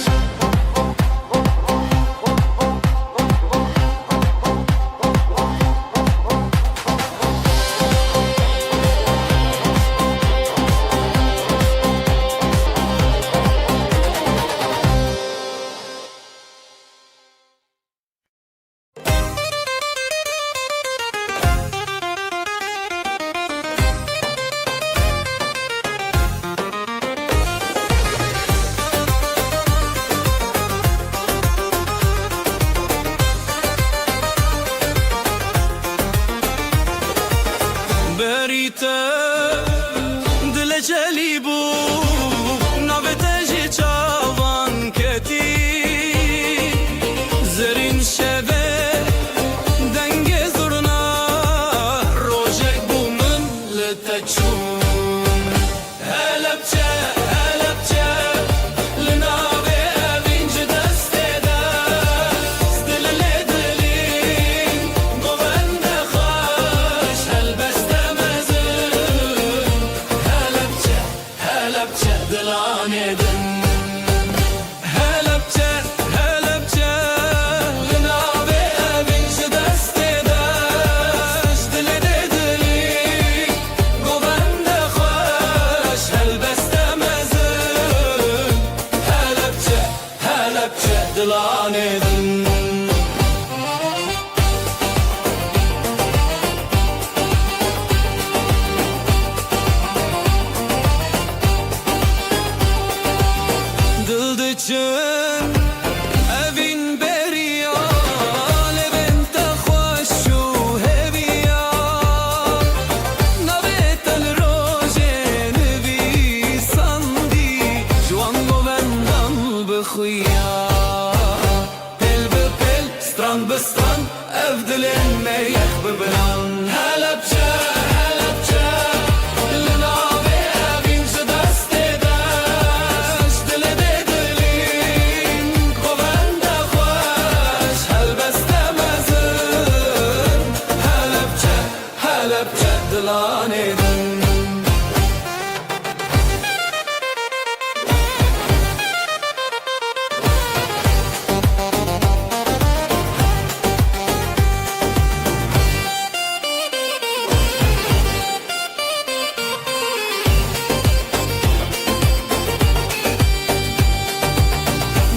بریته دل جلی بو نوبت جی چاوان کتی زرین شبه دنگ زرنا روژک بو من لتچون هلبچه هلبچه لنابه اوینج دسته دست دل لدلین گوند خوش هلبسته مزون هلبچه هلبچه دلانه دن هلبچه هلبچه لنابه اوینج دسته دست دل لدلین گوند halepçe dilanê din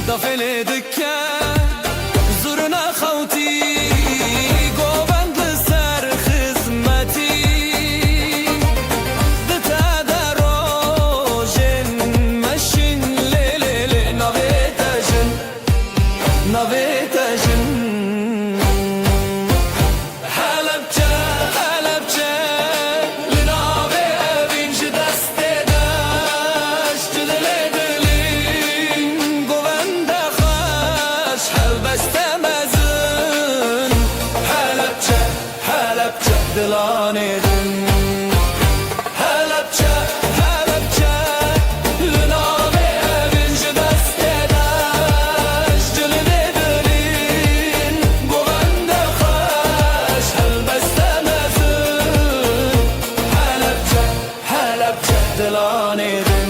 Dafele dikke zurna xawtî govend li ser xizmetî di te de rojên meşin lê lê lê navê te jin navê te jin Helepçe Helepçe li navê evîn ji destê deş ji dilê dilîn govende xweş helbeste mezin Helepçe Helepçe dilanê din Helepçe Helepçe li navê evîn ji destê deş ji dilê dilîn govende xweş helbeste mezin Helepçe Helepçe dilanê din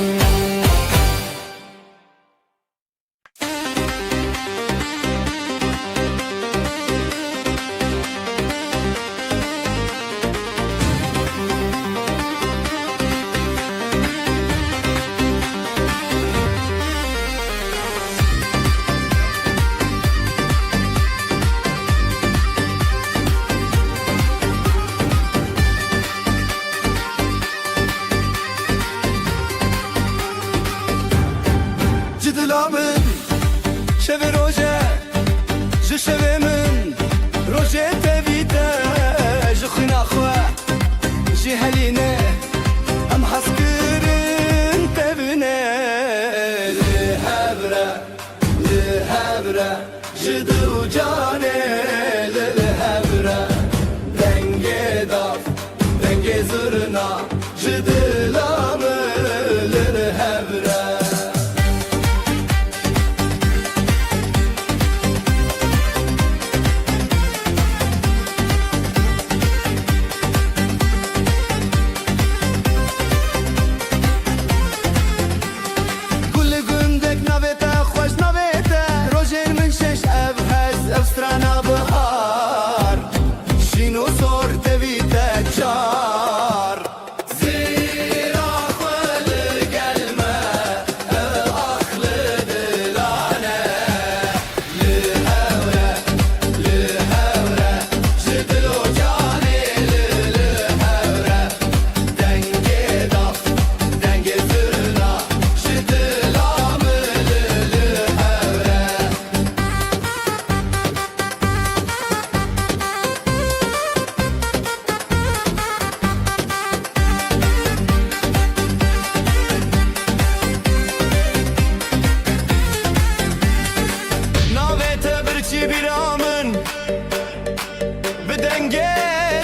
Cidila min şevê roje ji şevê min rojê tevî te ji xwîna xwe jî helîne em hez kirin tevîne li hevre ji dil û canê li hevre dengê dav dengê zirna ji dila min li hevre Gulê gundek navê te xweş navê te rojên min şeş ev hez ev strana bihar şîn û sor tevî te çar Zîra xwe li gel me ev ax li dilane li hewre ji dil û canê li hewre dengê dav dengê zirna ji dila min li hewre Navê te birçî bîra min bi dengê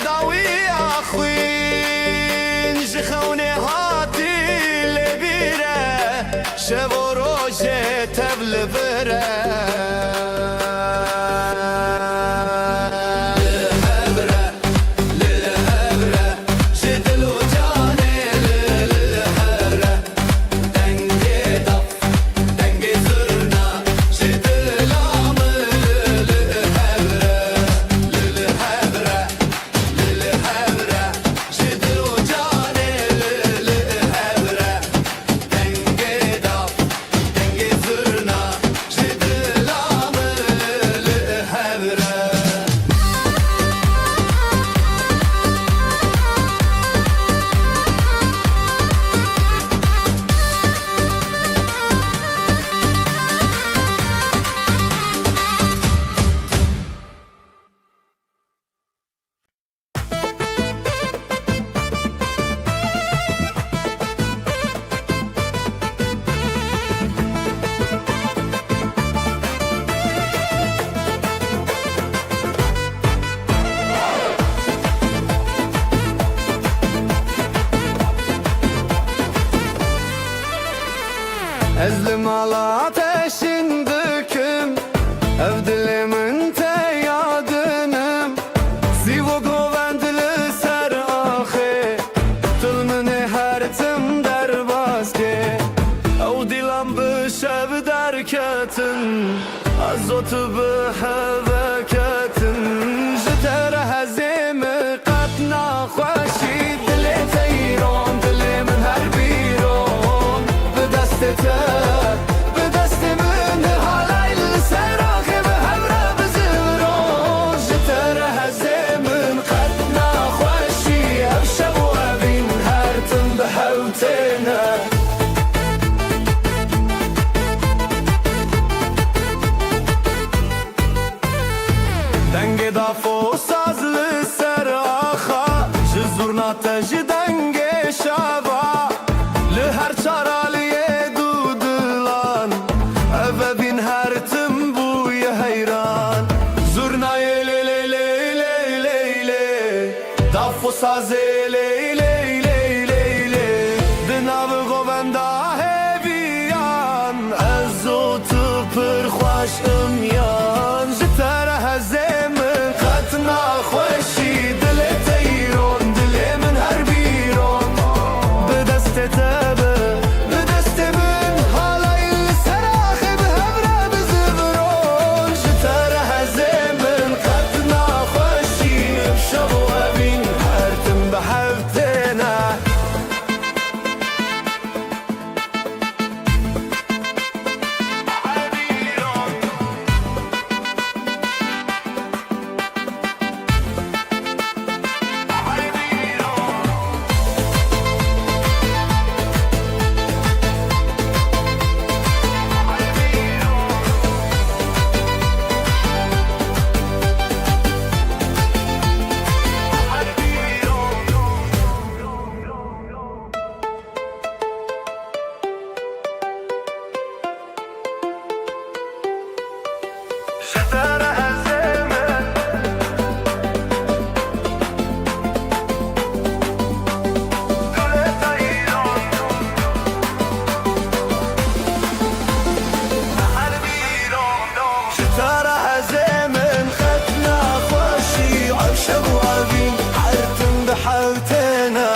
dawiya xwîn ji xewnê hatî lêbîre şev û rojê tev li vir e li hevre ji dil û canê li hewre dengê dav dengê zirna ji dila min li hewre ji dil û canê li hewre dengê dav dengê zirna ji dila min li hewre Ezlim ala ateşin döküm Ev dilimin te yadınım Sivo govendili ser بحذكة جتر هزيم قطنا خوشي دلي تيرون دلي من هالبيرون بدستة بدست من هالاي السراخي بهمرة بزبرون جتر هزيم قطنا خوشي أبشبو أبين هارتم بحوتنا دنگ دافو ساز لسر آخا جزورنا تج دنگ شابا لهر چارالیه دودلان او بین هر تنبوی حیران زورنای لی لی لی لی لی لی دافو ساز لی لی لی لی لی دناو گووندا هیویان ازو تو پر خوش امیان جتر هزیم قطنا خوشی دلی تیرون دلی من هر بیرون بدست تبه بدست من حالای سراخی به همرا بزبرون جتر هزیم قطنا خوشی بشبو ابین هرتم به حفتنا جتر هزیم دل تیرون هر بیرون جتر هزیم خطنا خوشی عشق و عبین حرتم بحوتنا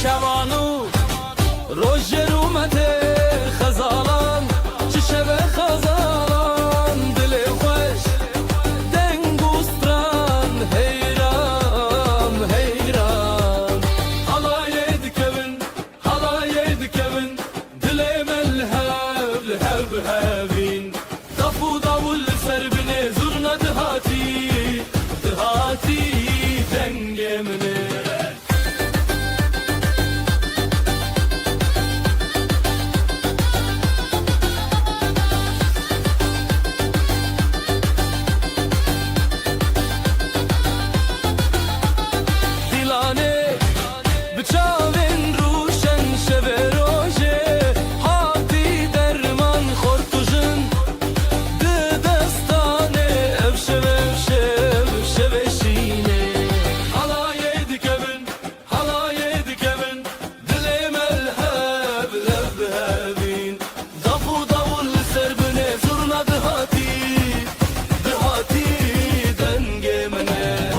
شوانو روژر اومده خزالان چه شب خزالان دل خوش دنگوستران حیران حیران حالای دکبن دل ملهب لهب هبین دفو داول سر بنه زرنا دهاتی دنگ منه بچاوین روشن شب روژه هاتی درمان خورتوژن دستانه افشب شینه حالای دکبن دل ملهب لب هبین دفو داول سر بنه زرنا دهاتی دنگ منه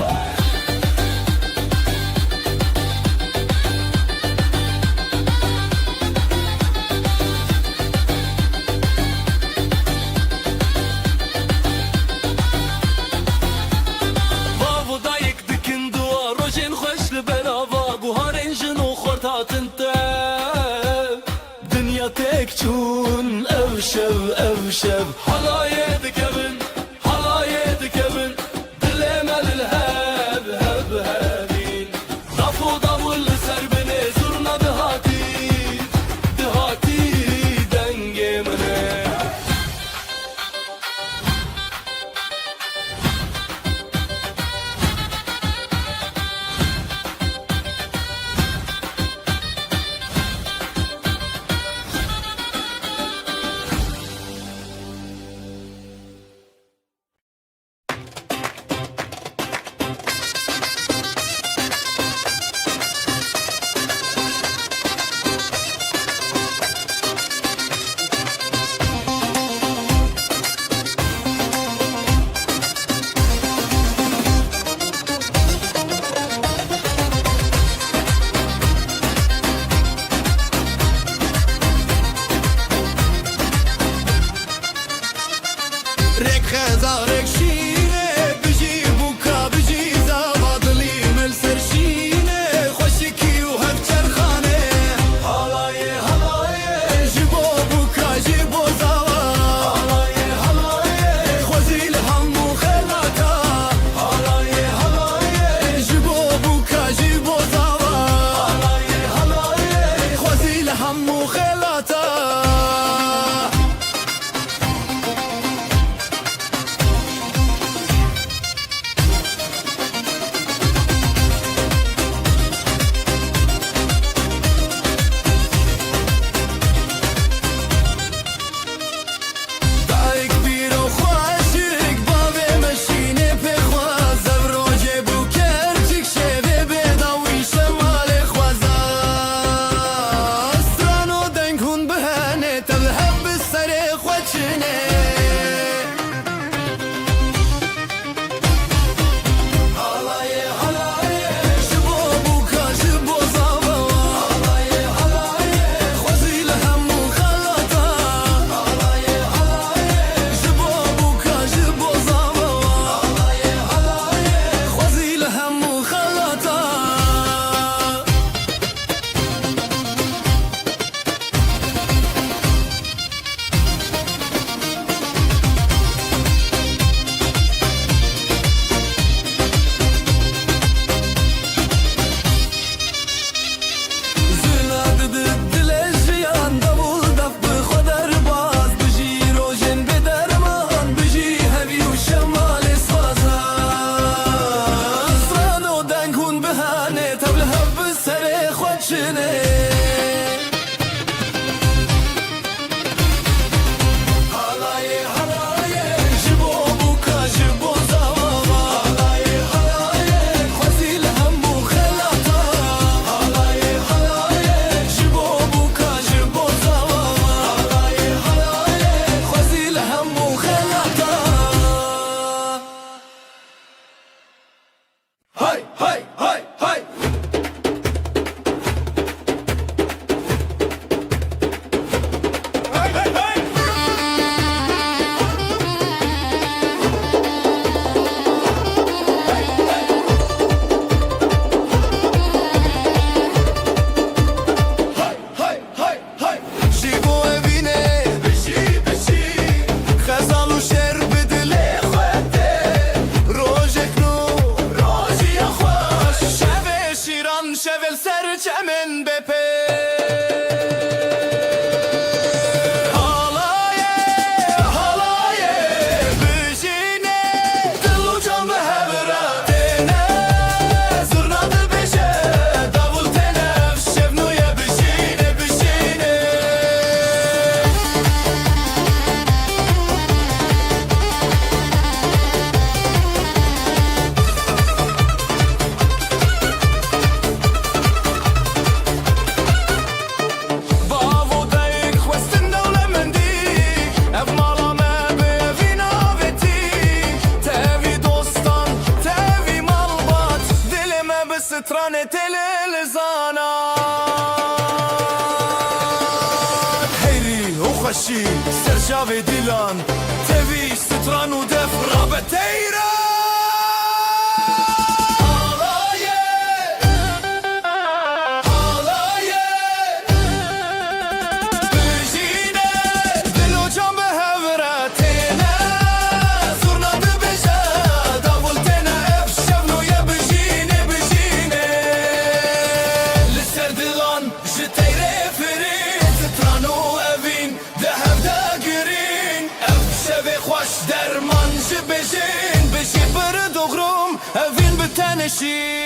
دنیا تک چون اوشب حالای دکبن دل ملهب هبین دفو داول سر بنه زرنا دهاتی دنگ منه سترانه تل لزانا هيري وخشي سرجاوي ديلان تبي ستران ودف رابتيرا Evin bir tanesi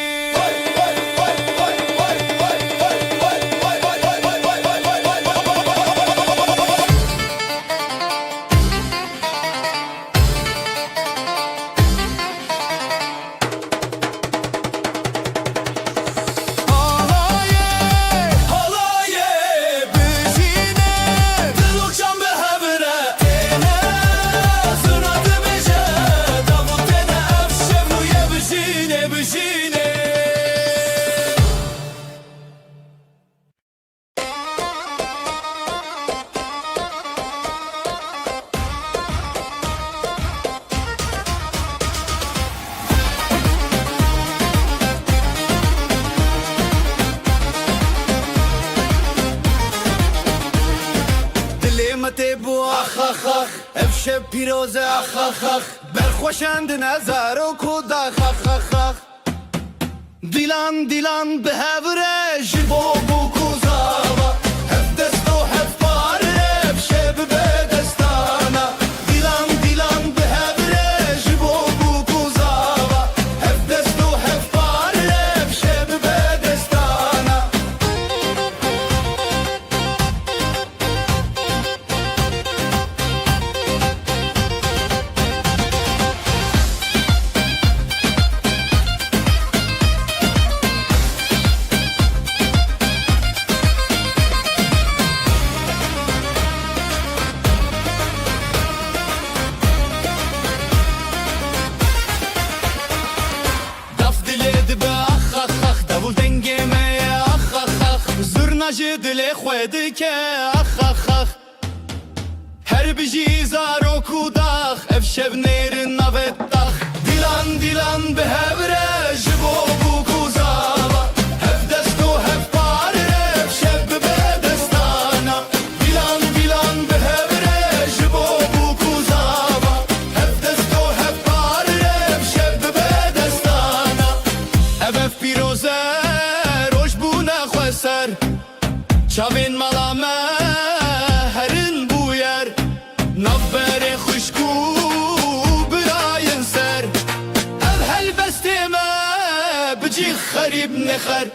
تبو اخ اخ اخ افشب پیروز اخ اخ اخ برخوشند نظر و کود اخ اخ اخ اخ دیلان دیلان به هوره جبو بو کوزاوا هف دست و هف پاره افشب به دستانا دیلان دیلان به هوره جبو بو کوزاوا هف دست و هف پاره افشب به دستانا دل خود که اخ اخ اخ هر بجی زارو کوداخ اف شب نیر نوتاخ دیلان دیلان به هوره جبو بو کوزاوا هف دست و هف پاره اف شب به دستانا دیلان دیلان به هوره جبو بو کوزاوا هف دست و هف پاره اف شب به دستانا اف پیروزه روش بو نخوسر چاوین مالامه هرین بویر نبر خوشکو براین سر ال هل بستمه بجی خریب نخر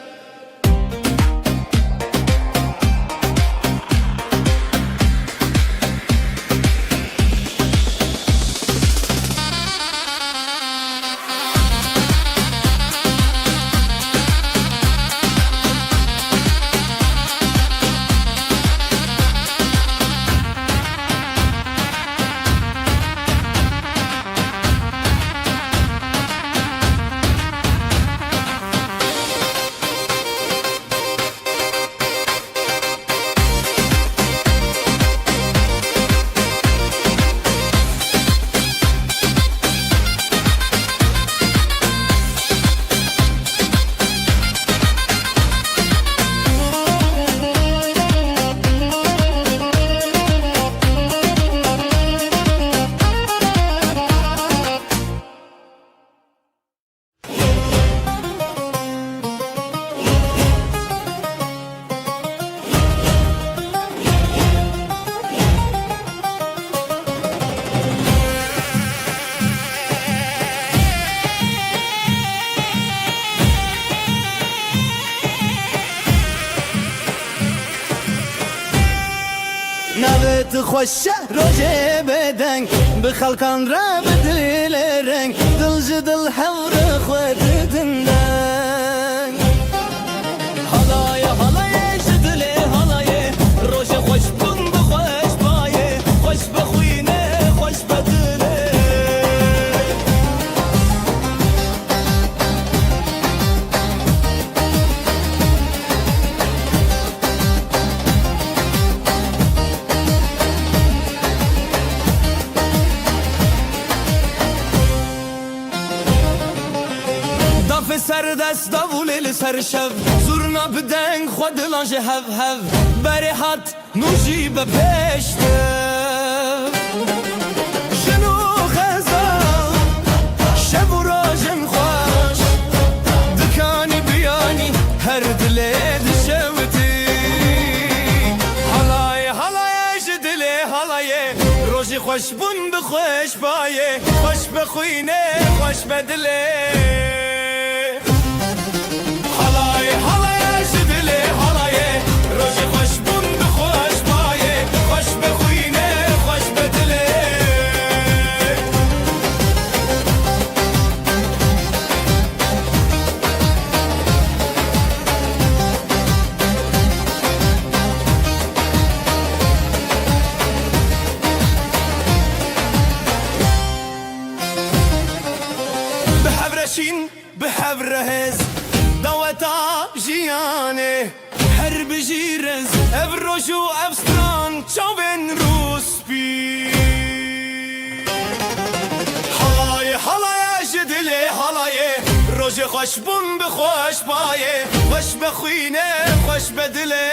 نوت خوش روجه بدنگ بخلقان را بدل رنگ دل جدل حور خود دندنگ حالای حالای جدل حالای روش خوش بون بخوش بایه خوش بخوینه خوش بدله Af ser dest davul ser şev Zurna bideng xwedilan ji hev hev Berê hat nûjî be pêşte Jin û xezan şev û rojên xweş Dikanî biyanî her dilê dişewitî Halayê halayê ji dilê halayê Rojî xweş bûn bi xweş bayê Xweş be xwînê xweş be dilê Halayê halayê ji dilê halayê Rojî xweş bûn bi xweş bayê Xweş be xwînê xweş be dilê Bihevreşîn bihevrehez Daweta jiyanê her bijîrez Ev roj û ev stran çavên rûspî Halayê halayê ji dilê halayê Rojê xweş bûn bi xweş bayê Xweş be xwînê xweş be dilê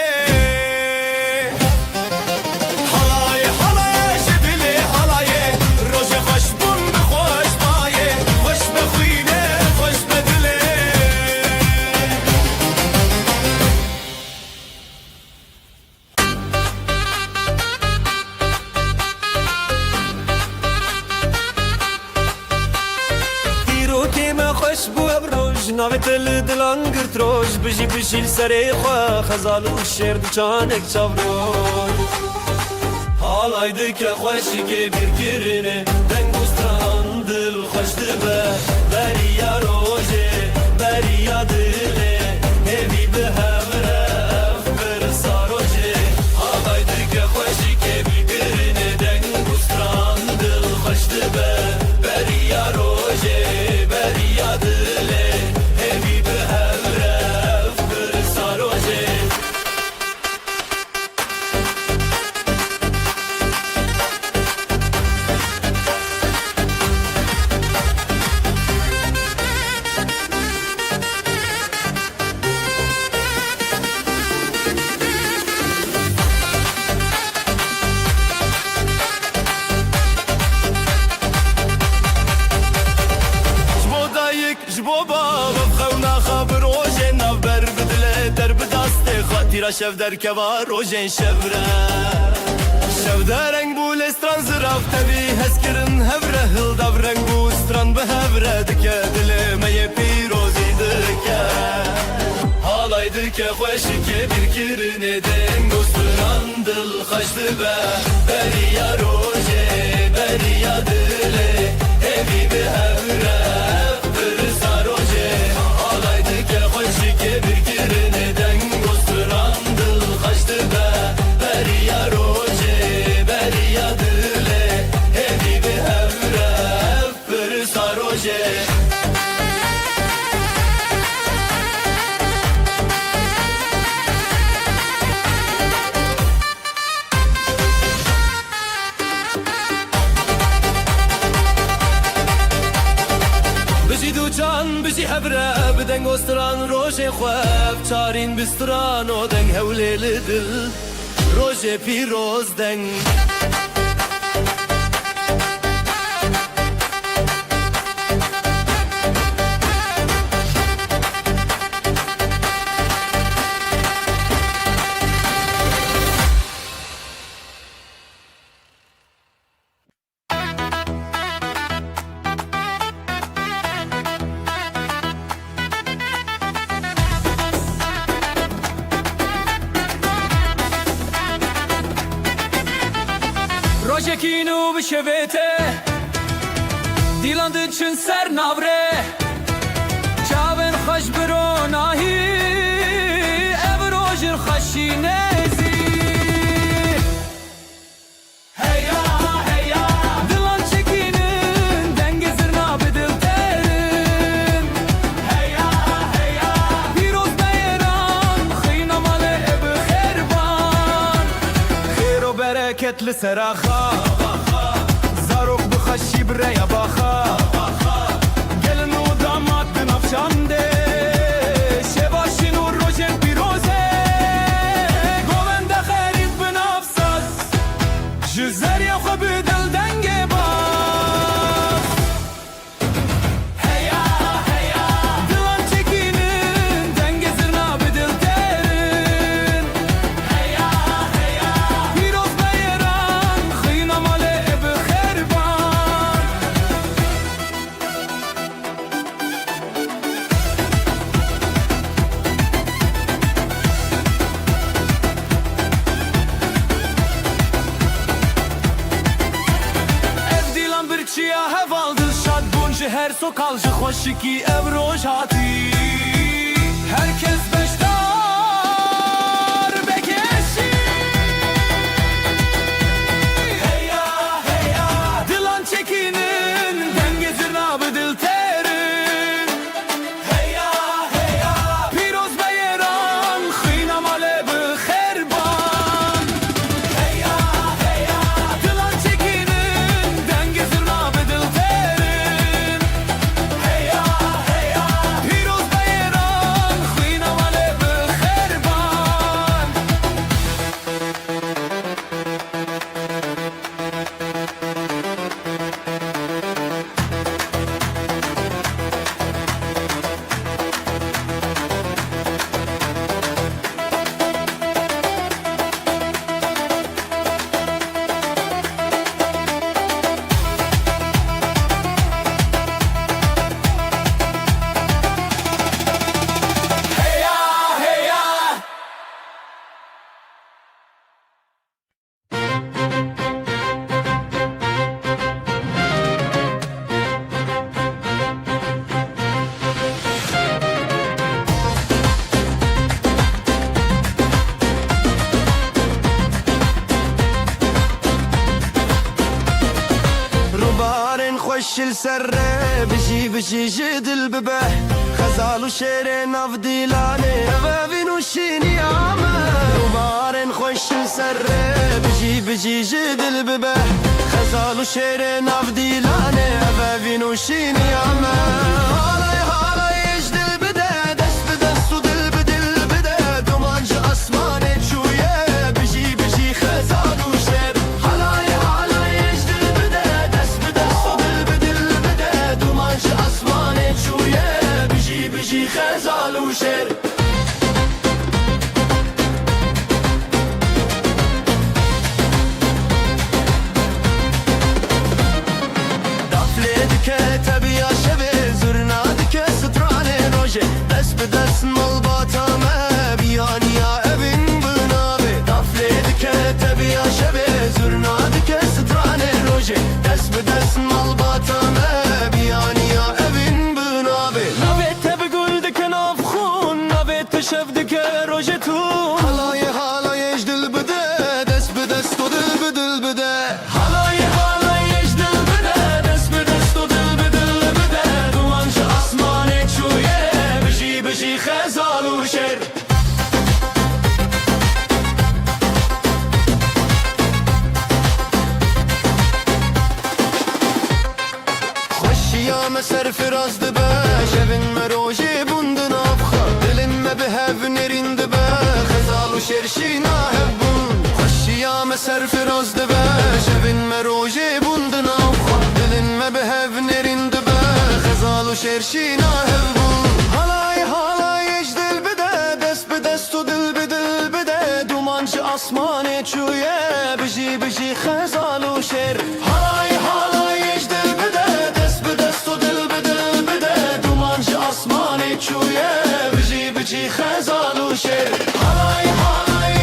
Halayê halayê ji dilê halayê Rojê xweş bûn bi xweş bayê Xweş be xwînê xweş be dilê Navê te li dilan girt roj Bijî bijî li serê xwe Xezal û şêr diçanek çavroj Halay dike xweşikê bîrkirine Deng û stran dil xweş dibe Beriya rojê beriya dilê Hêvî bi hevre ev pirsa rojê Halay dike xweşikê bîrkirine Deng û stran dil xweş dibe Beriya rojê beriya dilê Tira şev derkeva rojên şevre Şev dereng bû lê stran ziraf tevî hezkirin hevre Hildav reng bû stran bi hevre dike Dilê me yê pîrozî dike Halay dike xweşikê bîrkirine Deng û stran dil xweş dibe Beriya rojê beriya dilê Hêvî bi hevre ev pirsa rojê Halay dike xweşikê bîrkirine Deng û stran dil xweş dibe Beriya rojê beriya dilê Hêvî bi hevre ev pirsa rojê Bijî hevre bi deng û stran rojê xwe Ev çarîn bi stran û deng hewlê li dil Rojê pîroz deng Rojekîn û bişevê te Dîlan diçin ser navre Çavên xweş bi ronahî Ev rojin xweşîne zî Heya heya Dilan çekînin dengê zirna bi dil terin Heya heya Pîroz beyran xîna malê bi xêrban Xêr û bereket li sera xwe Zarok bi xweşî birêya baxa Gelin û damat binafşande تو کالج خوشکی ابروش هاتی herkes beştar bekeşi hey ya dilan çekinin dengezin abi dil terin hey ya piroz beyran khina male bi kherban hey ya dilan çekinin dengezin abi dil terin hey ya piroz beyran khina male bi kherban روبارن خوش السره بشي جدل ببه خزال وشيري ناف ديلاني بابين وشيني عامه روبارن خوش السره بشي جدل ببه خزال وشيري ناف ديلاني بابين وشيني عامه هالاي يجدل بده دست بدست ودل بدل بده دومانج اسماني شويه بشي خزال وشير هالاي يجدل بده دست بدست ودل بدل بده دومانج اسماني شويه بشي خزال وشير تبي يا شبي زرنا دك ستراني روجي دس بدس ملباتا ما بياني يا ابن بنابي دفليدك تبي يا شبي زرنا دك ستراني روجي دس بدس ملباتا ما بياني يا ابن بنابي نبيت بقول دك نافخون نبيت شفدك روجتون هلاي يجدل بده دس بدس تدل بدل بده هلاي يجدل بده دس بدست ودل بدل بده دوانج اسماني شويه بشي خزال وشر خوشی یا مسر فراز دبه شبن مروجی بوندن افخا دلم ما بهف نرین دبه خزال و شرشی ناهبون خوشی یا مسر فراز دبه شبن مروجی بوندن افخا دلم ما بهف نرین دبه خزال و شرشی ناهبون هالای اجدل بده دست به دست و دل به دل بده دومانج اسمانه چویه بشی خزال و شر هالای اجدل بده دست به دست و دل به دل بده دومانج اسمانه چویه بشی خزال و شر هالای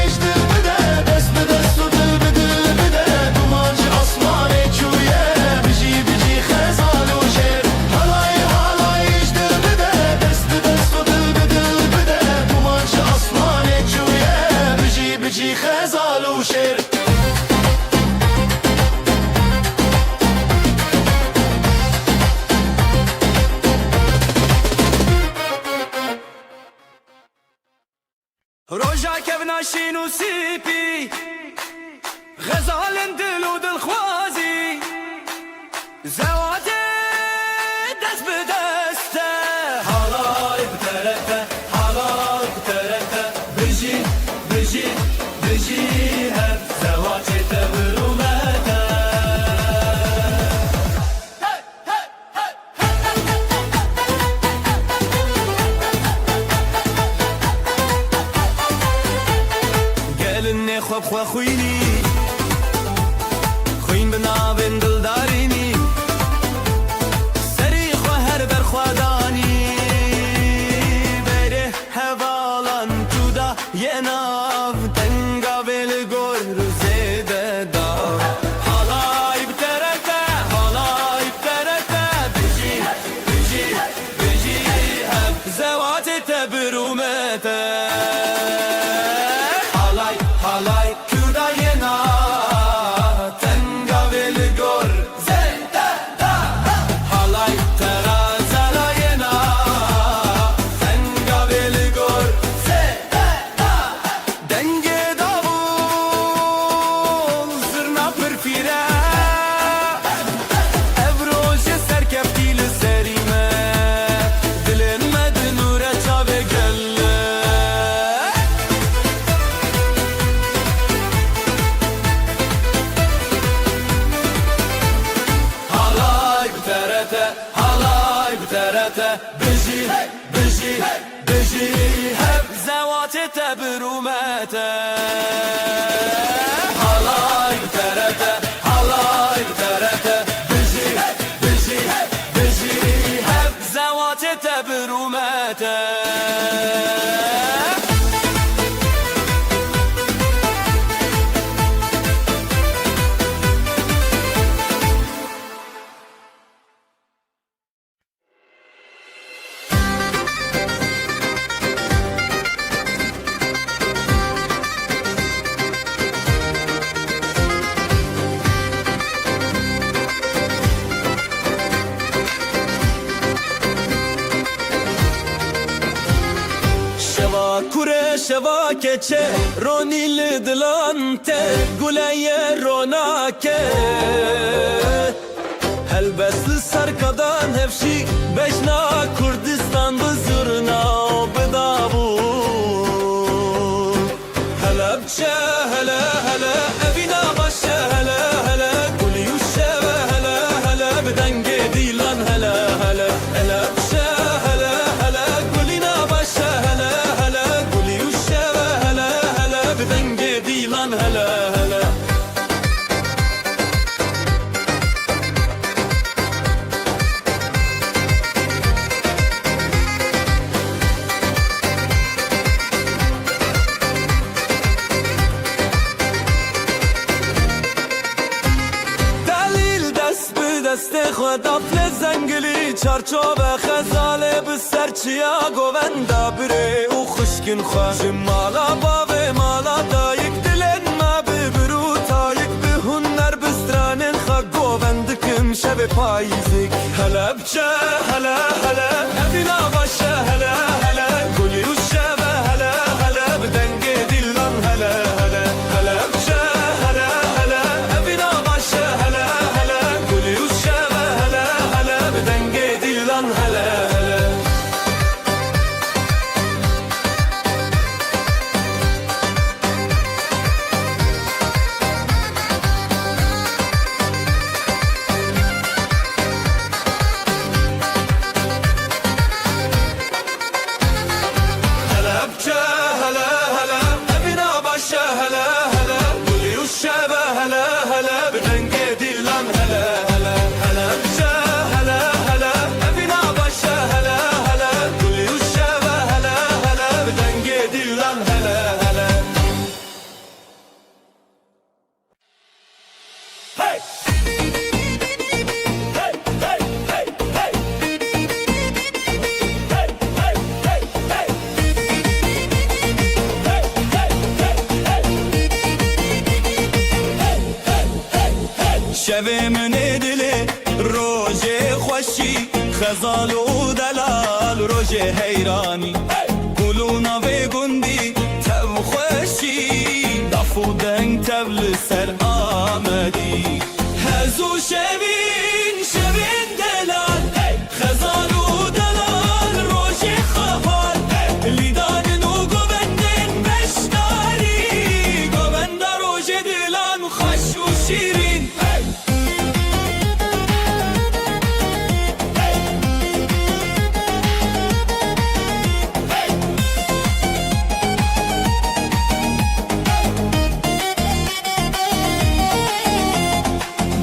اجدل بده دست به دست و دل به دل بده دومانج اسمانه چویه بشی خزال و شر هالای اجدل بده دست به دست و دل به دل بده دومانج اسمانه چویه بشی خزال و شر روجا كبنا شينو سيبي غزال دل ودل خوازي زواتي دست بدسته حالاي بتركته حالاي بتركته بجي هب زواتي تبرومته خواب خواه خوینی خوین بنابن دلدارینی سری خواه هر بر خوادانی بره حوالان تو دا یه ناو تنگا بل گور روزیده دا حالای بترکه بجی تبرومته Halay halay Kürdayena Tengavel gor Zeta da Halay terazalayena Tengavel gor Zeta da Denge davul Zırna pırfire Evroje serkeftiyle serime Dilenmedi nure çave gelle Halay bterete, halay bterete Biji, biji, biji Hep zevate tebrumete Halay bterete, halay bterete Biji, biji, biji Hep zevate tebrumete Şeva kure şeva keçe Ronil dilante Guleye ronake Helbesli sarkadan hevşi Beşna Kurdistan bızırna Bıdavu Helepçe hele hele Evina başe hele hele Guliyuşe ve hele hele Bidenge dilan hele hele Helepçe hele hele Gulina başe hele hele Guliyuşe ve hele hele Bidenge dilan hele hele دلیل دست به دست خود افل زنگلی چارچوب خزاله به سرچیا گوندا بره او خشکن خواه مالا باوه مالا دایک دلن ما به برو تایک به هنر بسترانن خواه گوندکم شب پاییزک هلا بچه هلا هلا افینا باشه هلا هلا گلی و شب هلا هلا بدنگ دیلان هلا هلا هلا بچه هلا هلا افینا باشه هلا هلا گلی و شب هلا هلا بدنگ دیلان هلا هلا هلا بچه هلا هلا افینا باشه هلا هلا گلی و شب هلا هلا بدنگ دیلان هلا هلا هلا بچه هلا هلا افینا باشه هلا هلا گلی و شب هلا هلا بدنگ دیلان هلا هلا Hey! Hey! Hey! Hey! Hey! Hey! Hey! Hey! شب من دل روژه خوشی خزال و دلال روژه حیرانی گلونا و گندی تب خوشی دف و دنگ تبل سر آمدی هزو شبین شبین دلال خزال و دلال روژه خفال لیدان و گوبندن بشتاری گوبند روژه دلان خوش و شیرین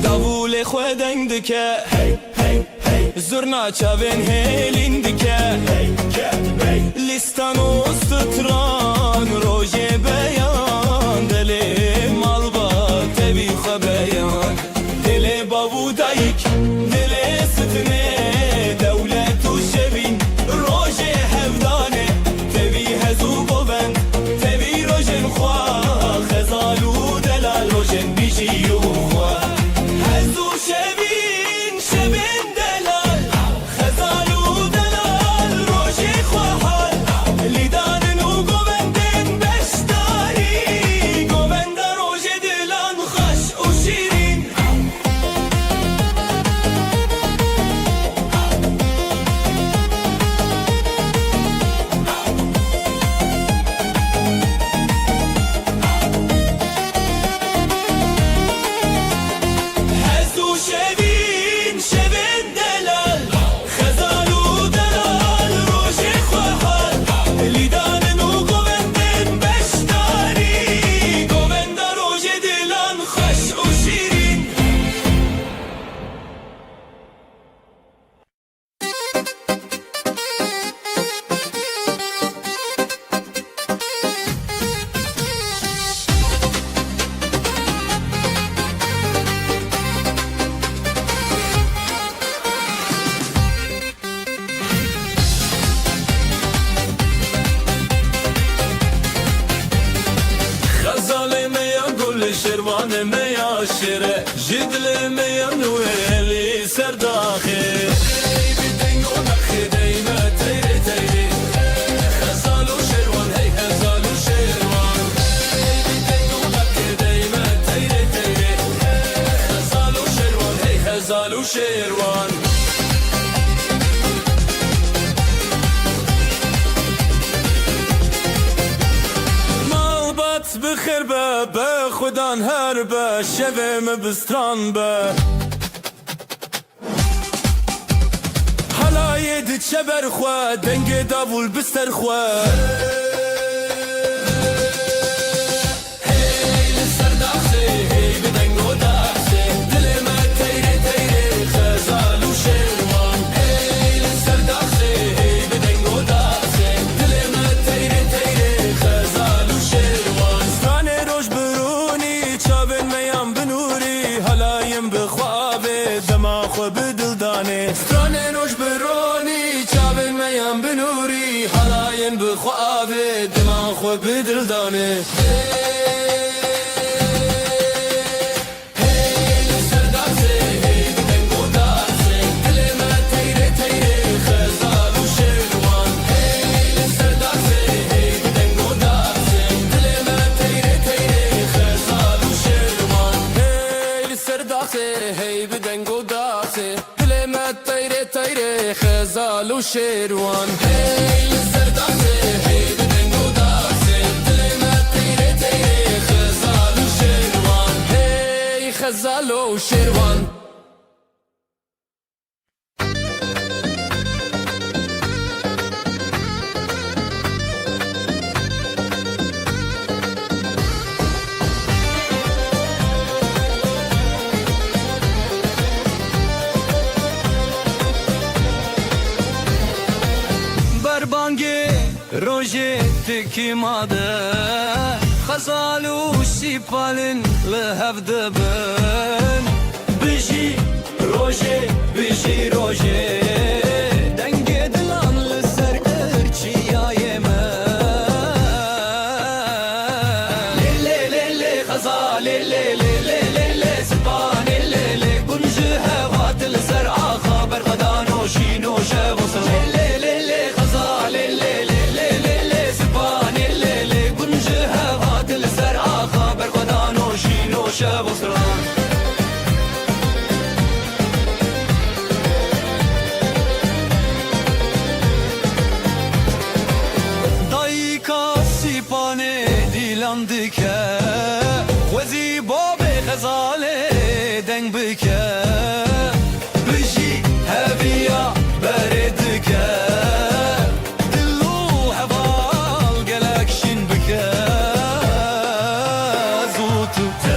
davul خودنگ دکه زرنا چاوین هیلین دکه لیستان و ستران روژه بیان دل مال با تبی خبیان دل بابو دایک دل ستنه دولت و شبین روژه هفدانه خیر به خودان هر به شویم بستران به حلای دی چبر خواه دنگ داول بستر خواه سترانه نوش برونی چاوین میان بنوری حلاین بخوابه دمان خو بدل دانه خزال و شیروان هی سردازه هی بدنگو دازه دل من تیره تیره خزال و شیروان هی خزال و شیروان روجه تکی ماده خزالو سیپالن لحف دبن بجی روجه دنگ دلان لسر ارچیای من لیلی خزال لیلی سپان لیلی گنجه هوات لسر آخا برغدانو شینو شوصل لیلی خزال لیلی شبستران دایکا سیپانه دیلان دکه وزی باب غزاله دنگ بکه بجی هویا بردکه دلو هوال گلکشین بکه زوتو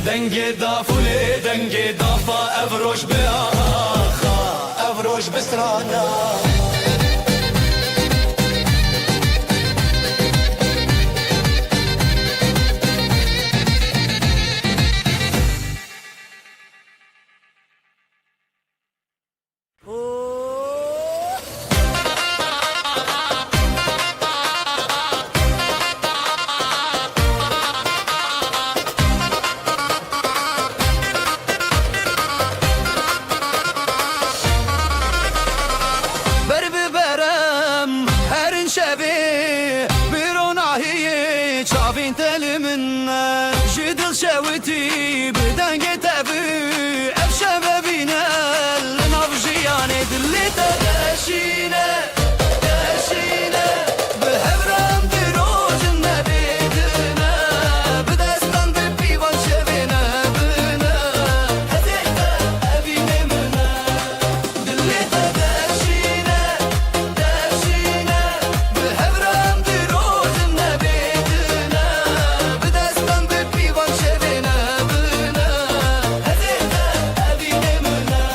دنگ دافوله دنگ دافا افروش به آخا افروش بسترانا شوتي بدنك تبي أفشى بينا لنفجياني دلي تغشينا تغشينا بهبرام دروج النبيدنا بدستان ببيوان شبينا بنا هزيتا أبينا منا دلي تغشينا تغشينا بهبرام دروج النبيدنا بدستان ببيوان شبينا بنا هزيتا أبينا منا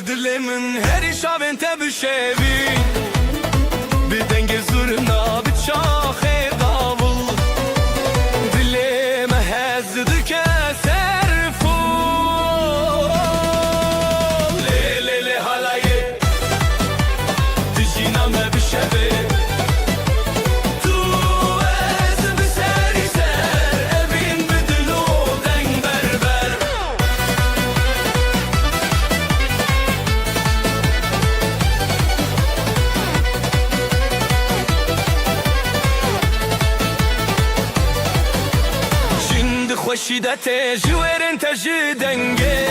دل من هری شاوین تبشوی بدنگ زورنا بتشاخه داول دلم هزد كسر فول ليلي هلاي تجينا ما بشبه خوشیدت جویر انت جدنگه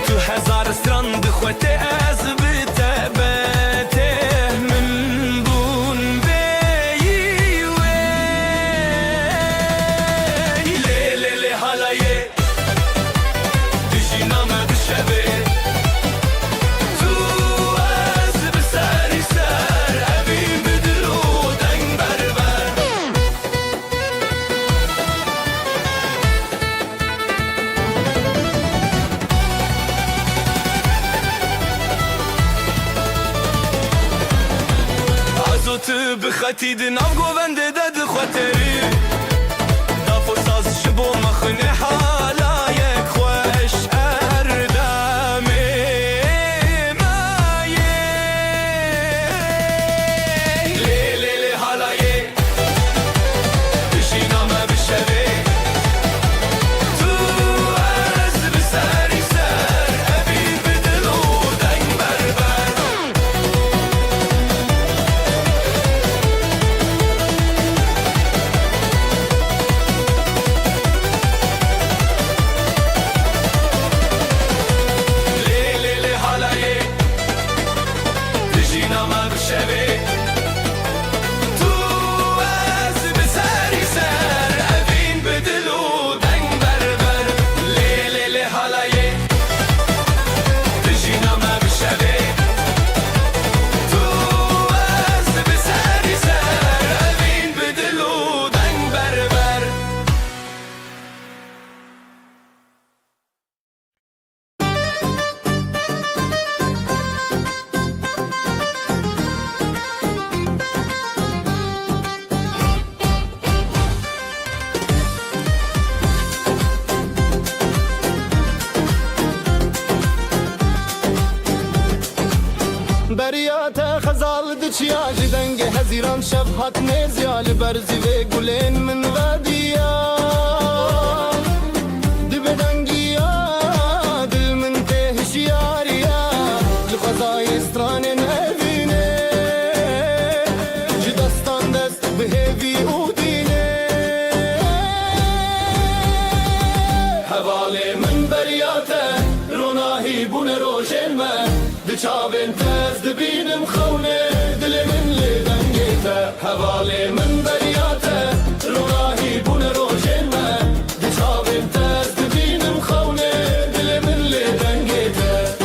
تو هزار سترند خوته از بتبته من بون بیوی لیلی حالایه دیجی نامه بشبه تو از بسری سر ابی بدلو دنگ بربر تو بخطید ناف گوونده داد خاطری دافو ساز شبو مخنه حالایک خوش اردامه مایه لیلی حالایه بشینامه بشوه تو از بسری سر ابی بدلو دنگ بربر بریات خزال دچیا جدنگ هزیران شب هات نزیال برزی و گلین من ودیا دبدنگیا دل من تهشیاریا لخزای استران نبینه جدستان دست بهوی اودینه حواله من بریاته روناهی بون روشن من دچاوین تز دبینم خونه دل من لدنگیته حواله من بریاته روناهی بون روشن من دچاوین تز دبینم خونه دل من لدنگیته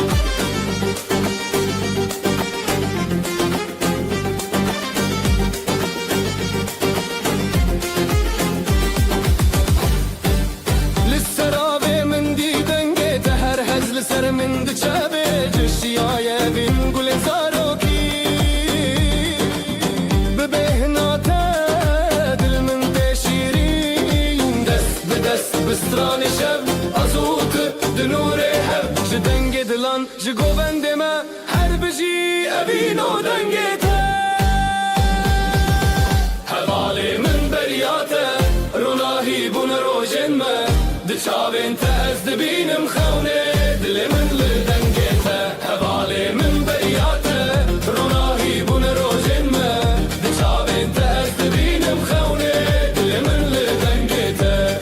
لسرابه من دیدنگیته هر هزل سر من دچابه جشیای بین گل زاروکی ببهناته دل من تشیرین دست به دست بستران شب ازوت دنور هب جدنگ دلان جگوبند ما هر بجی ابینو دنگیته حواله من بریاته روناهی بون روشن ما دچاوین تز دبینم خونه دل من لدنگیته حواله من بریاته روناهی بون روشن ما دچاوین تز دبینم خونه دل من لدنگیته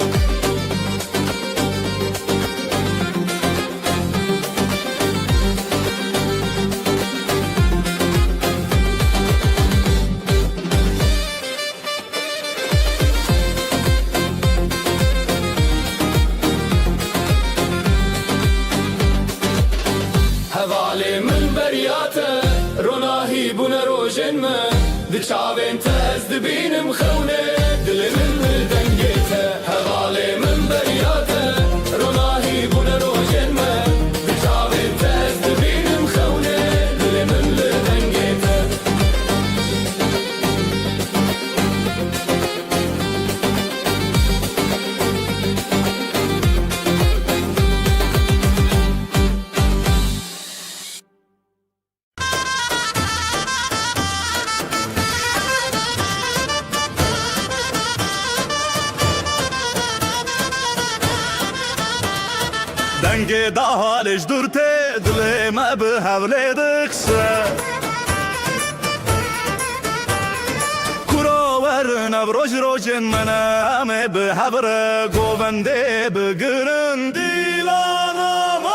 دنگی دا حالش دورته دل ما به حوله دخشه کراورن اب روش منه همه به حبره گوونده بگرن دیلانامه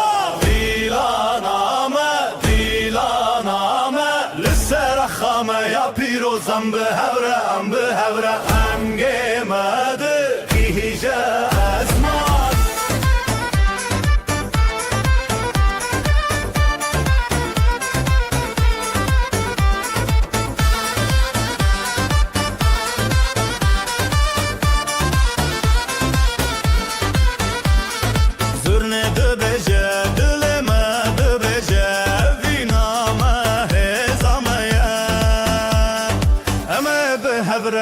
لسر خامه یا پیروزم به حبره همگه مده گیجه از ما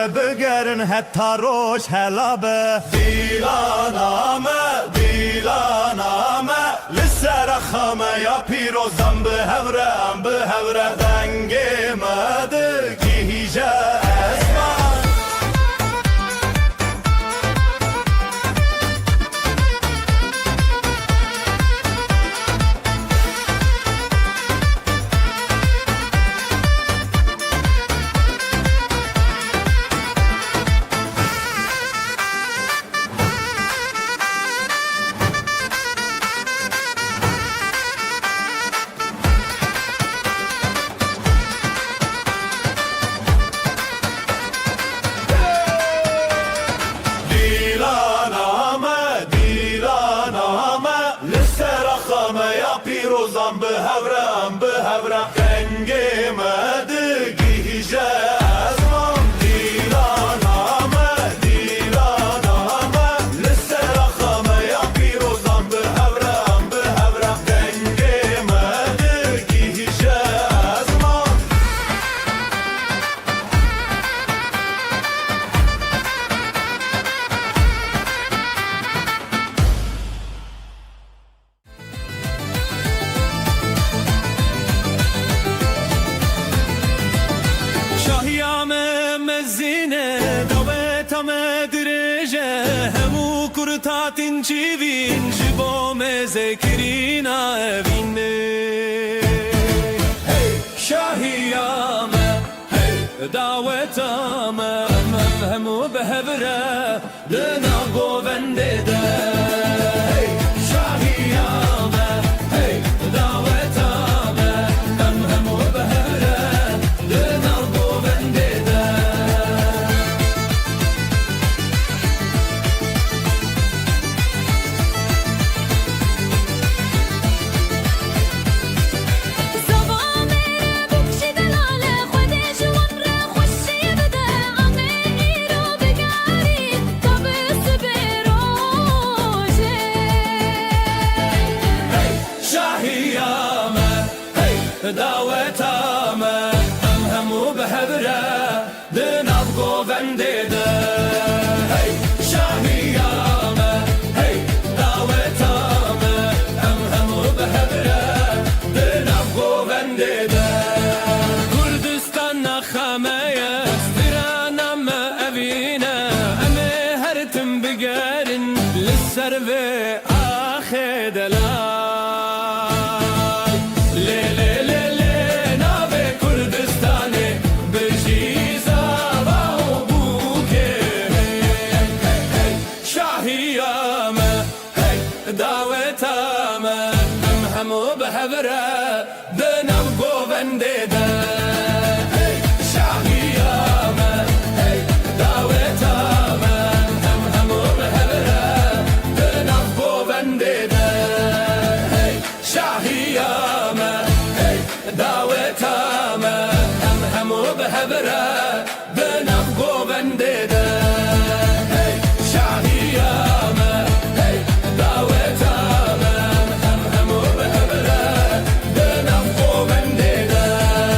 بگرن حتی روش حلابه دیلانامه لسر خامه یا پیروزم به هوره دنگ مده گیجه اسمان پیروزم به هوره دنگ مده گیجه ازمان دیلانامه لسر خامه یا پیروزم به هوره دنگ مده گیجه ازمان Tatin çivin jibome zekrina evinde hey şahiyame hey davetame mevhemu behevre dena govende de hey şahiyame hey davetame mevhemu behevre dena govende de دعوتامه همو به هبره دناب گوونده ده هی شاهیامه هی دعوتامه همو به هبره دناب گوونده ده کردستان نخمه استرانم اوینه امه هر تم بگرن لسر و آخه دلال دعوتامه همو به هوره دنم گوونده ده hey شاهیامه hey دعوتامه همو به هوره دنم گوونده ده hey شاهیامه hey دعوتامه همو به هوره دنم گوونده ده hey شاهیامه دعوتامه همو به هبره دنم گوونده ده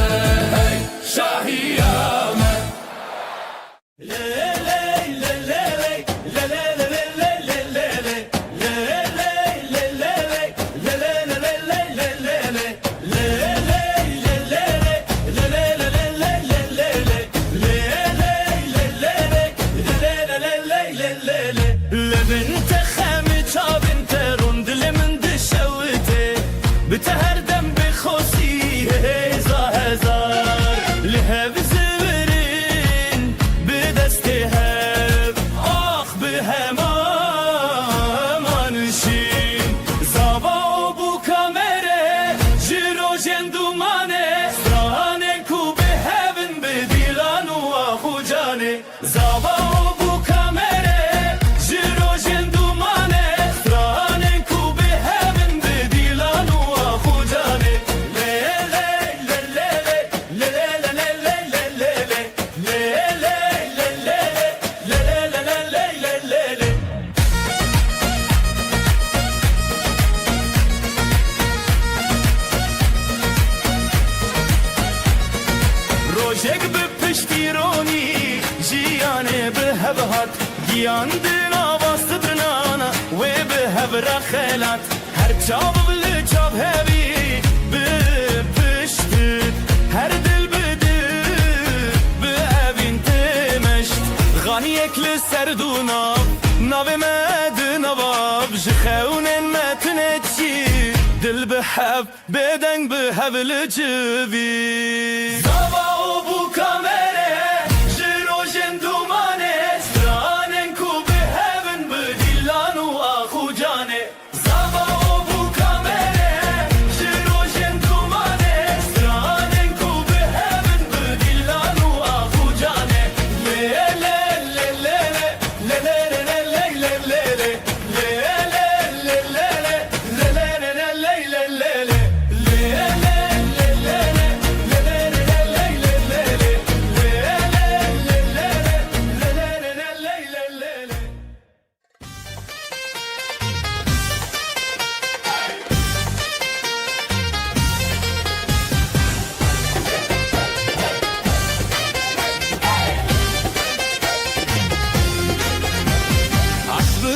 Yandına bastı tırnağına ve bir hevra xelat Her çabı bili çab hevi bir pişti Her dil bidir bir evin temeşt Gani ekli serduna Navi medin avab Jixeunen metinetçi Dil bihev beden bihevli civi Zava o bu kamere Jirojen dumane Stranen ku bihevin bidillanu ahu cane Zava o bu kamere Jirojen dumane Stranen ku bihevin bidillanu ahu cane Le le le le le le le le le le le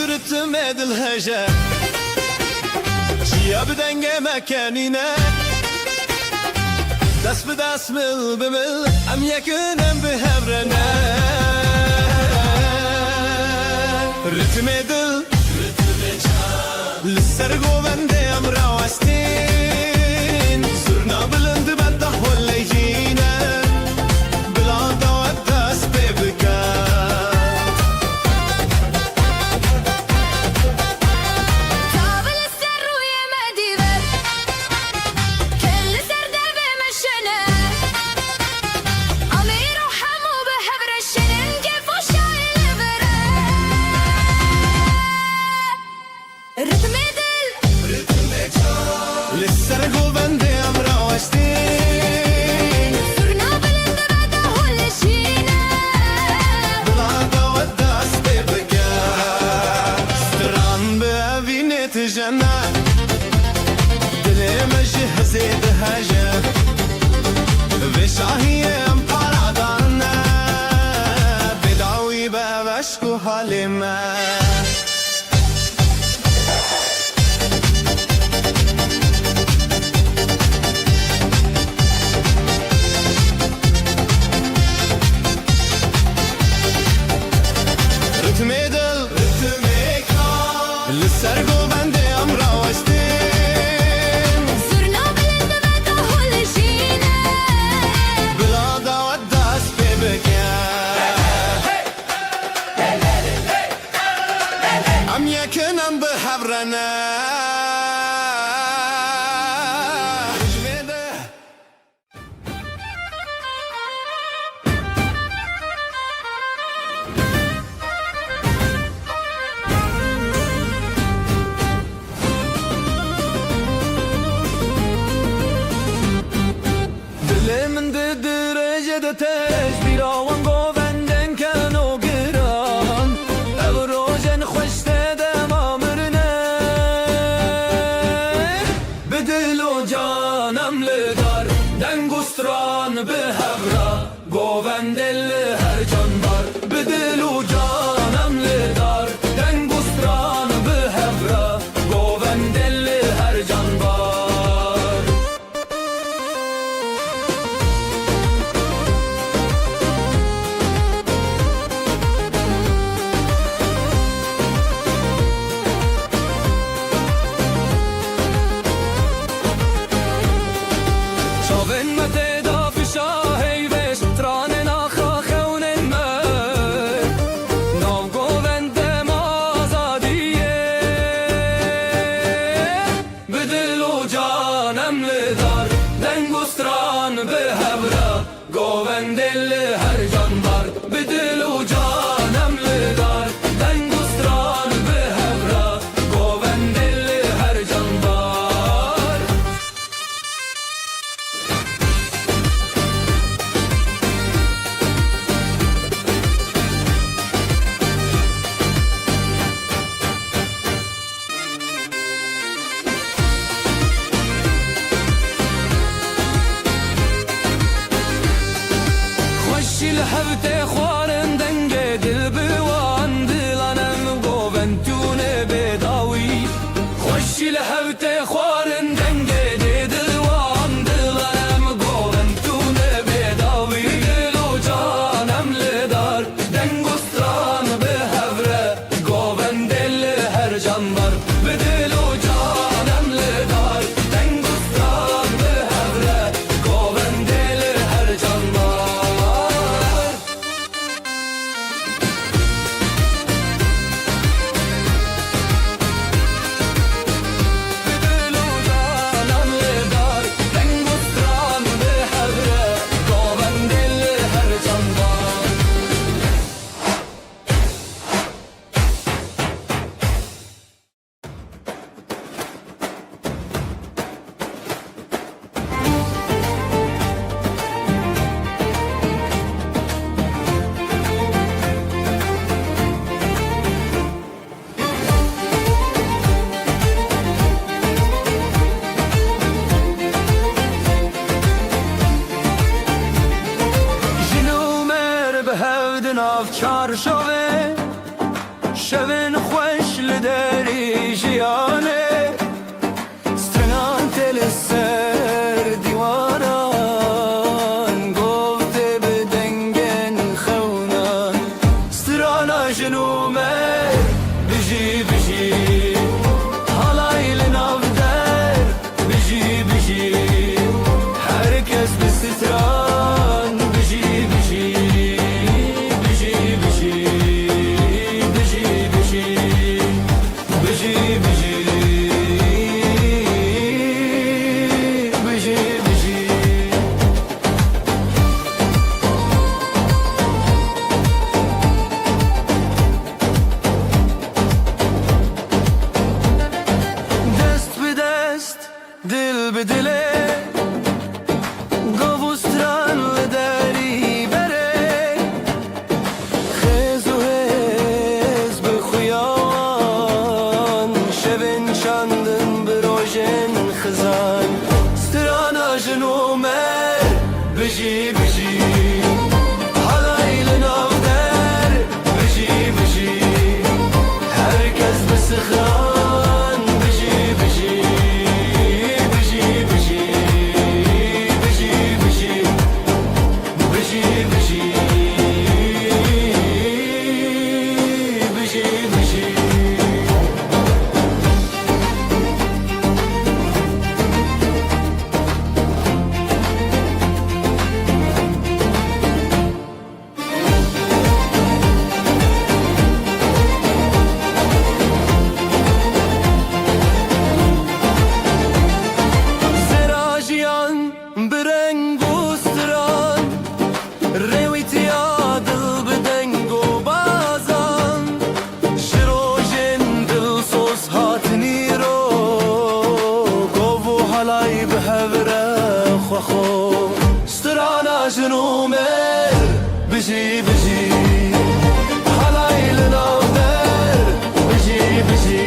Rıtım edil hece Çiya bidenge mekanine Dest bi dest mil bi mil Em yekinem bi hevrene Rıtım edil Lisser govende em rawestin Zurna bilindi bedda holleycine Bila davet dest bebika لسر قلبندي امرا واشتين صرنا بلند بعد هول شينا بلا داود دست بقى ستران بأبيني تجنى دلي مجه زيد هجا بشاهية مقارع دارنا بدعوي بابشكو حالما لسر قلبندي امرا واشتين صرنا بلند بعد هول شينا بلا داود دست ببكى ام يكنم بحبرنا من ده درجه ده تش بیراوان گووندن کن و گران او روژن خوشته ده مامرنه شي لهوتي خوارن دنگه دلوان دلم گوون تو نبیداوی دل و جانم لدار دنگ و ستران به هفره گوون دل هر جانبار به دل و جانم لدار دنگ و ستران به هفره گوون دل هر جانبار چار شوه شوین خوش لدری جیانه سترنان تل سر دیوانان گفته بدنگن خونان سترانا جنومه بجی بجی حالایل نافدر بجی بجی herkes bir stran biji biji biji biji biji biji biji biji biji biji dest be dest dil be dile بجی بجی حالایل نافدر بجی بجی herkes bir sıhran biji biji biji biji biji biji biji biji biji biji بجی بجی حالایل نافدر بجی بجی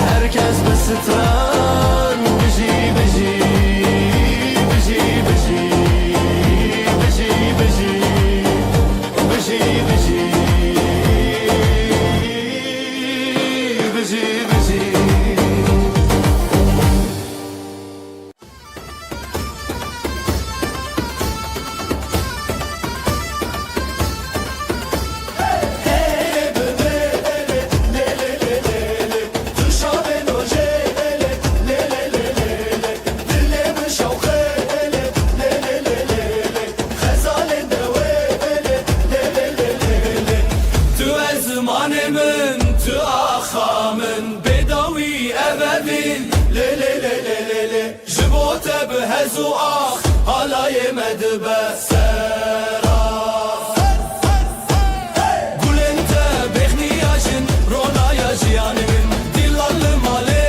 herkes bir stran biji biji biji biji biji biji biji biji biji biji zamanımın tü axamın bedavi evevin le le le le le le jibote behezu ah hala yemedi be sera gulente behniyajın ronaya jiyanımın dillallı male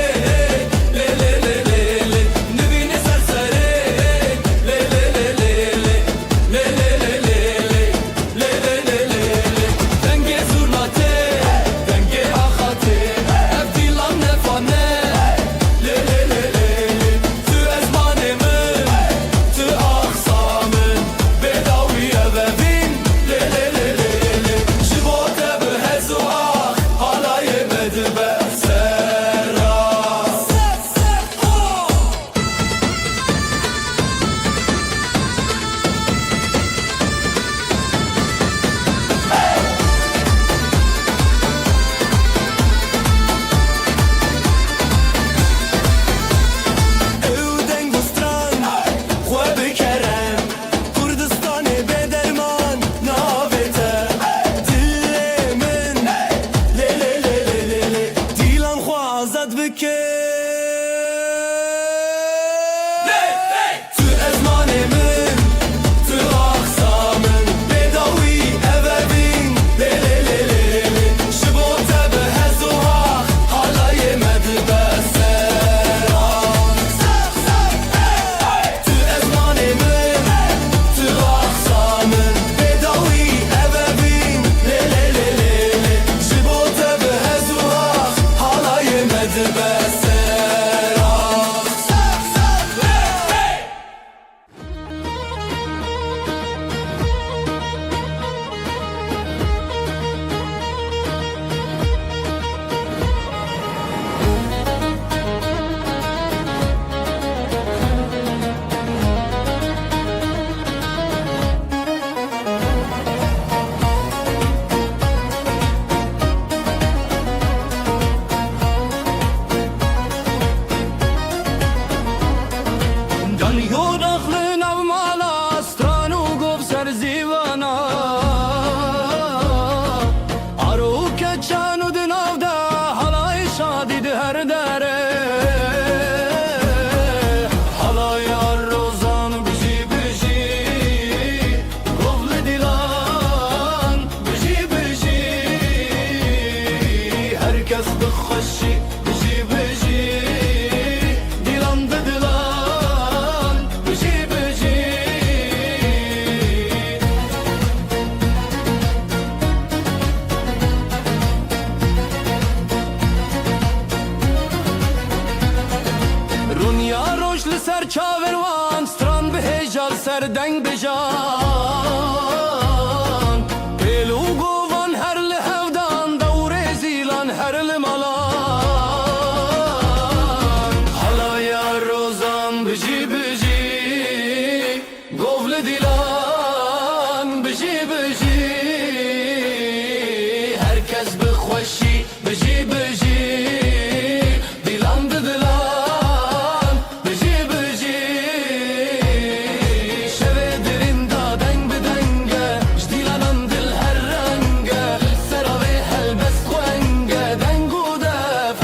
le le le le le nüvini sersere le le le le le le le le le le le le le denge zurnate denge ahate evdilan nefane le le le le tü ezmanemın tü aksamın bedav yad bike Tu ezmanê min, tu axsamın Bêdawî evevîn, lê lê lê lê lê Ji bo te bi hez û hax, halayê me dibe seran Tu ezmanê min, tu axsamın Bêdawî evevîn, lê lê lê lê lê Ji bo te bi hez û hax, halayê me dibe seran Can yoraklı navmala stran u gov ser zivana Aro keçan u dinavda halay şadi de her dere Halay ar rozan biji biji Govli dilan biji biji Herkes bixweşi biji biji Dilan de dilan biji biji Runya roj li ser çaver wan Stran bi hêja ser deng bijan Pêl û govan her li hevdan Dewrê zîlan her li malan Halaya rozan bijî bijî Gov li dîlan bijî bijî Herkes bi xweşî bijî bijî Dilan di dilan bijî bijî Şevê dirin da deng bi denge Ji dîlanan dil her renge Sera wê helbest xwenge Deng û dev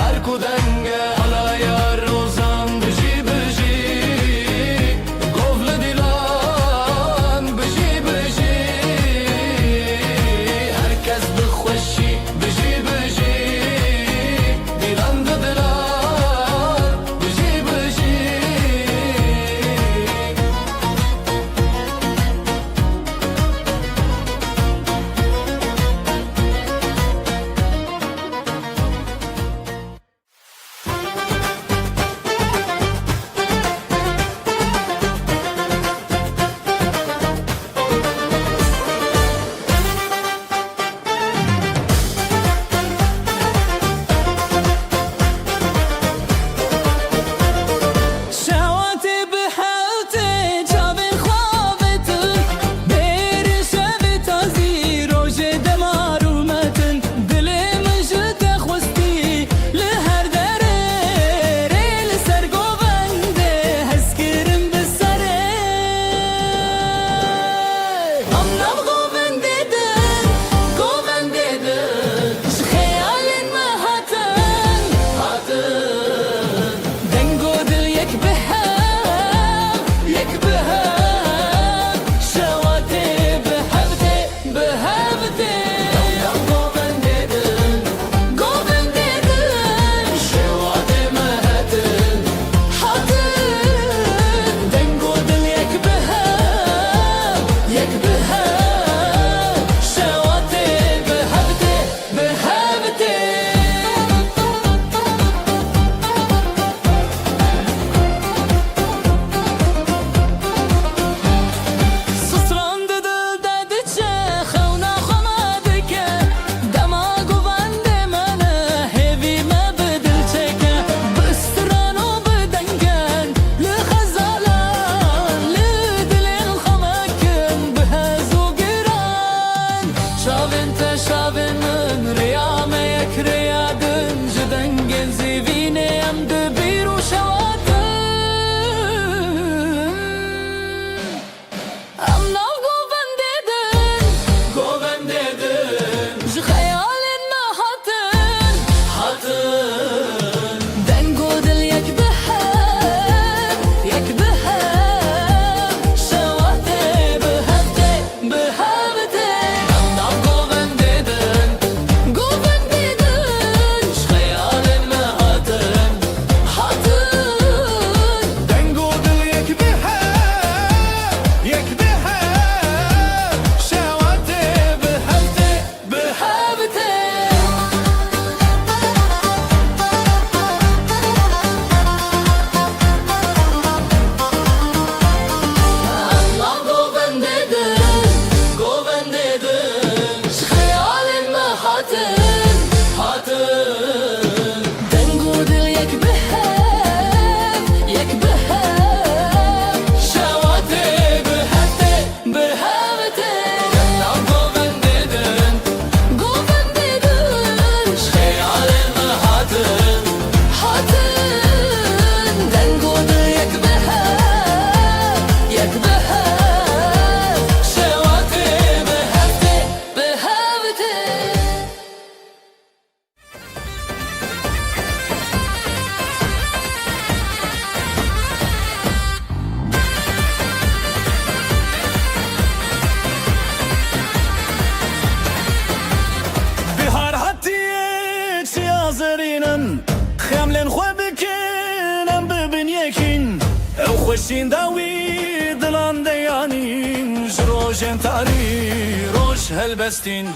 من خاملن خو بکن ام ببین یکین او خوشین داوی دلان دیانین جروجن تاری روش هلبستین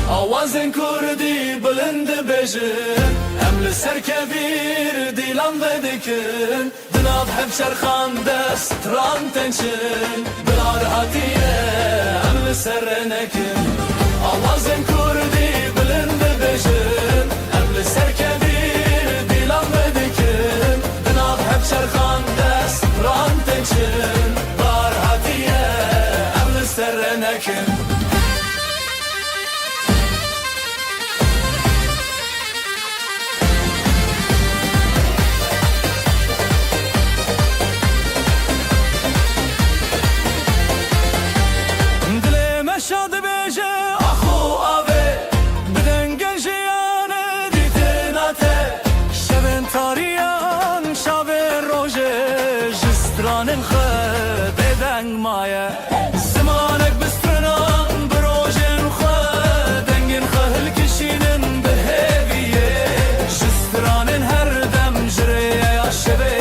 آوازن کردی بلند بجن ام لسر کبیر دیلان بدکن دناب هفشر خان دست ران تنشن بلار هاتیه ام لسر نکن آوازن کردی بلند بجن ام لسر کبیر دیلان بدکن دناب هفشر خان دست ران تنشن بلار هاتیه ام لسر نکن شاد بیجه آخو آوه بدن گنجیانه دیتناته شبن تاریان شبن روژه جستران خود دنگ مایه زمانک بسترنان بروژن خود دنگن خهل کشینن به هیویه جستران هر دم جریه یا شبه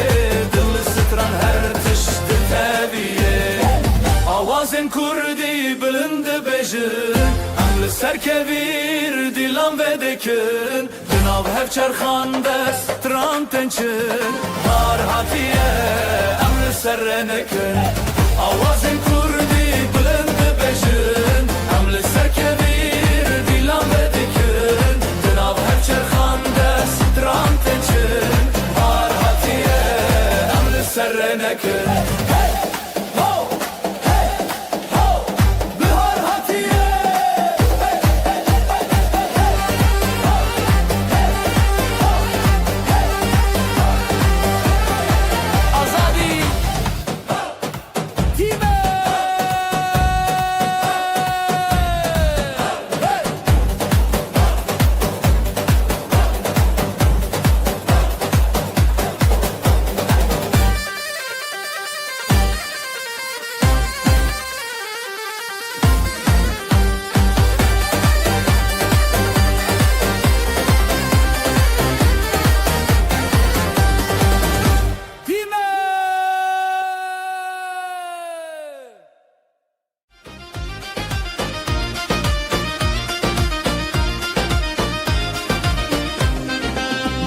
دل ستران هر تشت تبیه آوازن کردی بلند بجن ام لسر کبیر دیلان بدکن جناب هفچر خان دست تران تنچن هار هاتیه ام لسر نکن آوازن کردی بلند بجن ام لسر کبیر دیلان بدکن جناب هفچر خان دست تران تنچن هار هاتیه ام لسر نکن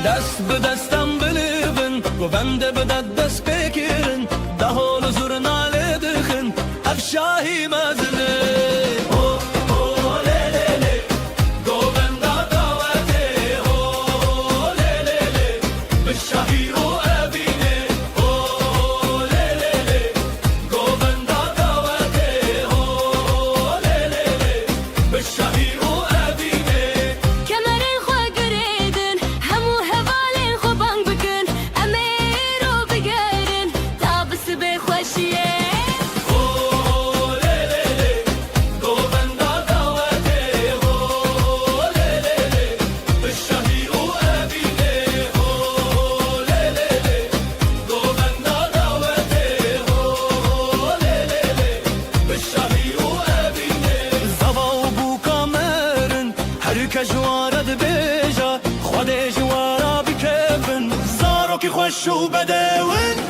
دست به دستم بلیبن گوونده به دست بکرن ده حال زرناله دخن افشاهی مزنه جوارد بیجا خود جوارا بکفن زارو کی خوش و بدون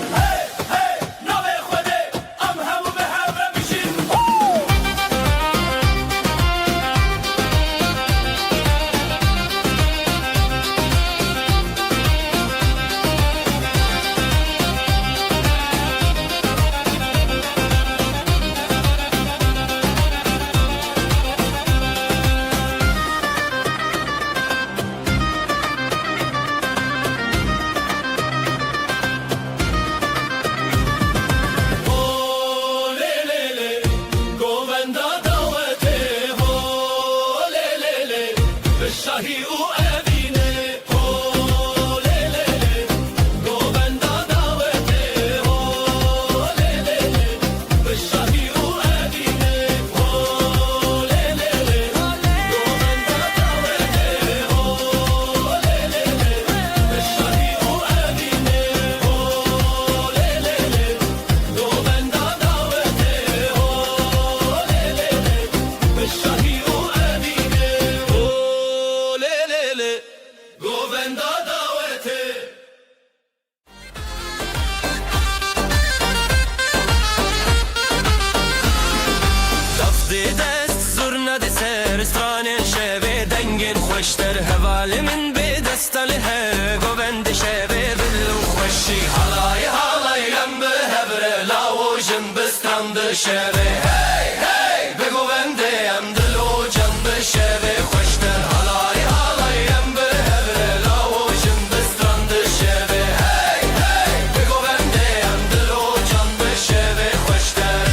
مستله گوند شبه دل خوشی حالای حالای ام به هبره لاوجن بسترند شبه هی هی بگو بنده ام دلو جنب شبه خوشتر حالای حالای ام به هبره لاوجن بسترند شبه هی هی بگو بنده ام دلو جنب شبه خوشتر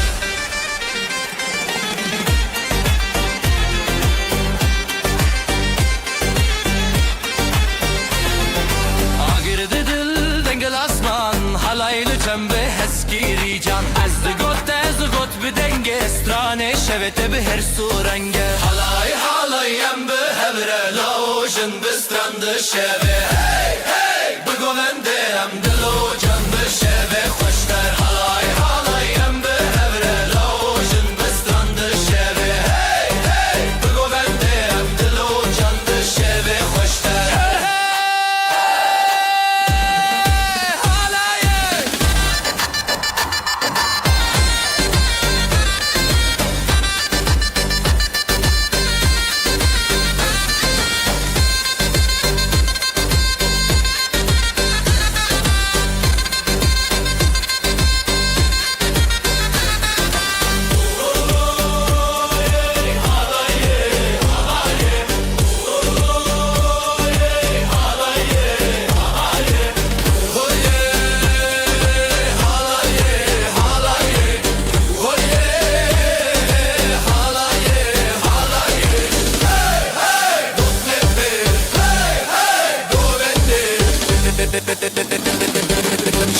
آگرد دل دنگل اسمان حالایل جنبه هسگیری جان از گوت به دنگ استرانه شوته به هر سورنگه حالای حالای ام به هبره لاوجن بسترند شبه هی هی بگو بنده ام دلو جنب شبه خوشتر حالای حالای ام به هبره لاوجن بسترند شبه هی هی بگو بنده ام دلو جنب شبه خوشتر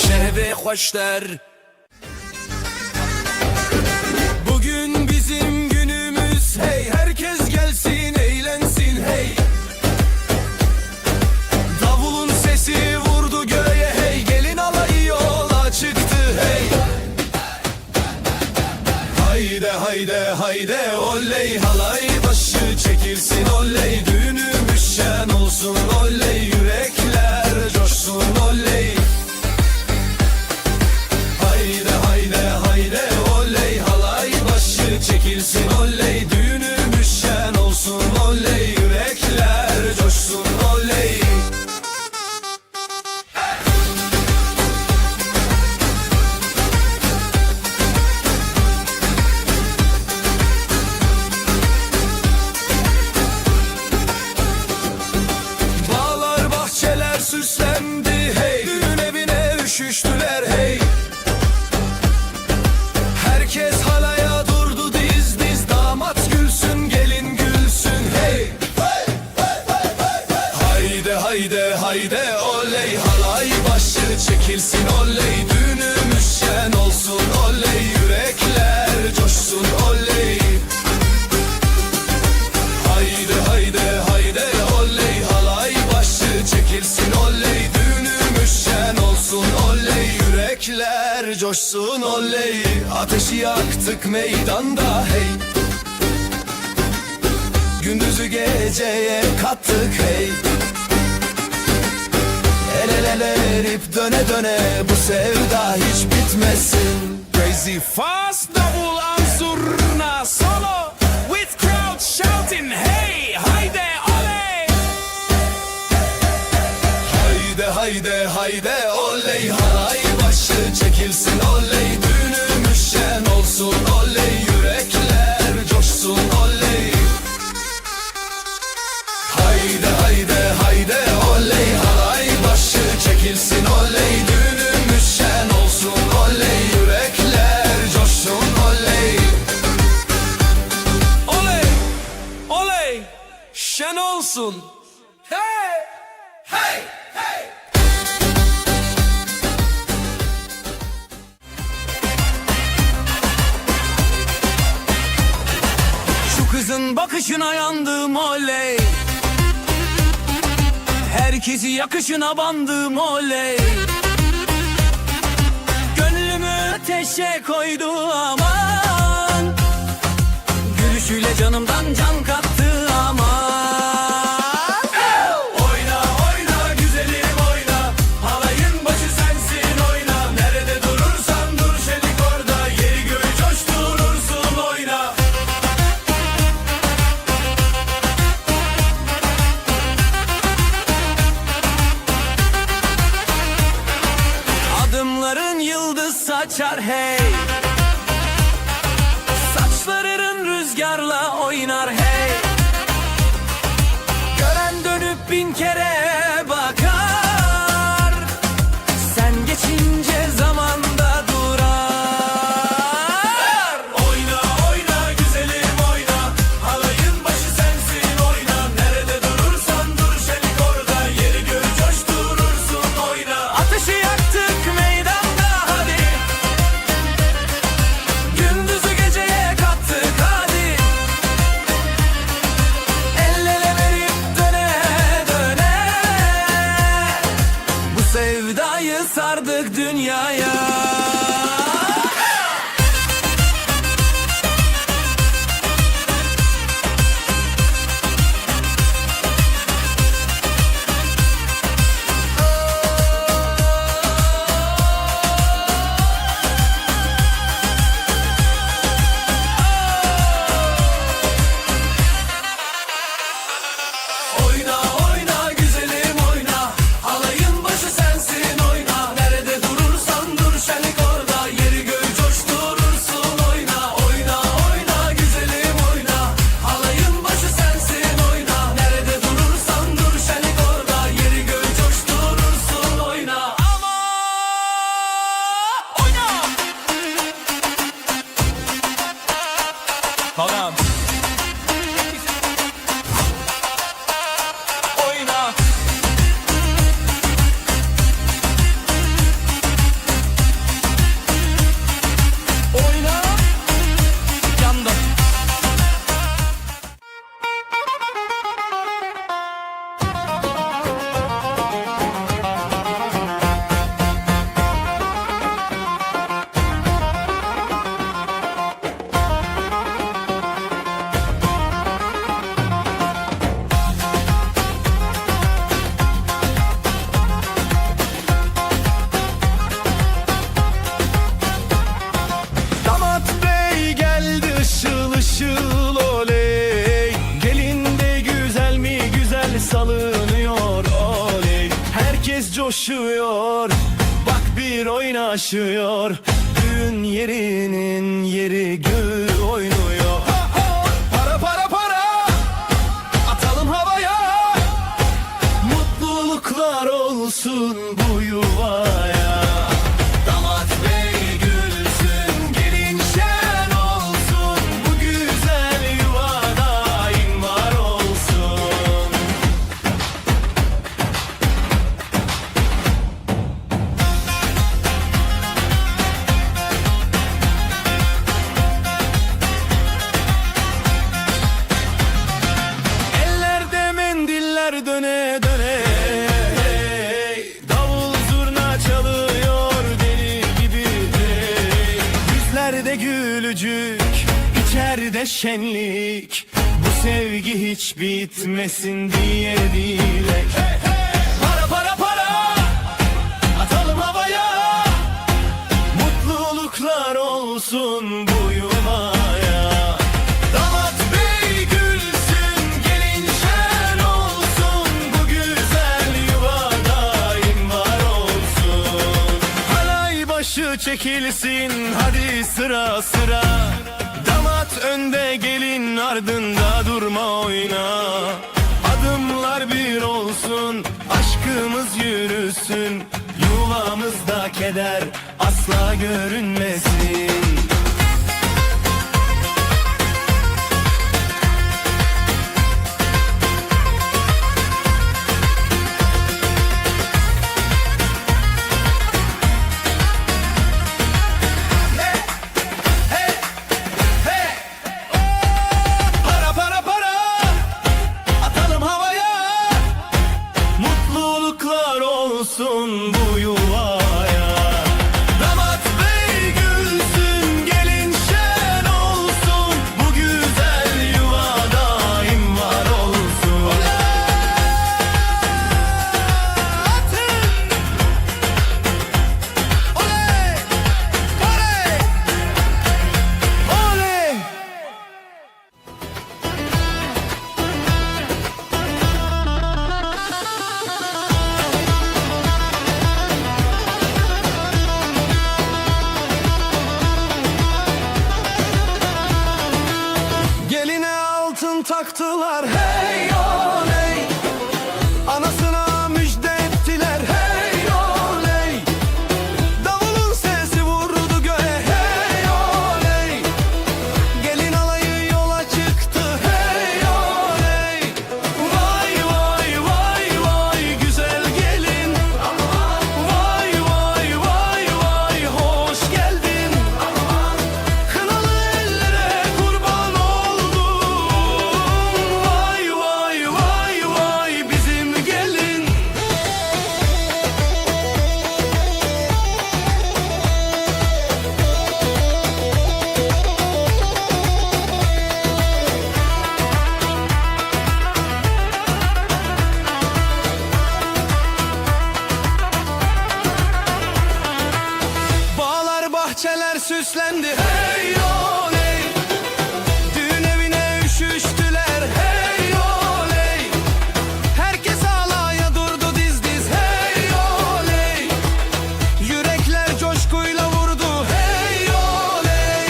şehbe hoşlar. Bugün bizim günümüz, hey herkes gelsin eğlensin hey. Davulun sesi vurdu göğe hey, gelin alayı yola çıktı hey. Hayde hayde hayde oley, halay başı çekilsin oley, düğünümüz şen olsun oley, yürekler coşsun oley. Hayde hayde hayde oley, halay başı çekilsin oley, düğünümüz şen olsun oley, yürekler coşsun oley. Bağlar bahçeler süslendi hey, düğün evine üşüştüler hey. Herkes halaya durdu diz diz, damat gülsün gelin gülsün hey. Hayde hayde hayde oley, halay başı çekilsin oley, düğünümüz şen olsun oley, yürekler coşsun oley. Hayde hayde hayde oley, halay başı çekilsin oley, düğünümüz şen olsun oley, yürekler coşsun oley. Ateşi yaktık meydanda hey, gündüzü geceye kattık hey. El ele ele verip döne döne, bu sevda hiç bitmesin. Crazy fast double ansurna solo with crowd shouting hey, hayde oley. Hayde hayde hayde oley, halay başı çekilsin oley, düğünümüz şen olsun oley, yürekler coşsun oley. Hayde hayde hayde oley, halay başı çekilsin oley, düğünümüz şen olsun oley, yürekler coşsun oley. Oley oley şen olsun hey hey hey. Şu kızın bakışına yandım oley, herkesi yakışına bandım oley. Gönlümü ateşe koydu aman, gülüşüyle canımdan can kattı aman. Oyna oyna güzelim oyna, halayın başı sensin oyna. Nerede durursan dur şelik orada, yeri göğü coşturursun oyna. açar hey. Saçların rüzgarla oynar hey. Gören dönüp bin kere bakar. Sen geçince zamanda durar. Oyna oyna güzelim oyna, halayın başı sensin oyna. Nerede durursan dur şelik orada, yeri göğü coşturursun oyna. Ateşi yaktık meydanda hadi. Gündüzü geceye kattık hadi. El ele verip döne döne. Bu sevdayı sardık dünyaya. Oyna oyna güzelim oyna, halayın başı sensin oyna. Nerede durursan dur şenlik orada, yeri göğü coşturursun oyna. Oyna oyna güzelim oyna, halayın başı sensin oyna. Nerede durursan dur şenlik orada, yeri göğü coşturursun oyna. Ama oyna. Tamam. Oyna. Oyna. Yandım. Damat bey geldi ışıl ışıl oley. Gelin de güzel mi güzel salınıyor oley. Herkes coşuyor, bak bir oynaşıyor. Düğün yerinin yeri gül oynuyor. Para para para, atalım havaya. Mutluluklar olsun bu yuvaya. Damat bey gülsün, gelin şen olsun. Bu güzel yuva daim var olsun. Ellerde mendiller döne döne. Davul zurna çalıyor deli gibi. Yüzlerde gülücük, içeride şenlik. Bu sevgi hiç bitmesin diye dilek. Para para para, atalım havaya. Mutluluklar olsun bu yuvaya. Damat bey gülsün, gelin şen olsun. Bu güzel yuva daim var olsun. Halay başı çekilsin hadi sıra sıra. Damat önde, gelin ardında, durma oyna. Adımlar bir olsun, aşkımız yürüsün. Yuvamızda keder asla görünmesin. Para para para, atalım havaya. Mutluluklar olsun bu yuvaya. Damat bey gülsün, gelin şen olsun. Bu güzel yuva daim var olsun. Oley! Oley! Oley! yaktılar hey oley. Anasına müjde ettiler hey oley. Davulun sesi vurdu göğe hey oley. Gelin alayı yola çıktı hey oley. Vay vay vay vay güzel gelin. Vay vay vay vay hoş geldin. Kınalı ellere kurban oldum. Vay vay vay vay bizim gelin. Bağlar bahçeler süslendi hey oley. Düğün evine üşüştüler hey oley. Herkes alaya durdu diz diz hey oley. Yürekler coşkuyla vurdu hey oley.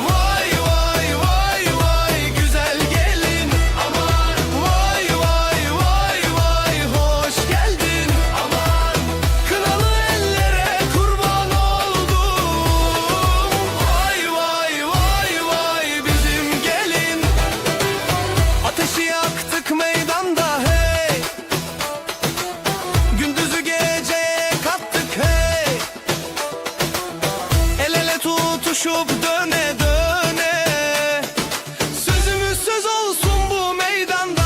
Vay vay vay vay güzel gelin. Aman vay vay vay vay hoş geldin. Aman kınalı ellere kurban oldum. Vay vay vay vay bizim gelin. Ateşi yaktık meydanda hey. Gündüzü geceye kattık hey. El ele tutuşup döne döne. Sözümüz söz olsun bu meydanda.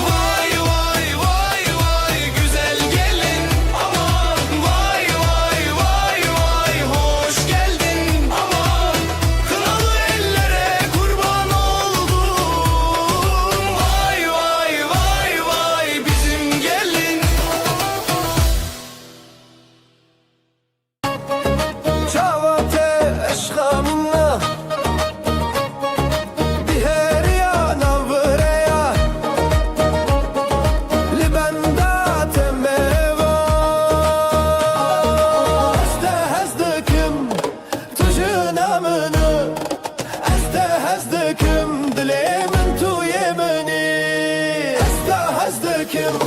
Vay vay vay vay güzel gelin. Aman vay vay vay vay hoş geldin. Aman kınalı ellere kurban oldum. Vay vay vay vay bizim gelin. Çavate eşkamına Biheriya navreya Libenda temeva Este hezdekim tujun amını Este hezdekim dilemin tu yemini Este hezdekim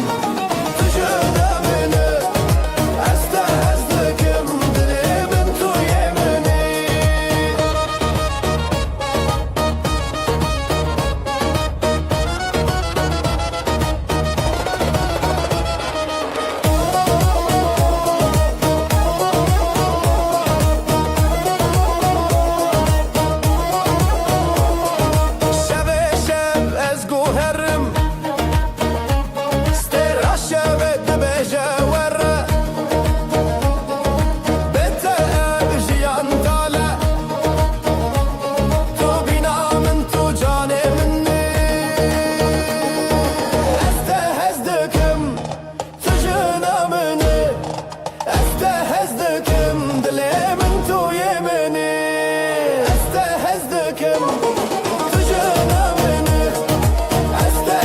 tujun amını Este hezdekim dilemin tu yemini Şeve şev ez guherim Stera şeve debeje verre Bete ev jiyan tale Tu bina min tu cane minni Este hezdekim tujun amını Este hezdekim dilemin tu yemini Este hezdekim tujun amını Este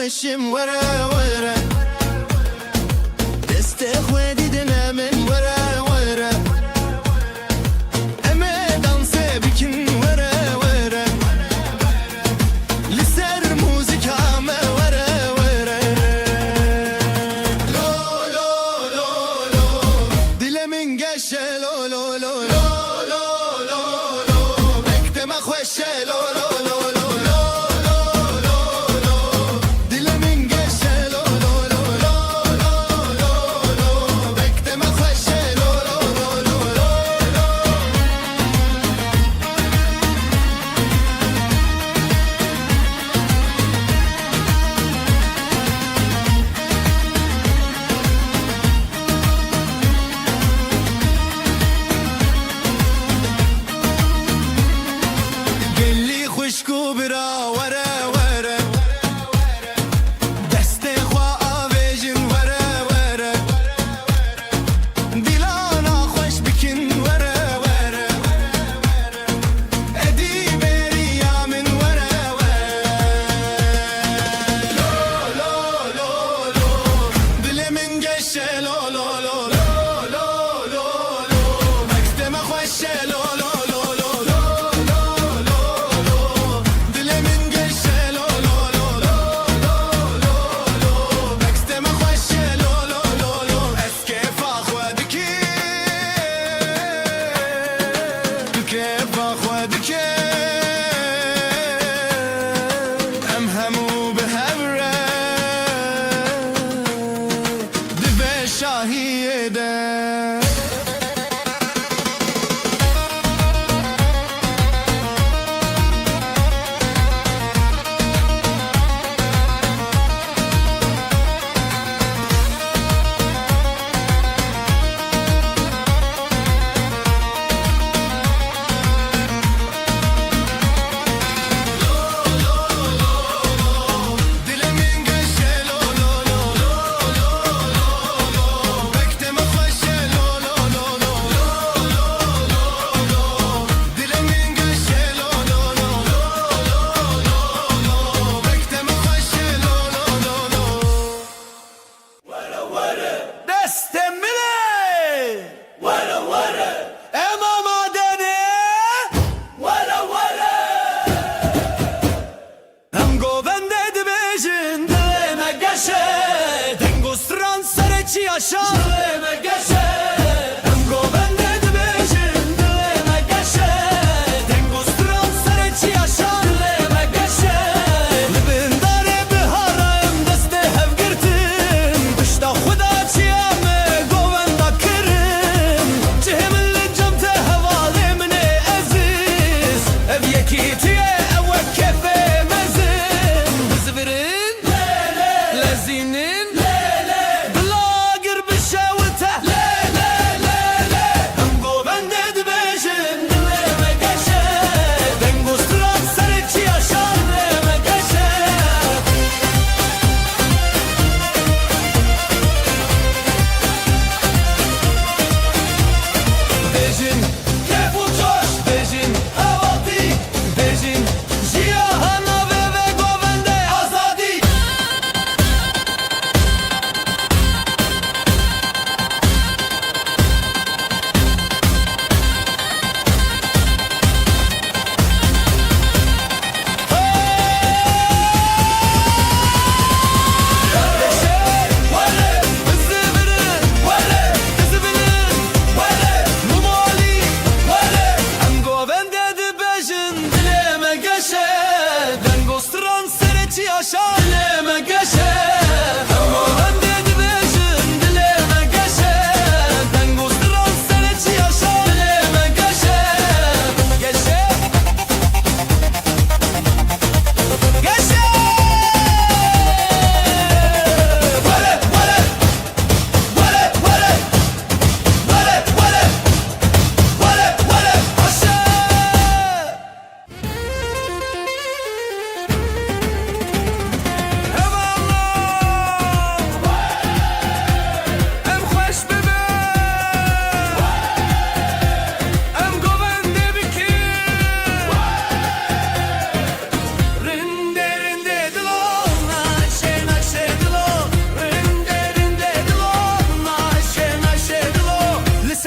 خوشم وره وره دست خودی دنه من وره وره اما دانسه بکن وره وره لسر موزیک همه وره وره لو لو لو لو دلمن گشه لو لو لو لو لو لو لو بکتم خوشه لو لو لو لو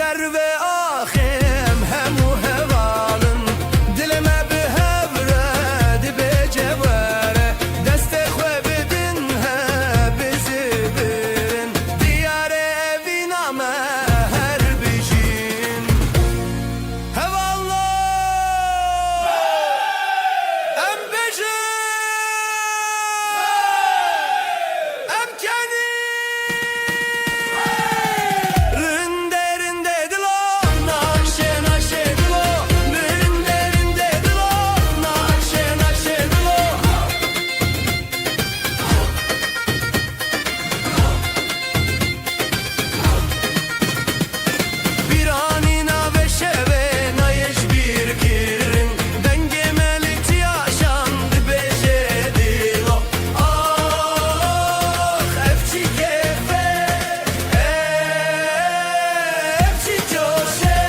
سر و آخم همو هوالن دلما به هفره دی به جواره دست خواه بدن ها بزی برن دیار اوی نامه هر بیجین هوالله ام بجین ام کنی رنده رنده دلو ناشه ناشه دلو رنده رنده دلو ناشه ناشه دلو بیرانی ناوه شوه نایش بیر کرن دنگ ملتی آشاند بجه دیلو آخ افچی کفه افچی جوشه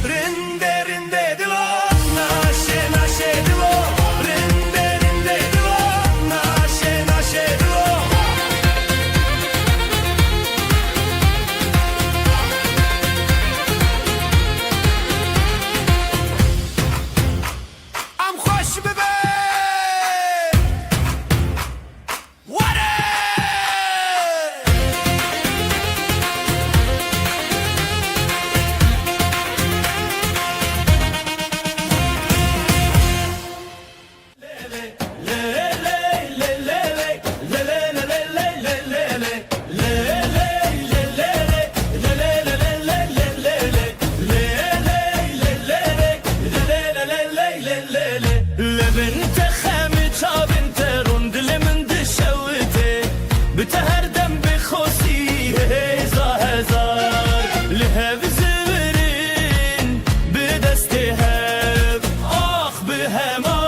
Rinde rinde dilo, naşe naşe dilo. Rinde rinde dilo, naşe naşe dilo. Am hoş bebe. Ware! لبنت خامت بنت رند لمن دشوته بتهردم بخوسي هزا هزار لهب زورين بدستهب آخ بهما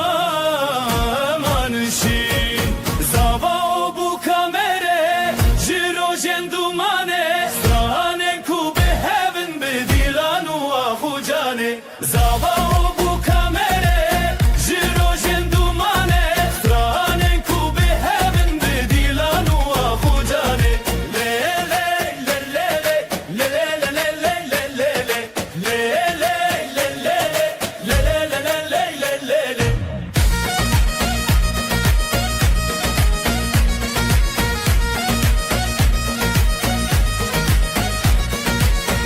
منشين زابا بو كاميرا جيرو جندومانه سرانه كو بهبن بديلان واخو جانه زابا بو كاميرا جيرو جندومانه سرانه كو بهبن بديلان واخو جانه لي لي لي لي لي لي لي لي لي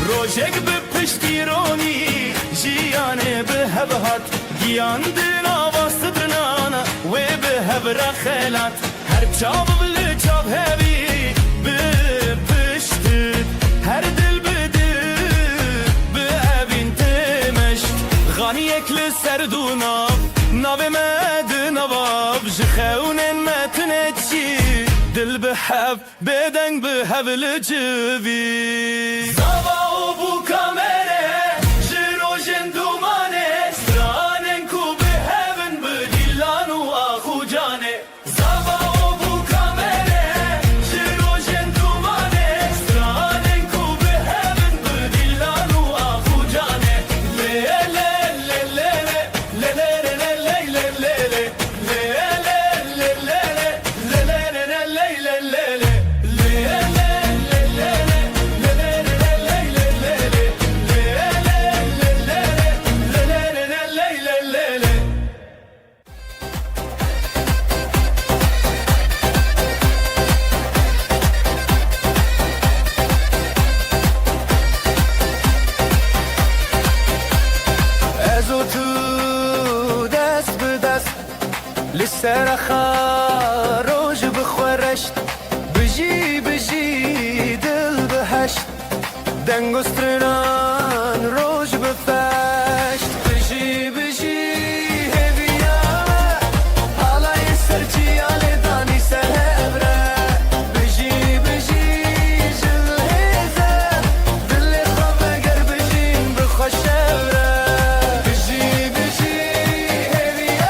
روجك بپشتیرونی جیانه به هبهات گیان دنا واستدرنانا و به هبرا خلات هر چاب بل چاب هبی به پشتید هر دل بده به اوین تمشت غانی اکل سردونا ناو مد نواب جخونن متنچی دل به هب بدنگ به هبل جوی زاوا بو کامره جیرو جندومانه سرانن کو به هبن بدیلان و آخو جانه زاوا بو کامره جیرو جندومانه سرانن کو به هبن بدیلان و آخو جانه لی لی لی لی لی لی لی لسر خاروج بخورشت بجی بجی دل بهشت دنگ و سترنان روج بفشت بجی بجی هبیامه حالای سرچی آلی دانی سر هبره بجی بجی جل هیزه دل خواب اگر بجیم بخوش هبره بجی بجی هبیامه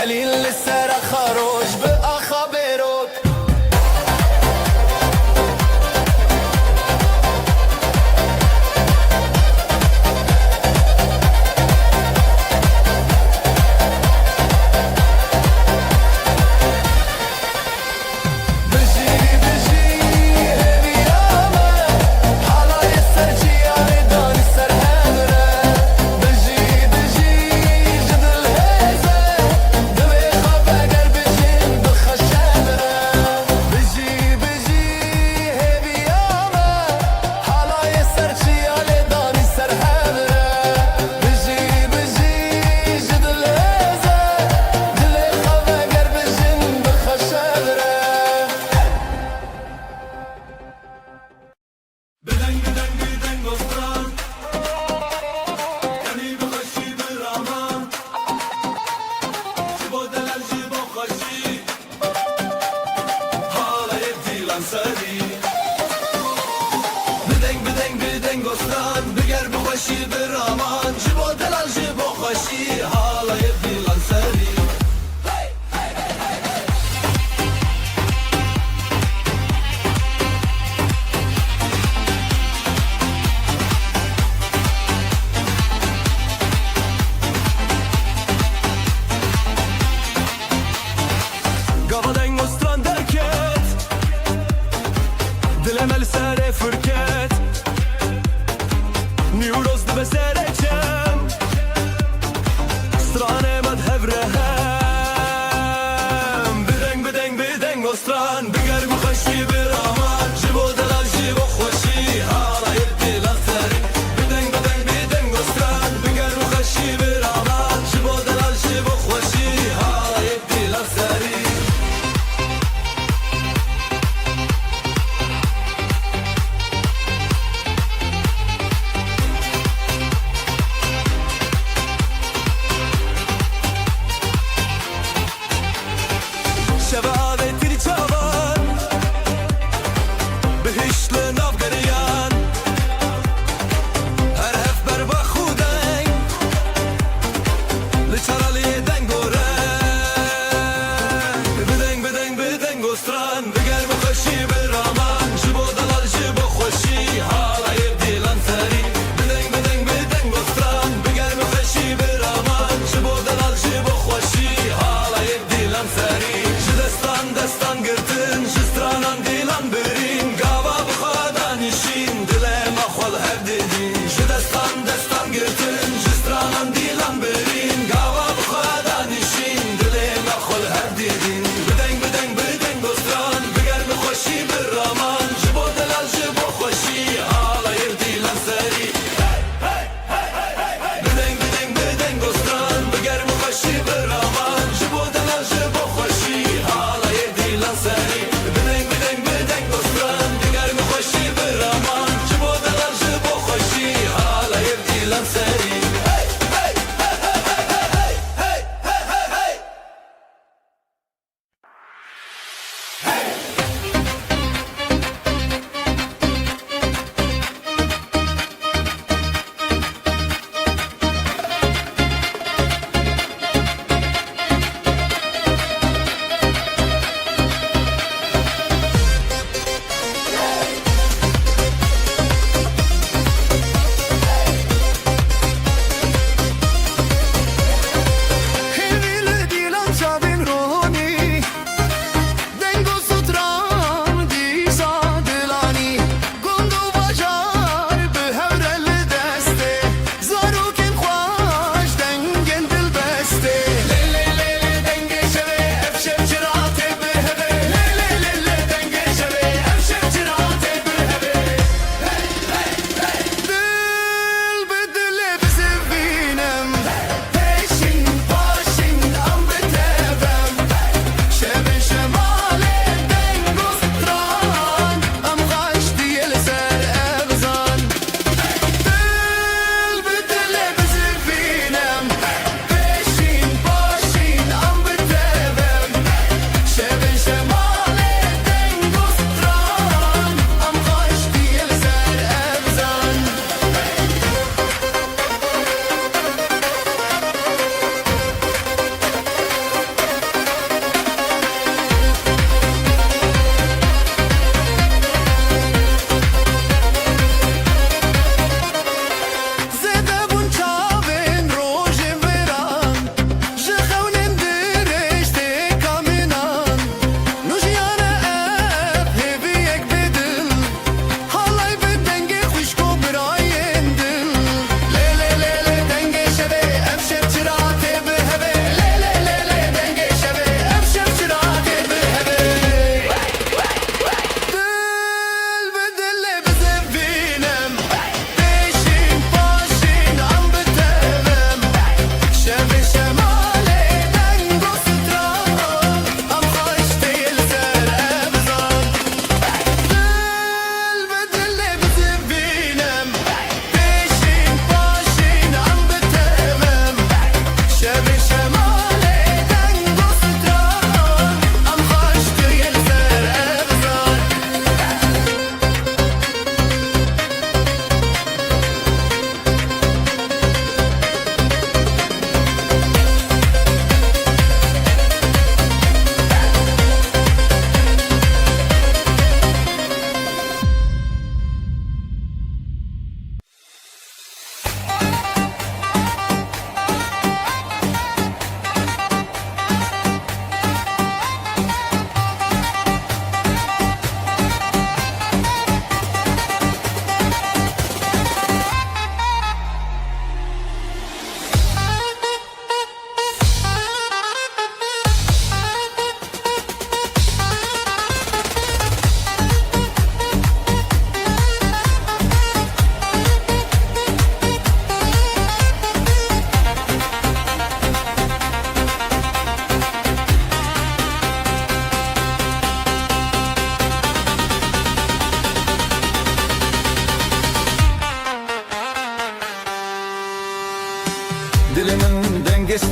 هلين للسرا خروج بأخا بيروت خوشی برامان جبو دلال جبو خوشی حالا یدیلان سری Gavadan ostran derket Dilemel sere fırket Neuroz dibe sereçem Strane med hevrehem Bideng ostran Biger bu xoşi bir aman Jibo delal jibo xoşi Hala yeddi lakteri Bideng ostran Biger bu xoşi bir aman Jibo delal jibo xoşi Hala yeddi lakteri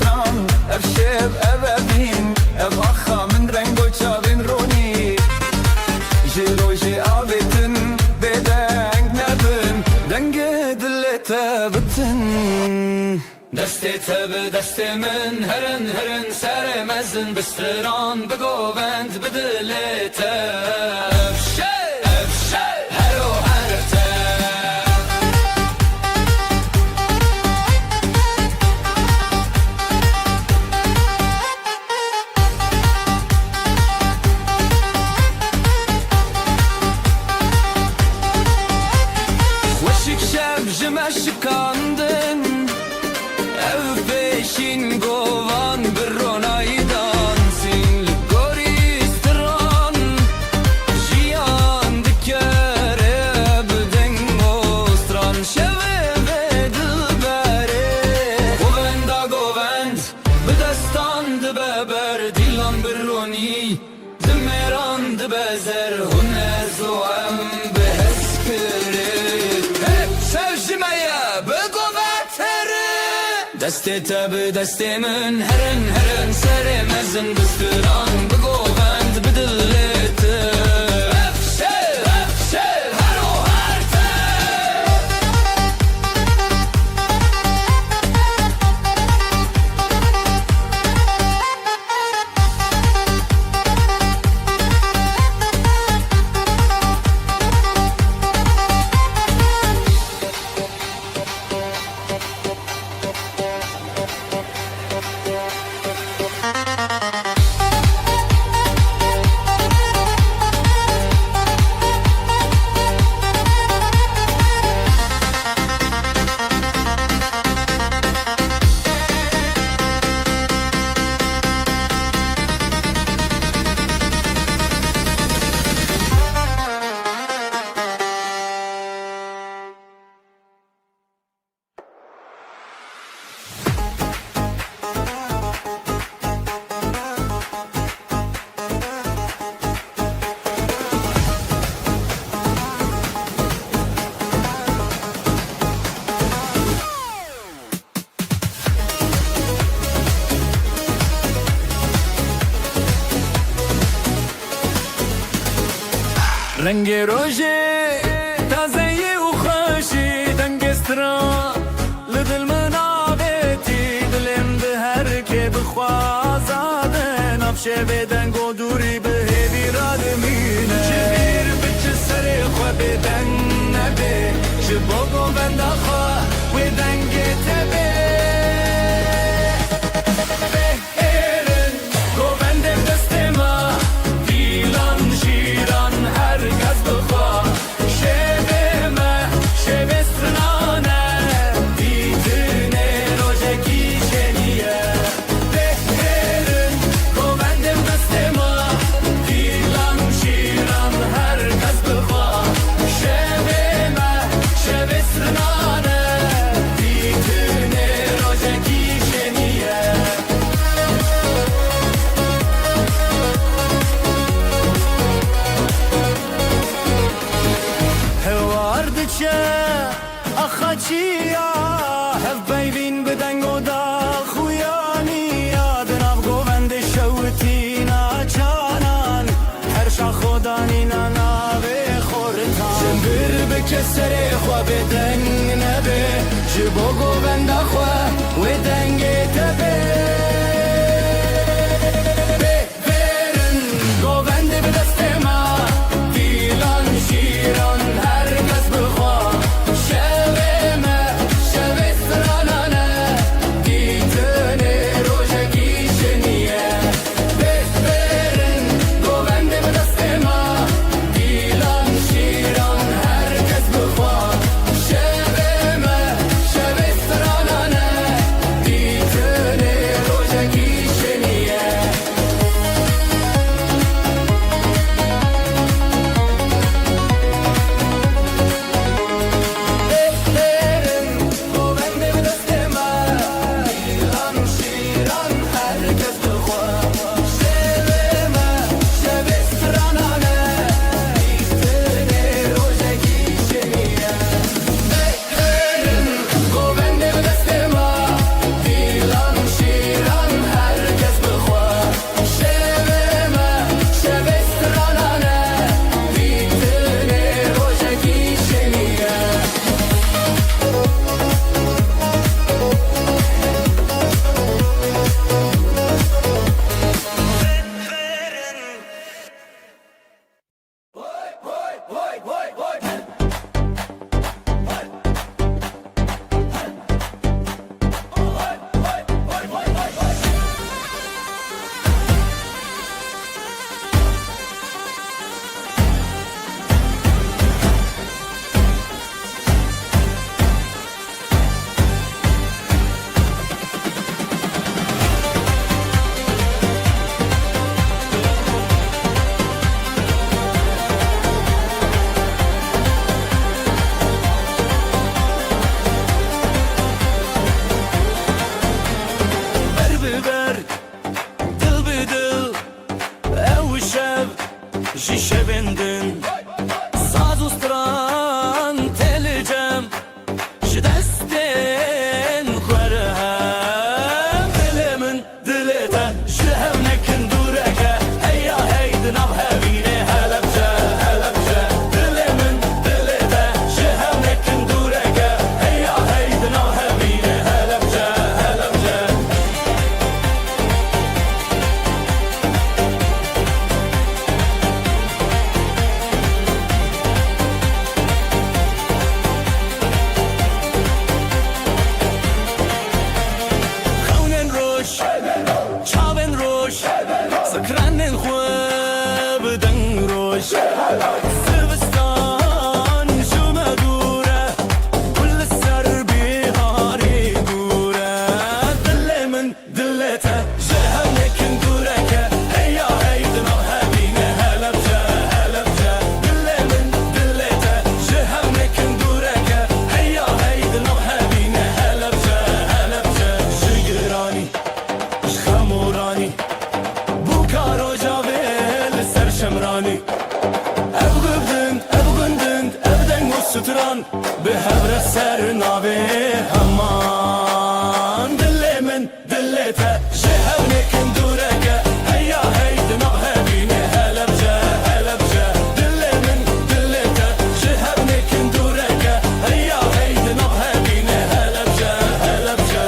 stran Ev şev ev evin Ev akha min rengo çavin roni Ji roji avetin Bedeng nebin Denge dillete bitin Deste tebe deste min Herin herin seremezin Bistiran begovend bedilete Ev şev hero herte Şikandın ev peşin govan bir ronaydan sinli goristran jiyan dikere bden mostran şeve ve dilbere govend bedestan de beber dilan bir roni demeran de bezer huner zoem beheskere Deste tabi destemin herin herin seremezin Bistiran begovend bedillete Efşev hero herte رنگ روژه تازه و خوشی دنگسترا لدل منابتی دلم به هر که بخوازاده نفشه به دنگ و دوری به هیوی را دمینه چه بیر بچه سر خواه به دنگ نبه چه بگو بنده خواه و دنگ تبه بهرن گو بنده دست ما دیلان شیران herkes bıkar Şevime, şevestranane Didine rojeki şeniye Behrin, govendim destema Dilan şiran herkes bıkar Şevime, şevestranane ber dil bi dil ew şev ji şevên din saz û stran telicem ji destên xwe re hem dilê min dilê te ji hev nekin dûreke heya hey di nav hevînê Helepçe Helepçe dilê min dilê te ji hev nekin dûreke heya hey di nav hevînê Helepçe Helepçe خونên roj çavên roj zikranên xwe bi deng roj zivistan ji me dûr e gul li ser bîharê dûr e dilê min dilê te ji hev nekin dûreke heya hey di nav hevînê Helepçe Helepçe dilê min dilê te ji hev nekin dûreke heya hey di nav hevînê Helepçe Helepçe ji giranî ji xemûranî bû karo cavê li ser şemranî ev gundin ev deng û stran bi hev re ser navê heman dilê min dilê te ji hev nekin dûreke heya hey di nav hevînê Helepçe Helepçe dilê min dilê te ji hev nekin dûreke heya hey di nav hevînê Helepçe Helepçe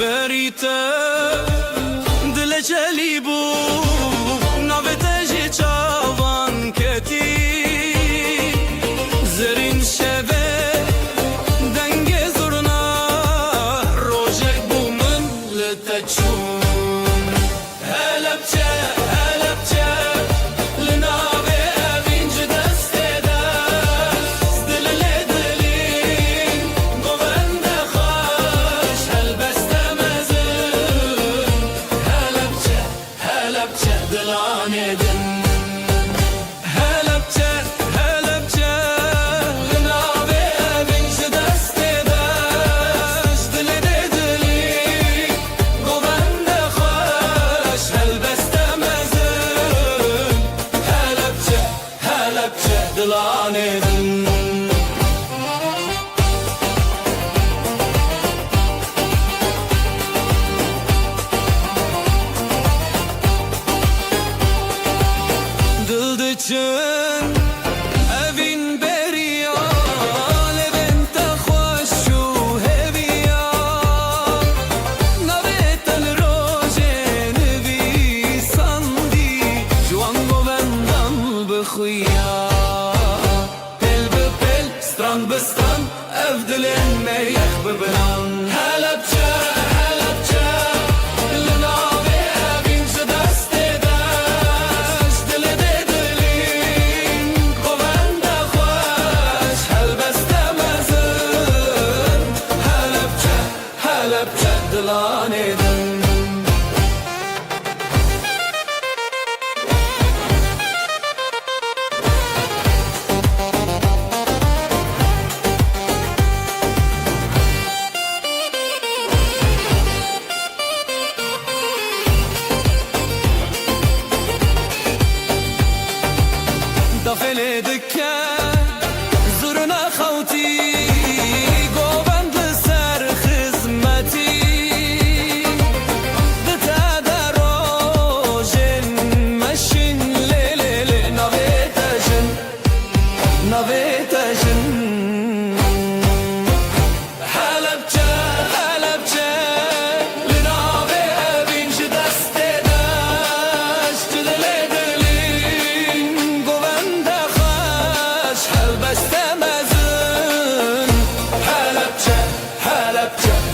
Berite dile çeli bu navete ji çavan keti zerin şeve denge zurna rojek bu min li te çûn Helepçe Helepçe li navê evîn ji destê de dilê lê dilîn govende xweş helbeste mezin Helepçe Helepçe dilanê din Helepçe Helepçe li navê evîn ji destê de dilê lê dilîn govende xweş helbeste mezin Helepçe Helepçe dilanê din dil diçin evîn beriya levên te xweş û heviya navê te li rojê nivîsandî ji wan govendan bixuya pêl bi pêl stran bi stran ev dilên me yex bibiran Helepçe Helepçe li navê evîn ji destê de dilê lê dilîn govende xweş helbeste mezin Helepçe Helepçe dilanê din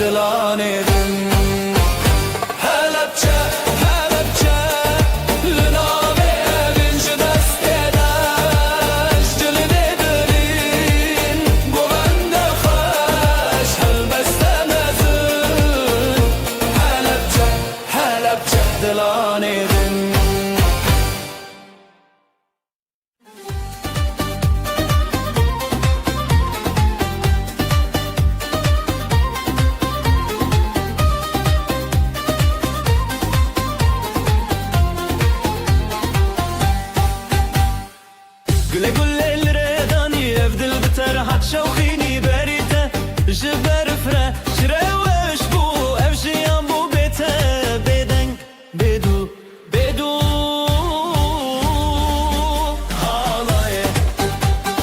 دلاني دن هلبچه هلبچه لنامه بنج دسته دشت جلده دلین گوند خوش هلبسته مزون هلبچه هلبچه دلاني دن Güle güle الرداني افدل بترحت شوخيني بريته جبر فره شروش بو افجيان بو بيته بدن بدو بدو حالاye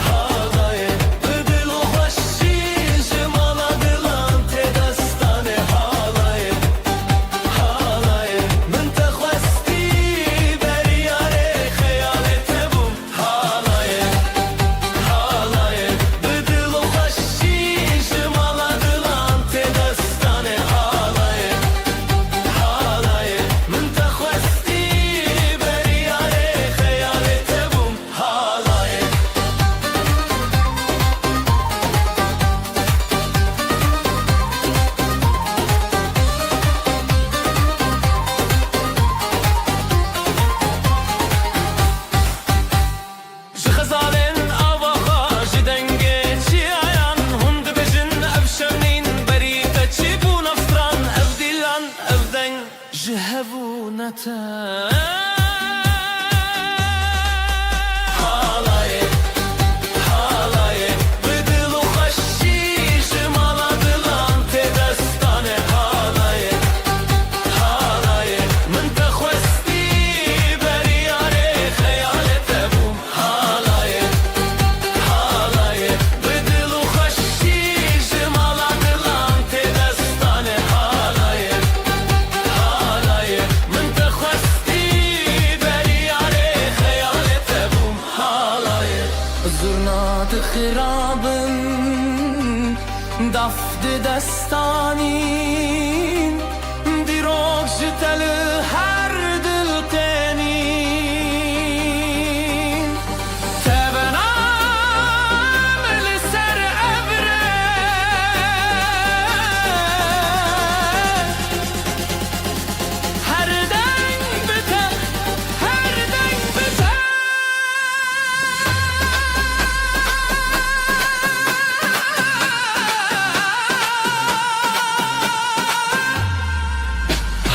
حالاye بدل وخشي جمالا دلان تدستاني حالاye حالاye من تخوستي برياري خيالي تبوم حالاye حالاye بدل وخشي جمالا دلان تدستاني حالاye حالاye من تخوستي برياري خيالي تبوم حالاye جخزالين أواخا جدنجي شيعان هند بجن أفشمنين بريدة تشيبو نفطران أفديلان أفدن جهبو نتان حالاye حالاye بدل وخشي جمالا دلان تدستاني حالاye حالاye من تخوستي برياري خيالي تبوم حالاye حالاye بدل وخشي جمالا دلان تدستاني حالاye حالاye من تخوستي برياري خيالي تبوم حالاye زرنات خرابن دفد دستانين دیروگ جتل هر دل تنین تبنام لسر ابره هر دنگ بته هر دنگ بته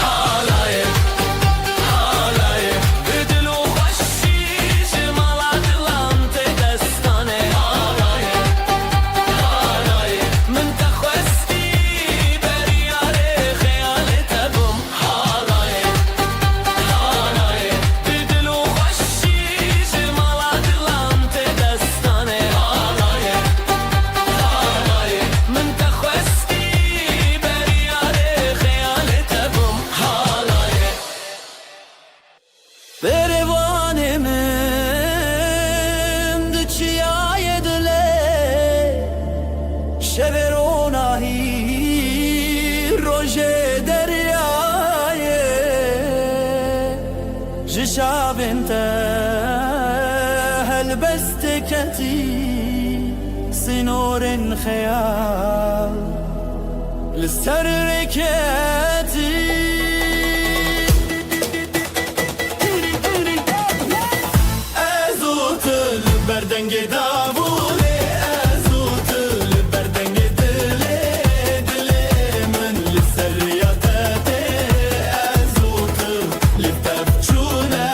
حالاye حالاye بدل وخشي جمالا دلان تدستاني حالاye حالاye من تخوستي برياري خيالي تبوم حالاye حالاye بدل وخشي جمالا دلان تدستاني حالاye حالاye من تخوستي برياري خيالي تبوم حالاye بروانم دچیای دله شب روناهی روژ دریایه جشابن تهل بستكتي سنور خيال للسركتي ازوت البردنج دابولي ازوت البردنج دلي دلي من للسرياتاتي ازوت للتبجونا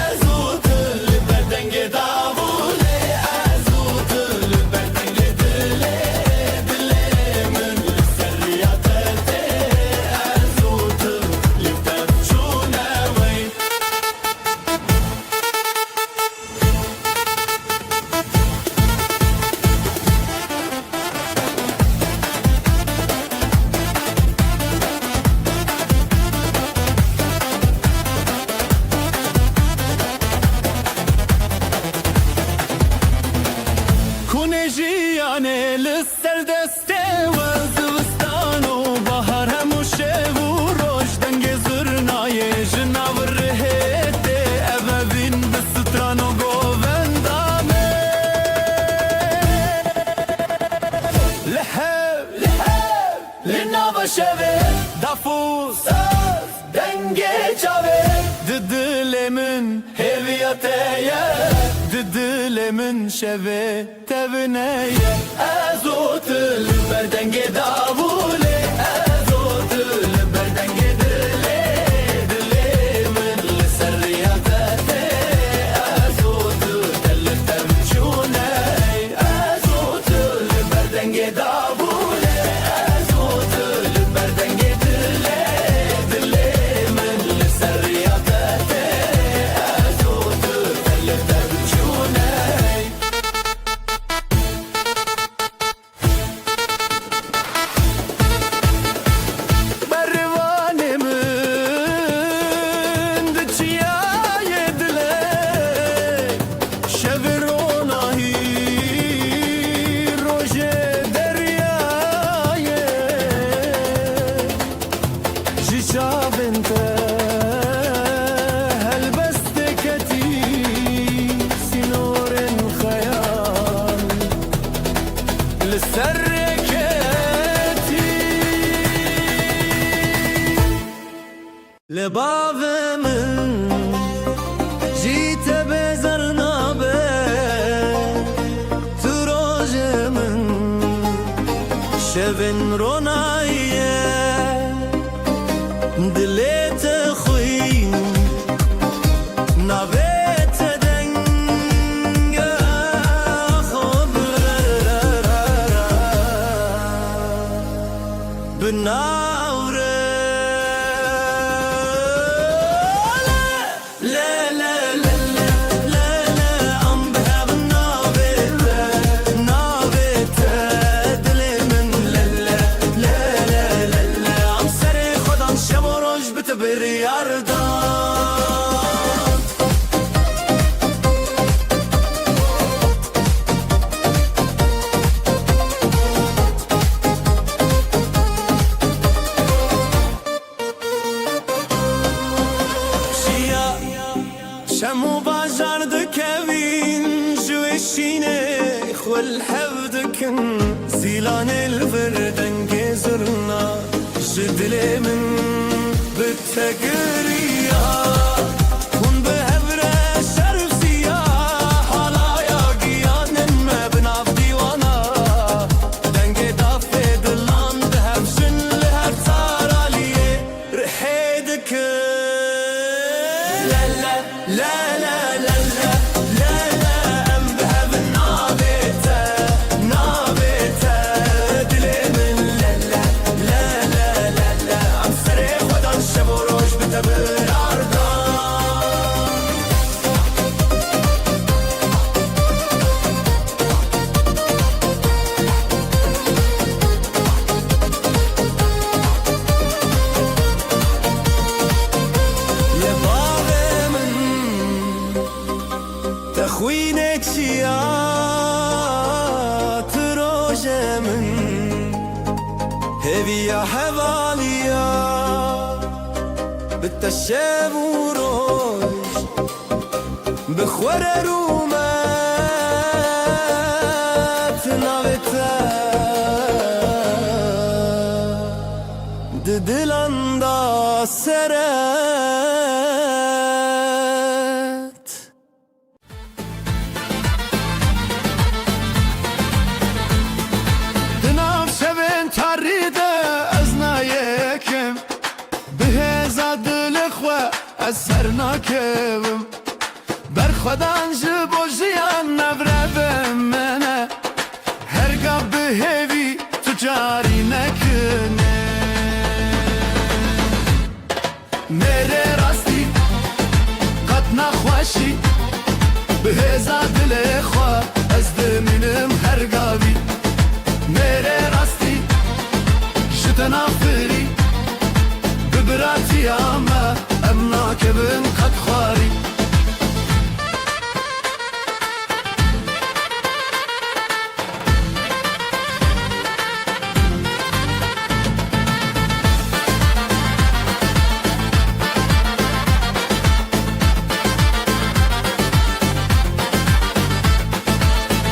ازوت البردنج دابولي ازوت البردنج دلي دلي من للسرياتاتي ازوت للتبجونا وين كوني جياني للسردستي وزوستانو لحب لحب لناوا شوه دافوس ساز دنگه چاوه ددلمن هویتیه ددلمن شوه تبنیه ازوتل بردنگه داوله ازوتل بردنگه دله دلمن لسریاتته ازوتل دلتم چونه ازوتل بردنگه داوله ازوتل بردنگه دله دلمن لسریاتته ازوتل دلتم چونه Bervanımın dıçıya dile Şevronahi roje deryaya Jişavente helbesteketi sinoren khayal لسركتي لبابمن جيت بزرنا به تروجمن شبن رونايه دليت خوين نابت دنگ خبر بناوره لا لا لا لا لا لا ام بها بنابته نابته دلي من لا لا لا لا لا لا ام سري خدان شب و روز بتبر ياردان شمو بازار دكوين جوشيني خول حفدكن زيلان الفردن جزرنا جدلي من بالتقرية كون بهبرة شرف سياح حالايا قيان ما بناف ديوانا دنجي دافي دلان دهب شن لهب صاراليه رحيدك لا لا لا لا لا لا لا لا ام بهب نابته نابته دلي من لا لا لا لا لا لا ام سري خدان شب و روز بتبر عردان يا بابا من تخوينك شيات روجه من هبي يا حواليا بالتشاب وروج بخور رومات نابتا ددلاندا سرت دنام شبن تاريده ازنا يكم بهزا دلخوا اسرناكم برخدان جبو جيان نبربم منه هرگاه بهوی تجاری نکنه میره راستی قد نخوشی بهزا دل خواه از دمینم هرگاوی میره راستی جتنا فری ببراتی اما امنا که بن قد خواری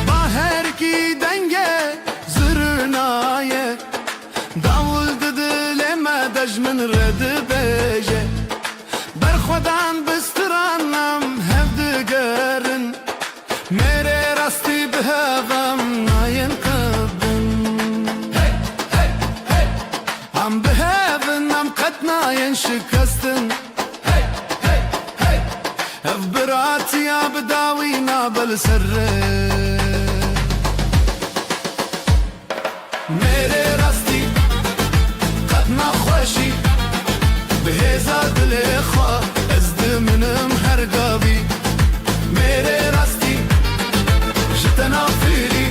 با هر کی دنگ داول دل ما دجمن رد بيجي برخودان بسترانم هفدگرن میره راستی به هم ناین قدن هم به هم قد ناین شکستن اف براتي يا بداوي نابل سره میره راستی قد نخوشی به هزار دل خواه از دمنم هر قابی میره راستی جتنا فيري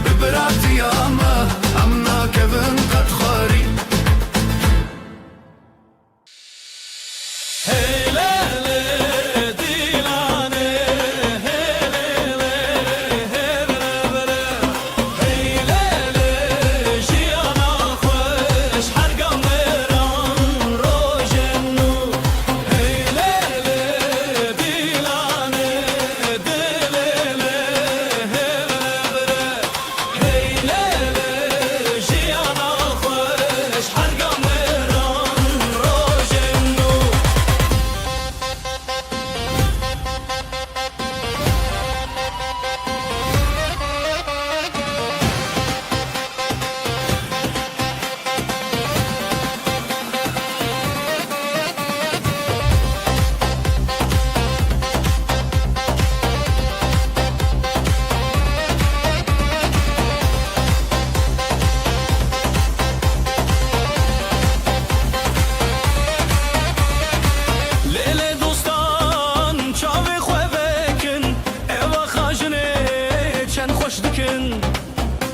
ببراتي اما امنا كبن قد خاري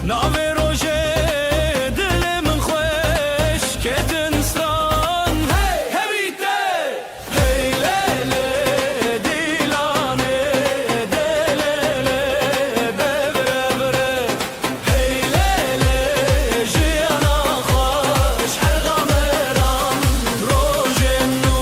ناوی روژه دل من خوش کدن سران هبیته هی لیله دیلانه دلیله ببره بره هی لیله جیانا خوش هر غمران روژه نو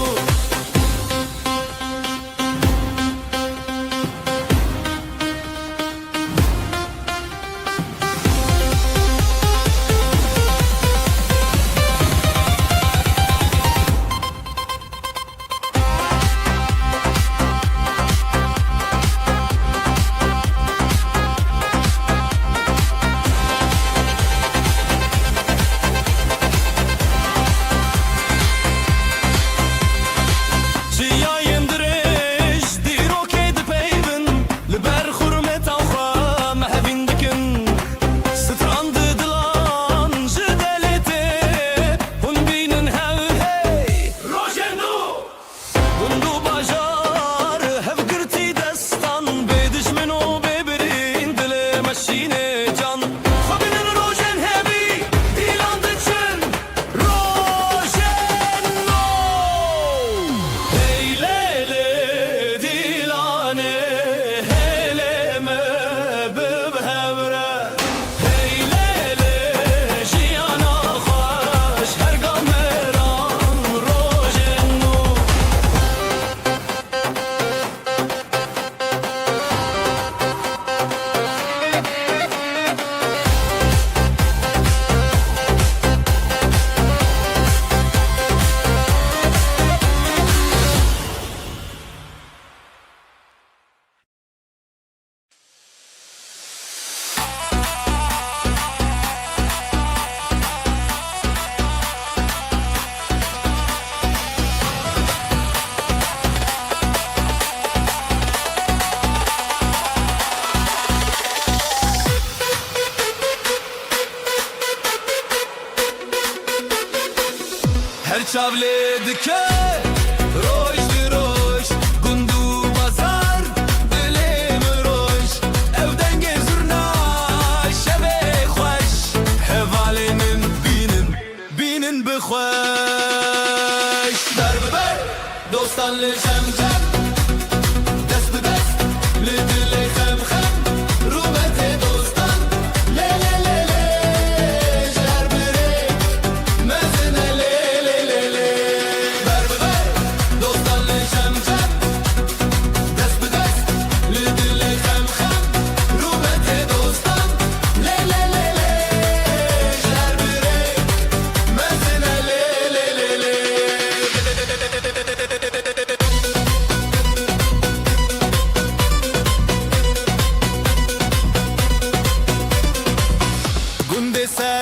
çavle dike roş di roş gundu bazar dilim roş evden gezurna şeve xoş hevalenin binin bixweş derbeber dostan li şemşem dest bi dest li dilê xem xem rûbetê dostan lê lê lê lê jer birê mezine lê lê lê lê derbeber dostan li şemşem dest bi dest li dilê xem xem rûbetê dostan lê lê lê lê jer birê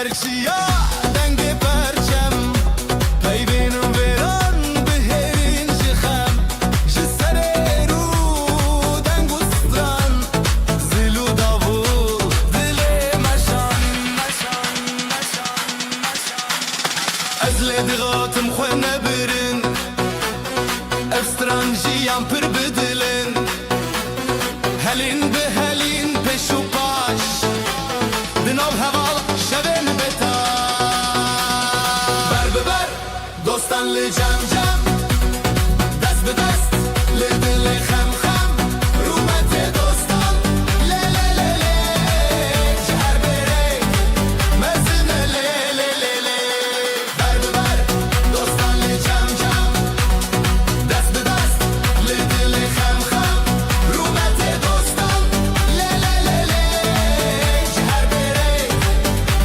سرچیا دنگ پرچم پیبین و ویران بهرین جخم جسر رو دنگ و ستران زلو داوو دل مشان مشان مشان مشان از لدغاتم خو نبرن افسترانجیان پر بدلن هلین به هلین پش و پاش دناو هوا شبن بتا بر ببر دوستان لجم جم دست به دست لدل خم خم رومت دوستان لی لی لی لی جهر بره مزن لی لی لی لی بر ببر دوستان لجم جم دست به دست لدل خم خم رومت دوستان لی لی لی لی جهر بره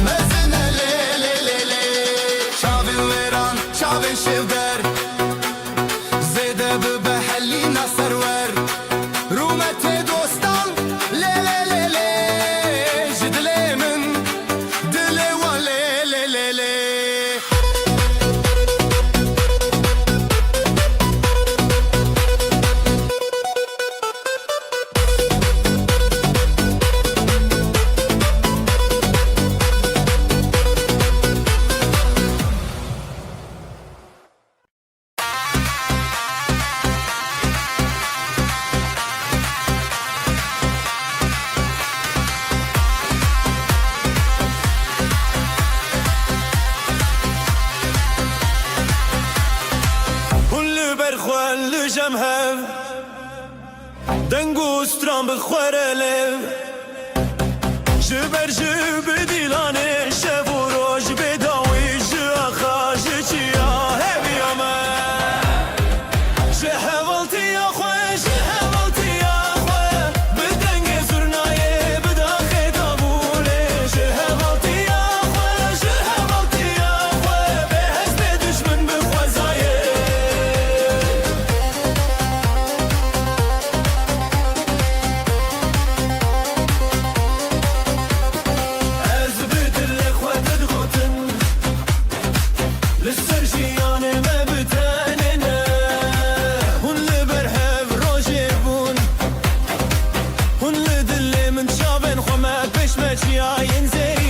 مزن لی لی لی لی چاوی ویران چاوی شودر زیده به حلی نصر ور رومت دوستان لی لی لی لی جدلی من دلی و لی لی لی لی هون برخوان لجم هف دنگو ستران بخوره لف جبر جب دیلانه شب و روش بداوی جاخا جچیا هبی آمد جهوالتی یا خواه جهوالتی یا خواه بدنگ زرنایه بداخه دابوله جهوالتی یا خواه جهوالتی یا خواه به حزب دشمن بخوازایه از بدل خواه تدغوتن للسرجيان ما بتاننا هون لبرهب روجي بون هون لدل من شابن خما بش ماشي ينزري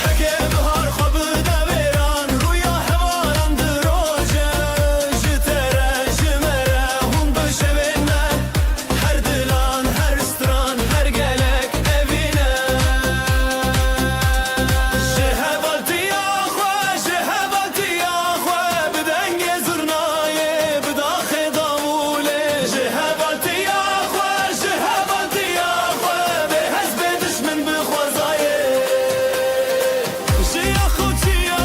حكي بهار خب دبيران رويا حوالان دروجه جترا جمرا هون بشبنا هر دلان هر ستران هر قلق أبينا جهبالتي يا أخوة جهبالتي يا أخوة بدنج زرناية بداخل ضمولة جهبالتي يا أخوة جهبالتي يا أخوة بحسب دشمن بخوازاية جي أخوتي يا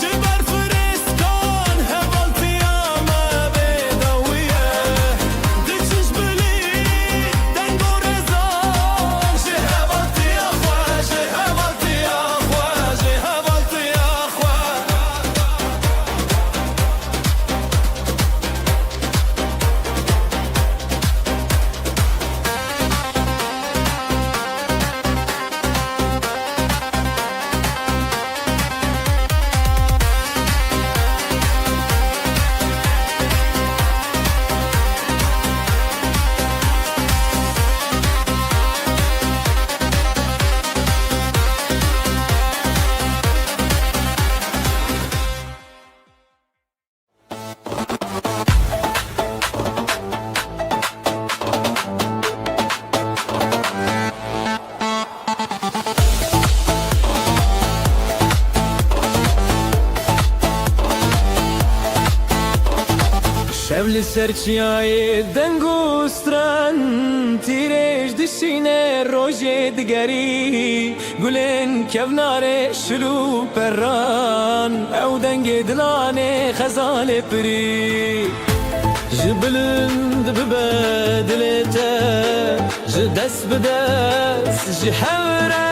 جبر فريسكان هبالتي يا ما بدوية دتشش بلي دنگو رزان جهبالتي يا أخوة جهبالتي يا أخوة جهبالتي يا أخوة شب لسرچیای دنگو ستران تیرش دشینه روژه دگری گلن کفنار شلو پران او دنگ دلانه خزال پری جبلند ببدلته جدس بدس جحوره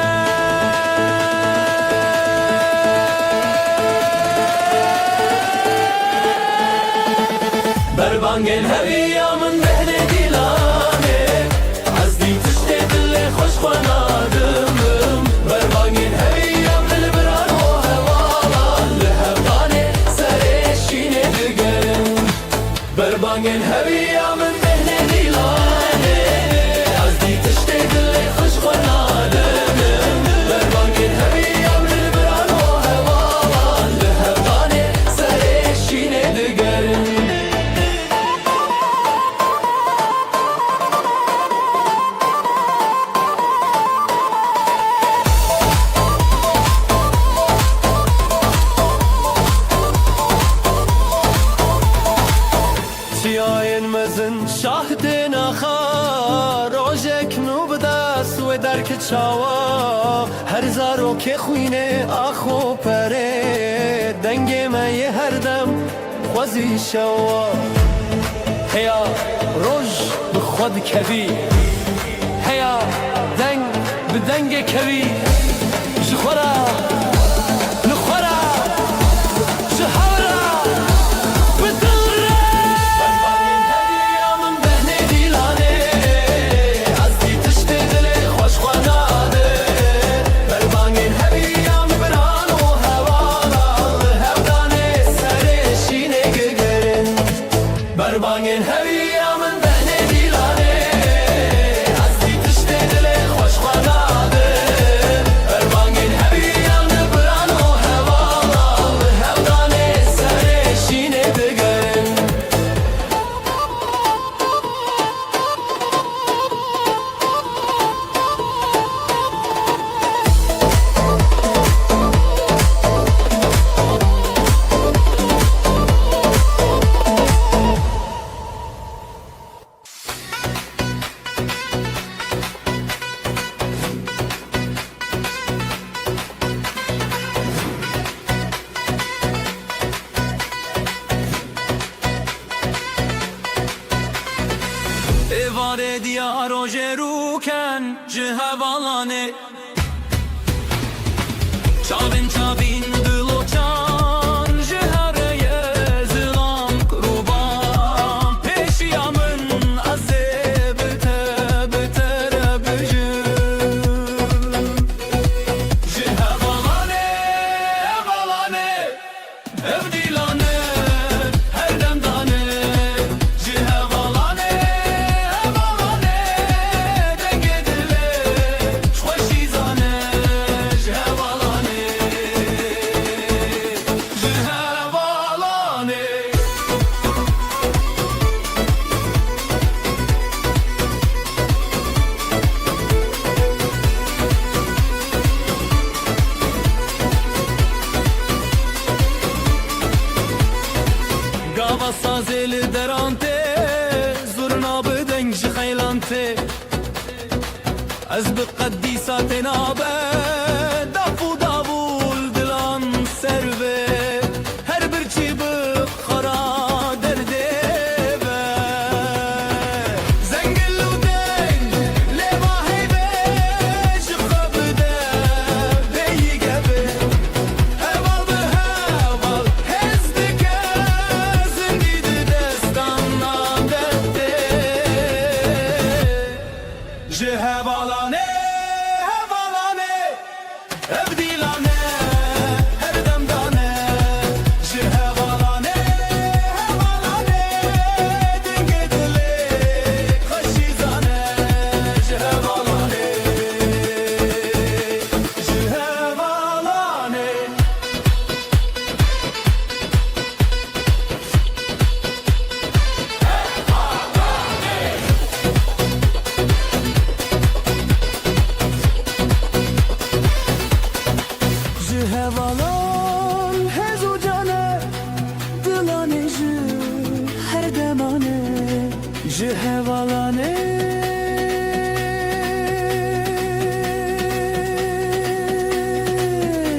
برباد بربانگن هوی من بهنه دیلانه از دی تشت دل خوش خونادمم بربانگن هوی من بران و هوالان لهفتانه سرشینه دگرم بربانگن هوی من بهنه دیلانه از دی تشت دل خوش خونادمم بربانگن هوی من بران و هوالان لهفتانه سرشینه دگرم چیاین مزن شاهد نخا روزک نو بدست و درک چاوا هر زارو که خوینه آخو پره دنگ مای هر دم خوزی شوا هیا روز بخود کوی هیا دنگ بدنگ کوی جخورا نخورا جهورا بربانگن هوی من بهنه دیلانه از دی تشت دل خوش خوناده بربانگن هوی من بران و هوالا هودانه سرشینه دگرن Evare diyar o jeruken cihevalane Çavin çavin diloçan jihereye zilam kurban Peşiyamın azze betere bücüm Cihevalane evalane evdilane her demdane Cihevalane evalane denge dile şhoşizane Cihevalane Cihevalane Gava sazeli derante Zurna beden jixaylante Ez bi qeddisate nabe Dafu davul dilan serve Her bir çi bi xara derde ve Zengil u deng leva heybe Jixha bide beyi gebe Heval bi heval hez dike Zindidi destanna derde Cihevalane hevalane evdilane her demdane Cihevalane hevalane denge dile hoşizane Cihevalane Cihevalane Cihevalan hezu cane Dilane ji her demane Cihevalane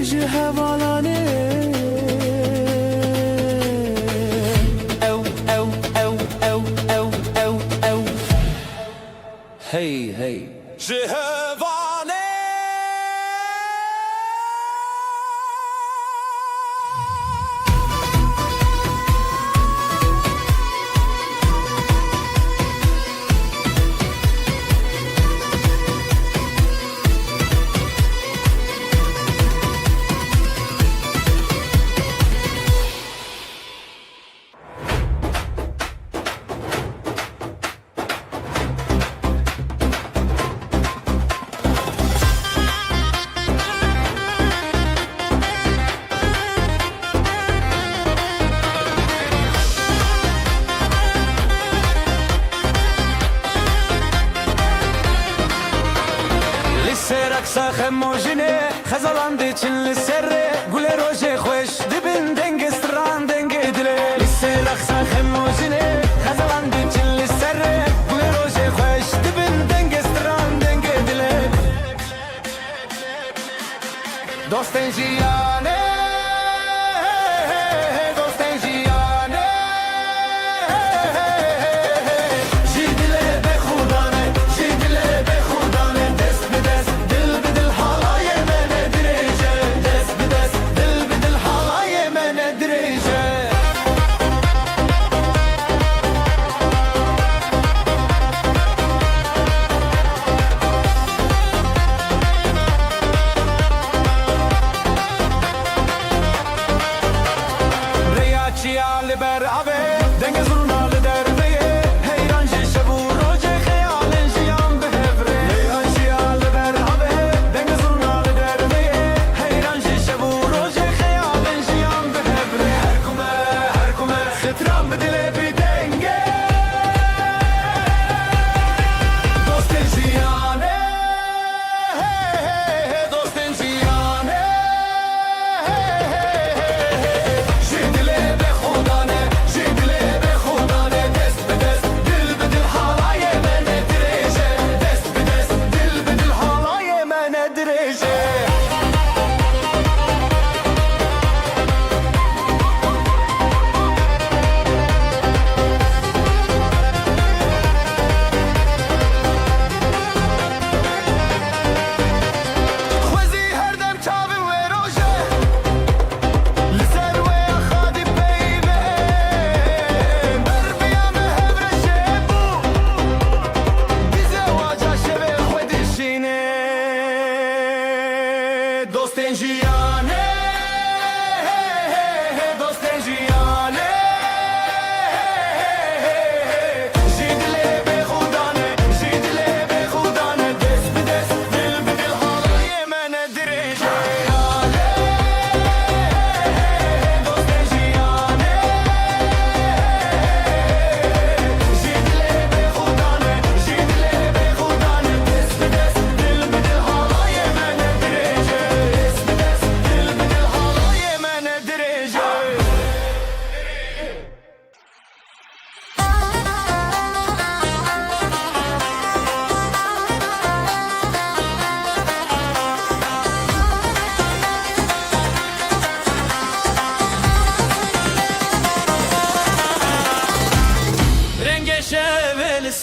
Cihevalane Ev ev ev ev ev ev ev Hey hey Cihevalane لخسا خموجنه خزالان دی چن لسره گل روزه خوش دبن دنگ استران دنگ دله لسه لخسا خموجنه خزالان دی چن لسره گل روزه خوش دبن دنگ استران دنگ دله دوستن جیانه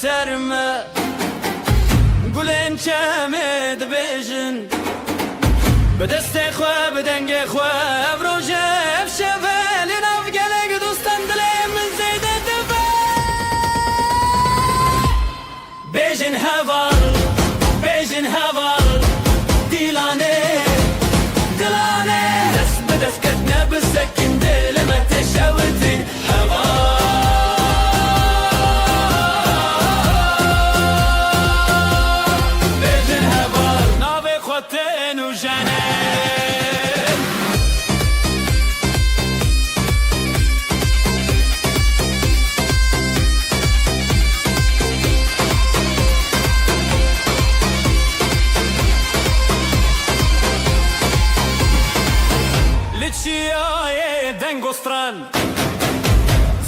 سرما گلن چمه دبیجن بدست خواه بدنگ خواه بروجه شبه لناف گلگ دوستان دلی من زیده دبه بیجن هوال بیجن هوال دیلانه دلانه دست بدست کتنه بسکن دلمه تشاوتین هوال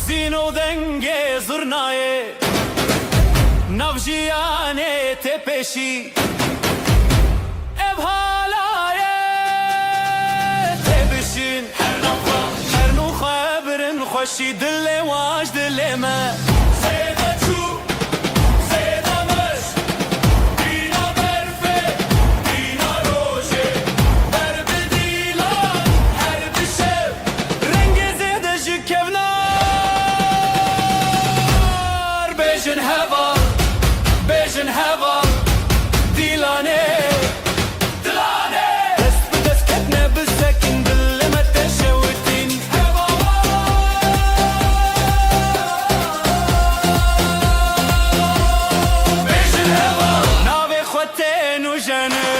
زینو دنگه زرنایه نوجیانه تپشی ابهالایه تبشین هر نو خبرن خوشی دل واج دل ما سیده چو سیده مش دینا برفه دینا روشه بر بدیلان هر بشب رنگ زیده جکونا بیجن هوا دیلانه دلانه دست به دست کتنه بسکن دلمه تشوتین هوا بیجن هوا ناوی خوتین و جنن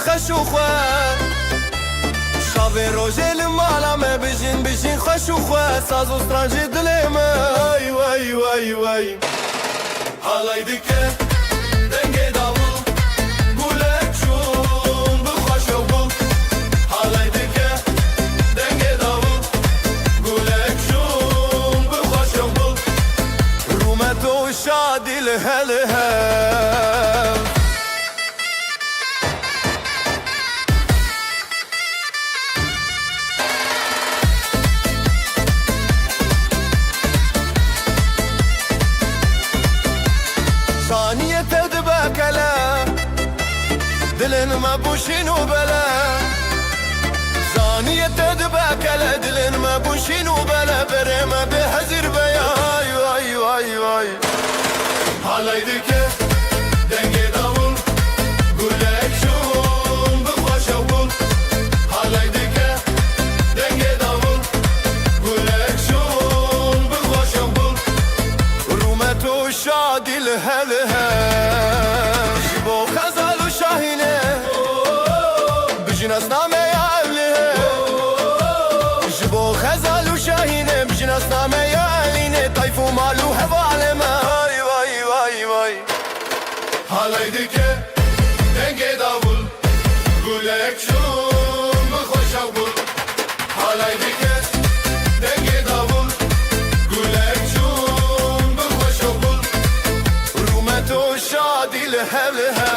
خش و خواه شاوی روژه لمالا me بجین خوش و خواه ساز و سترانجی دلی من وای وای وای حالای دکه دنگی داوو گولک چون بخوش و بو حالای دکه دنگی داوو گولک چون بخوش و بو رومت و شادی لهله ثانية تدبكلا دلن ما بوشين وبلا ثانية تدبكلا دلن ما بوشين وبلا بريما بهزر بياي واي واي واي حالي دكه دنگي داول قولك شون بخوش وبول حالي دكه دنگي داول قولك شون بخوش وبول رومتو شادي لهلها جبو خزال وشاهينه بجناس نامه يا أهلها جبو خزال وشاهينه بجناس نامه يا أهلينه طيف ومالو هفالما واي واي واي واي حالي دكه دنگي داول قولك شون بخوش وبول حالي دكه دنگي داول قولك شون بخوش وبول رومتو شادي لهلها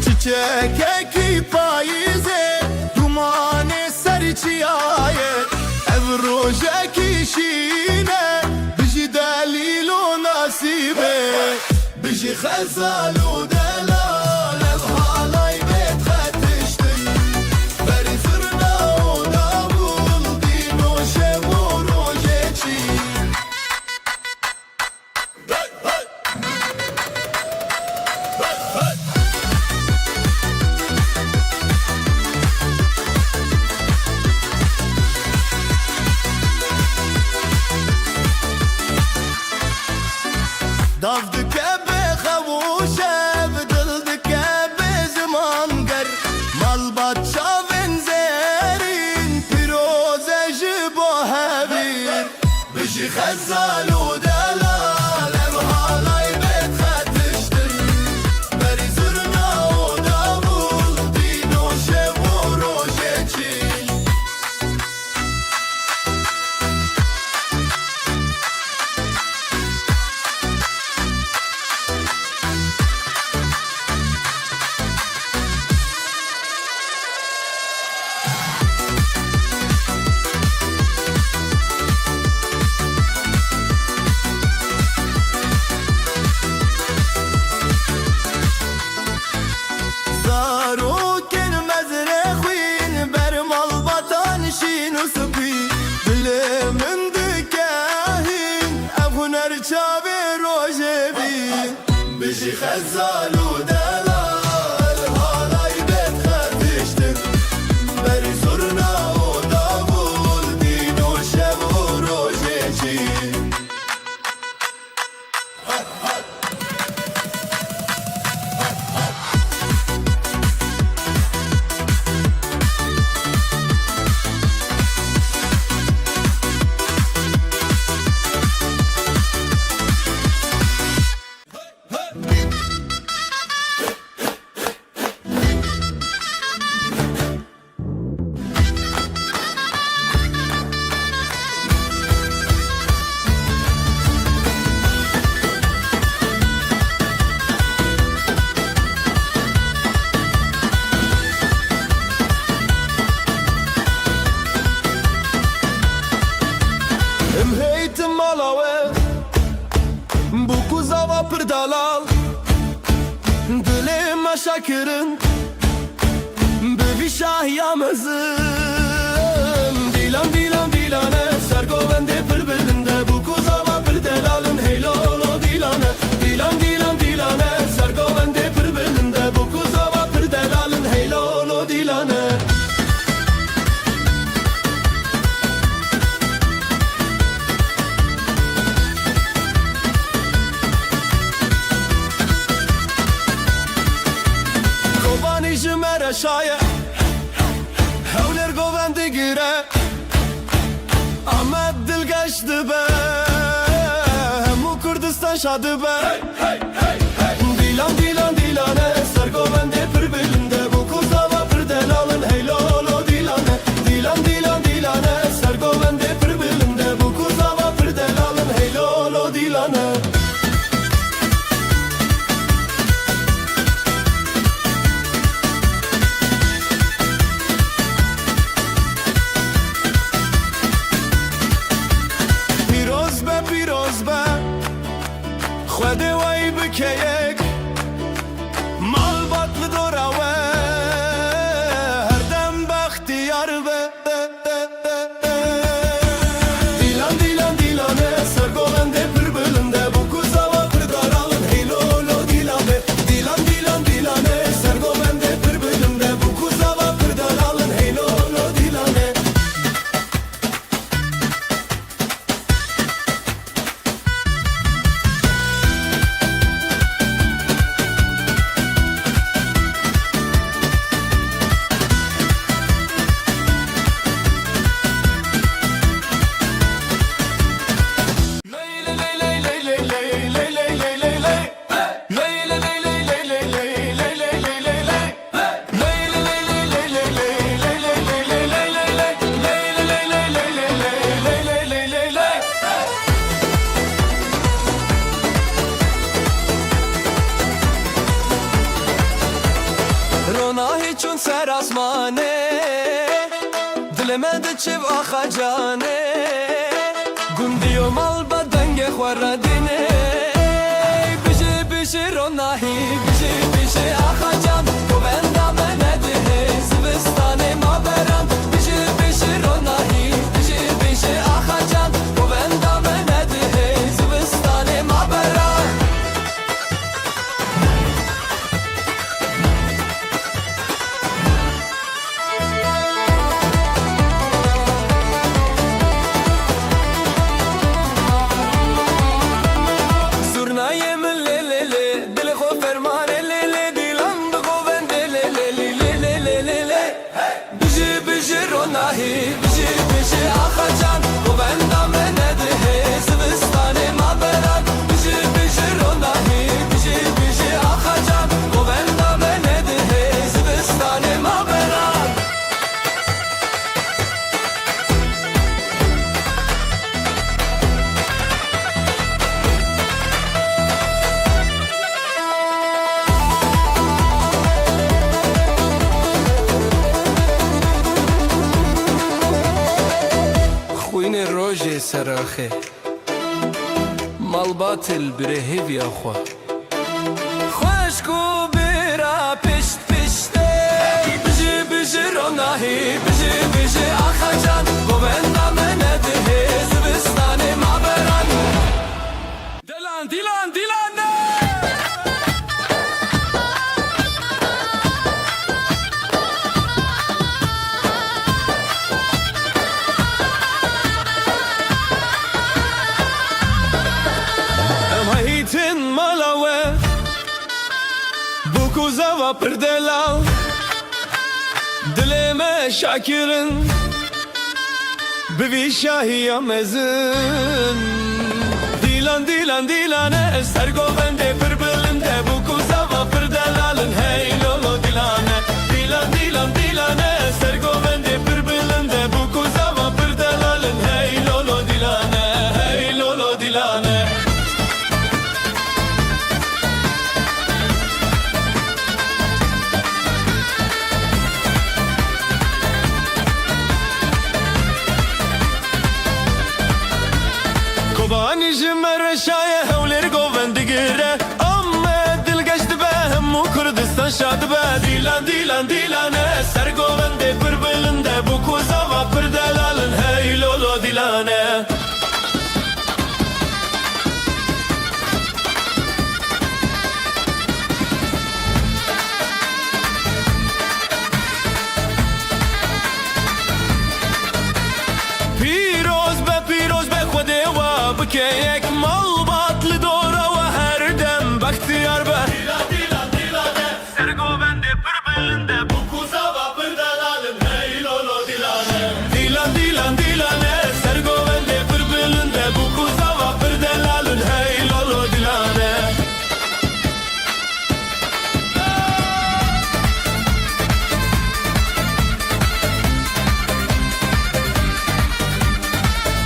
çiçek payizê dumanê serî çiyaye ev rojekî şîne bijî delîl û nasîbê bijî xezal û delal ev halay bêt xetiştin berî zirna û davul dîn û şev û rojê çî Dav dike be xewuşev dil dike be zimanger malbat çavên zerîn pîroze ji bo hevîr bijî xezal û delal ev halay bêt xetiştin berî zirna û davul dîn û şev û rojê çî zarokên mezre xwîn ber malbatan şîn û spî dilê min dike hîn ev huner çavê rojê bîn bijî xezal û delal halay bêt xetiştin berî zurna û davul dîn û şev û rojê çî dalal Dilê me şekirin Bi vî şahiya mezin Dîlan dîlan govende pir bilinde bu kuzava pir delalın hey lolo dilane dilan dilan dilane ser govende pir bilinde bu kuzava pir delalın hey lolo dilane Kovani jimere şaye Hevler govende gire Ahmet dil geçti be Hemu Kürdistan şadı be Dilan dilan dilane Ser govende pir bilinde bu kuzava pir delalın hey lolo dilane Dilan dilan dilane Ser govende pir bilinde bu kuzava pir delalın hey lolo dilane پیروز به خود وی بکیک مال باطل دوره و هر دم بختیار به دیلان دیلان دیلانه سرگوونده پر بلنده bu kuzava پر daralın hey lolo dilane Dilan dilan dilane سرگوونده پر بلنده bu kuzava پر daralın hey lolo dilane چون سر آسمانه دل من چه آخا جانه گندی و مال بدنگ خوردینه بشه بشه روناهی بشه بشه آخا جان تو بندم نده زبستان ما برم بشه بشه روناهی بشه بشه آخا جان تو بندم نده زبستان ما برم روژه سراخه مال باطل بره هیوی آخوا خوشکو برا پشت پشته بجی بجی روناهی بجی بجی آخا جان گوبندم نده زبستان ما بران دیلان دیلان دیلان Kuzava pırdelal Dileme şakirin Bivi şahiya mezin Dilan dilan dilane Sergovende pırbilinde Bu kuzava pırdelalın Hey lolo dilane Dilan dilan dilane Sergovende pırbilinde Bu kuzava pırdelalın Hey lolo dilane Hey lolo dilane Kobani jimere şaye hevleri govendigi یک مال باطل دوره و هر دم بختیار به سرگوبنده پر بلنده bu kuzava pırdalalım hey lolo dilane دیلان دیلان دیلانه سرگوونده پر بلنده بو کوزاوا پر دلالون هی لولو دیلانه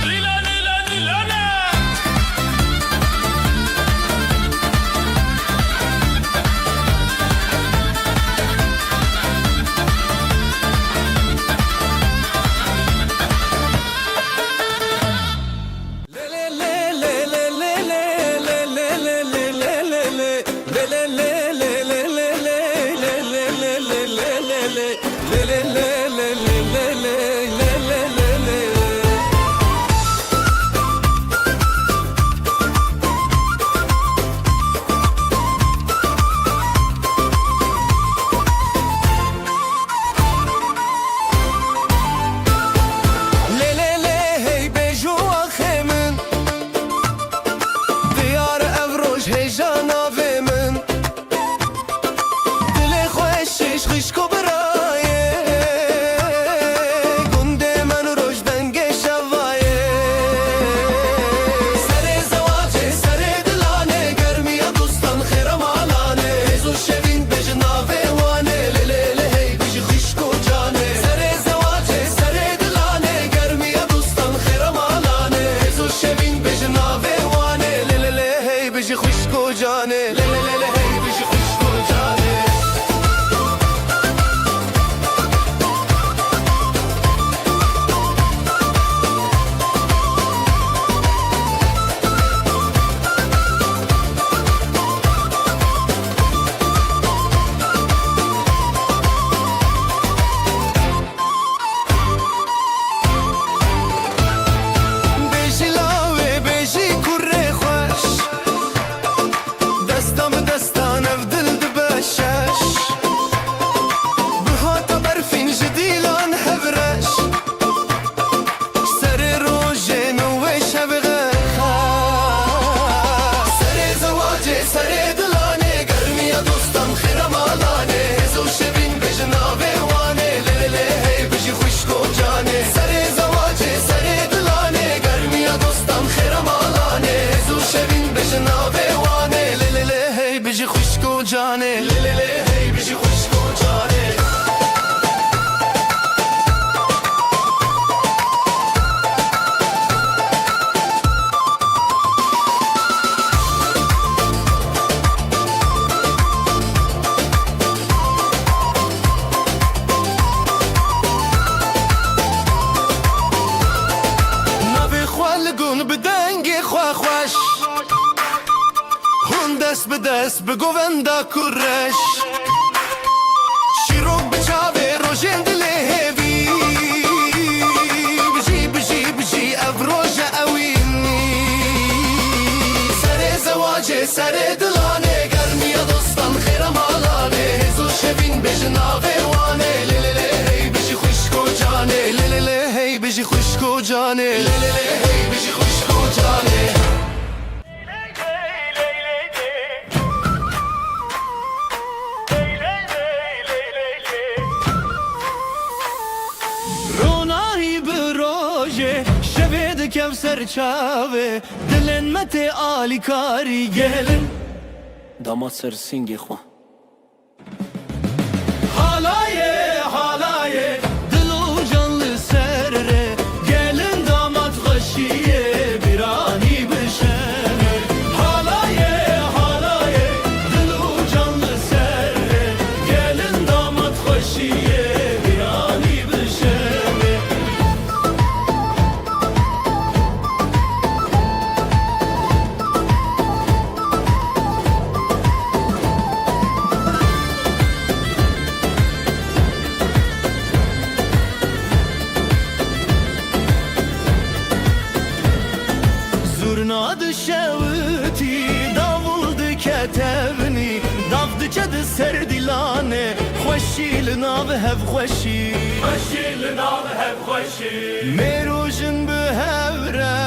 Lila lila dilane hey bejo achemin diyar evroj hejan avemin dile خوشش خشکو برایه گنده من روش دنگ شوایه سر زواجه سر دلانه گرمی دوستان خیرم آلانه زو شوین بجناوه وانه لیلی هی بجی خشکو جانه سر زواجه سر دلانه گرمی دوستان خیرم آلانه زو شوین بجناوه وانه لیلی هی بجی خشکو جانه لیلی هی بجی خشکو جانه بیشی لاوه بیشی کره خوش دستم دستان اف دل دبشش بهاتا برفین جدیلان هبرش سر روژه نوش هبغه سر زواجه سر دلانه گرمی دوستم خیرم آلانه زو شبین بجناوه وانه لیلی هی بجی خوشکو جانه سر زواجه سر دلانه گرمی دوستم خیرم آلانه زو شبین بجناوه وانه لیلی هی بجی خوشکو جانه لیلی هی بجی خوشکو جانه نبی خوالگون بدنگی خواه خوش هون دست به دست به گووندا کرش شیروک بچاوه روژن دلی هیوی بجی بجی بجی اف روژه اوینی سر زواجه سر دلانه گرمی دوستان خیرم آلانه زو شوین بجناوه وانه لیلی هی بجی خوشکو جانه لیلی هی بجی خوشکو جانه لیلی هی بجی خوشکو جانه رونایی به روژه شوید کفسر چاوه دلن مت آلی کاری گلن داماد سر سینگی خواه حالایه حالایه دل و canlı serre gelin damat hoşiye birani bişene halaye halaye dil u canlı serre gelin damat hoşiye birani bişene شوتی داولد کتبنی دافد چد سر دیلانه خوشی لناو هف خوشی مروجن به هوره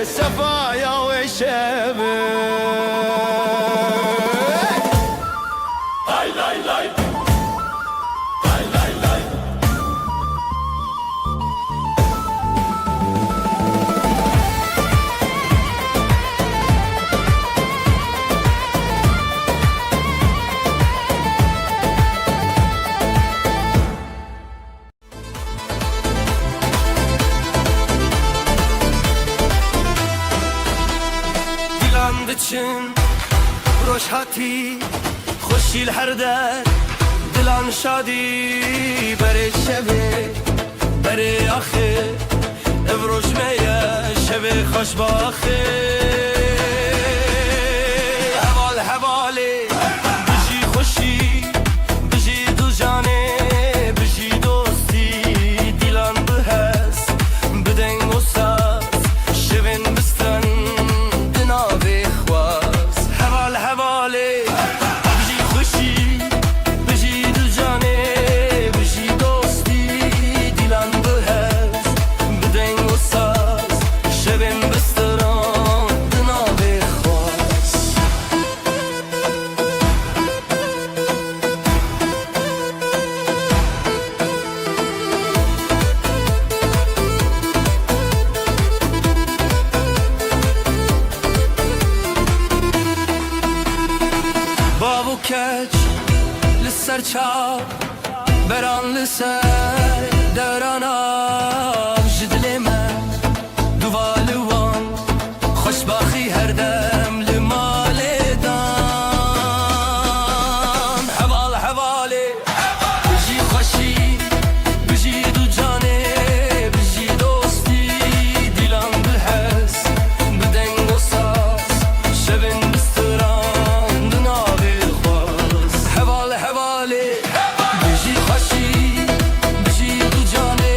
سفايا وشبك Lay lay lay Lay lay lay Dilan diçin روشهاتی خوشیل هر در دلان شادی بره شبه بره آخه افروش میه شبه خوش باخه حوال حواله بجی خوشی بجی دو جانه بجی دوستی دیلان بهست بدنگ و ساز شبن بستن دناوی خواست حوال حواله بجی خوشی بجی دو جانه بجی دوستی دیلان بهست بدنگ و ساز شبن بستن دناوی خواست بابو کچ لسر چاو بران لسر دوران آب جدل من دوالوان خوشباخی هر دم لمال دان حوال حواله بجی خوشی بجی دو جانه بجی دوستی دیلان بهست بدنگ و ساز شبن بستران دناوی خواست حوال حواله بجی خوشی بجی دو جانه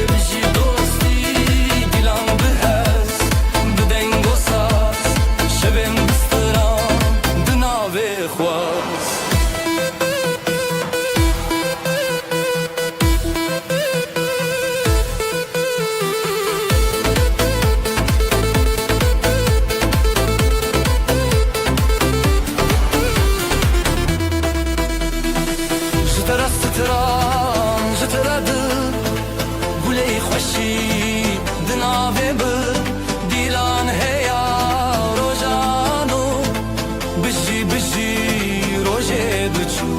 بجی دوستی دیلان بهست بدنگ و ساز شبن بستران دناوی خواست جترا ستران جترا دل گلی خوشی دناوی بر دیلان هیا روزانو بجی بجی روزه دچو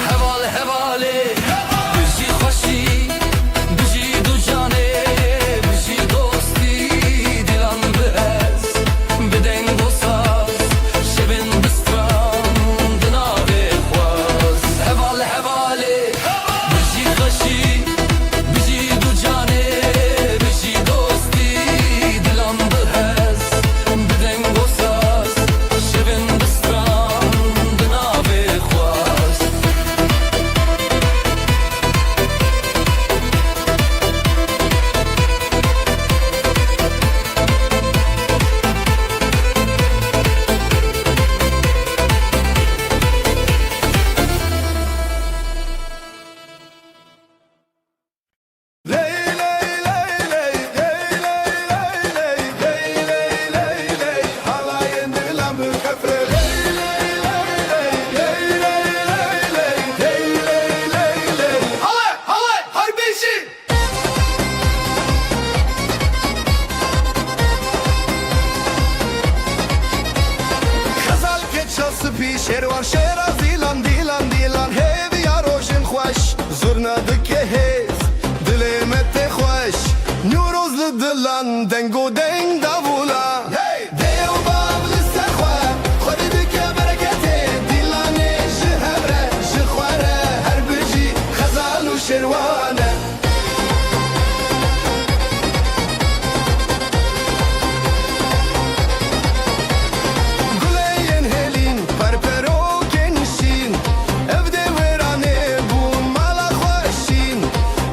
حوال حواله بجی خوشی بجی دو جانه بجی دوستی دیلان بهز بدنگ و ساز شبن بستران دناوی خواست حوال حواله بجی خوشی بجی دو جانه بجی دوستی دیلان بهز بدنگ و ساز شبن بستران دناوی خواست شروان شیرا دیلان دیلان دیلان هیوی یا روشن خوش زورنا دکه هیز دلمت خوش نوروز لدلان دنگو دنگ داولا دیو باب لسخوا خودی دکه برکته دیلانه جهبره جخواره هر بجی خزال و شروانه گلین هلین پرپرو کنشین evde verane bun mala خوشین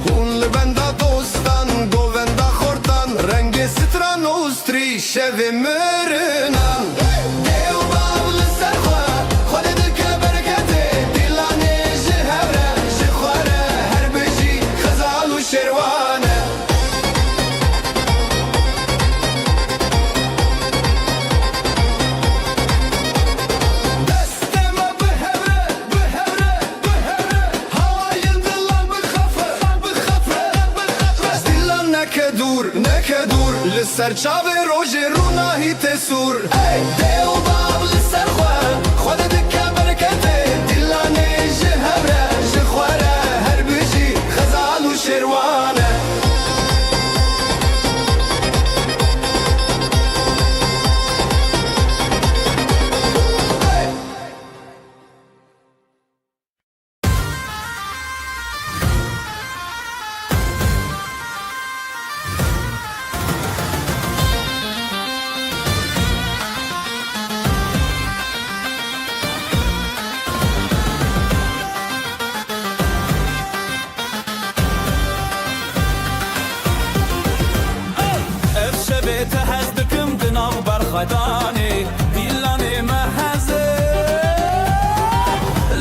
هون لبندا دوستان گووندا خورتان رنگ ستران اوستری شوی مرنان دیو باول سرخوا خود دکه برکته دیلانه جهبره جخواره هر بجی خزال و شروانه veke dur Lisser çave roje runahi tesur Ey deo bab lisser khwa Khwada dikka berkete Dillane jihevre Jikhwara her biji Khazal u şerwane خداني ديلاني مهزه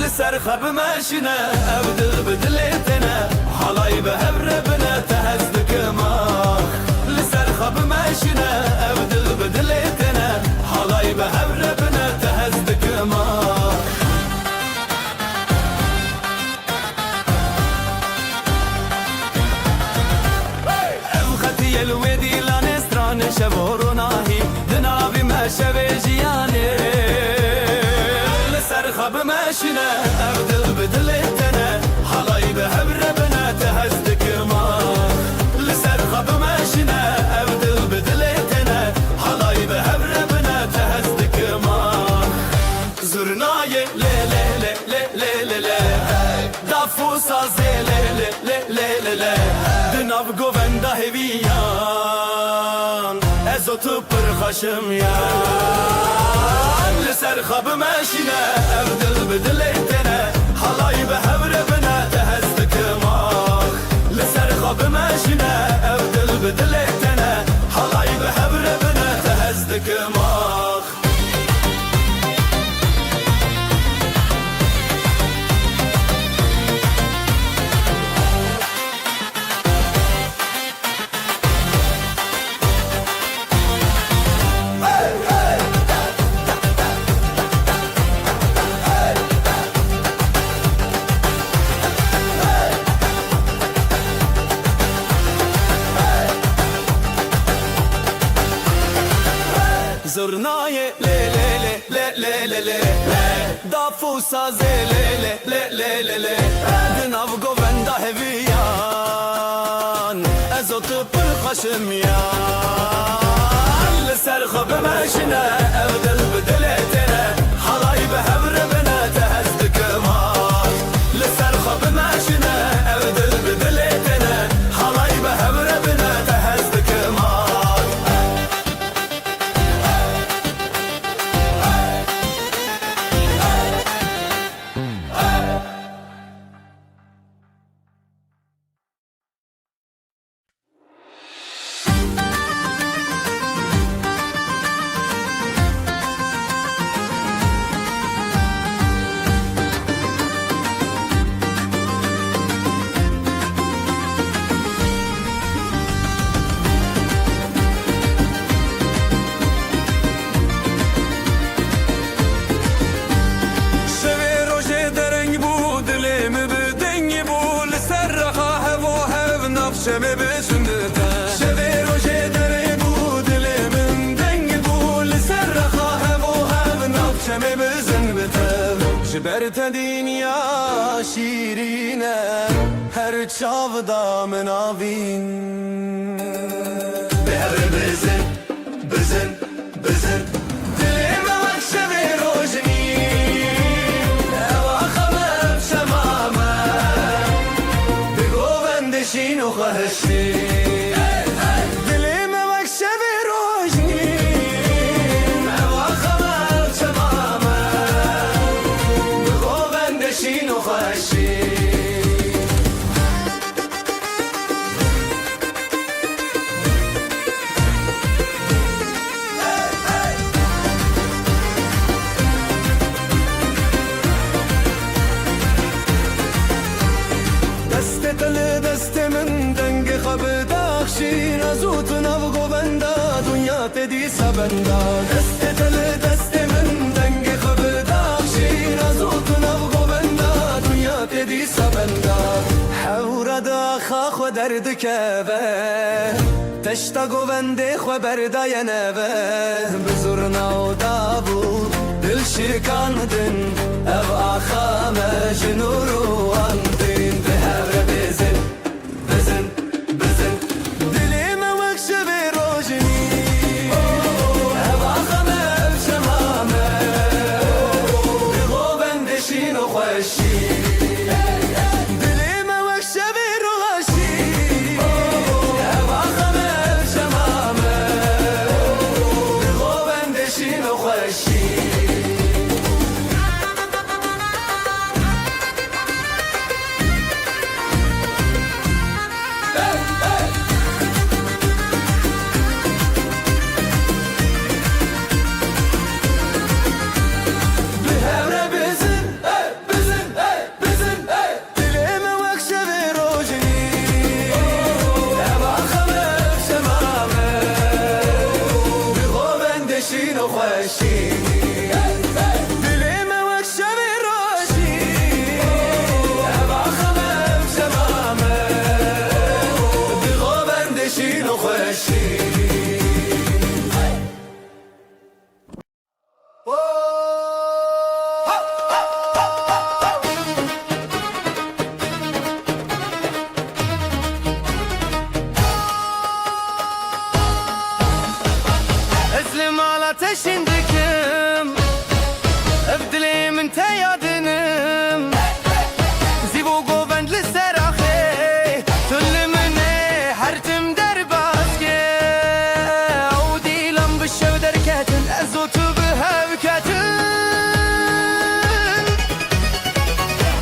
لسر خب ماشنا أبدل بدلتنا حلاي بهبربنا تهزدك ماخ لسر خب ماشنا أبدل بدلتنا حلاي بهبربنا تهزدك ماخ أبختي الودي لانستران شبورناهي شبه جياني لسر خب ماشنا أبدل بدلتنا حلاي بهبربنا تهزدك ماخ لسر خب ماشنا أبدل بدلتنا حلاي بهبربنا تهزدك ماخ زرناي لي لي لي لي لي لي لي دافو سازي لي لي لي لي لي لي دناف قوفندا هبيان ازوتو برخشم يا لسر خب ماشينا ابدل بدلتنا حلاي بهبربنا تهزدك ماخ لسر خب ماشينا ابدل بدلتنا حلاي بهبربنا تهزدك ماخ زرناي لي لي لي لي لي لي دافو سازي لي لي لي لي لي دناف قوفندا هبيان ازوت بالخشم يان لسر خب ماشنا ابدل بدلتنا حلاي بهبربنا تهزدك ماخ لسر خب ماشنا ابدل بدلتنا حلاي بهبربنا تهزدك ماخ شمه بسندتا شبه روشه دره بود من دنگ بول سر خواهم و هم ناب شمه بسندتا جبرت دنیا شیرینه هر چاودا مناوین بهر بزن بزن بزن دلم وقت شبه روشنی اواخمم شمامه بگو بندشین و خواهشی دلم وقت شبه روشنی اواخمم شمامه بگو بندشین و خواهشی تدي سبندا دست دل دست من دنگ خبدار شين ازوت نبغو بندا دنيا تدي سبندا حورا دا خاخ ودرد كبه دشتا گوونده خو برداینه و بزرنا و دابو دل شکاندن او آخام جنور و اندین به هر بزن بزن بزن دلیم وکش به روشنی او آخام شمامه به گووندشین و خوشی ateşindikim Evdilimin te yadınım Zivo govendli serahe Tülümüne hertim derbazge O dilam bişev derketin Ezotu bihevketin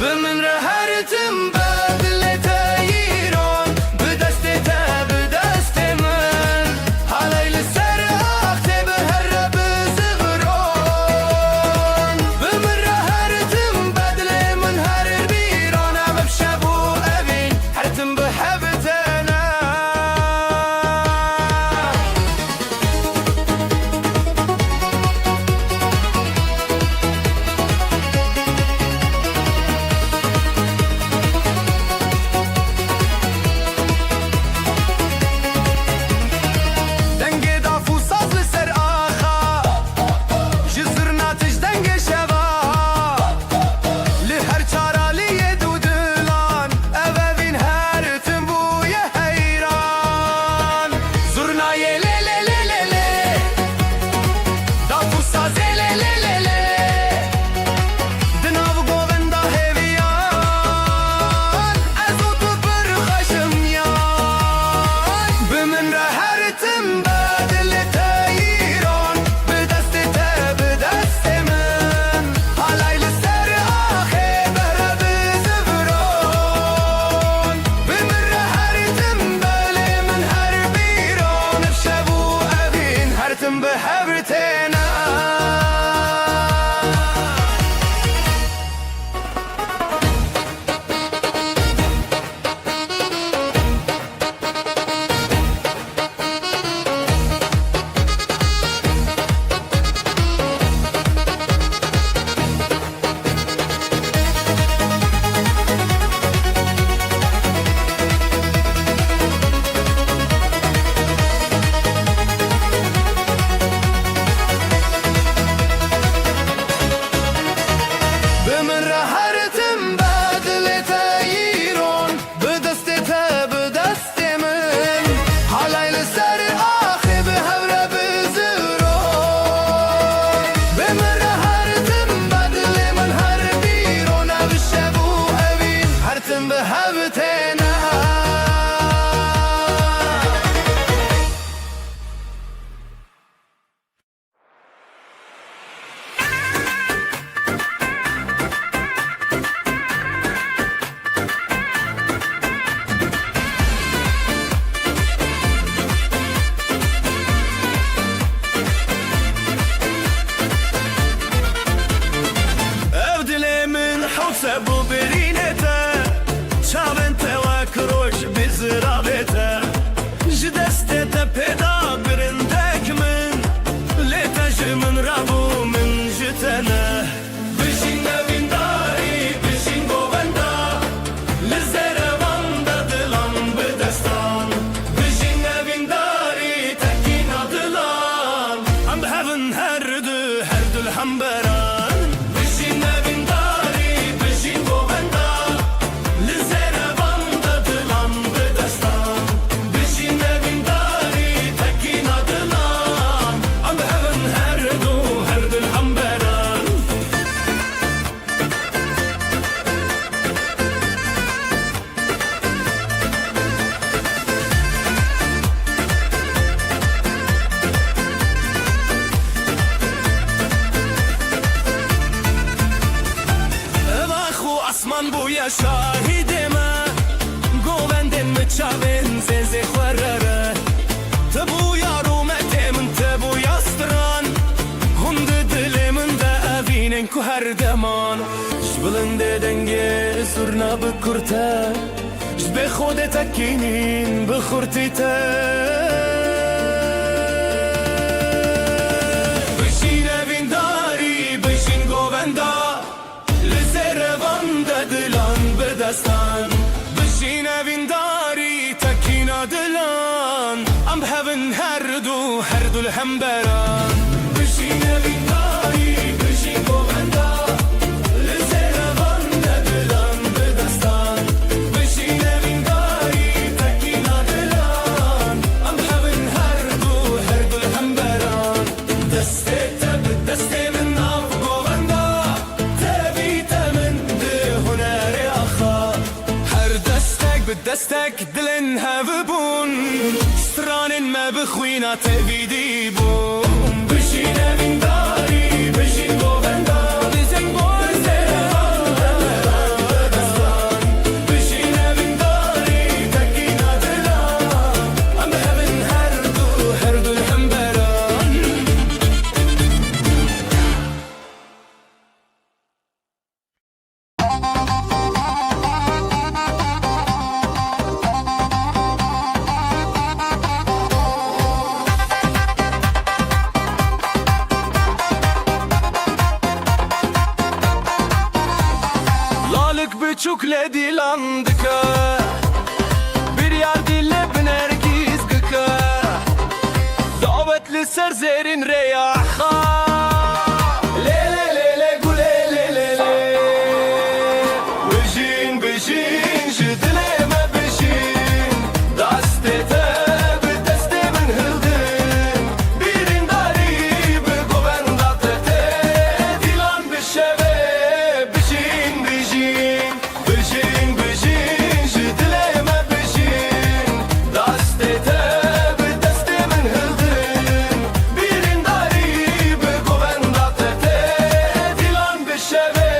Bimin rehertim bedle teyiron Bideste te bideste min Halaylı شاهدما گووندن مچاوین زنزه خورره تبو یارو متمن تبو یاستران هند دل من ده اوینن کو هر دمان جبلند دنگه سرنا بکرته جب خودت تکینین بخورتی ته بشین اوینداری بشین گووندا لزروان ده دلان بدستان بشین اوینداری تکینا دلان ام هفن هر دو الهمبران بشین اوینداری بشین گووندا لزروان ده دلان بدستان بشین اوینداری تکینا دلان ام هفن هر دو الهمبران دسته تب دسته من ناف گووندا تبیت من ده هنر آخا هر دستک به دستک دلن هفبون سترانن ما بخوینا تبیدی بون بشین اوینداری بشین گووندا بزن بشین اوینداری تکینا دلان ام هفن هر دو الهمبران Lalık büçük dilandıka bir yar dille binergiz gıka davetli serzerin reyaha le le le le gule le le le bejin bejin jidleme bejin dastete deste min hıldın birin dari be govendate dilan bişeve bejin bejin bejin bejin jidleme bejin dastete deste min hıldın birin dari be govendate dilan bişeve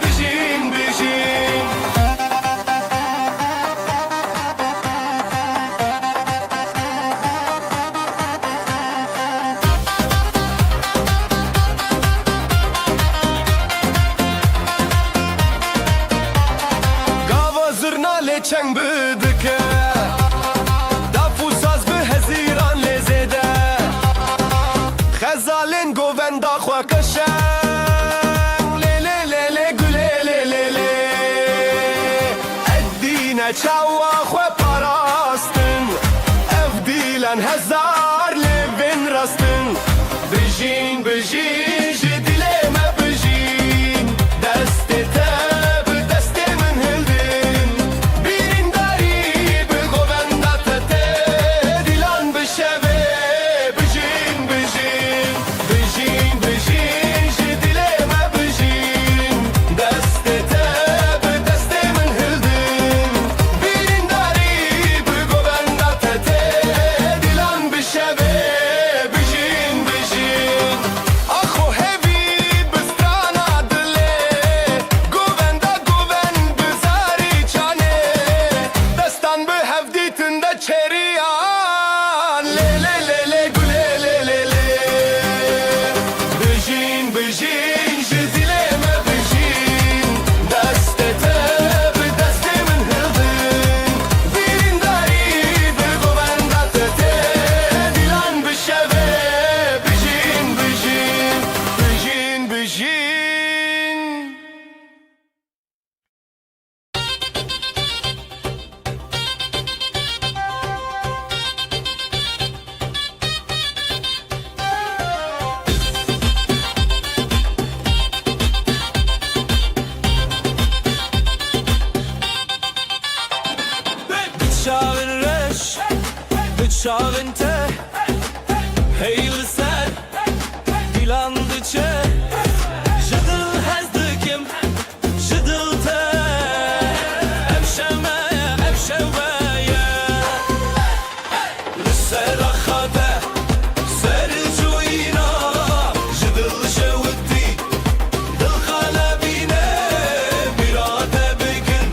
bejin bejin Gava zırna leçen bıdıke Dafu saz bi heziran lezede Khazalin govenda khwa kashan Le le le le güle le le le Eddine çawa khwa parastın Evdilen hezar levin rastın Bejin bejin jidileme bejin Destete deste min hildin Birin dari bi govendate dilan bişeve bejin bejin bejin bejin jidileme bejin Destete deste min hildin Birin dari bi govendate dilan bişeve bejin bejin Akho hevi bistrana dile Govenda goven bizari çane Destan bi hevditinde çeriyan Le le le le güle le le le Bejin bejin jizileme bejin Destete bi deste min hildin Birin dari bi govendate dilan bişeve bejin bejin bejin bejin Bıçağın reş Bıçağın te Heyli sen Dilandıçe Jıdıl hezdikim Jıdıl te Evşemeye evşeveye Lüsera khade Sercuyina Jıdıl şevdi Dil khalabine Birade bigin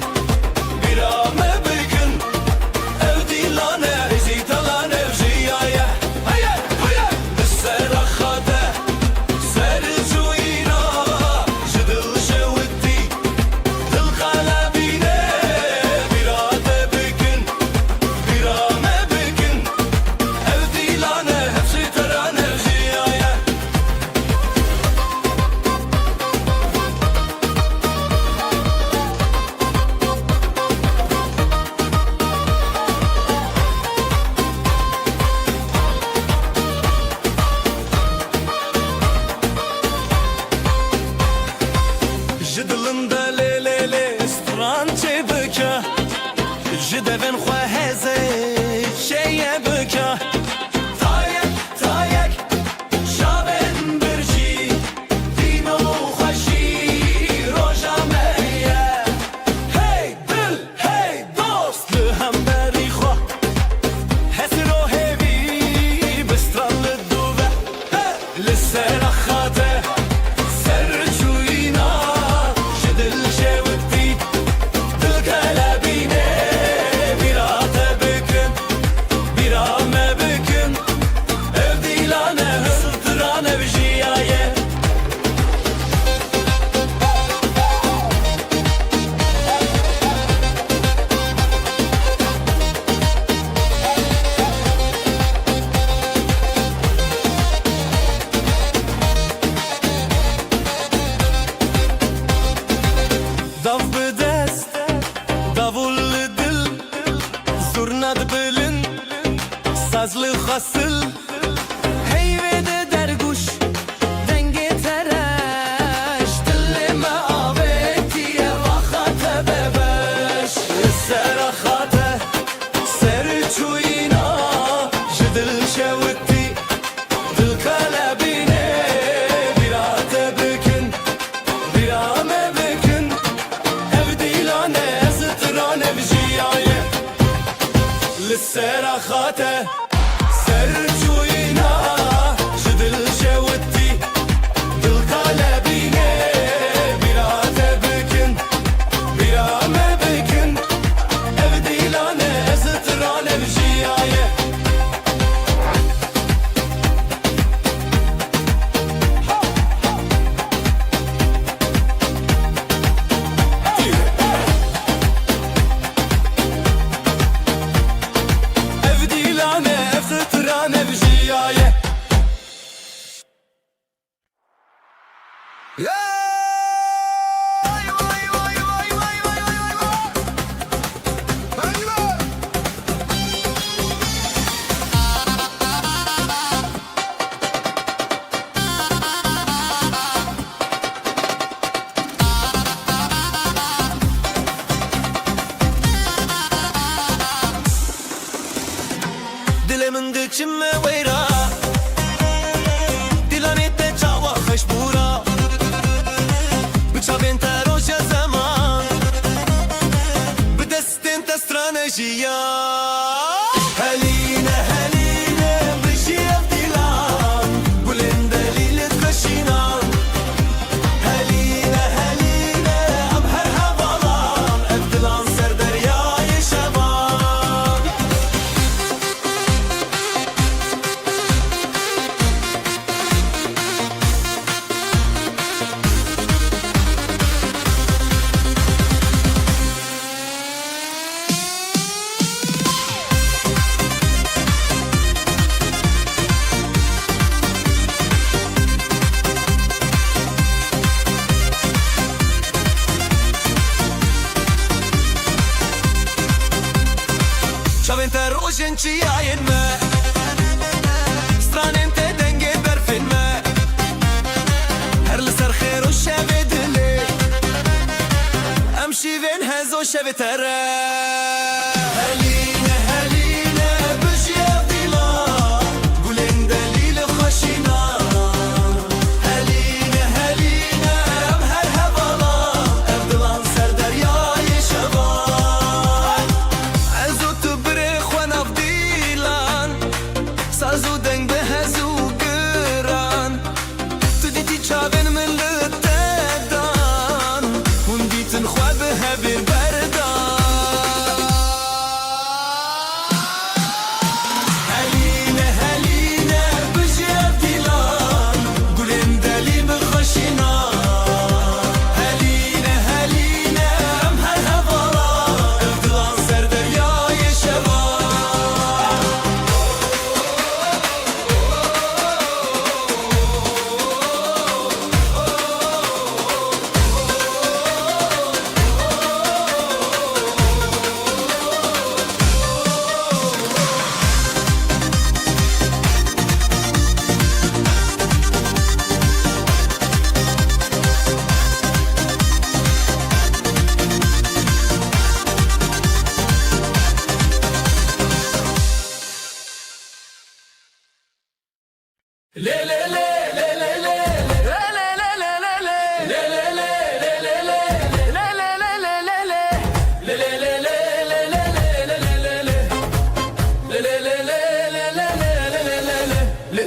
asıl Heyvede derguş denge tereş Dillime avetiye vakate bebeş Serahate seri çuyina Jidil şevkti dil kalebine Birate bükün birame bükün Ev dilane zıtrane vjiyaye Serahate ser çuyina Jidil şevkti dil kalebine Birate bükün birame bükün Ev dilane zıtrane vjiyaye Ev dilane ev zıtrane vjiyaye Dilimin dikçime veyra Dilanette çava khashbura Bıçabin teroşe zaman Bidestin testrane jiya Heline heline bişiyef dilan Gulin delilit kaşinan Heline heline am her havalan Ev dilan ser deryayı şevan Çavin terojin çiyayin me Stranin te denge berfin me Her li ser xêr û şevê dilê Em şîvên hez û şevê tere Heline heline bijîyev dîlan Gulên delîl xweşînan Heline heline em her hevalan Ev dilan ser deryayê şevan Ez û tu birê xwe nav dîlan Saz û deng bi hez û giran Tu dîtî çavên min li te dan Hûn dîtin xwe bi hevê berdan Heline heline bijîyev dîlan Gulên delî bi xweşînan Heline heline em her hevalan Ev dilan ser deryayê şevan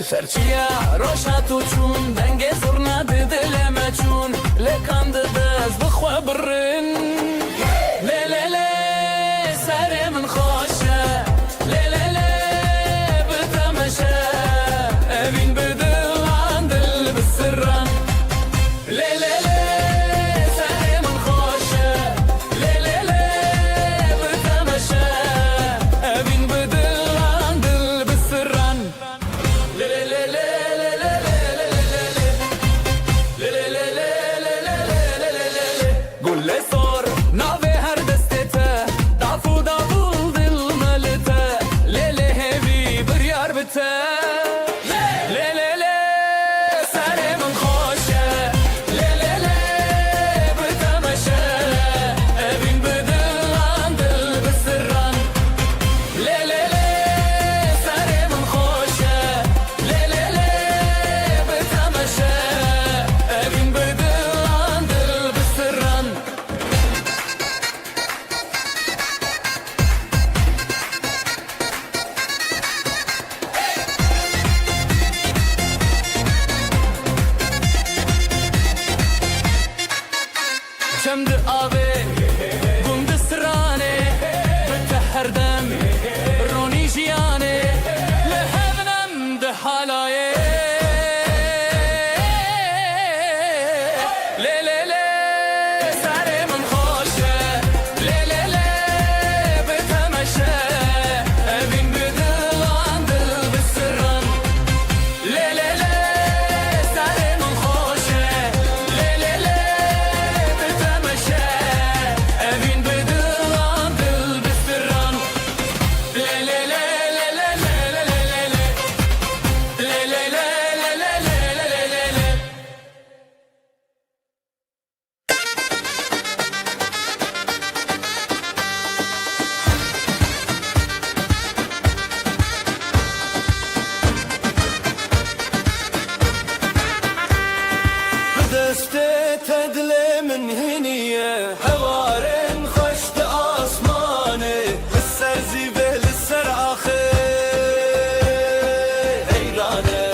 Serçiya roşa tu çun denge zurna didileme çun Lekandı dez bixwe birin Le le le serê min xweşe Le le le bitemeşe Evîn bi dilan dil bi sirran Le le le serê min xweşe Le le le bitemeşe Evîn bi dilan dil bi sirran Gulle so لي لي لي سري من خوشه لي لي لي بتمشى بين بدلان دل بالسران لي لي لي سري من خوشه لي لي لي بتمشى بين بدلان دل بالسران شمد آبی گند سرانه بتحر دم رونی جیانه لحبنم ده حالایه لی لی لی سری من خوشه لی لی لی بتمشه بین بدلان دل بسران لی لی لی سری من خوشه لی لی لی بتمشه بین بدلان دل بسران لی لی لی لی لی لی لی لی لی لی لی لی لی لی بدسته تدلي من هنية حوارن خشت آسماني السر زيبه للسر آخر هيرانة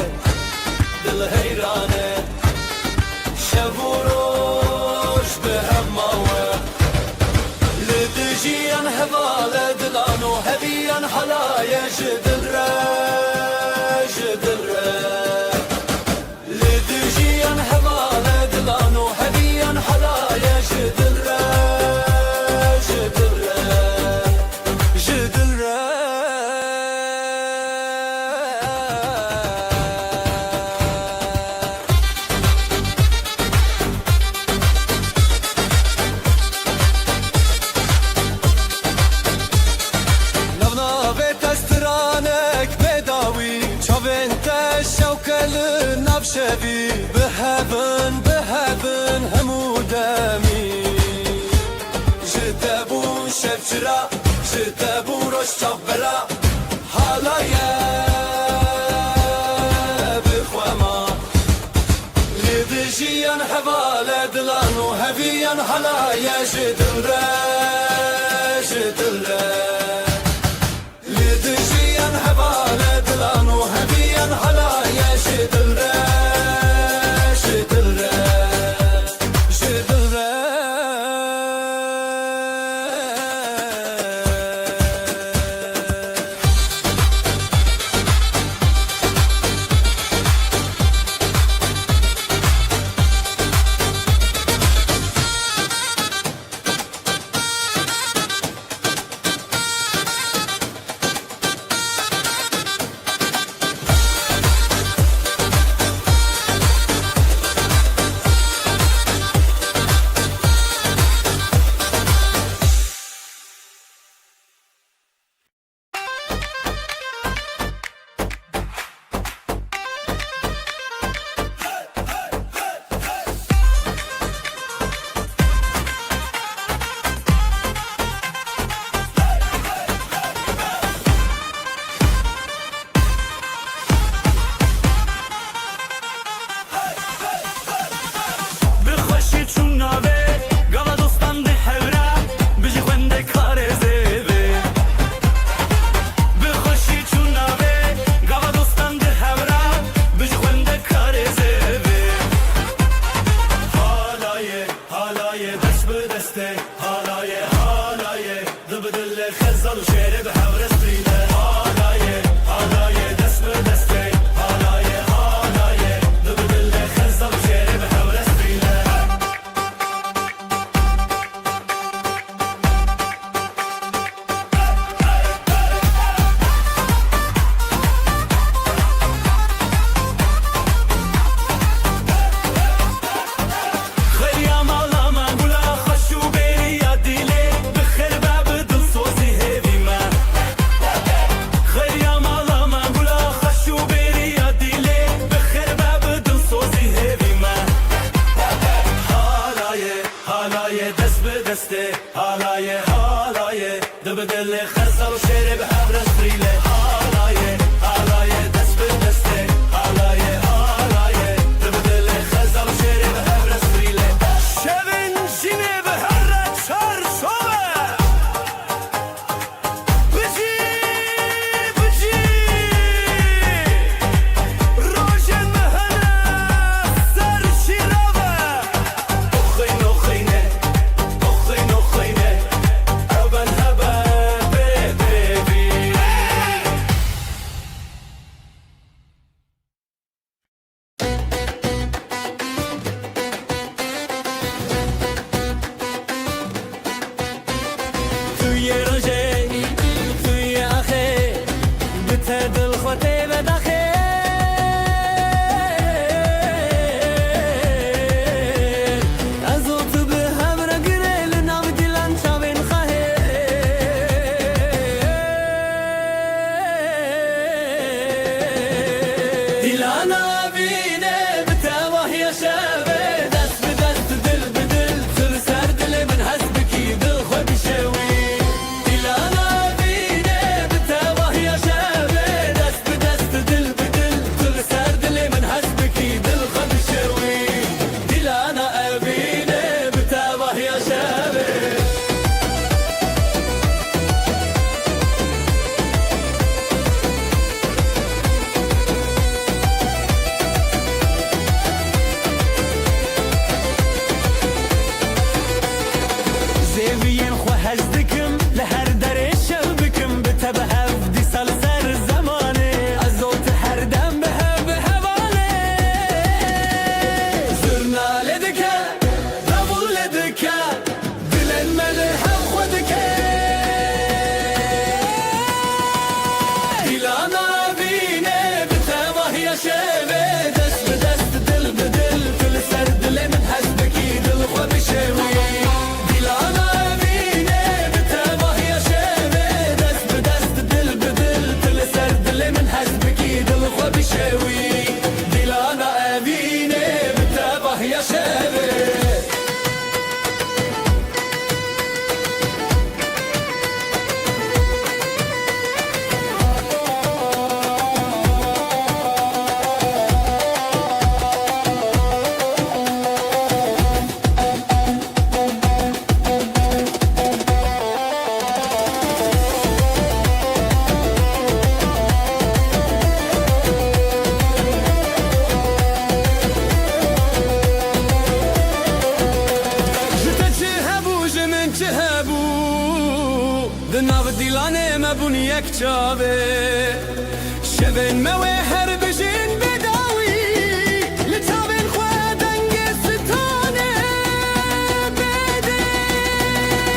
دل هيرانة شبوروش بهماوة لدجيان هبالة دلانو هبيان حلايا جدل لدجيان هبالة دلانو هبيان حلايا جدل نبنابت استرانك بداوي شوفنت الشوكة للنبشبي بهبن همودامي جتبو شبشرا جتبو روش شبرا حالايا بخوما لدجيان حبالة دلانو هبيان حلايا جدل لدجيان حبالة دلانو هبيان حلايا جدل دلانا بینه بتواه یا شبه دست به دست دل به دل سر سر دل من هست بکی دل خود شوی دلانا بینه بتواه یا شبه دست به دست دل به دل سر سر دل من هست بکی دل خود شوی دلانا بینه بتواه یا شبه زیوین خو هزدکم لهر در شب بکم بتبه هفدی سال سر زمانه ازوت هر دم به هوانه زرناله دکه دبول دکه دلن مله هم خودکه دیلانا بینه بتبه یا شبه دست به دست دل به دل کل سر دل من حسبکی دل خود شوی شوي دلانا أبيني بتابه يا شبه دناو دیلانه مبون یک چاوه شبن موه هر بجین بداوی لطاوین خواه دنگ ستانه بده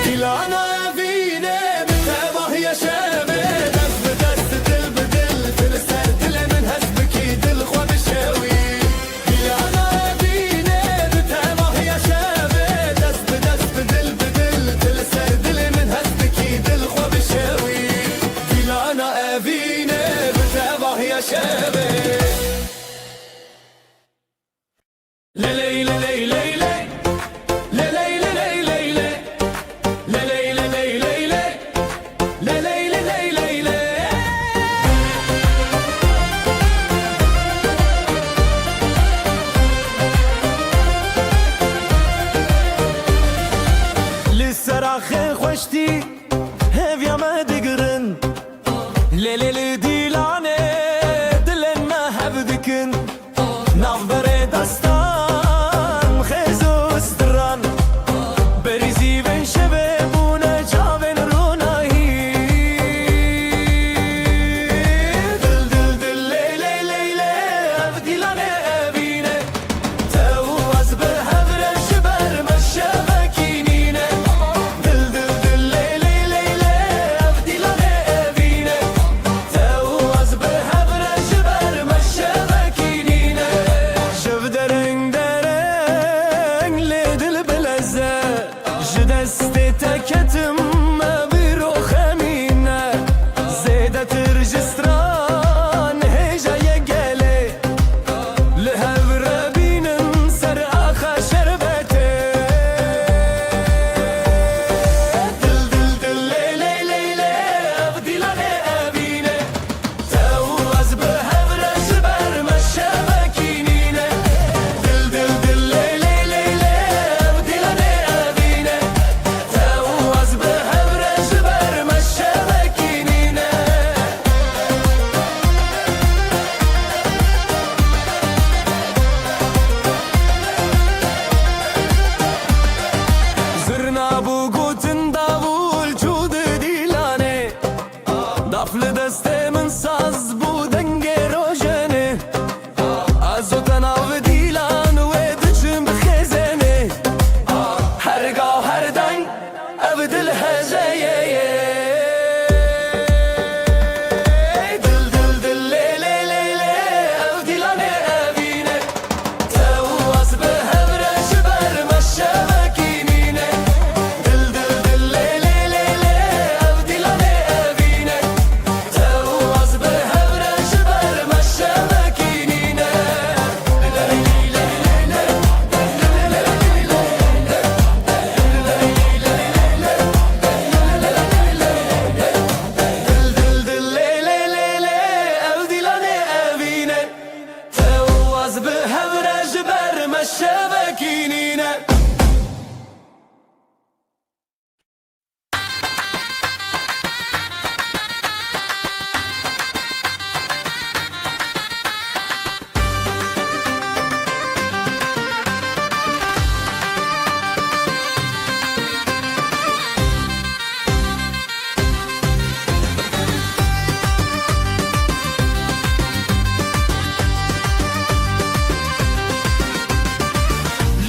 دیلانا وینه بتباه یا شبه دست به دست دل به دل دل سر دل من هست بکی دل خواه بشوی دیلانا وینه بتباه یا شبه دست به دست دل به دل دل سر دل من هست بکی دل خواه بشوی دیلانا وینه بتباه یا شبه لیلی لیلی لیلی لیلی لیلی لیلی لیلی لیلی لیلی لیلی لسراخ خوشتی هفیا ما دگرن لیلی دیلانه دلن ما هبدکن ناف بره دستان خیزوس دران بریزی بین شبه بونه جاوین رونایی دل دل دل لیلی لیلی اف دیلانه بینه تو از به هبره شبر مشبکینینه دل دل دل لیلی لیلی اف دیلانه بینه تو از به هبره شبر مشبکینینه شب درنگ درنگ لیدل بلزه جدست تکتم بیرو خمینه زیده ترجستران هجای گله Ez bi hevre ji ber me şevekînîne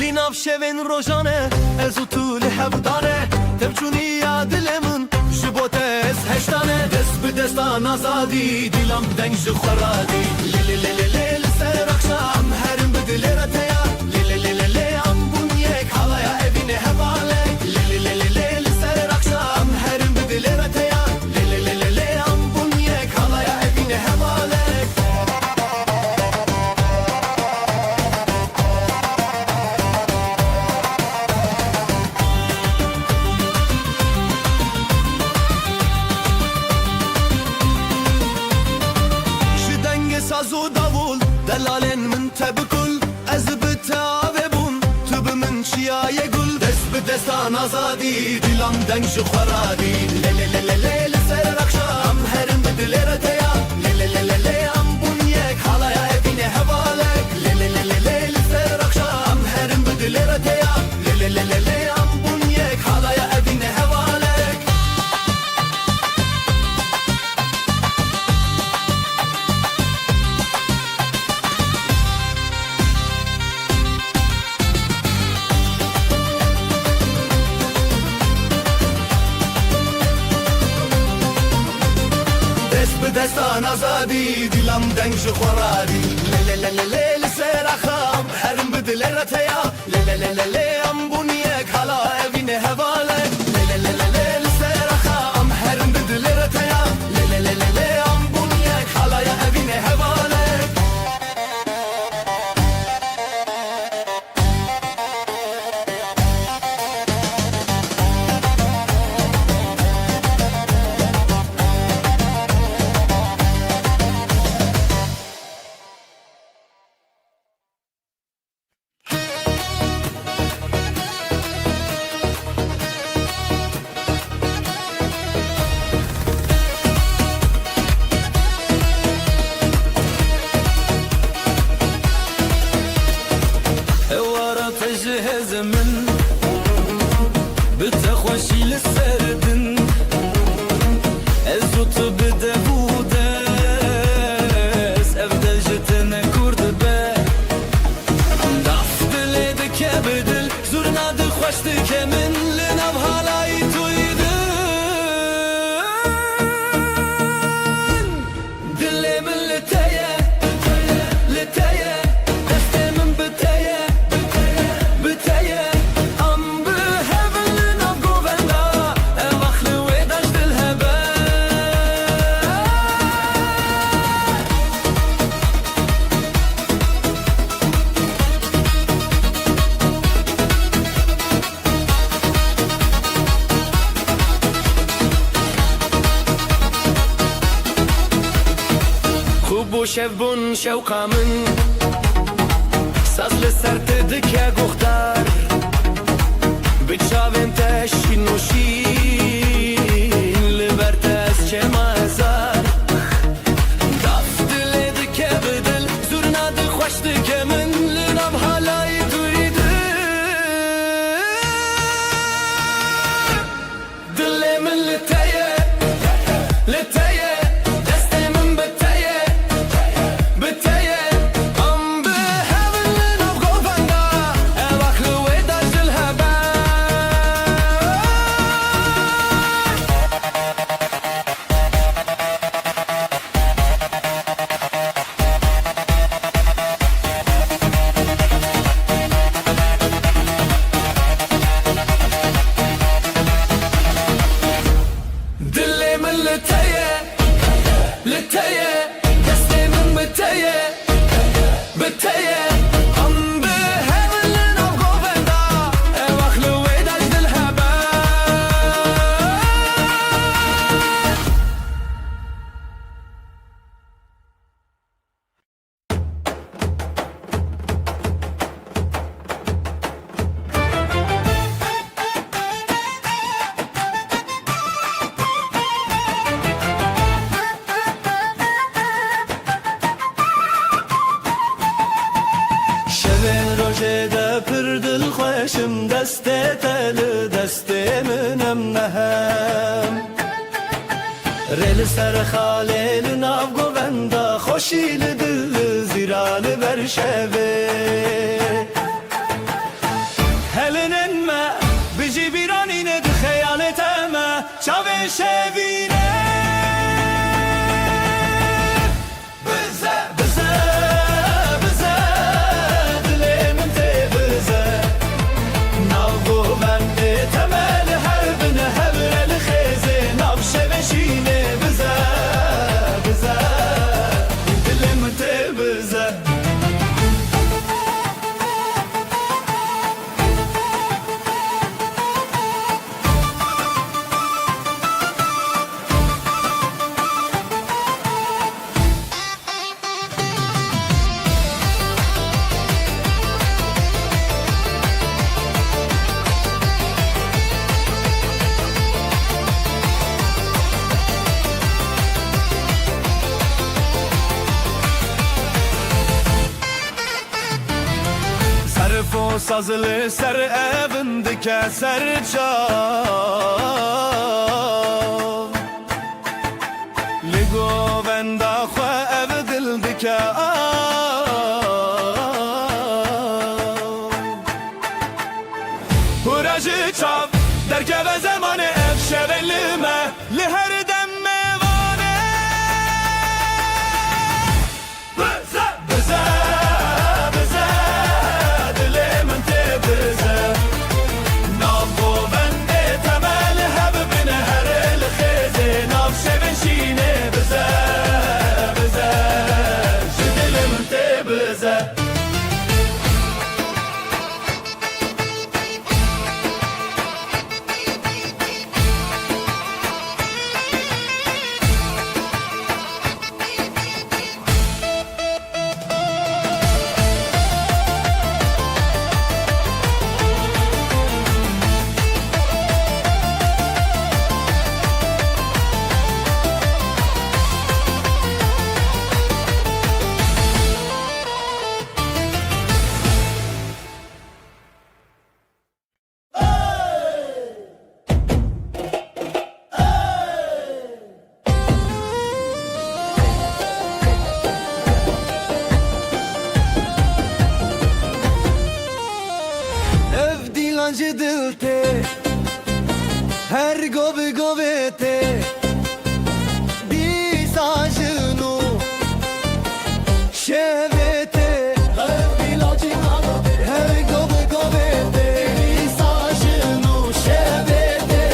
Linav şevên rojane ez û tu li hevdane tevçûnî ya dilê min ji bo te ez heştane Dest bi destan azadî dilam deng ji xweradî Lê lê lê lê lê li ser akşam herim bi dilê re te ya Lê lê lê lê lê am bûn yek halaya evînê hevalek Lê lê lê lê lê li ser akşam herim bi dilê re te ya Lê lê lê lê lê am bûn yek halaya evînê hevalek Ji dengê saz û davul delalên min te bikul Ez bi te avêbûm tu bi min çiyayê gul Dest bi destan azadî dilam deng ji xweradî Lê lê lê lê lê li ser akşam herim bi dilê re te ya Lê lê lê lê lê am bûn yek halaya evînê hevalek Lê lê lê lê lê li ser akşam herim bi dilê re te ya Lê lê lê lê lê am bûn yek halaya evînê hevalek Dest bi destan azadî dilam deng ji xweradî Lê lê lê lê lê li ser axam herim bi dilê re te ya Lê lê lê lê lê am bûn yek hala evînê hevalek Lê lê lê lê lê li ser axam herim bi dilê re te ya Lê lê lê lê lê am bûn yek halaya evînê hevalek Ewara te ji hêzê min bi te xweşî li ser din Ez û tu bi dev û dest ev de ji te ne kur dibe Daf dilê dike bi dil zurna dixweş dike min li nav halayî tuyî din Dilê min li te ye li te ye destê min bi te ye bi te ye Am bi hevin li nav govenda ev axlê wê daş dil hebe خوب و شev bûn şewqa min Saz li ser te dike guxdar Bi çavên te şîn û şîn Li ber te ez çêma hezar Daf dilê dike bi dil zurna dixweş dike min Li nav halayî tuyî din Dilê min li te ye li te ye destê min bi te ye bi te ye Am bi hevin li nav govenda ev axlê wê daş dil hebe Dilê min li te ye li te ye destê min bi te ye bi te ye Am bi hevin li nav govenda ev axlê wê daş dil hebe روجه ده پر دل خوشم دست تل دست منم نهم رل سر خاله ناو گوندا خوشیل دل زیران بر شوه هلنن ما بجی بیرانی ند خیالت ما چاوه شوینه Sazılı ser evindike ser çal Ligo venda xwe ev dildike Huracı çav derkeve zamanı ev şevelime Li her dem mevane Bize Dilancı dilte her gobe gobete disajnu şevete her gobe gobete disajnu şevete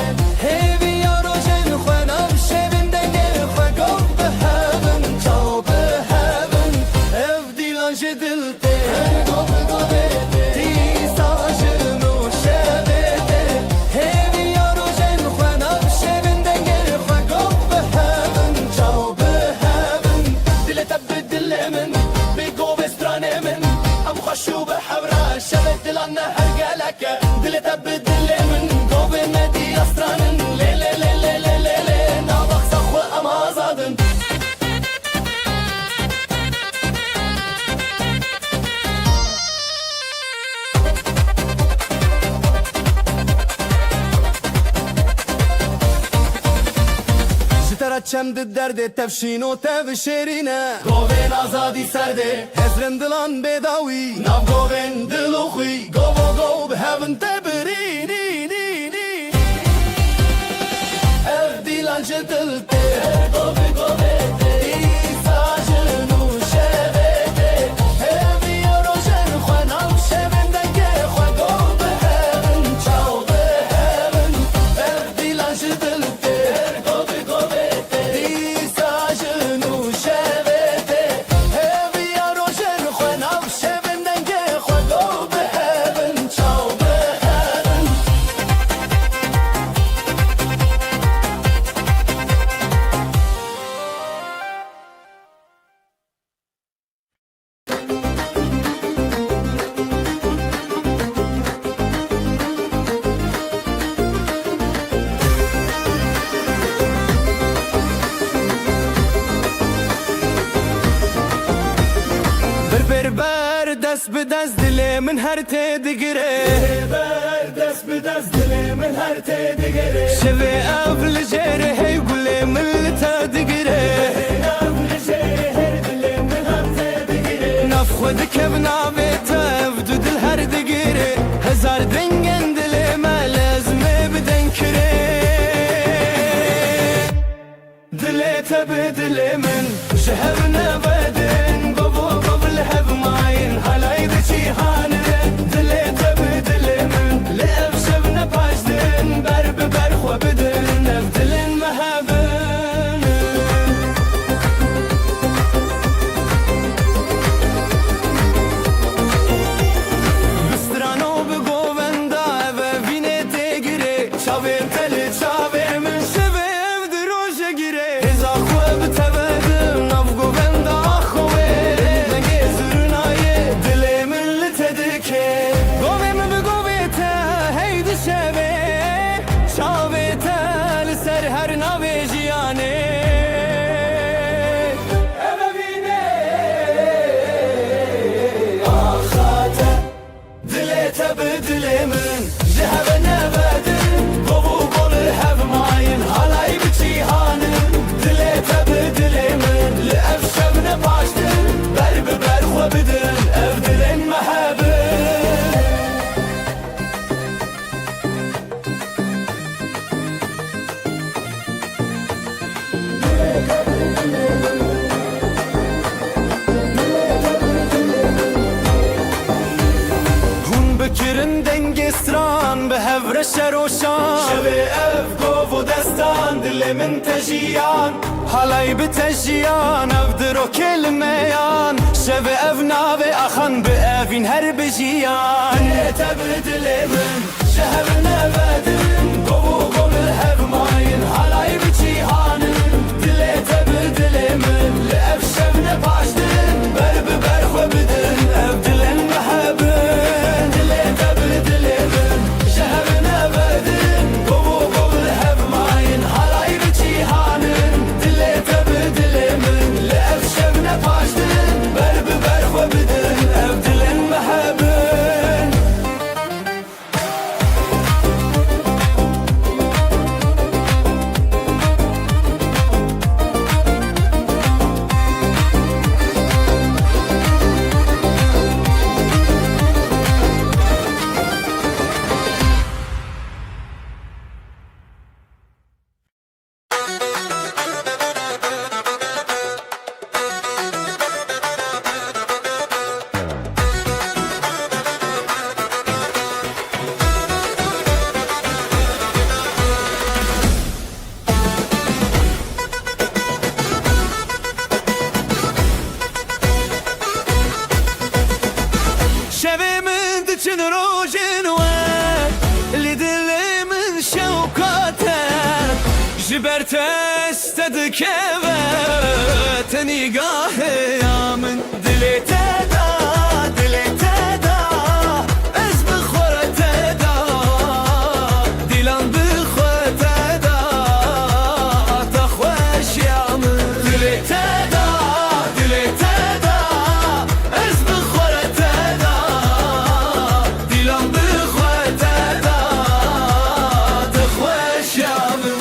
hevi yarojen xwenam şevinde gel xwe gob heaven çav heaven ev dilancı dilte her gobe gobete disajnu شو بحبرة شبت لنا هرجلك دل تبدل من قوي مدي أسران لي لي لي لي لي لي لي نابخ صخو أما زادن چند درد تفشین و تفشیرینه گوین آزادی سرده هزرن دلان بداوی ناو گوین دلو خوی گو به هون تبرینی نی نی اف دیلان جدلته گو ایساجنو شبته همی روشن خوانم شبن دنگه خواه گو به هون چاو به هون اف دیلان جدلته دست به دست دل من هر ته دگره دست به دست دل من هر ته دگره شوی اول جره هی گل من تا دگره نف خود کب ناوی تا افدو دل هر دگره هزار دنگن دل ما لازمه بدن کره دل تب دل من شهب نبدن بابو قبل هب ماين هلاي دشي هانن دل تب دل من لأف شبنا باشدن برب برخو بدن نفدلن مهبن بسترانو بگووندا و وینه تگیره چاوه تل چاوه من شبه افدروش گیره هزا خوب تبدم نف گووندا خوه دنگه زرنایه دل من لتدکه گوه من بگوه تا هید شبه چاوه تل سر هر ناوه جیانه بدل من ذهب نبدن قبو قول هب ماين هلاي بتي هانن دلت بدل من لأفشم نباشتن برب برخو بدن افدلن محبن بکرن دنگ استران به هفر شروشان شوی اف گو و دستان دل من تجیان حالای به تجیان اف درو کلمیان شوی اف ناوی اخان به افین هر بجیان تب دل من شهر نبدن گو و گل هف ماین حالای به جیهانن دل تب دل من لأف شبن باشدن برب برخو بدن اف دلن محبن شبه من دچن روشن و لدل من شوقاته جبرت استد كبت نگاه يا من دلي تدا دلي تدا از بخور تدا دلان بخور تدا تخوش يا من دلي تدا دلي تدا از بخور تدا دلان بخور تدا تخوش يا من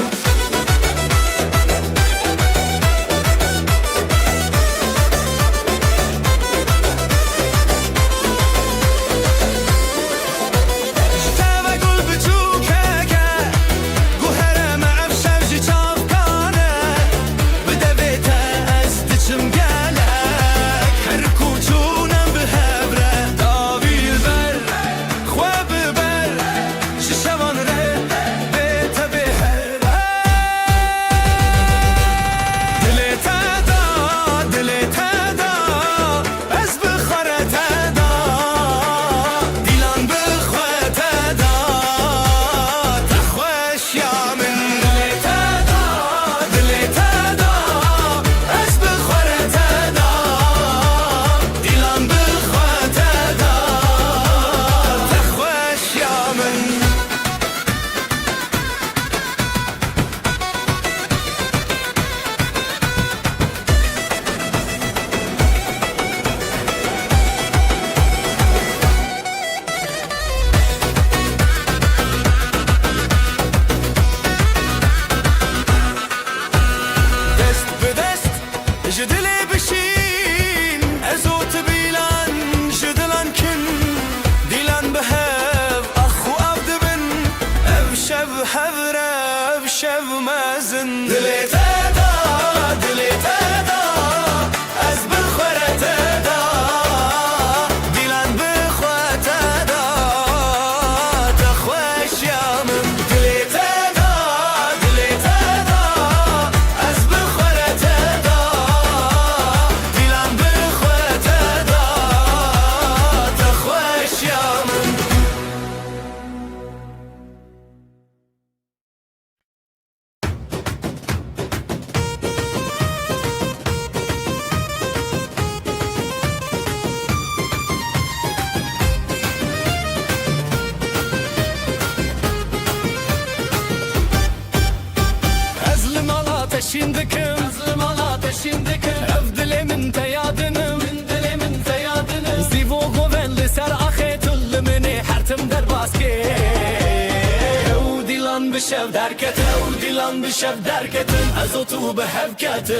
شب درکته و دیلان بشب درکتن از او تو به هفکته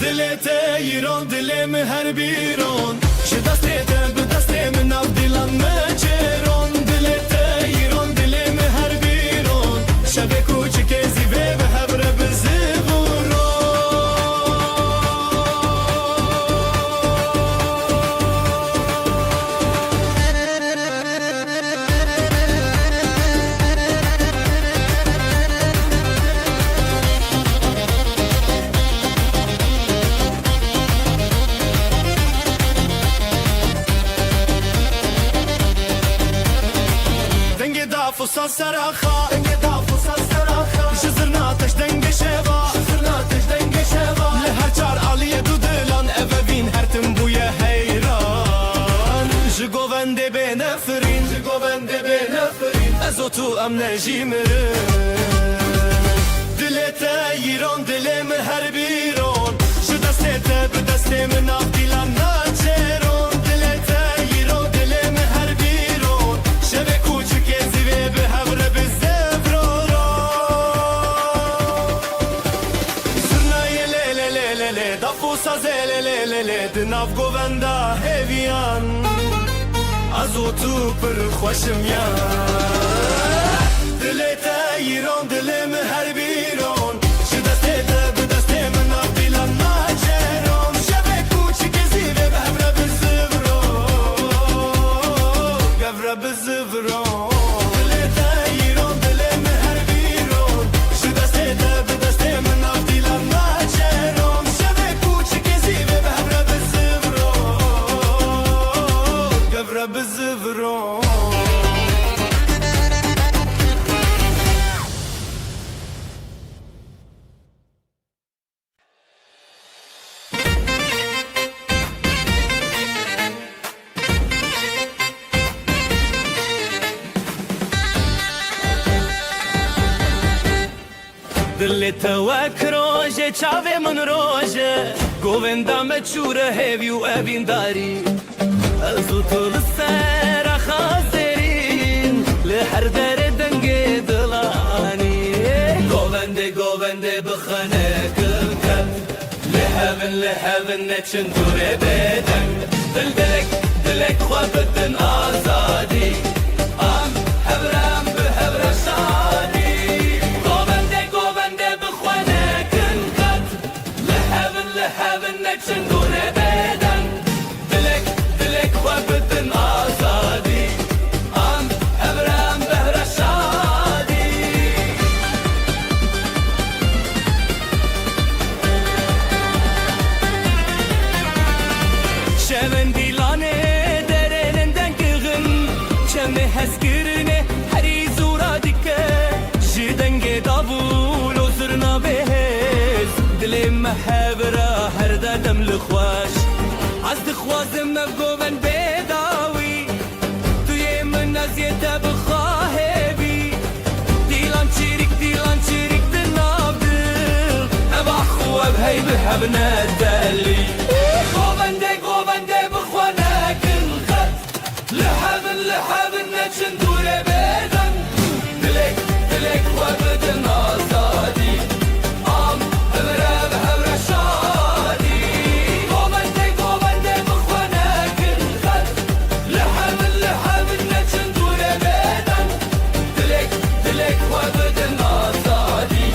دلت ایران دلم هر بیرون شه دستت به دست من او دیلان مچرون دلت ایران دلم هر بیرون شب کوچک زیبه به هبره بزیبورون فصل سراخا فصل سراخا شزرناتش دنگ شوا لهر چار علیه دو دلان اوین هر تم بوی حیران جگوونده به نفرین از او تو ام نجیمرن دلت ایران دلم هر بیرون شه دستت به دست من آف دیلان ناچرون دلت ایران دلم هر بیرون شب کوچک زیبه به هبره به دافوسا زللللل دناف گووندا هیویان از او تو پر خوشم یان دلت ایران دلم هر بیرون شه دستت به دست من آف دیلان ناچرون شب کوچک زیبه به هبره به زیورون دلت ایران دلم هر بیرون شه دستت به دست من آف دیلان ناچرون بزفرون دلت وک روژه چاوه من روژه گووندا مچوره هیویو اوین داری از او تو لسر خازرین لحر در دنگ دلانی گوونده بخانه کن لحبن نچن دوره بدن دلک خوابتن آزادی آم هبرم به هبر شادی گوونده بخانه کن لحبن نچن دوره بدن دلک خوابتن آزادی آم هبرم بهر شادی شون دیلانه درنندن کغن چمه هزگرنه هری زورا دیکه جدنگ دابول و زرنا بهز دلم محبرا هر دادم لخواش از دخوازم نبگوون بداوی توی من نزیده بخواه بی دیلان چیریک دناب دل ابا خواب هی به هب ندلی گوونده بخوانه کن خط لحبن نچن دوره بدن دلک خوابتن آزادی آم هبره به هبر شادی گوونده بخوانه کن خط لحبن نچن دوره بدن دلک خوابتن آزادی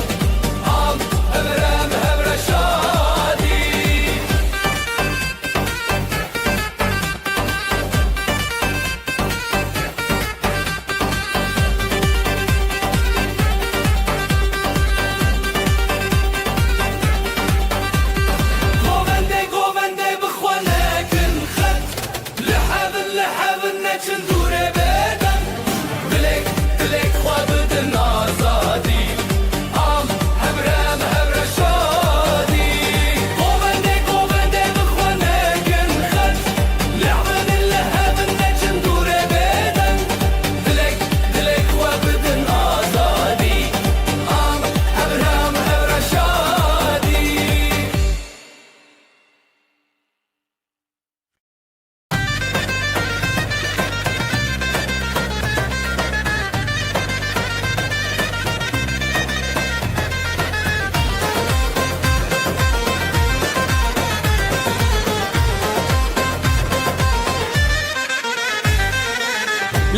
آم هبره به هبر شادی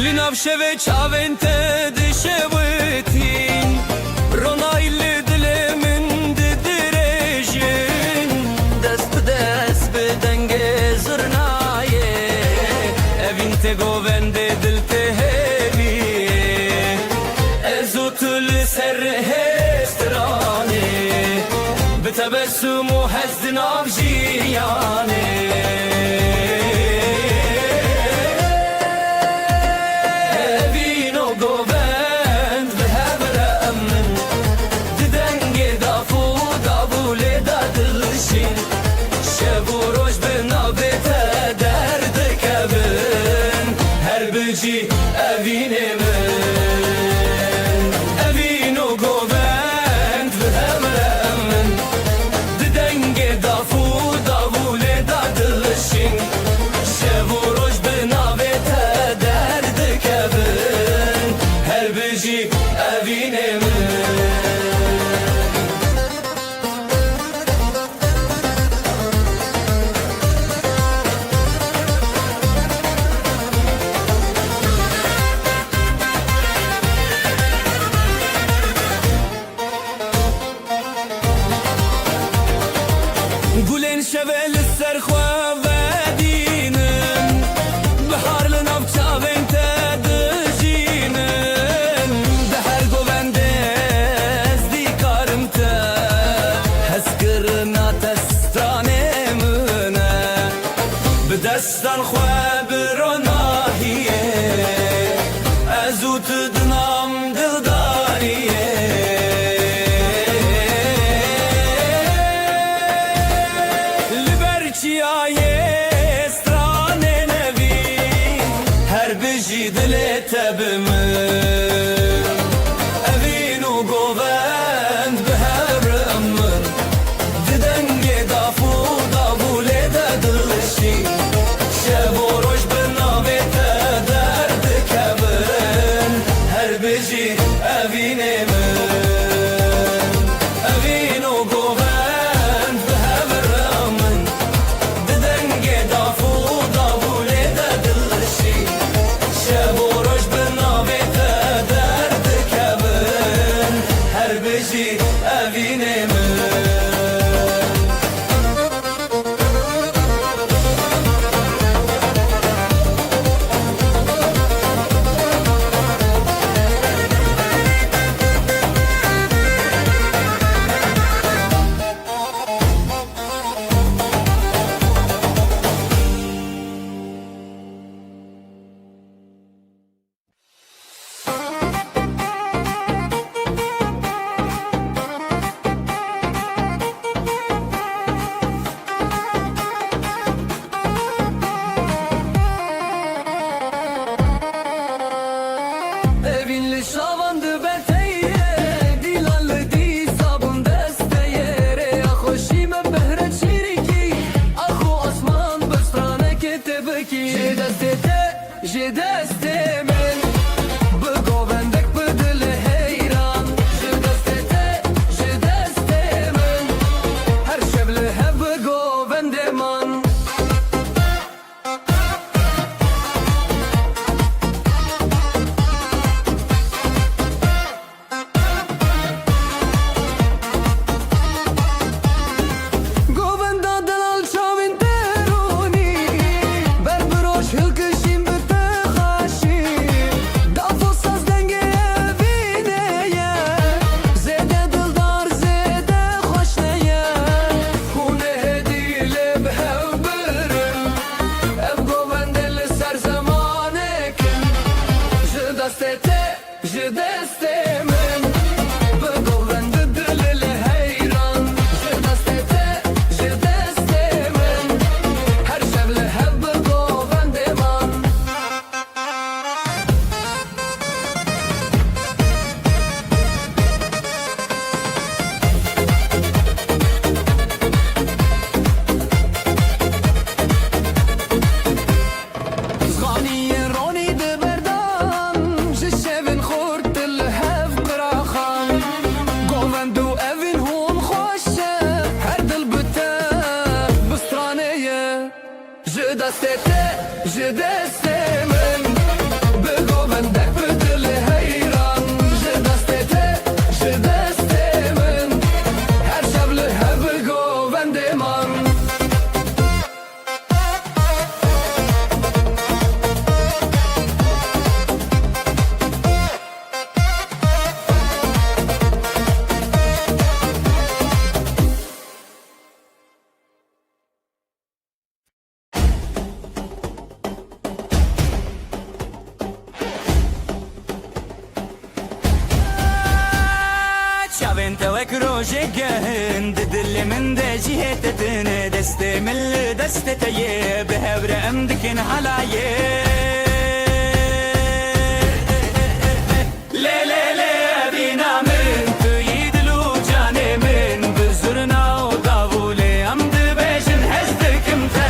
لناف شوه چاوین ته دشوتین رونایل دل من ددرجین دست دست بدنگ زرنایه evin te govende dil te hevi ezutul ser hestrane betebessumu hezdin avjiyane evino govend behevre emmin didenge dafu davule dadilshin şevu roj benabete derde kebin her bıcı evine min evino govend behevre emmin didenge dafu davule dadilshin şevu roj benabete derde kebin her bıcı evine min گلین شوال سرخوا و دینن بهار لناف چاوین تدجینن ده هر گوونده از دیکارم تا هسکرنا تستانه منه به دستان خوا بروناهیه ازوت دنام دلداریه Çiyaye strane nevi her biji dile tebimin evinu govend behevremmin didenge dafu davule dedilşi şevo roj benavete derdi kebin her biji evinemin evinu govend behevremmin didenge dafu davule dedilşi şevo roj benavete derdi kebin her biji evinemin Evinli şavandı beteye dilanlı di sabun desteye re hoşime behre çiriki ahu asman bestrane ketebeki je deste men bu govendek bu dile heyran je deste men her şevle hep bu govendeman Govenda dalal çavin teruni berberoş hılkışim büte haşi dafosaz denge evineye zede dildar zede hoşneye hune hedile behevbirim ev govendeli ser zamanekin je deste men bu govendi dilili heyran je deste men her şevle hep bu govendeman Zganiye roni de berdan je şevin khurt el hev qiraxan govendu evin hun xoşe her dil bite bistraneye je deste men توك روجي جهن دل من دجيه تتن دست من دست تيه بهبر امدكن حلايه لي لي لي بينا من تيد لو جاني من بزرنا ودافولي امد بيشن حزدك متى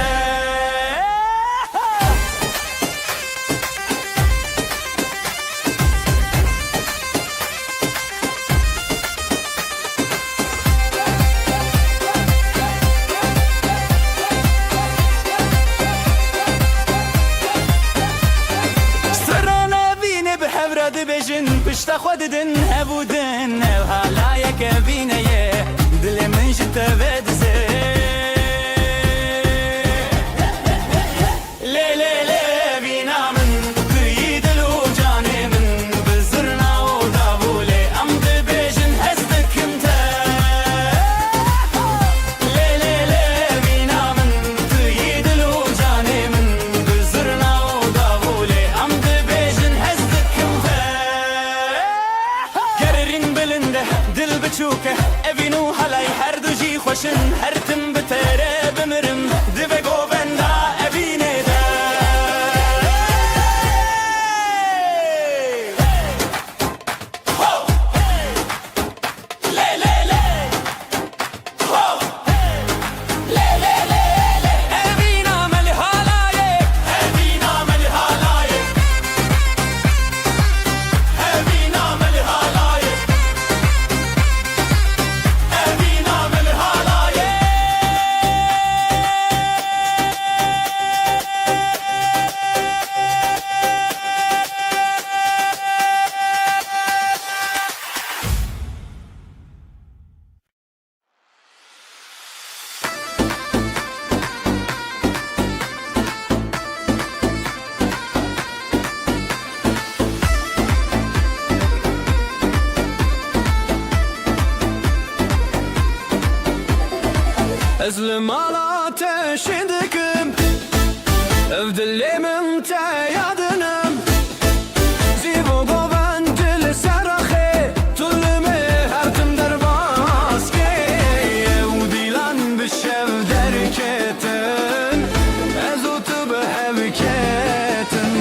بيجن بشتا خوددن هبودن وهلا يكبينيه دل من جت بدزه لي لي لي بينا من تريد لو جاني من بزرنا ودابولي امد بيجن حزدك انت لي لي لي بينا من تريد لو جاني من بزرنا ودابولي امد بيجن حزدك انت قررين بلنده دل بتشوكه ابينو هلاي حردو جي خوشن هرتم بتره بمرم دبگو بندا ابینه ده لي لي لي لي لي لي ابينا ملي هلاي ابينا ملي هلاي ابينا ملي هلاي ابينا ملي هلاي أزلم على تشدكم افدلي من تيادنم زيبو قوان دل سرخي طلمي هرتم درباسكي وديلان بشف دركتن ازوت بهبكتن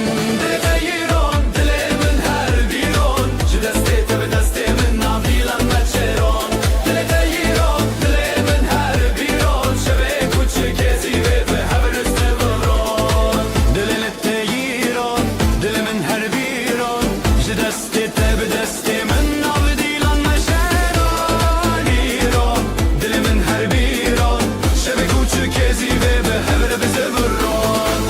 دل تيرون دلي من هر بيرون جدستي تبدستي من نابديلان متشيرون دل تيرون دلي من هر بيرون شبك وچكيزي بهبر استبرون دل التيرون دل من هر بيرون جدستي تبدستي من نابديلان متشيرون هيرون دل من هر بيرون شبك وچكيزي بهبر بزبرون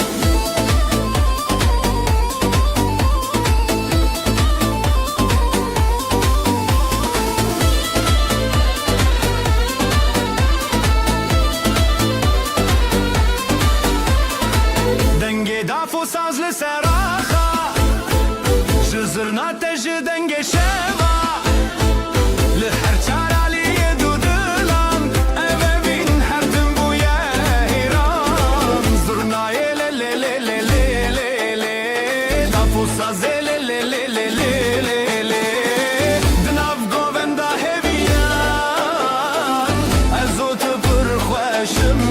دنگی دافو ساز لسراخا جزرنا تج دنگی شوا لهر چارالی دودلان اوه بین هر دن بویا هیران زرنای لی لی لی لی لی لی لی دافو ساز لی لی لی لی لی لی لی دناف گووندا هبیان ازوت پر خوشم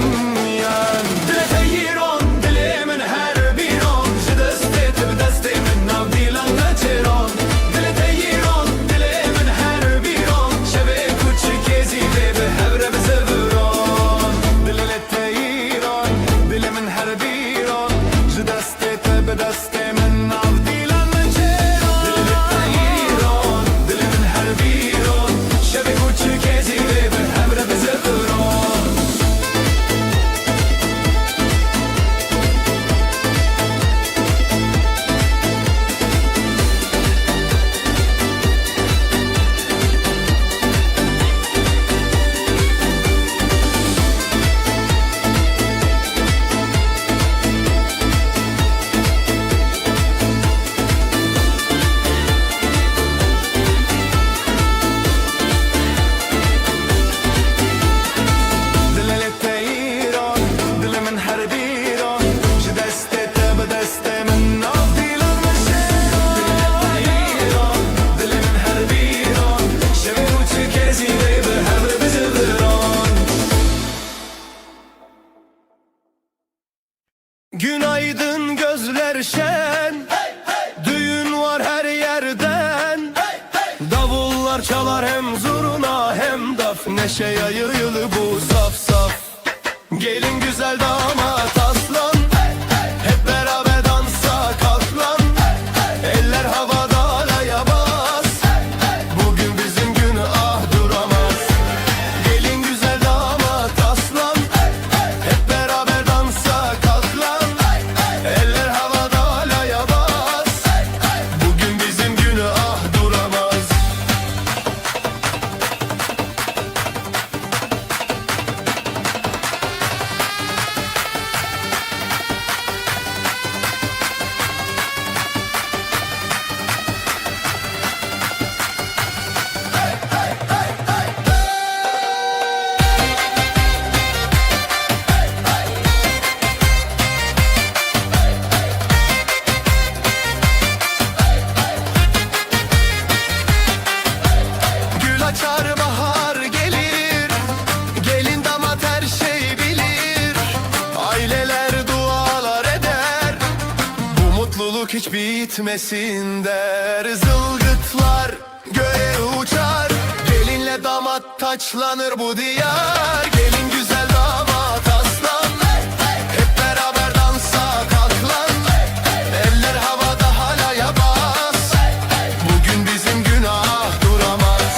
یان دل تیرون دلی من هر بیرون جدستی تبدستی من نابدیلان نچرون دل تیرون دلی من هر بیرون شبه کوچکیزی به هبر بزبرون دل تیرون دل من هر بیرون جدستی تبدستی من نابدیلان نچرون دل تیرون دل من هر بیرون شبه کوچکیزی به هبر بزبرون Günaydın gözler şen, düğün var her yerden. Davullar çalar hem zurna hem daf, neşe yayılı bu saf saf. Gelin güzel damat aslan, hep beraber dansa kalk lan. Eller havada alaya bas, bugün bizim gün ah duramaz. Gelin güzel damat aslan, hep beraber dansa kalk lan. Eller havada alaya bas, bugün bizim gün ah duramaz. Gül açar bahar gelir, gelin damat her şey bilir. Aileler dualar eder, bu mutluluk hiç bitmesin der. Zılgıtlar göğe uçar, gelinle damat taçlanır bu diyar. Gelin güzel damat aslan, hep beraber dansa kalk lan. Eller havada halaya bas, bugün bizim günah duramaz.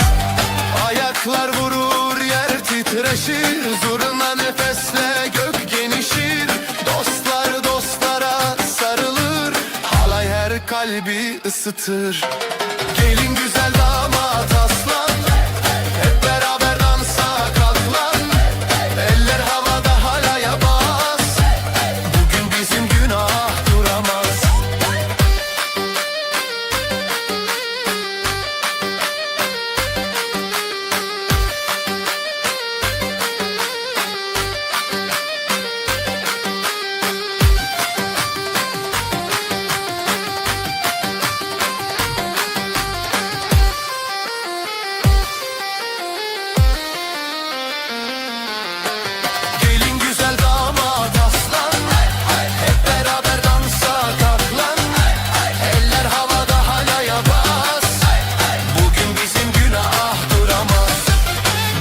Ayaklar vurur yer titreşir, zurna nefesle gök genişir. Dostlar dostlara sarılır, halay her kalbi ısıtır. Gelin güzel damat aslan, hep beraber dansa kalk lan. Eller havada halaya bas, bugün bizim günah duramaz. Gelin güzel damat aslan, hep beraber dansa kalk lan. Eller havada halaya bas, bugün bizim günah duramaz.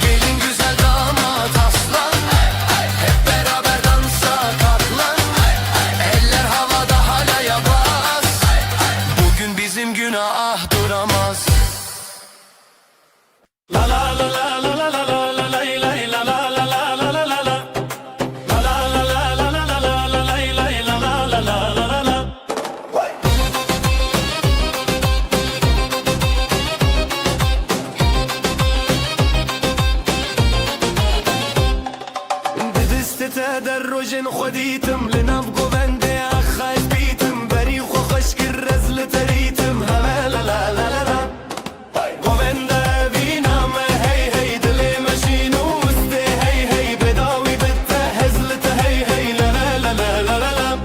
Gelin güzel damat aslan, hep beraber dansa kalk lan. Eller havada halaya bas, bugün bizim günah duramaz. بدست تدرج خديتم لنبقو بندي أخاش بيتم بريخ وخشك الرزل تريتم هلا لا لا لا لا لا. قوبندا بينا ما هي هي دلي ماشي نوستي هي هي بداوي بتهزلت هي هي لا لا لا لا لا لا لا.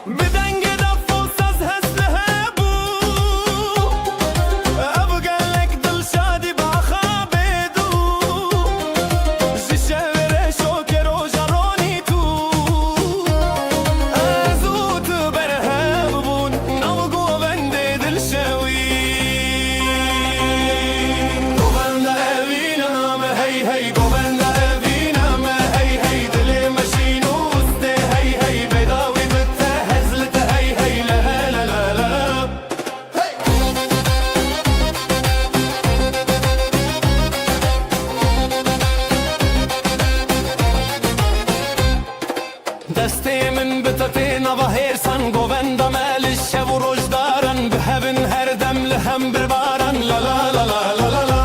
بدنگ دف و ساز هزله بو ابقى لك دل شادي بخابدو ششور شوكر و جروني تو ازوت برهاب بون نوقو بندي دل شوي قوبندا ابينا ما هي هي قوبندا ابينا ما هي هي دلي ماشي نوستي هي هي بداوي بتهزلت هي هي لا لا لا لا لا. دستی من بتتین و هرسان گووندا مال شب و روز دارن به هبن هر دم لهم بربارن لا لا لا لا لا لا لا.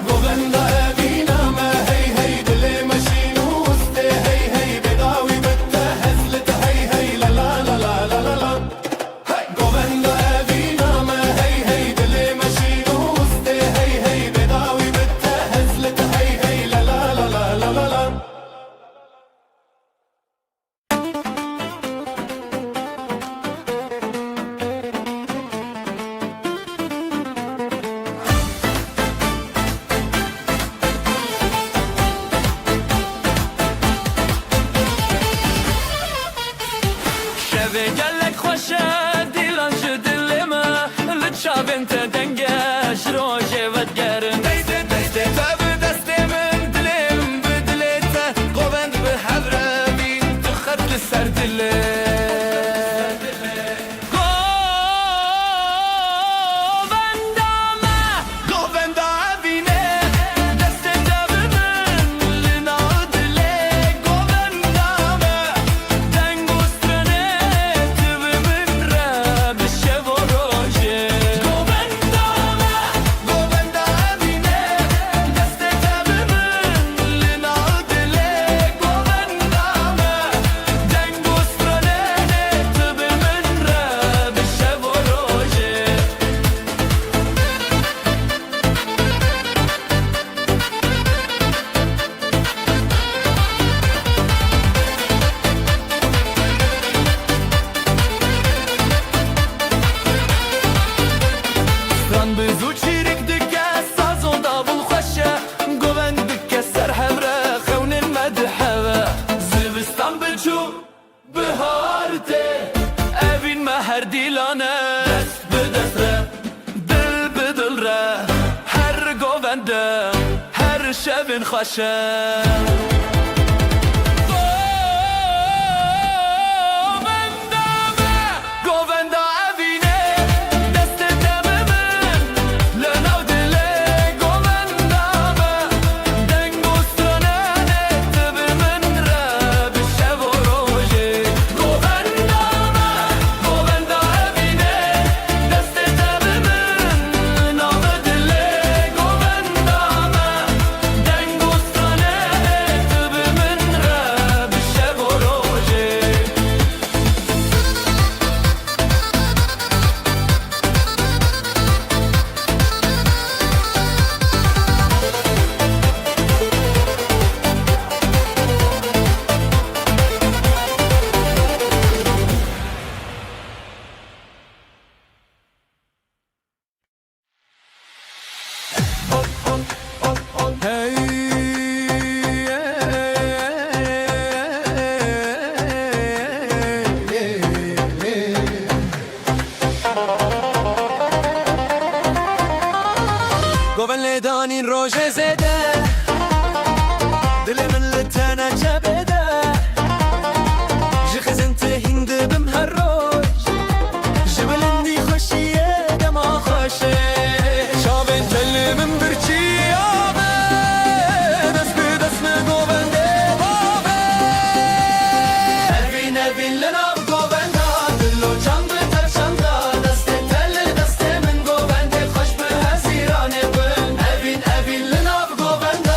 گووندا ابینا ما هی هی دل ماشین وسته هی هی بداوی بتهزلت هی هی لا لا لا لا لا لا لا. گووندا ابینا ما هی هی دل ماشین وسته هی هی بداوی بتهزلت هی هی لا لا لا لا لا لا لا. زو چیرک دکه سازون دابل خوشه گوند دکه سر همره خون المدحوه زوستان بچو بهارته اوین مهر دیلانه دست به دست ره دل به دل ره هر گونده هر شبین خوشه گوون لیدانین روژه زده دل من لتنه جبده جی خزنت هند بم هر روز جبلندی خوشیه دما خوشه شابن تل من برچی آبه دست به دست من گوون ده بابه اوین اوین لناب گوون دا دلو جان به ترشان دا دست تل دست من گوون ده خوش به هزیرانه اوین لناب گووندا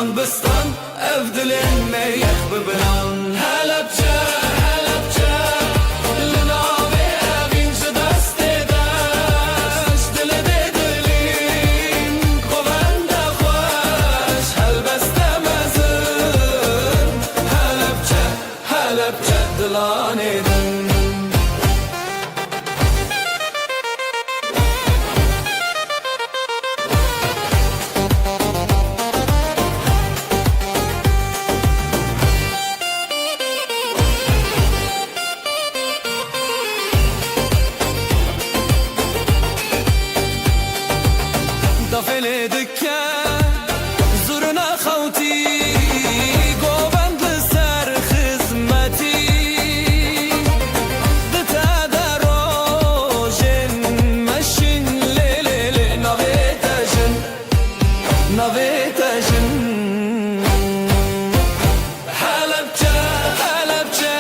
بستان بستان ev dilin me yek bibran Halepçe Halepçe Linave evin ji destê deş Dile de dilin kovende xweş Helbeste mezin Halepçe Halepçe dilanê din Dafele dikke zurna xawti Govend li ser xizmetî Dite de rojên meşin lê lê lê Navê te jin Navê te jin Halepçe Halepçe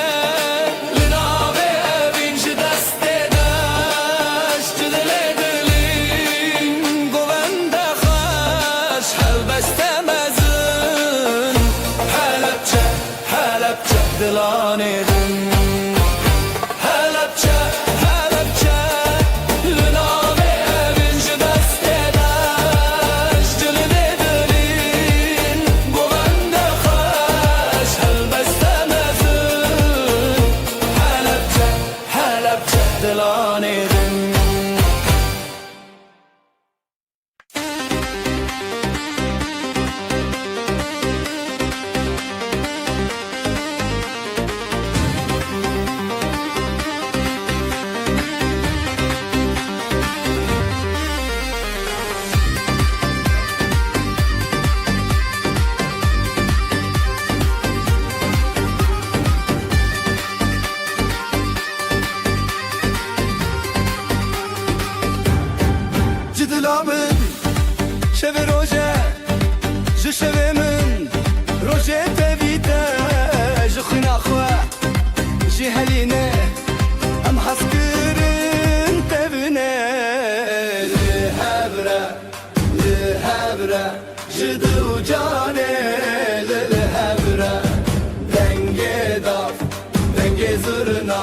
Li navê evîn ji destê deş Ji dilê dilîn govende xweş Helbeste mezin Halepçe Halepçe dilanê din Halepçe Halepçe Li navê evîn ji destê deş Ji dilê dilîn govende xweş Helbeste mezin Halepçe Halepçe dilanê din Cidila min şeve roje ji şeve min roje tevîte ji xwîna xwe ji helîne em hez kirin tevîne li hevre ji dil û canê li hevre dengê dav dengê zirna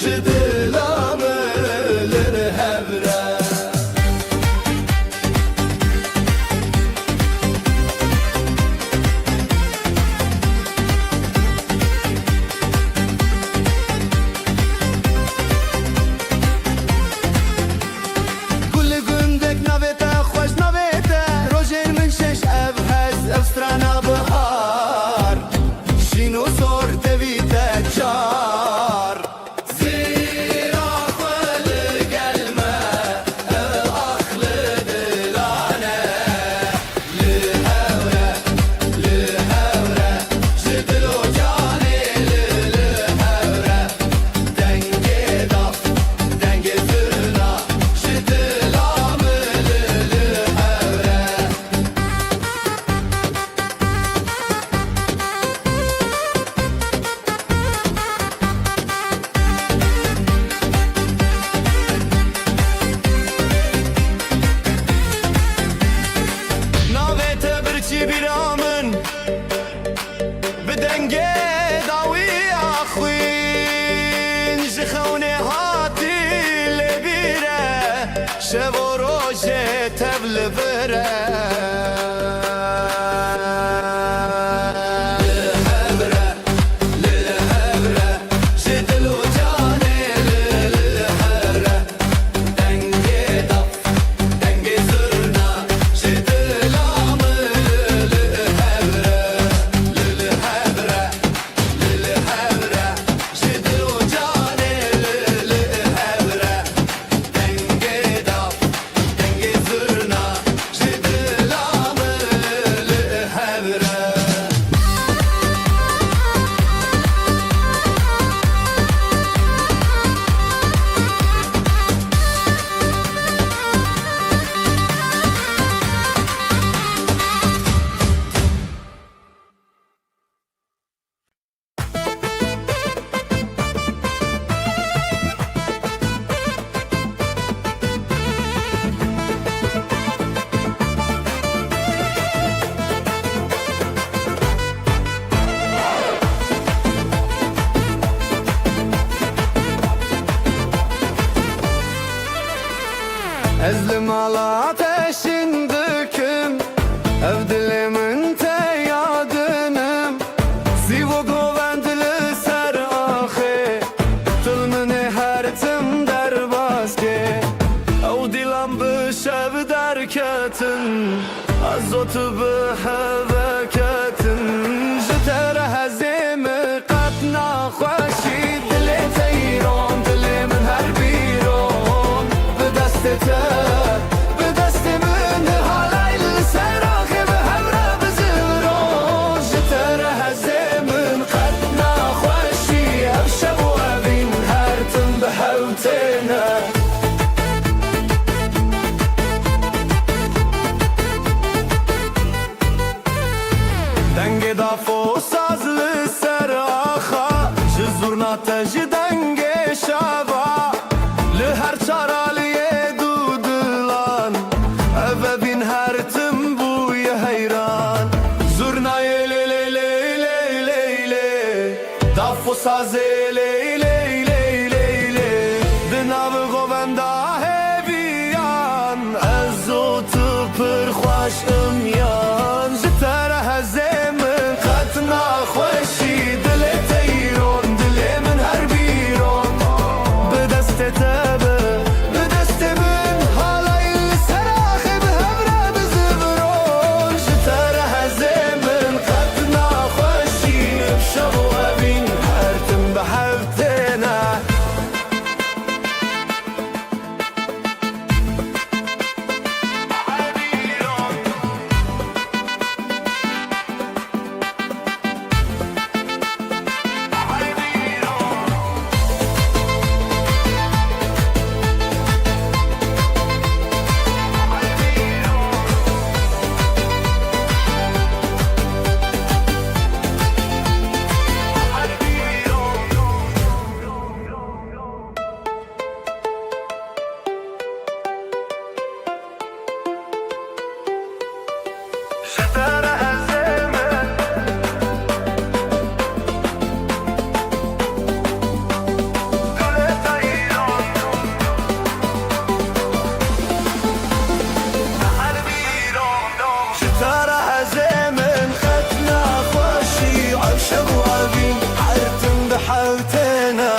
ji dila min li hevre Kulli gundek navê te xweş navê te Rojên min şeş ev hez ev strana bihar Şîn û sor tevî te çar Zîra xwe li gel me ev ax li dilane Li hewre ji dil û canê li hewre Dengê dav dengê zirna ji dila min li hewre Navê te birçî bîra min Bi dengê dawiya xwîn Ji xewnê hatî lêbîre Şev û rojê tev li vir e Li hevre ji dil û canê li hevre Dengê dav dengê zirna ji dila min li hevre بحذكة جتر هزيم قطنا خوشي دلي تيرون دلي من هالبيرون بدستته بدست من هالاي السراخي بهمرة بزبرون جتر هزيم قطنا خوشي هبشبو أبين هارتم بحوتنا دنگ دافو ساز لسر آخا جزورنا تج دنگ شابا لهر چارالیه دودلان اوه بین هر تنبوی حیران زورنای لی لی لی لی لی لی دافو ساز لی لی لی لی لی دناو غوبنده هیویان ازو تو پر خوش امیان جتر هزیم قطنا خوشی دلی تیرون دلی من هر بیرون بدست تبه بدست من حالای سراخی به همرا بزبرون جتر هزیم قطنا خوشی بشبو أبین هرتم بحبتنا جتر هزیم دلی تیرون جتر هزیم قطنا خوشی عشق و أبين حرتم بحوتنا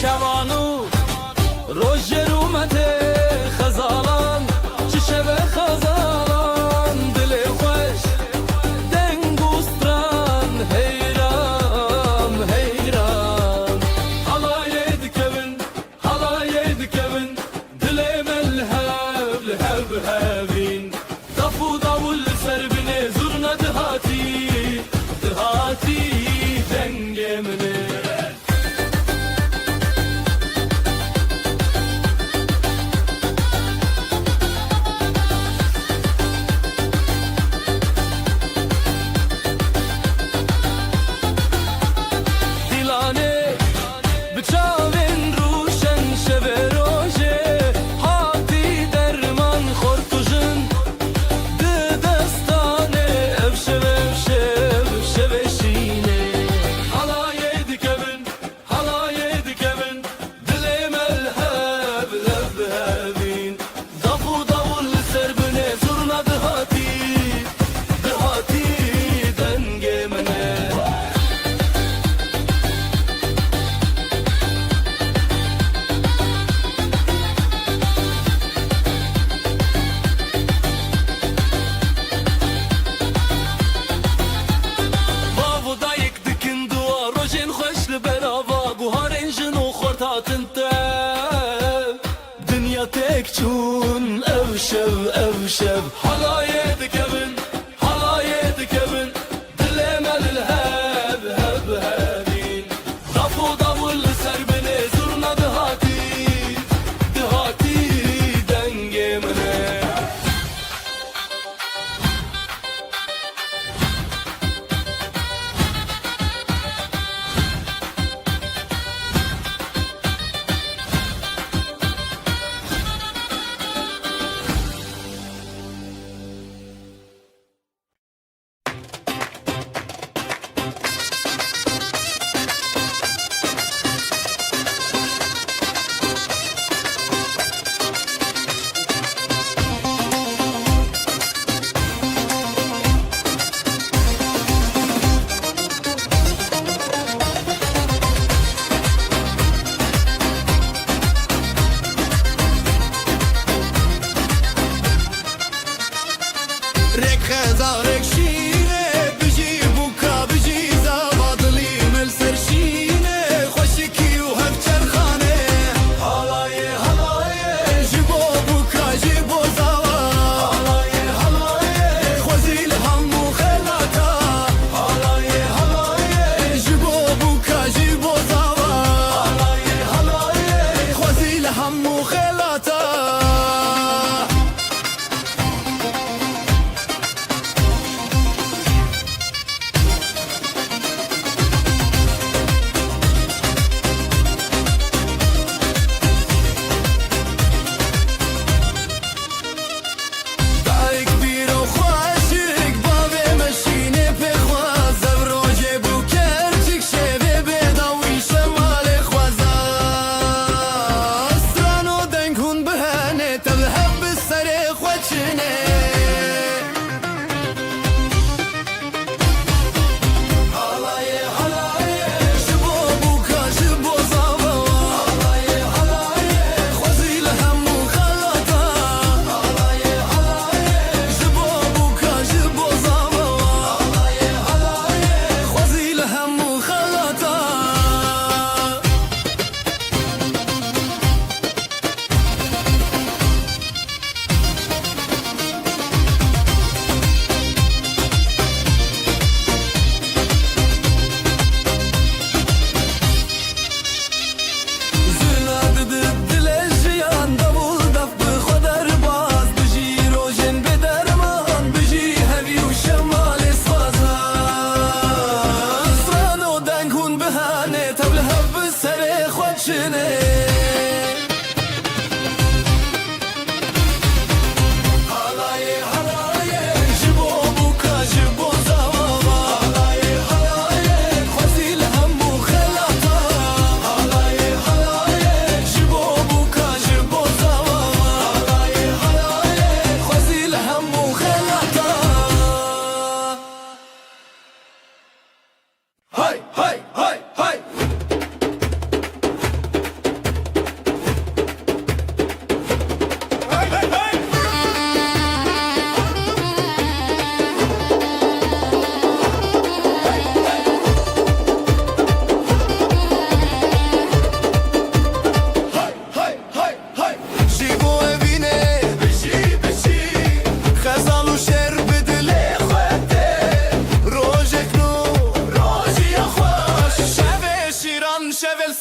شوانو روژ رومته خزالان چشوه خزالان دل خوش دنگوستران حیران حیران حلایه دکبن دل ملهب لهب هبین دفو داول سر بنه زرنا دهاتی دنگ منه بچاوین روشن شب روژه هاتی درمان خورتوژن ده دستانه افشب شینه حلایه دکبن دل ملهب لب هبین دفو داول سر بنه زرنا دهاتی دنگ منه دنیا تک چون اوشب حلایه دکبن دل ملهب هبین دفو داول سر بنه زرنا دهاتی دنگ منه zarek şine Biji buka biji zavadli mel serşine Khoshiki u hak çarkhane Halaye halaye Jibo buka jibo zava Halaye halaye Khwazil hammu khelata Halaye halaye Jibo buka jibo zava Halaye halaye Khwazil hammu khelata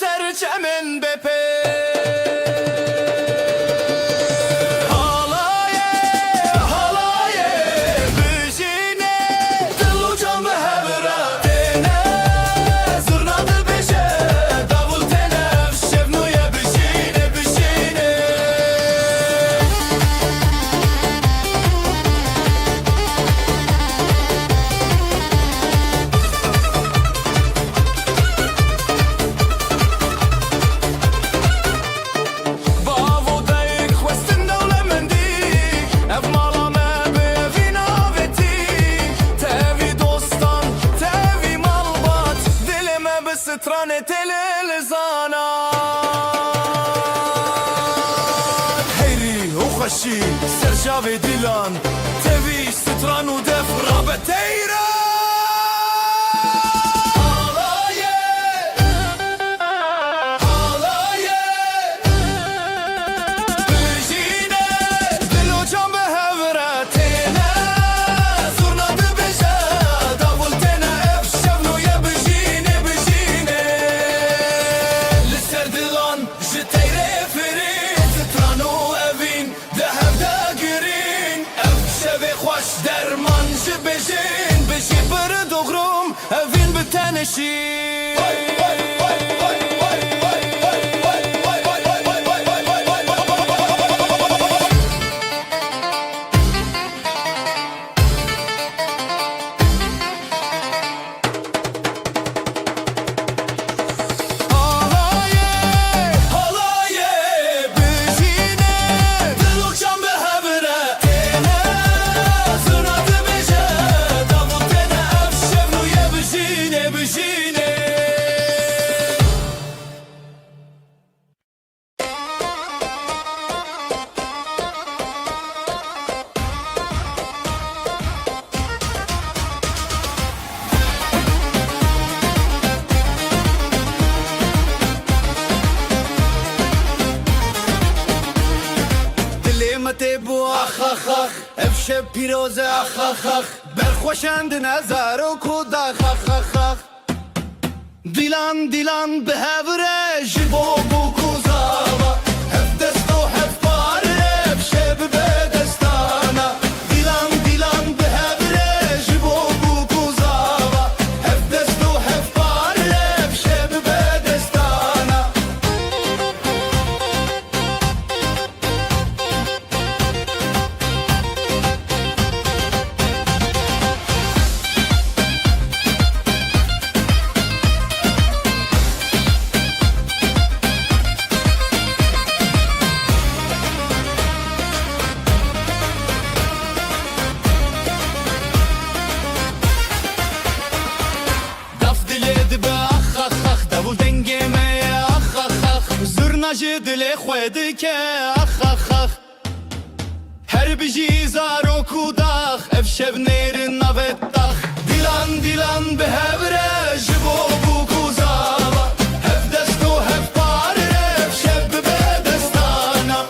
Serçemin bepe Halaye halaye Bijine Dilu can hevra Tene Zırnadı beşe Davul tenef Şevnuye bijine bijine سترانه تلزانا هيري وخشي سرجاوي ديلان تبيش ستران ودف رابتيرا درمان بجين بجي برد وغروم أفين بالتنشي اخ اف شب پیروزه اخ برخوشند نظر و کودخ اخ دیلان به هوره جبو بو کوزاوا هف دست و هف پاره اف شب به دستانا دیلان به هوره جبو بو کوزاوا هف دست و هف پاره اف شب به دستانا دل خود که اخ هر بجی زارو کوداخ اف شب نیر نوتاخ دیلان به هوره جبو بو کوزاوا هف دست و هف پاره اف شب به دستانا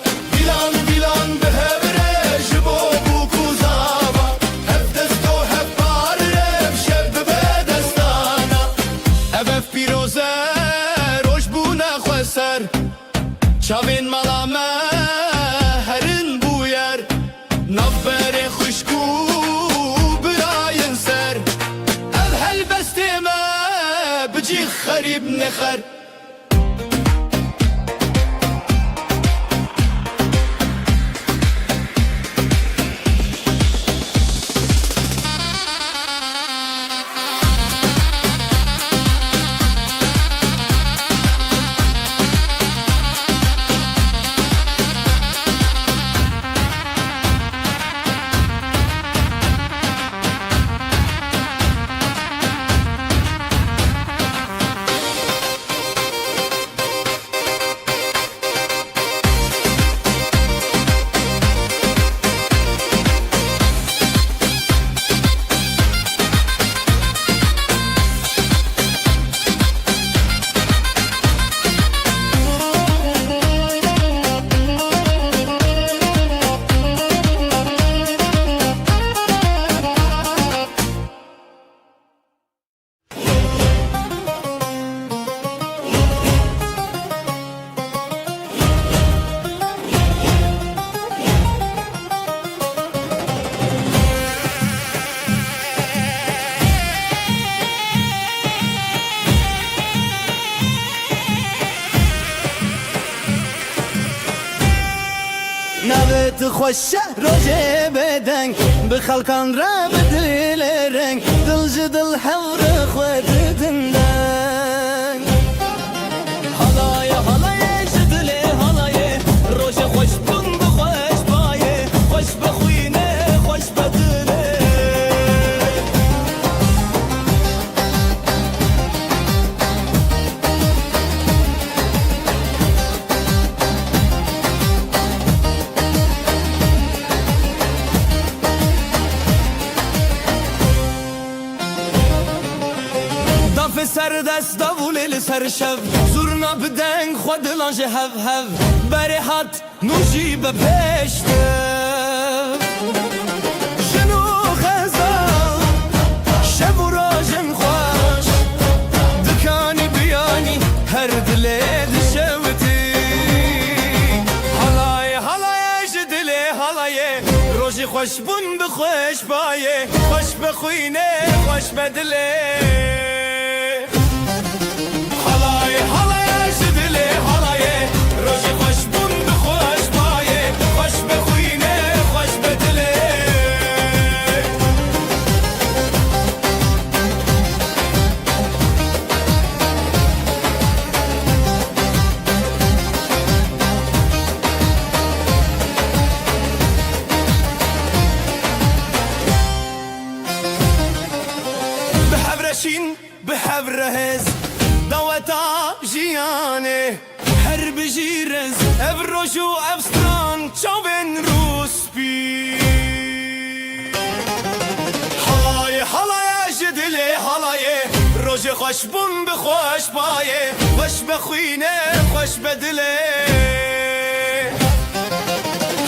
دیلان به هوره جبو بو کوزاوا هف دست و هف پاره اف شب به دستانا اف پیروزه روش بو نخوسر چاوین مالامه هرن بویر نبر خوشکو براین سر هل بستمه بجی خریب نخر نوت خوش روجه بدنگ بخلقان را بدل رنگ دل جدل حور خود دندنگ حالای جدل حالای روش خوش بون بخوش بایه خوش بخوینه خوش بدله سر دست داوول سر شب زورنا بدنگ خود لانج هف بری هات نوشی به پشت جنو خزال شب و راجم خوش دکانی بیانی هر دل دشوتی حالای جدل حالای روشی خوش بون بخوش بایه خوش بخوینه خوش بدله بحبرهز دوتا جیانه هر بجیرز افروشو افستران چاوین روسپی حالای جدله حالای روش خوش بون بخوش بایه خوش بخوینه خوش بدله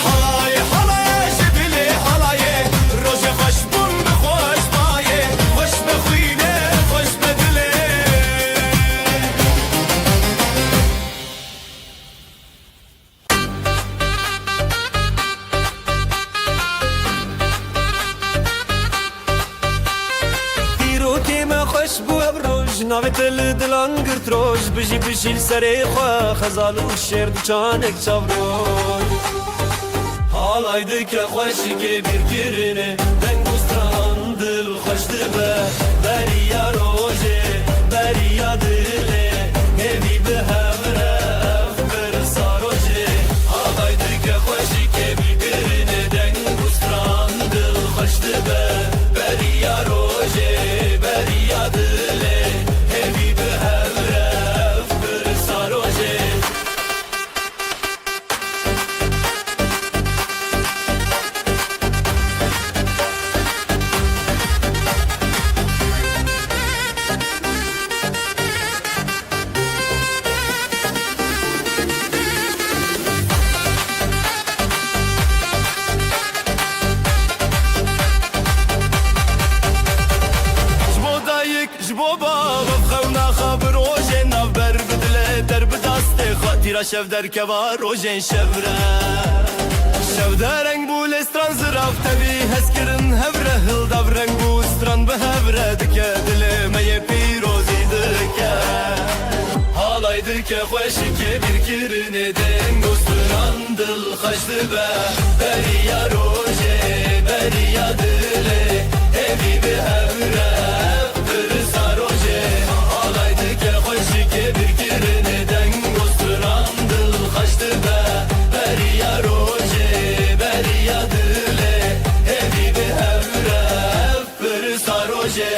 حالای جدله خوش بو ابروج ناوت دلان گرت روش بجی بشیل سری خواه خزال و شیر چانک چاوروش حالایdı که خوشی که bir girine دنگوستان دل خوش دبه بری یا روژه بری یا دله نوی به همره افبر ساروژه حالایdı که خوشی که bir girine دنگوستان دل خوش دبه بری یا روژه بری یا دله نوی به همره افبر ساروژه تیرا شف در کوا روژن شفره شف در رنگ بو لستران زراف تبی هز کرن هفره هل داف رنگ بو ستران به هفره دکه دلمه پیروزی دکه حالایdı که خوشی که bir kirine dengo ستران دل خشت به بری یا روژه بری یا دله evi به هفره افبر ساروژه حالایdı که خوشی که bir kirine dengo خشت به بری یا روژه بری یا دله همی به همره افبر ساروژه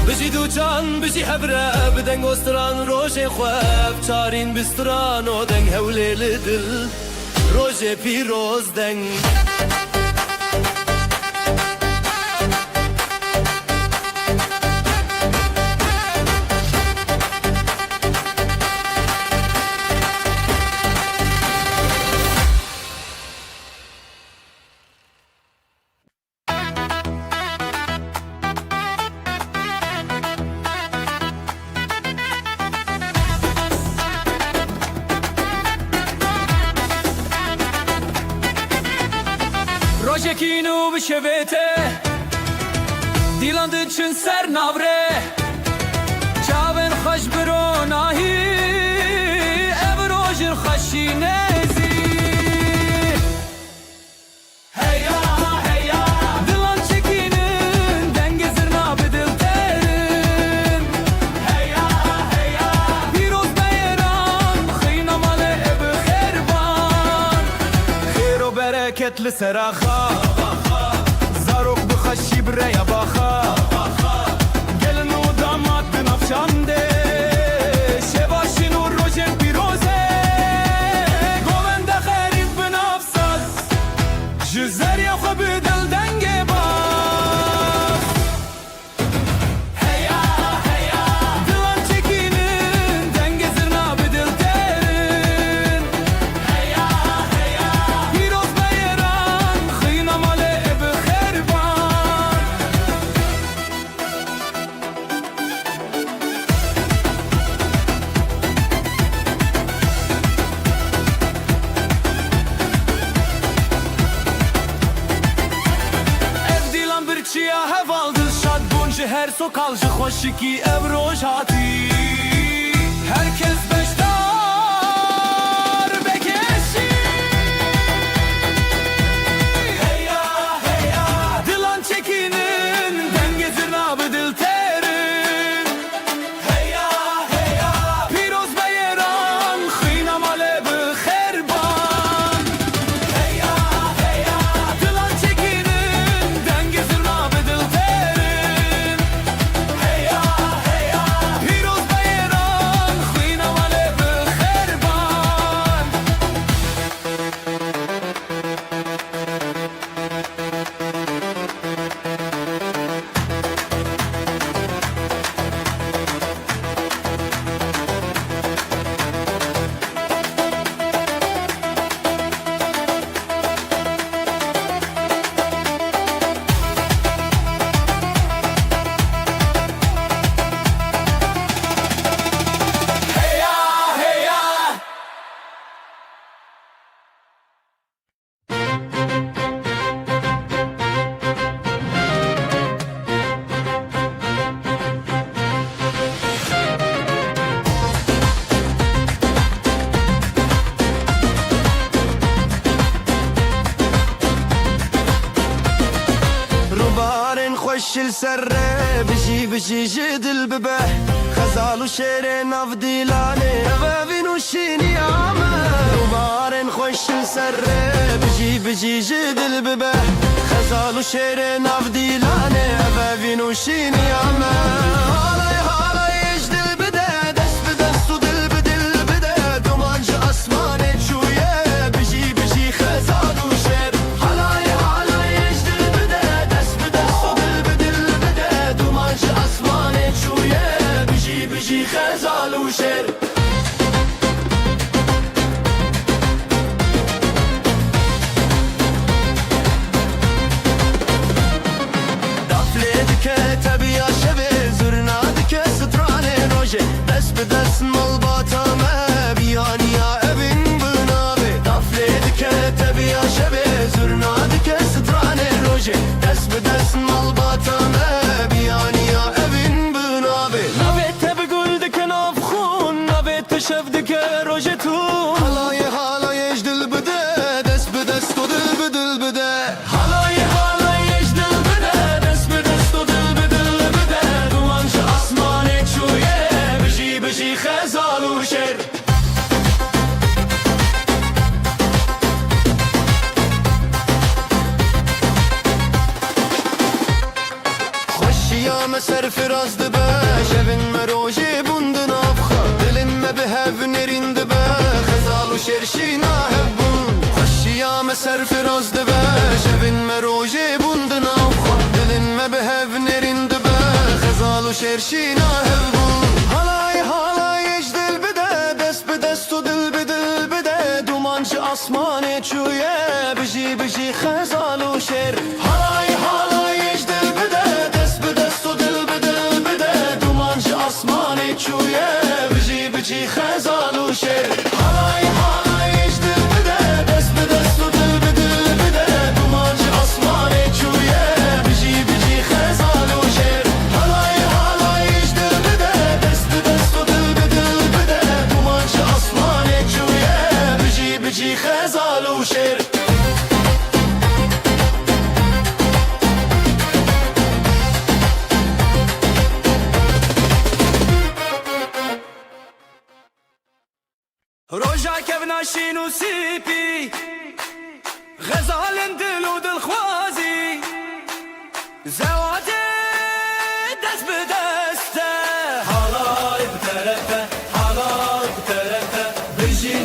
بجی دو جان بجی هبره بدنگ استران روژه خواب چارین بستران و دنگ هوله لدل روژه پیروز دنگ Rojekinu bişevete Dilandı çün ser navre Çaven xoş biro nahi Ev rojir xaşinezi Heya heya Dilan çekinin Dengezir nabedil terin Heya heya Piroz beyran Xıynamalı ev xerban Xero bereketli seraxa Zarok bixaşi breya baxa Gelin o damat binafşande Şevaşin u rojen piroze Govende xerit binafsaz Jizer ya xo bidil denge bas Heya heya Dilan çekinin Dengezir nabedil terin Heya heya Piroz beyran Xıynamalı ev xerban Ev dilan bir çiya hevaldı Şad buncu her sokalcı Xoşi ki ev roj hati Herkes beştar bekeşi Heya heya Dilan çekinin Dengezir nabedil terin Heya heya Piroz beyran Xıynamalı ev xerban Heya heya Dilan çekinin Dengezir nabedil terin Heya heya Piroz beyran خوش السره بجي بجي جدل ببه خزال وشير ناف ديلاني أبابين وشيني عامة وبارن خوش السره بجي بجي جدل ببه خزال وشير ناف ديلاني أبابين وشيني عامة بدست ملباتا ما بیانی یا ابن بنابه دفله دکه تبیا شبه زرنا دکه سترانه روژه دست بدست ملباتا ما بیانی یا ابن بنابه نوه تب گل دکه ناف خون نوه تشف دکه روژه تون حالایش دل بده دست بدست و دل بدل بده حالایش دل بده دست بدست و دل بدل بده دوانش اسمان چویه بجي خزال وشر خوشي يا مسر فراز دبا شبن مروجي بندن افخا دلن ما بهاف نرين دبا خزال وشر شينا هبون خوشي يا مسر فراز دبا شبن مروجي بندن افخا دلن ما بهاف نرين دبا خزال وشر شينا هبون اسمان چویه بجی خزال و شر حالایش دل بده دست به دست و دل به دل بده دومانج اسمان چویه بجی خزال و شر حالایش دل بده دست به دست و دل به دل بده دومانج اسمان چویه بجی خزال و شر حالایش دل بده دست به دست و دل به دل بده دومانج اسمان چویه بجي خزال وشر روجا كفنا شينو سيبي غزال دلو دل خوازي زواجي دست بدسته حالاي بترته حالاي بترته بجي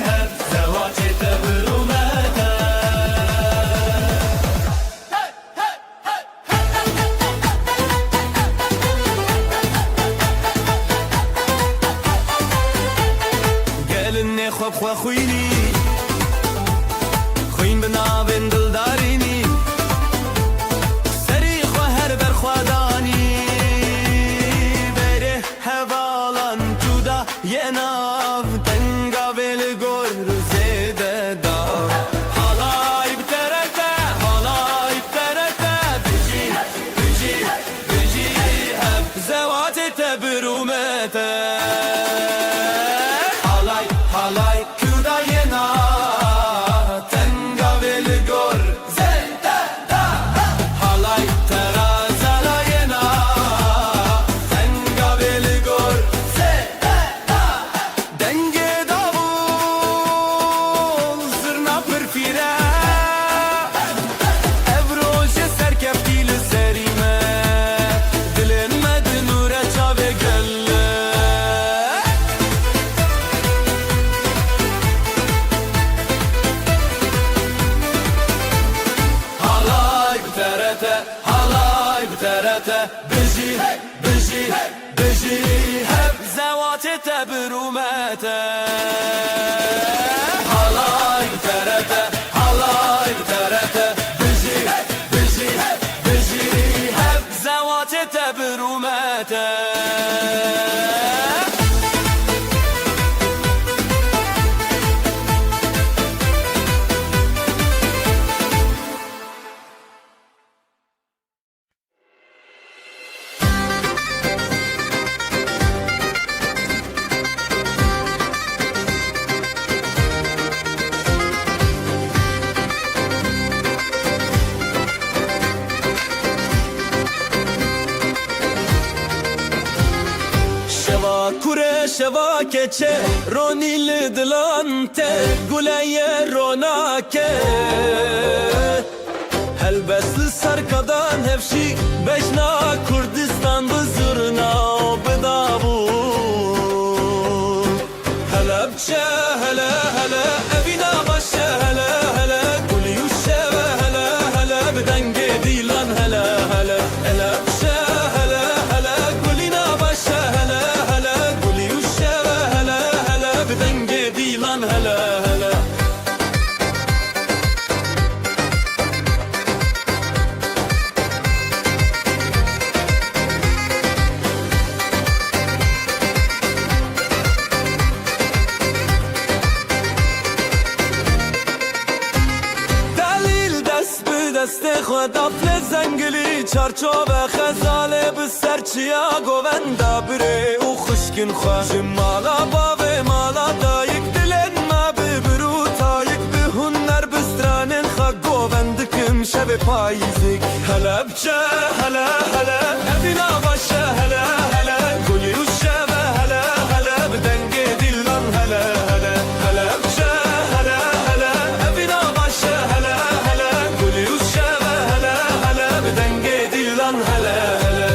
هب زواجي تبرومته قالني خوب خوا خويني خوين بنابن دلداريني سري خوا هر بر خوا داني بره هوالان جودا يناف تنگا بل گور زيده دا حالاي بترته بجي هب زوات تبرومته حالاي كودا ينا تنگا بل گور زيده دا حالاي ترازلا ينا تنگا بل گور زيده دا دنگه davul zırna pırfire evroje serkeftil serime dilenmedi nure çave gelle halay bterete biji hep zevate tebrumete halay bterete biji hep zevate tebrumete شوا keçe رونی دلانته گلای روناکه هلبس سرکدان هفشی بجنا کردستان بزرنا و بدابون هلا بچه هلا هلا ابینا باشه هلا هلا گلی و شبه هلا هلا بدنگ دیلان هلا هلا هلا بچه هلا هلا گلینا باشه هلا هلا گلی و شبه هلا هلا بدنگ دیلان هلا هلا دست خود افل زنگلی چارچوب خزاله به سرچیا گووندا بره او خشکن خواه مالا باوه مالا دایک دلن ما ببرو تایک به هنر بسترانن خواه گووندکم شب پاییزک هلا بچه هلا هلا ابینا باشه هلا هلا گلی و شبه هلا هلا بدنگ دیلان هلا هلا هلا بچه هلا هلا ابینا باشه هلا هلا گلی و شبه هلا هلا بدنگ دیلان هلا هلا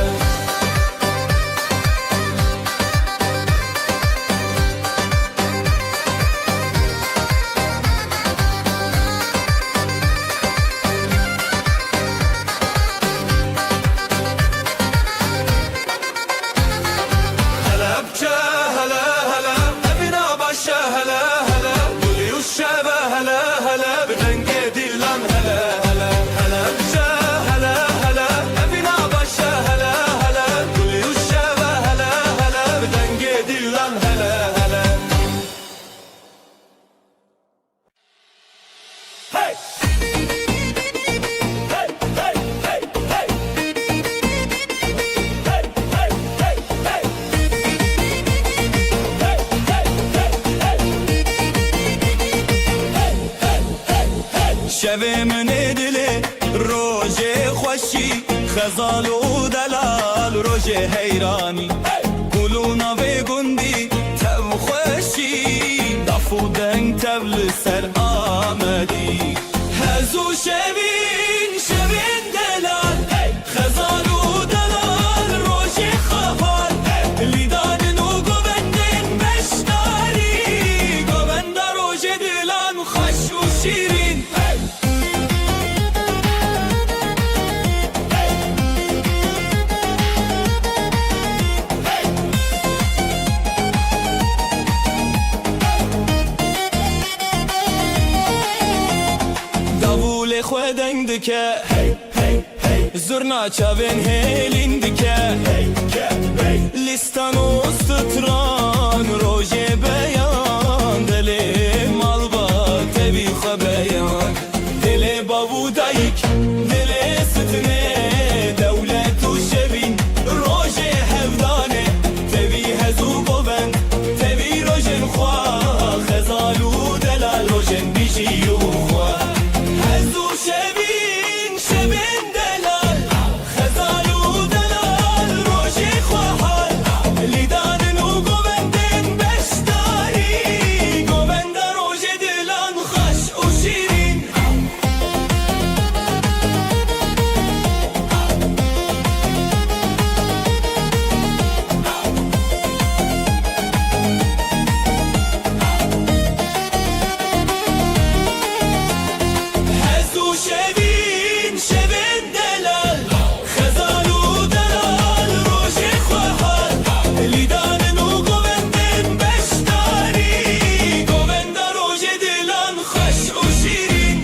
شوه من دلی روژه خوشی خزال و دلال روژه حیرانی گلونا و گندی تو خوشی دفو دنگ تبل سر آمدی هزو شوین شوین دلال خزال و دلال روژه خفال لیدان و گوندن بشتاری گوند روژه دلان خوش و شیرین خودن دکه زرنا چاوین هیلین دکه لیستان و ستران روژه بیان دل مال با تبی خو بیان دل بابو دایک دل ستنه دولت و شبین روژه هفدانه تبی هزو بوبند تبی روژن خواه خزال و دلال روژن بیشی و خواه هزو شبین شبین دلال خزال و دلال روژه خواهال لیدان و گوندن بشتاری گوند روژه دلان خوش و شیرین هزو شبین شبین دلال خزال و دلال روژه خواهال لیدان و گوندن بشتاری گوند روژه دلان خوش و شیرین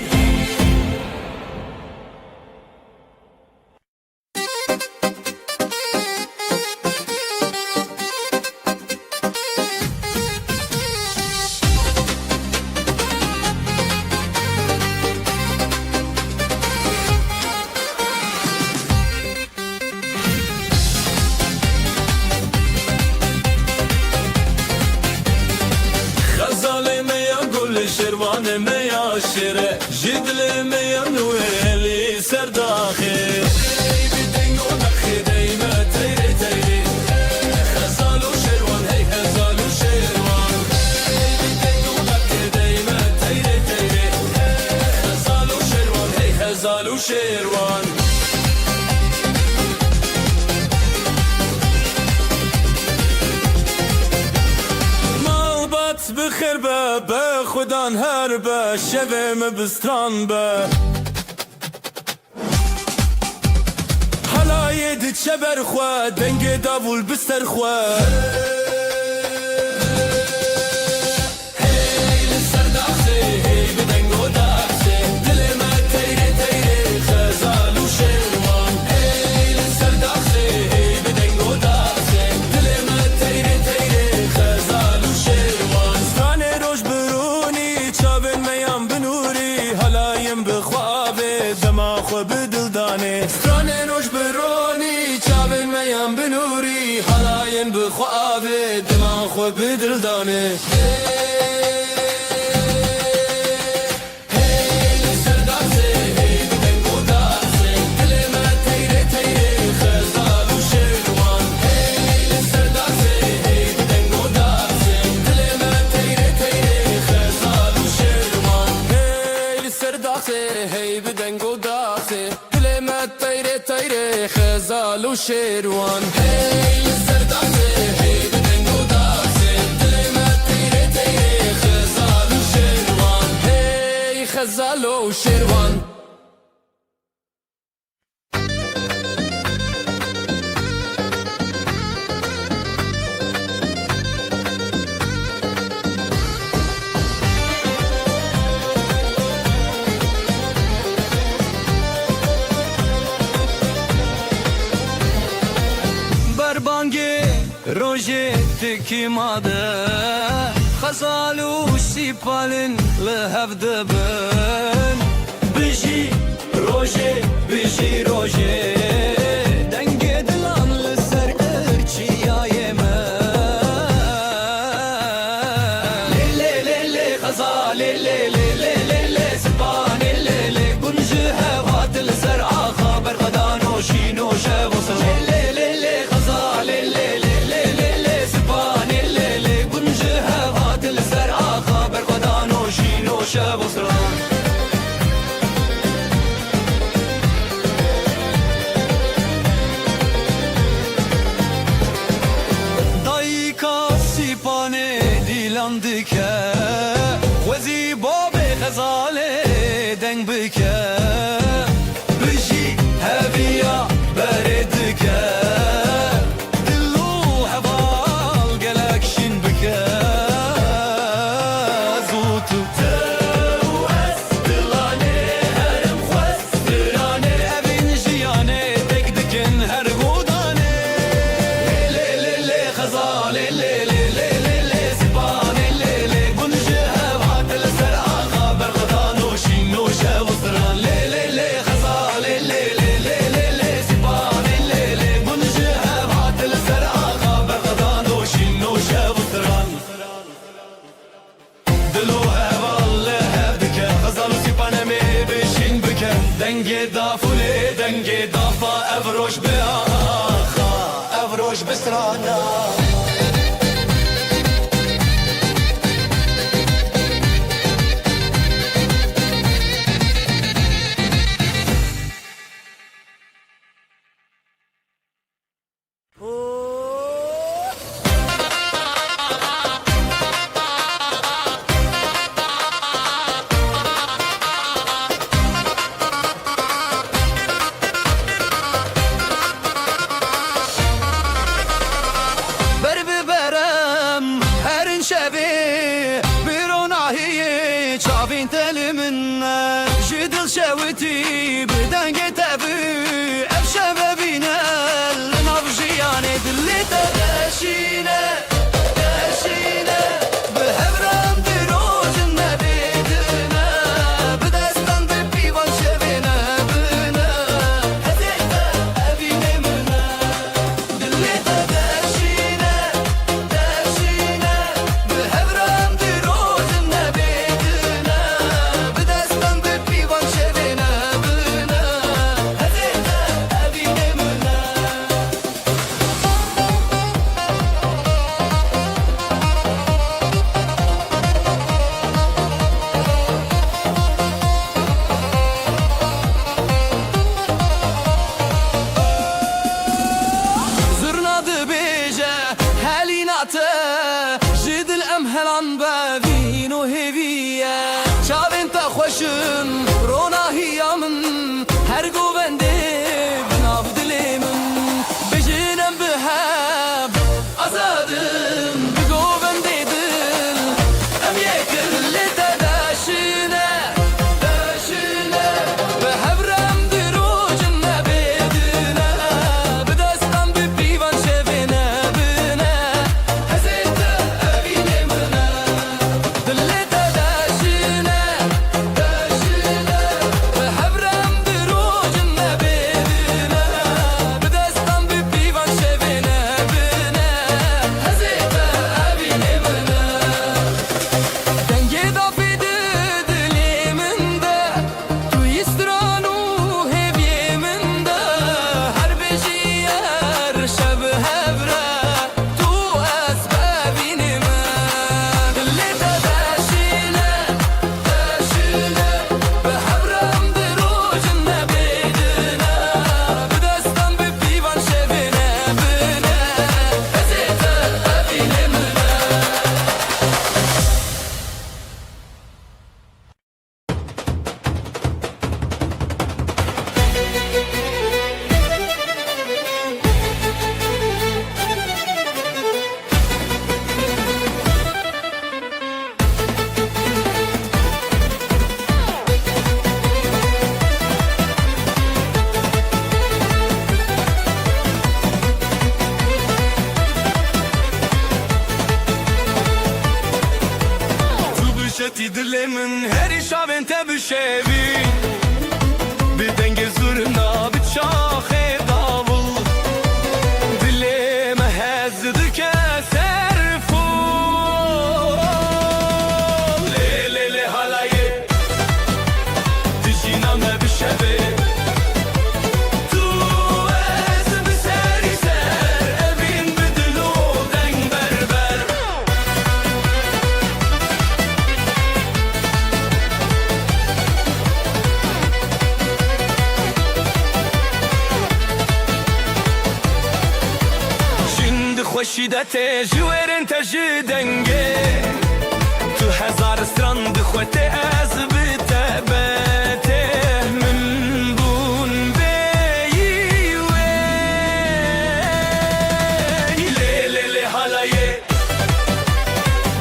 خزال میا گل شروان میا شیره جدل میا نویلی سرداخه بدنگ و نخی دیمه تیری تیری خزال و شروان هی خزال و شروان غزال وشيروان مالبات بخربة بخدان هربة شبه مبستران به حلايد تشبر خوا دنگ داول بستر خوا بخوابه دماغ خو بدل دانه خزال وشيروان هي السرداسة هي بدنجو داسة دل ما تيري تيري خزال وشيروان هي خزال وشيروان روجتك ماده خزال وسيبالن لهفدبن بيجي روجي بيجي روجي دنگ دلان لسر ارچي يا يمن لي لي لي خزال لي لي لي لي سبان لي لي كنج هوات الزرع خبر غدان وشينو شوصل لي لي لي خزال لي شبصران دايكا سيباني ديلاندكه وزي بابي غزالي دنگ بكه بجي هبيا بردكه دلو هبال قلقشن بكه زوتو دنگ دافوله دنگ دافا افروش به آخا افروش بسرانا شوی بدنگ زورنا بچاخ داول دلم هزد که سرفول لیلی حالایه دجینم بشوی تو از بسری سر evin بدلو دنگ بربر خوشیدت جویرن تجدنگه تو هزار سرند خوته از بتبته من بون بیوه لیلی حالایه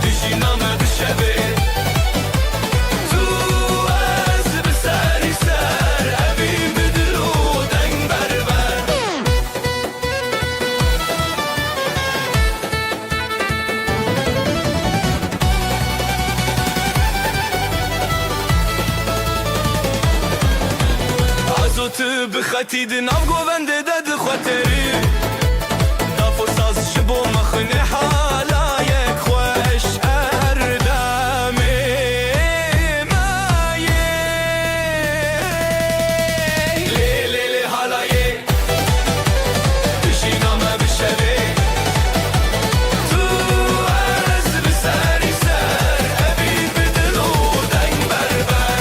دیجی نامه بشبه تو از بسری سر اوین بدلو دنگ بربر تو بخطید ناف گوونده داد خاطری دافو ساز شبو مخنه حالایک خوش اردامه مایه لیلی حالایه دشینامه بشوی تو از بسری سر اوین بدلو دنگ بربر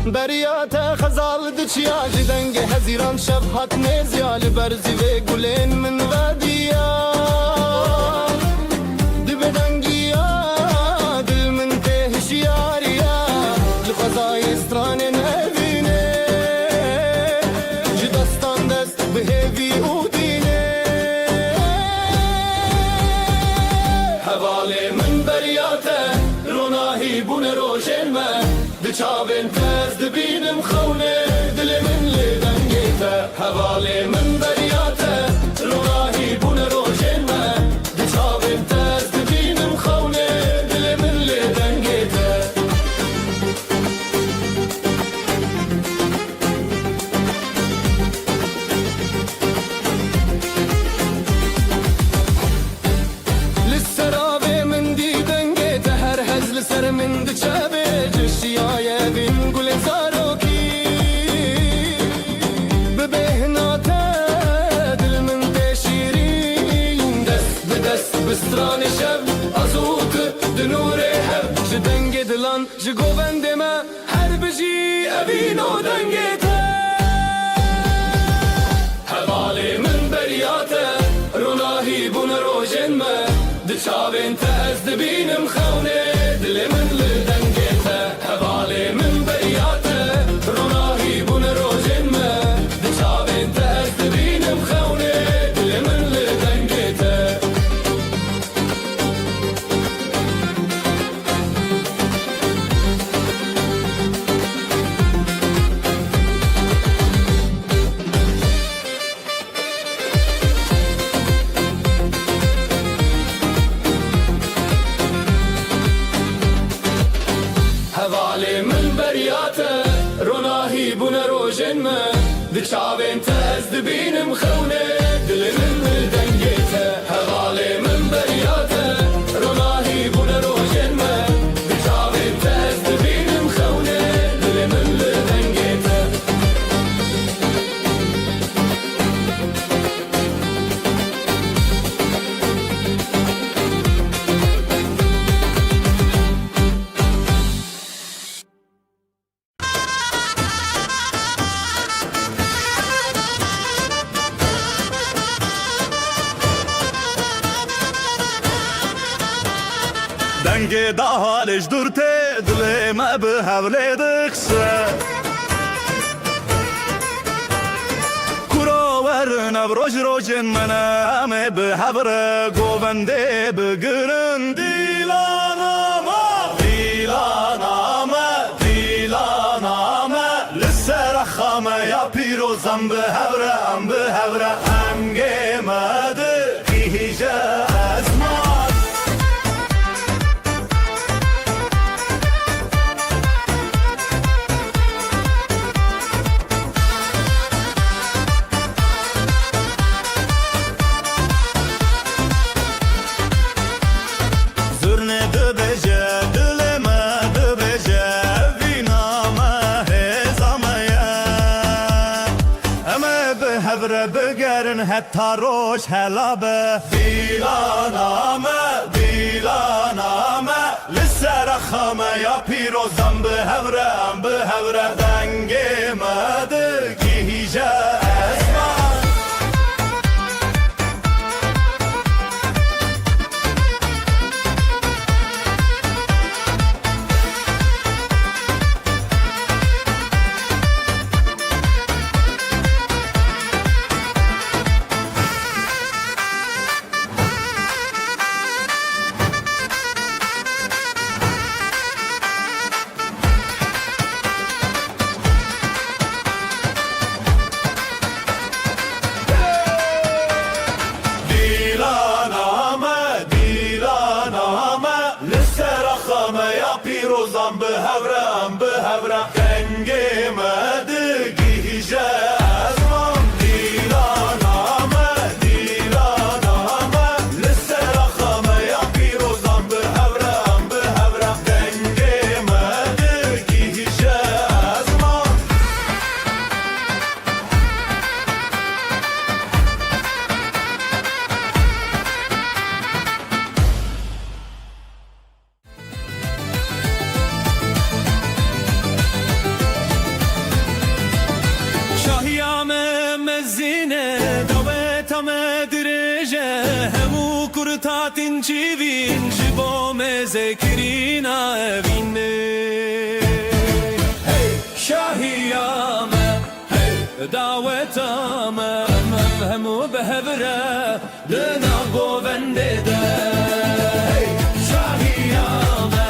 بریات خزال دچیا جدنگ هزیران شب حق نزیال برزی و گلین من ودیا دبدنگیا دل من تهشیاریا لخزای استران نبینه جدستان دست بهوی او دینه حواله من بریاته روناهی بون روشن من دچاوین تز دبینم خونه دل من لدنگیته حواله من بریاته روناهی بون روشن من دچاوین تز دبینم خونه دل من لدنگیته لسرابه من دیدنگیته هر هزل سر من دچاوه جشیای بین گل زاروکی ببهناته دل من تشیرین دست به دست بستران شب ازوت دنور هب جدنگ دلان جگوبند ما هر بجی اوینو دنگیته حواله من بریاته روناهی بون روشن ما دچاوین تز دبینم خونه دل من لدنگیته حواله من بریاته روناهی بون روشن ما دچاوین تز دبینم خونه دل من لدنگیته حواله من بریاته روناهی بون روشن ما دچاوین تز دبینم خونه دل من لدنگیته حواله من بریاته روناهی بون روشن ما دچاوین تز دبینم خونه دل من دنگی دا حالش دورته دل ما به حوله دخشه ورن بروج روجن منامه به حبر گوونده بگرن دیلانامه لسر خامه یا پیروزم به حبره هم گمده هیجه ازمان بگرن حتی روش هلابه دیلانامه لسر خامه یا پیروزم به حوره دنگ مده گیجه اسمان پیروزم به حوره دنگی مده گیجه ازمان دیلانامه لسر خامه یا پیروزم به حوره دنگی مده گیجه ازمان تاتین چیوین جبو مذکرینا وینه شاهیامه دعوتامه همو بهبره دنا گوونده ده شاهیامه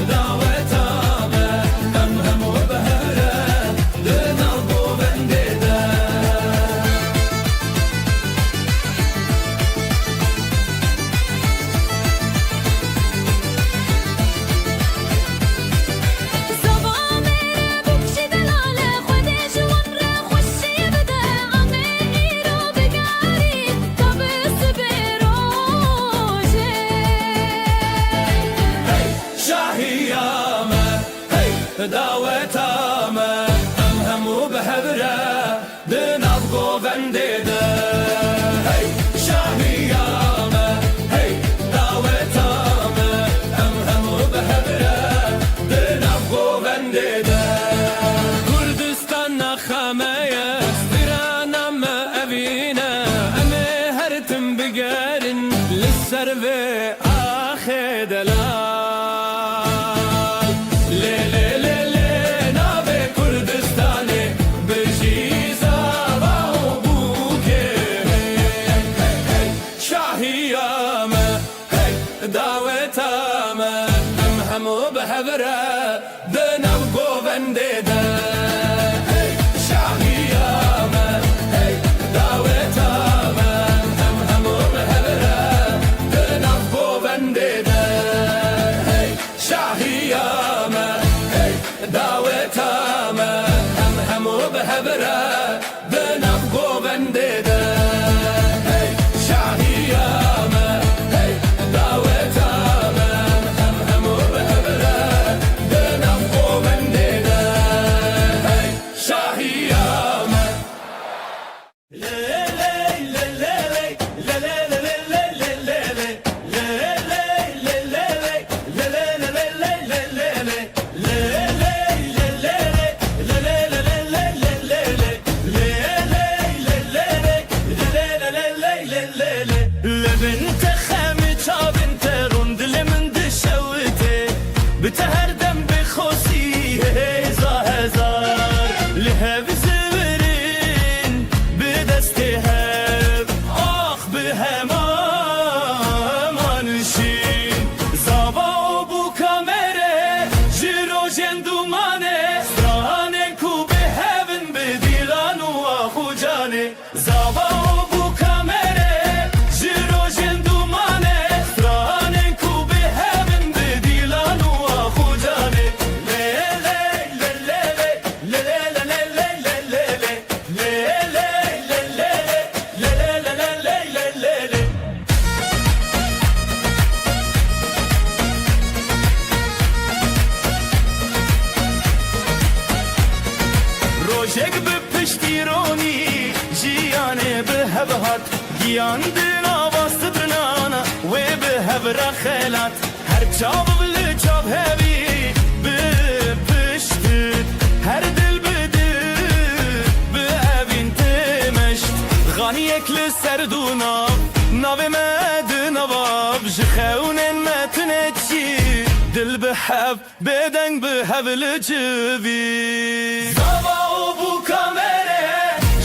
دعوتامه همو بهبره دنا گوونده ده دعوتامه همو بهبره دناف گوونده ده شاهیامه دعوتامه همو بهبره دناف گوونده ده کردستان نخمه استرانم اوینه امه هرتم بگرن لسر و آخه دلال دعوتامه همو بهبره دناو گوونده ده شاهیامه دعوتامه همو بهبره دناو گوونده ده شاهیامه دعوتامه همو بهبره دناو گوونده ده شاهیامه خوجانه زابا بو کامره جرو جندومانه فرانن کو به هبن بدیلان و خوجانه روشک به پشتیرونی جیانه به هبهات گیان دنا باستدرنانا و به هبرا خیلات هر چاب بل چاب هبی به پشتید هر دل بده به اوین تمشت غانی اکل سردونا ناو مد نواب جخونن متنه چی دل به هب بدنگ به هبل جوی زابا و بو کامره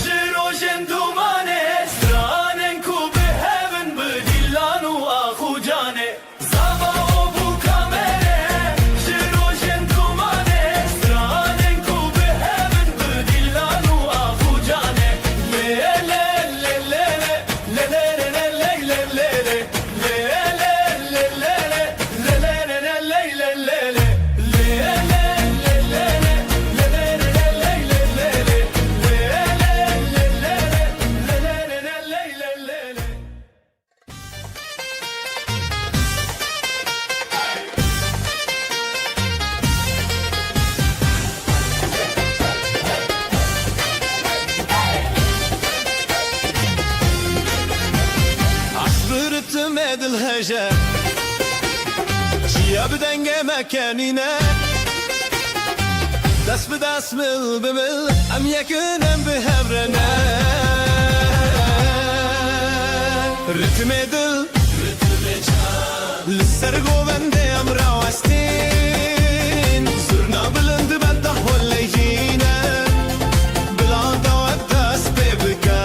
جرو جندومانه سترانن کو به هبن بدیلان و آخو جانه زابا و بو کامره جرو جندومانه سترانن کو به هبن بدیلان و آخو جانه تمد الهجا جيا بدنگ مكاننا دست بدست مل بمل ام يكنم بهبرنا رتم دل للسرقو بندي ام راوستين صرنا بلند بده ولا يجينا بلا دوا دست ببكا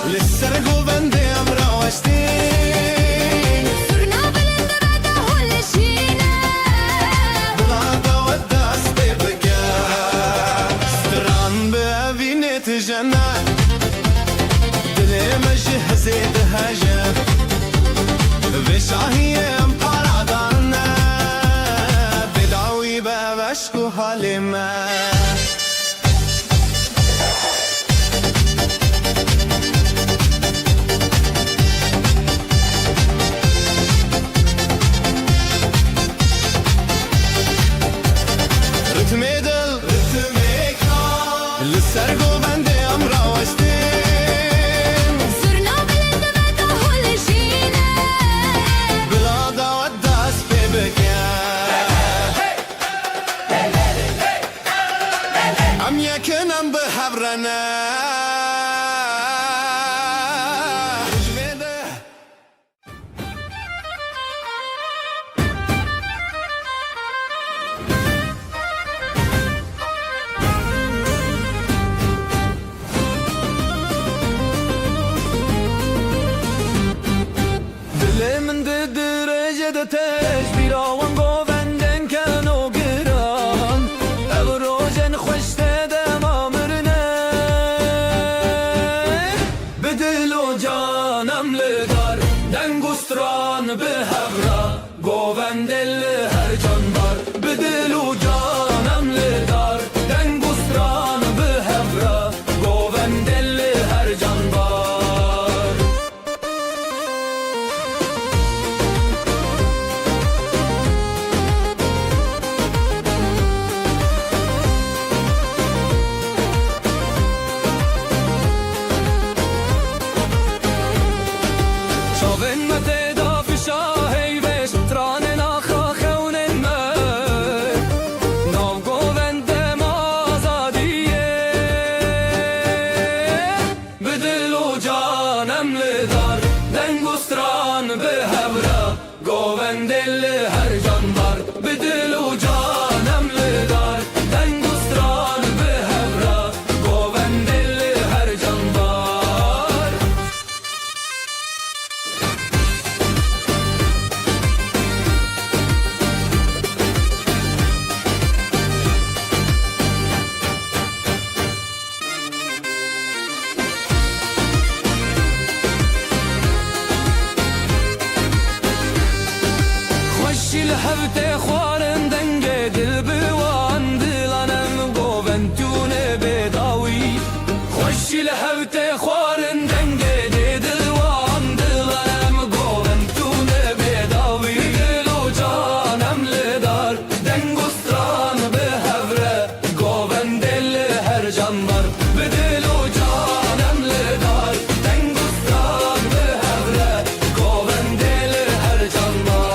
للسرقو بندي ام راوستين صرنا بلند بده هلشينا بلا دوا دست ببكا ستران بأبيني تجنى دلي مجه زيد هجا بشاهية مقارعدانا بدعوي بابشكو حالما للسرقو بندي ام راوستين صرنا بلند بده هلشينا بلا دوا دست ببكا ام يكنم بحبرنا من درجة تجبير وانقو بندن كانوا قران أبروجن خوشت دمامرنا بدلو جانم لدار دنگوستران بهبرا قوبندل هر جانبار بدلو جانم لدار دنگوستران بهبرا قوبندل هر جانبار هفته خوارن دنگه دل بوان دلانم گوونتونه بداوی خوشی لهفته خوارن دنگه دلوان دلانم گوونتونه بداوی دل و جانم لدار دنگ و ستران به هفره گوون دل هر جانبار به دل و جانم لدار دنگ و ستران به هفره گوون دل هر جانبار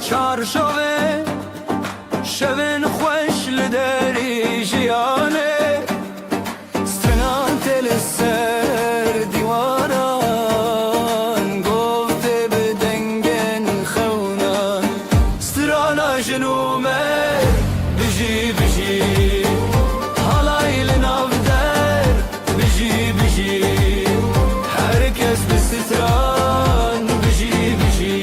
چارشوه شوین خوش لدری جیانه سترنان تل سر دیواران گفته بدنگن خونان سترانا جنومه بجی بجی حالایل نافدر بجی بجی herkes bir stran biji biji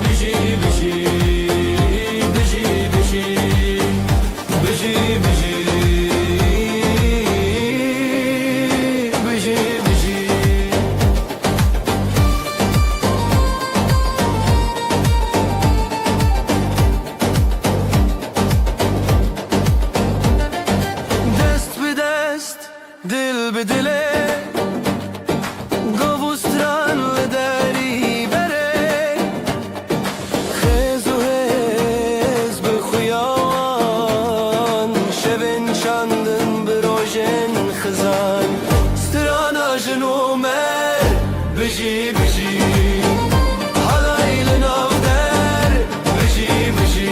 biji biji biji biji biji biji biji biji dest bi dest dil bi dile بجی بجی حالایل نافدر بجی بجی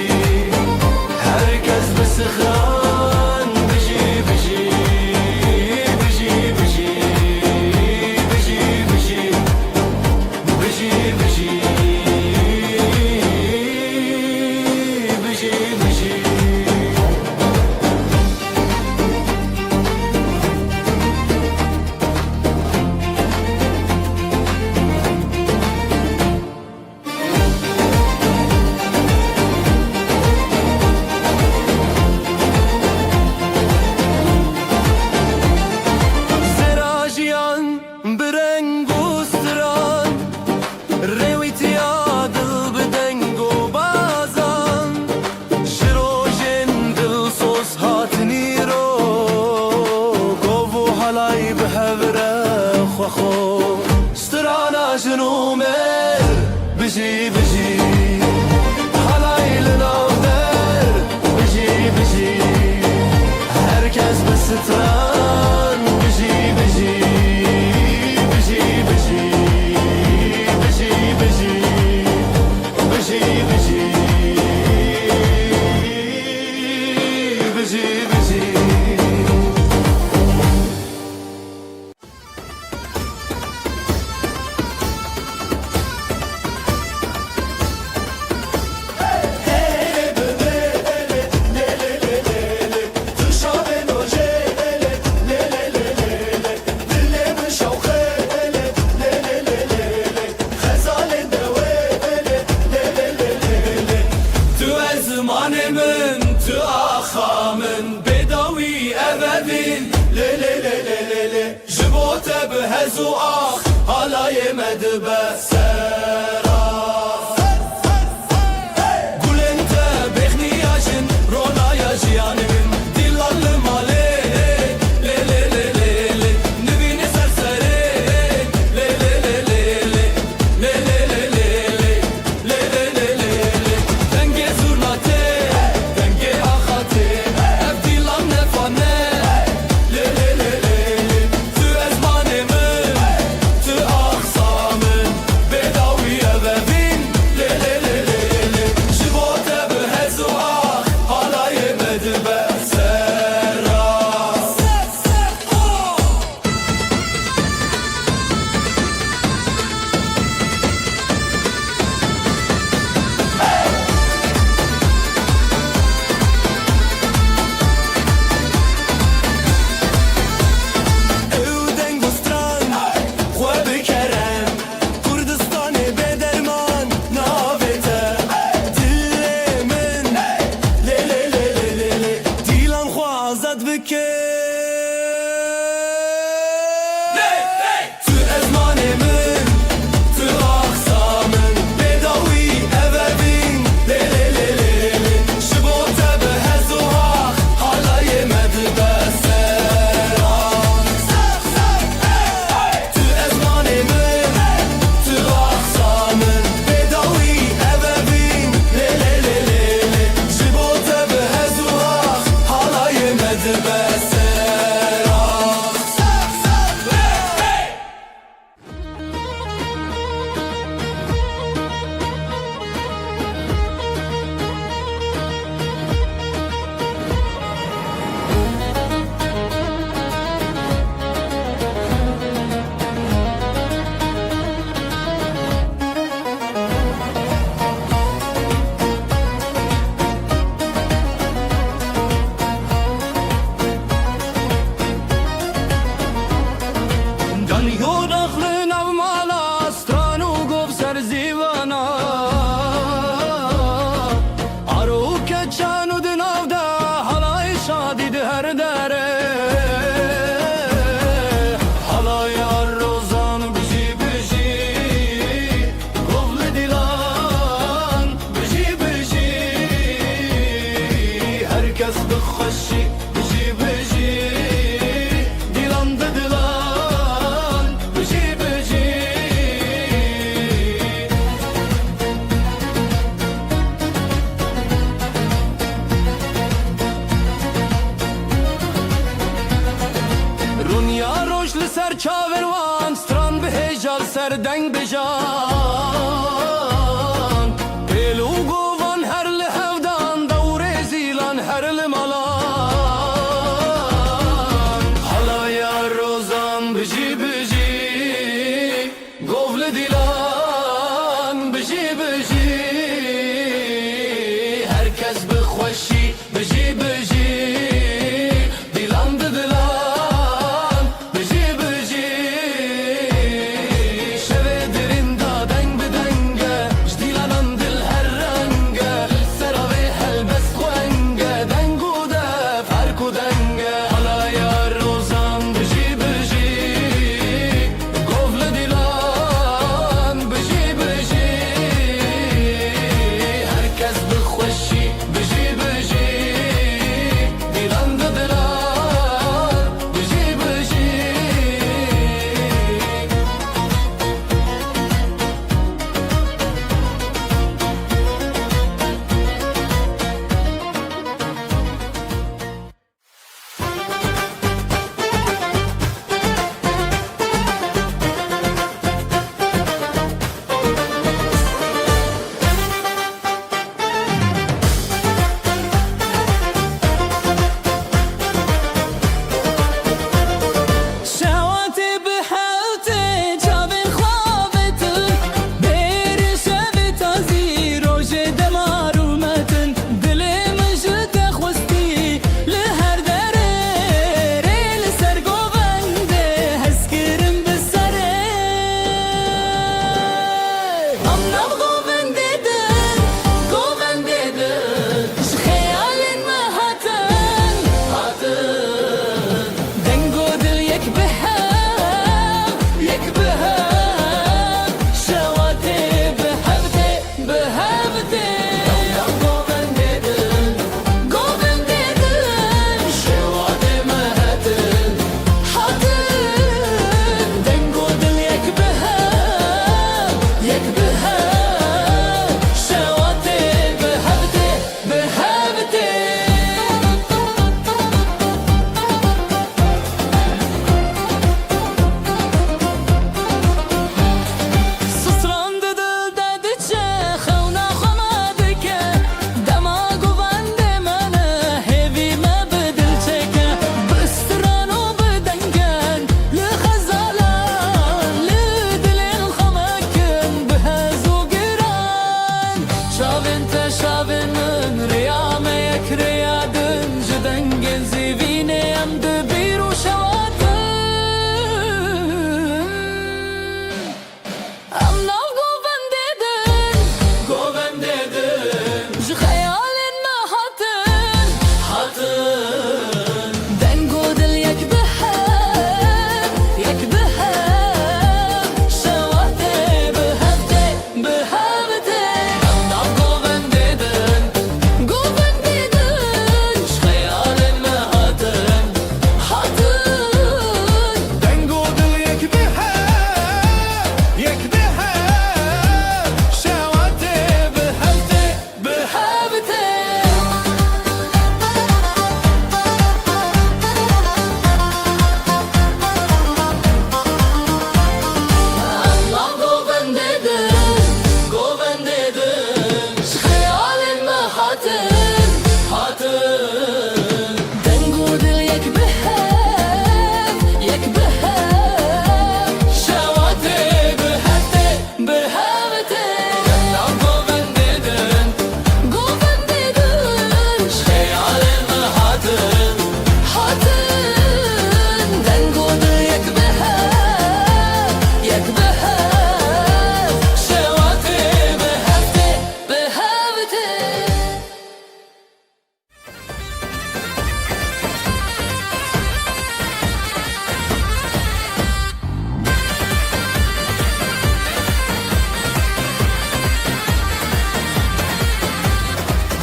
herkes بسخران بجی بجی بجی بجی بجی بجی بجی بجی بجی بجی بجی بجی حالایل نافدر بجی بجی herkes bir stran biji biji biji biji biji biji biji biji biji biji Zamanımın tü axamın bedavi evevin le le le le le le jibote behezu ah hala yemedi be sera gulente behniyajin ronaya jiyanımın dillallı male le le le le le nüvini serseri le le le le le le le le le le le le le le denge zurnate denge ahate evdilan nefane le le le le le tü ezmanımın tü aksamın دنگ بجان پیلو گوان هر لحودان دور زیلان هر لمالان حالا یا روزان بجی بجی گوول دیلان بجی بجی herkes بخوشی بجی بجی دیلان ددلان بجی بجی شوه درین دادنگ بدنگه جدیلان دل هر رنگه سراوه هلبس خوانگه دنگو ده فرکو دنگه حالا یا روزان بجی بجی گوول دیلان بجی بجی herkes بخوشی بجی بجی دیلان ددلان بجی بجی شواتي بحالتي جابن خوابتن بير شبت ازي روجي دمار ومتن دلي مجد خوستي لهر دري ريل سرقو بندي هسكرم بالسري امنا بغو بنديدن غو بنديدن شخيال ما هاتن دنگو دل یک بهم شواتي بهبتي گو بندیدن شواتي مهتن حاتن دنگو دل یک بهم شواتي بهبتي سسراند دل دادچه خونا خمادکه دماغو بنده منه هیوی ما بدل چکه بسترانو بدنگن لخزالان لدلین خمکن بهزو گران شاوین تشاوین من ریامه یک ریادن جدنگن زیوینه ام دبیرو شواتن امنا گو بندیدن جی خیالین ما هاتن دنگو دل یک بهم شواتي بهبتي امنا گو بندیدن جی خیالین ما هاتن دنگو دل یک بهم شواتي بهبتي Allah go bendedin خيالin ما hatın دنگو دل یک بهم شواتي بهبتي Allah go bendedin خيالin ما hatın دنگو دل یک بهم شواتي بهبتي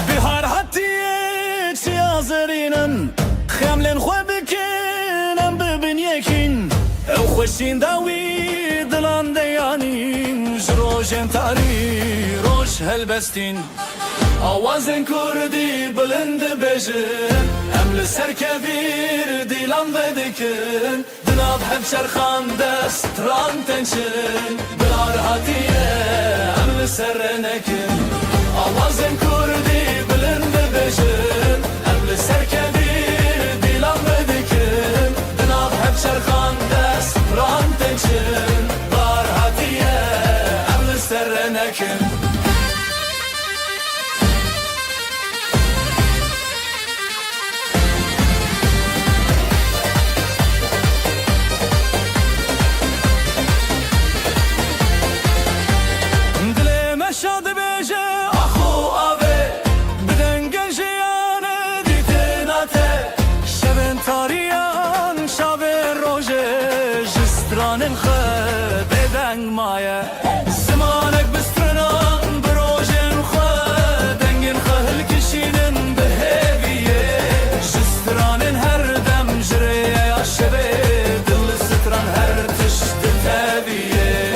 بهار هاتیه چی آزرینن خملن خو بکنم ببین یکین او خوشین داوی دلان دیانین جروجن تاری روش هلبستین آوازن کردی بلند بجن ام لسر کبیر دیلان بدکن بناب هفشر خانده ستران تنشن بلار هاتیه ام سرنکن آوازن کردی بلند بشن ام سرکبیر دیلم بدکن بناب هفشر خانده ستران تنشن بلار هاتیه ام سرنکن شاد بیجه آخو آوه بدن گنجیانه دیتناته شبن تاریان شب روژه جستران خود بدنگ مایه زمانک بسترنان بروژن خود دنگن خهل کشیدن به هیویه جستران هر دم جریه یا شبه دل ستران هر تشت تبیه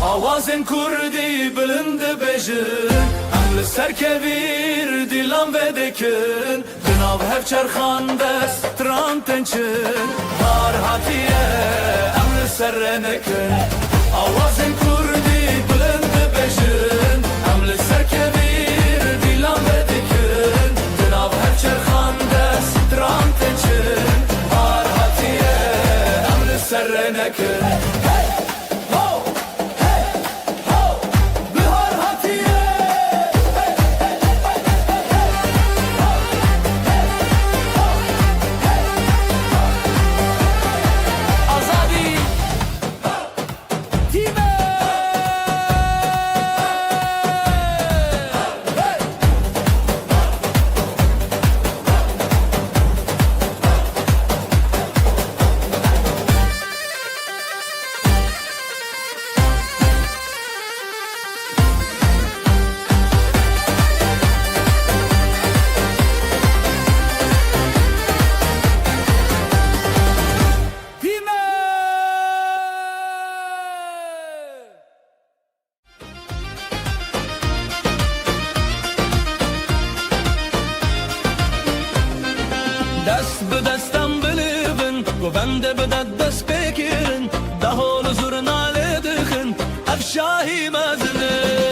آوازن کردی بلند بجن ام سرکبیر دیلم بدکن بناب هفچر خانده ستران تنچن بار هاتیه ام سرنکن آوازن کردی بلند بجن ام سرکبیر دیلم بدکن بناب هفچر خانده ستران تنچن بار هاتیه ام سرنکن دست به دستم بلیبن گوونده به دست بگیرن ده حال زرناله دخن افشاهی مزنه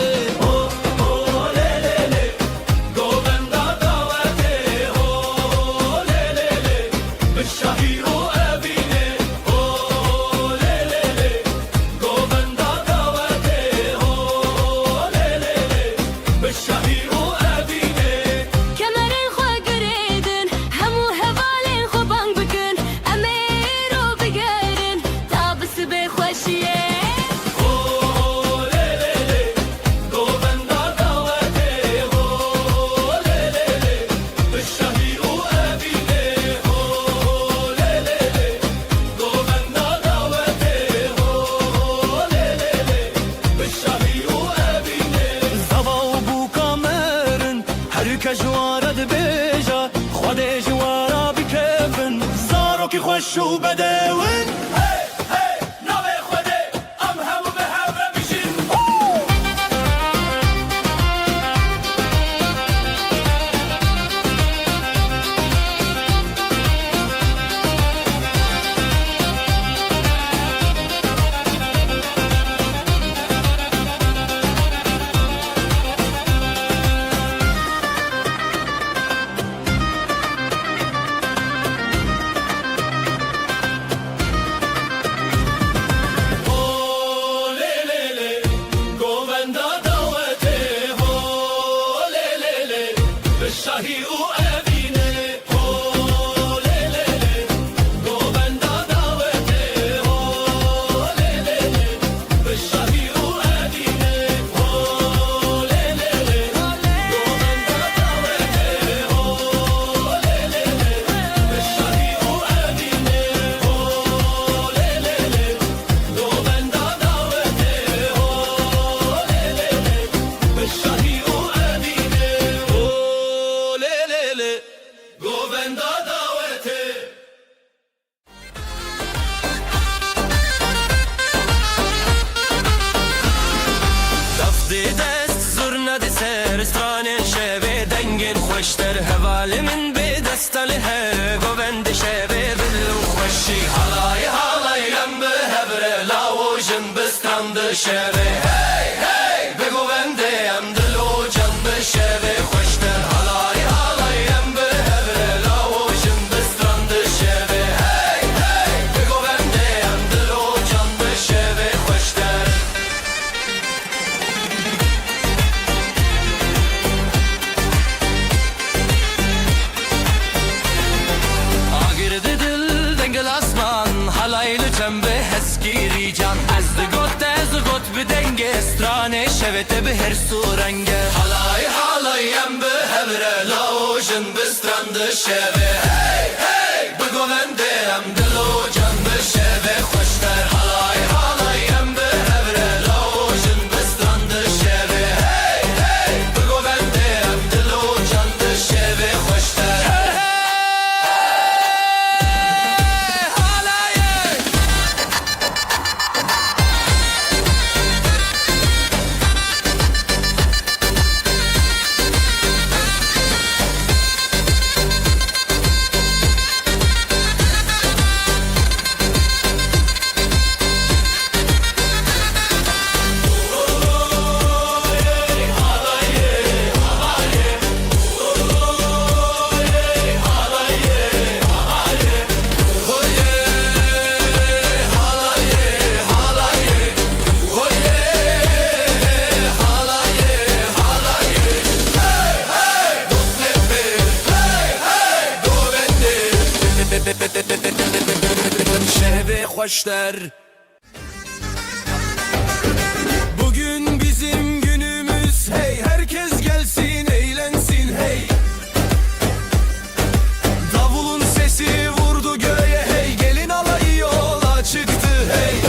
جوارا دبیجا خود جوارا بکفن زارو کی خوش و بدون خوشتر حوالی من به دستاله گوبند شبه دل و خوشی حالای حال شوی هی هی بگو بنده ام دل و جان به شوی خوشتر حالای حالای ام به هبره لاوشم بسترند شوی هی هی بگو بنده ام دل و جان به شوی خوشتر آگرد دل دنگل اسمان حالایل چنبه هسگیری جان از دگوت به دنگ استرانه شوت به هر سورنگه حالای حالای ام به هبره لاوشن بسترند شوی هی هی بگو بنده ام دل و جان به شوی خوشتر حالای حالای ام به هبره لاوشن بسترند شوی هی هی بگو بنده ام دل و جان به شوی خوشتر şehve hoşlar. Bugün bizim günümüz hey herkes gelsin eğlensin hey. Davulun sesi vurdu göğe hey gelin alayı yola çıktı hey.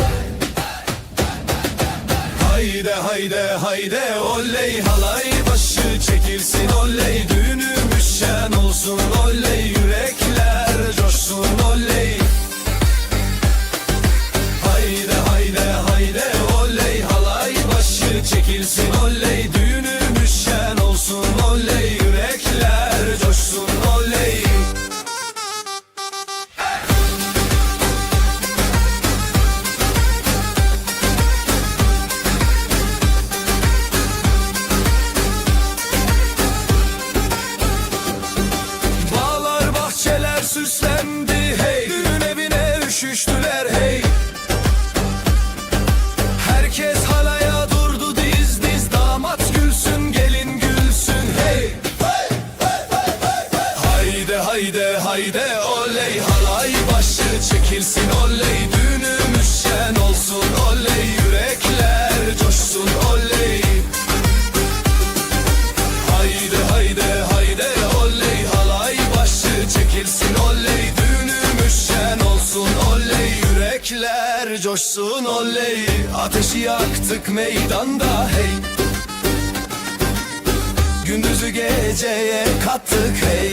Hayde hayde hayde oley halay başı çekilsin oley düğünümüz şen olsun oley yürekler coşsun oley. Hayde hayde hayde oley halay başı çekilsin oley düğünümüz şen olsun oley yürekler coşsun oley. Bağlar bahçeler süslendi hey düğün evine üşüştüler hey. Herkes halaya durdu diz diz damat gülsün gelin gülsün hey. Hayde hayde hayde oley halay başı çekilsin oley düğünümüz şen olsun oley yürekler coşsun oley. Hayde hayde hayde oley halay başı çekilsin oley düğünümüz şen olsun oley yürekler coşsun oley. Ateşi yaktık meydanda hey. Gündüzü geceye kattık hey.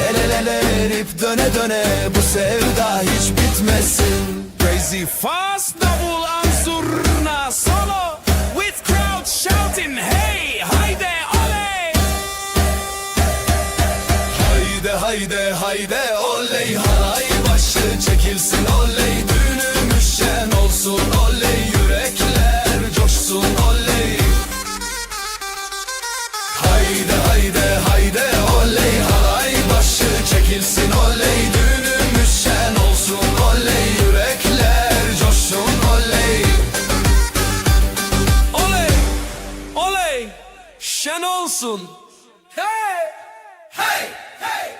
El ele ele verip döne döne bu sevda hiç bitmesin. Crazy fast double ansurna solo with crowd shouting hey hayde oley. Hayde hayde hayde oley halay başı çekilsin oley düğünümüz şen olsun oley yürekler coşsun oley. Hayde hayde hayde oley halay başı çekilsin oley düğünümüz şen olsun oley yürekler coşsun oley. Oley oley şen olsun hey hey hey.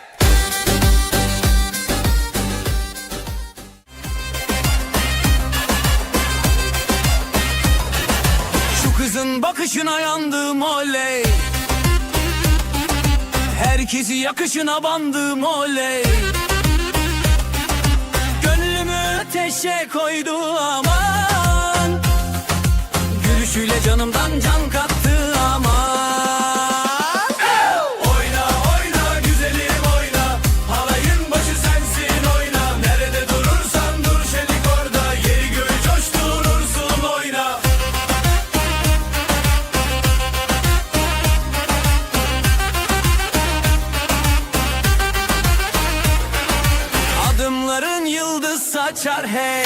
Şu kızın bakışına yandım oley. Herkesi yakışına bandım oley. Gönlümü ateşe koydu aman. Gülüşüyle canımdan can kattı aman. Oyna oyna güzelim oyna halayın başı sensin oyna. Nerede durursan dur şelik orada yeri göğü coşturursun oyna. Adımların yıldız saçar hey.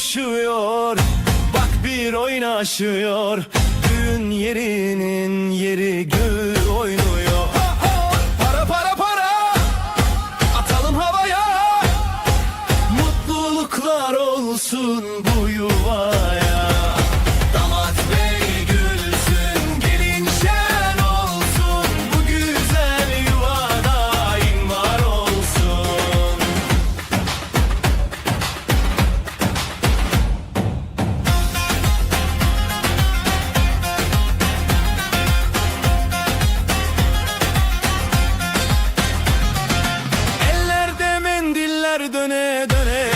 coşuyor. Bak bir oynaşıyor. Düğün yerinin yeri gül oynuyor. Para para para, atalım havaya. Mutluluklar olsun bu yuvaya. Damat bey gülsün, gelin şen olsun. Bu güzel yuvada daim var olsun. Ellerde mendiller döne döne.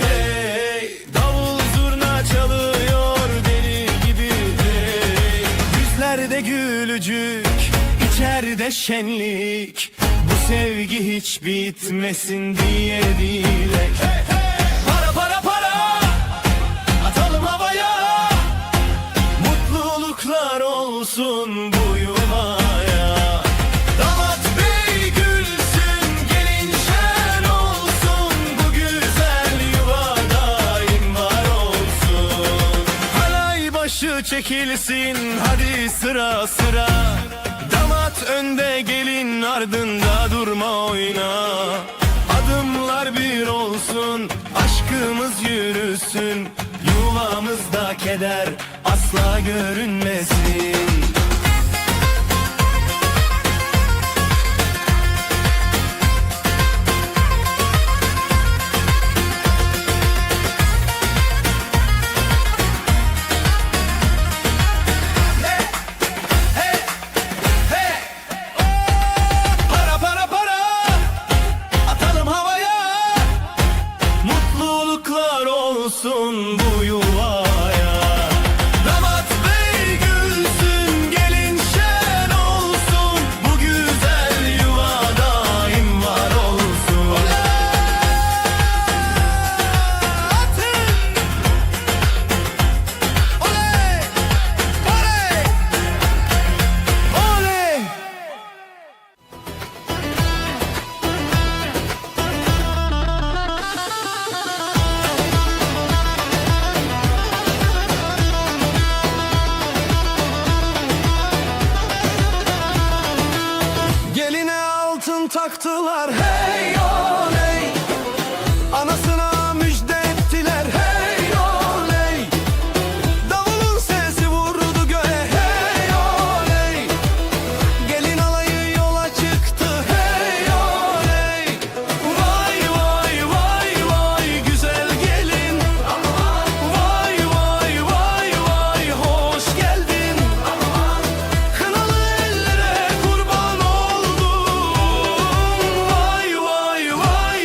Hey, davul zurna çalıyor deli gibi. Hey, yüzlerde gülücük, içeride şenlik. Bu sevgi hiç bitmesin diye dilek. Para para para, atalım havaya. Mutluluklar olsun bu yuvaya. Damat bey gülsün, gelin şen olsun. Bu güzel yuva daim var olsun. Halay başı çekilsin, hadi sıra sıra. Damat önde, gelin ardında, durma oyna. Adımlar bir olsun, aşkımız yürüsün. Yuvamızda keder asla görünmesin. Para para para, atalım havaya. Mutluluklar olsun bu yuvaya. Damat bey gülsün, gelin şen olsun. Bu güzel yuva daim var olsun. Atın! Oley! Oley! Oley! Geline altın taktılar, hey oley. Anasına müjde ettiler, hey oley. Davulun sesi vurdu göğe, hey oley. Gelin alayı yola çıktı, hey oley. Vay vay vay vay güzel gelin. Vay vay vay vay hoş geldin. Kınalı ellere kurban oldum. Vay vay vay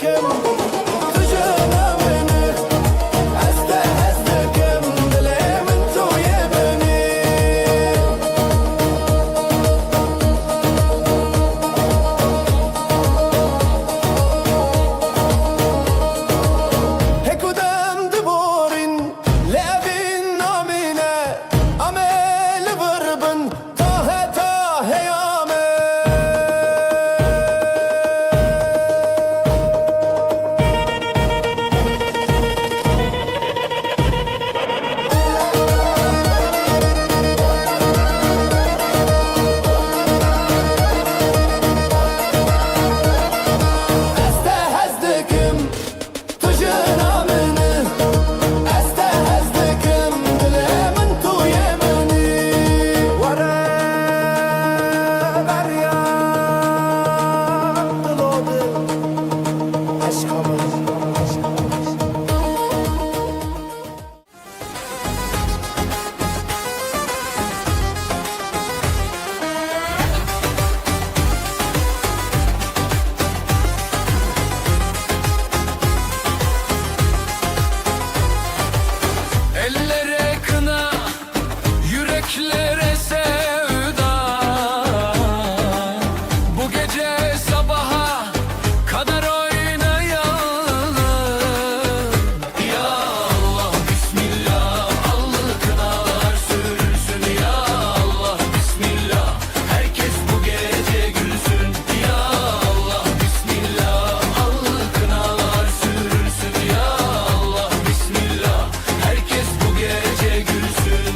دكم تجانا مني استهز دكم دلي من تو يبني هيك ودم دبورين لابين نامينه عمل بربن طه طه يامي استهزدكم تجينا مني استهزدكم دلي من تو يمني ورا بريان دلودي عشقمız Ellere kına, yüreklere sevda. Bu gece sabaha kadar oynayalım. Ya Allah bismillah, allı kınalar sürülsün. Ya Allah bismillah, herkes bu gece gülsün. Ya Allah bismillah, allı kınalar sürülsün. Ya Allah bismillah, herkes bu gece gülsün.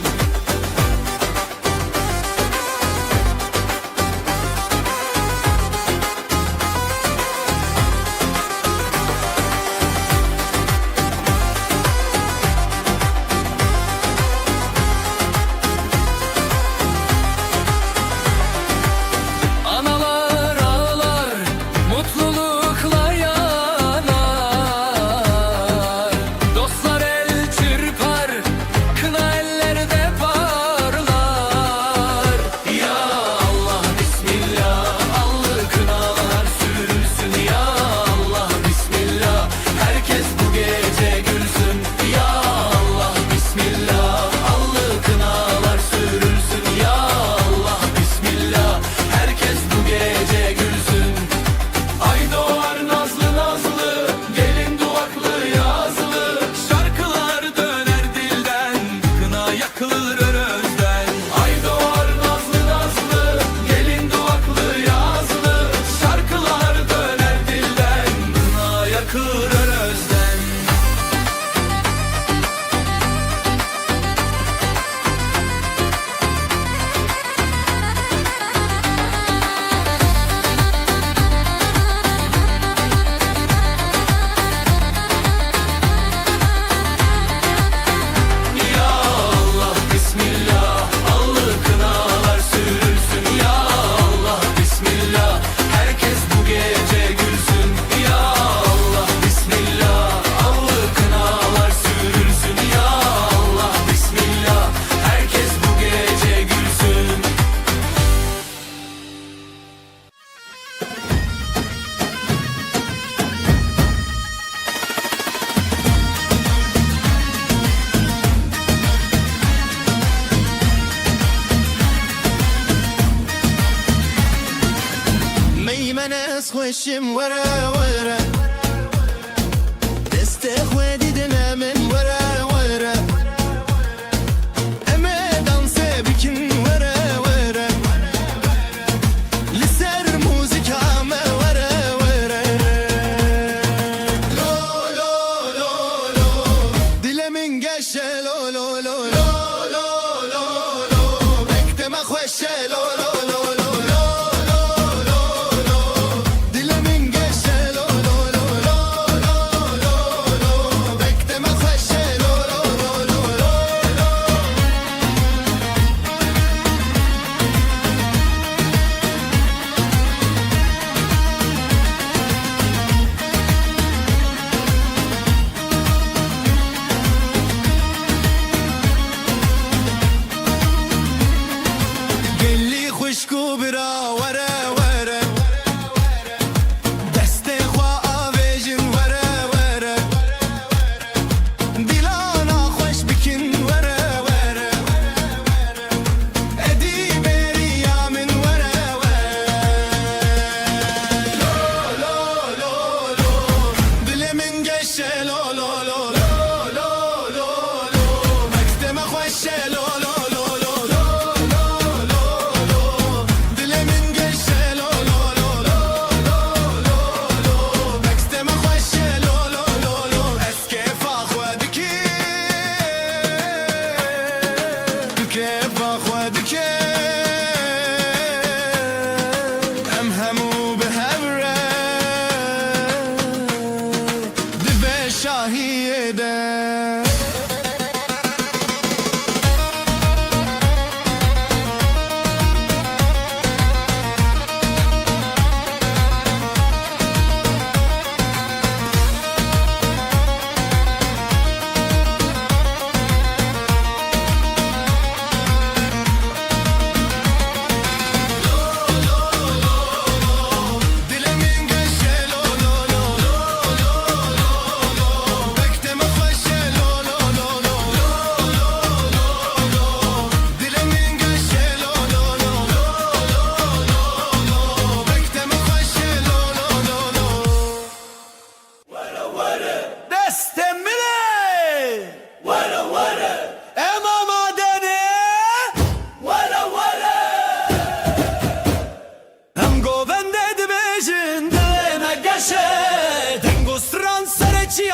Analar ağlar, mutlulukla yanar. Dostlar el çırpar, kına ellerde parlar. Ya Allah bismillah, allı kınalar sürülsün. Ya Allah bismillah, herkes bu gece gülsün. Ya Allah bismillah, allı kınalar sürülsün. Ya Allah bismillah, herkes bu gece gülsün. Ay doğar nazlı nazlı, gelin duvaklı yazlı. Şarkılar döner dilden, kına yakılır özden. Ay doğar nazlı nazlı, gelin duvaklı yazlı. Şarkılar döner dilden, kına yakılır özden. Ya Allah bismillah, allı kınalar sürülsün. Ya Allah bismillah, herkes bu gece gülsün. Ya Allah bismillah, allı kınalar sürülsün. Ya Allah bismillah, herkes bu gece gülsün. ميمنة خوشم ورا ورا تستخوادي دنا من ورا ورا أما دانسة بكن ورا ورا لسر موزيكا ما ورا ورا لو لو لو لو دل من قشة لو لو لو لو لو لو لو بكتم خوشة لو لو لو لو دل من قشة لو لو لو lede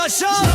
Yaşa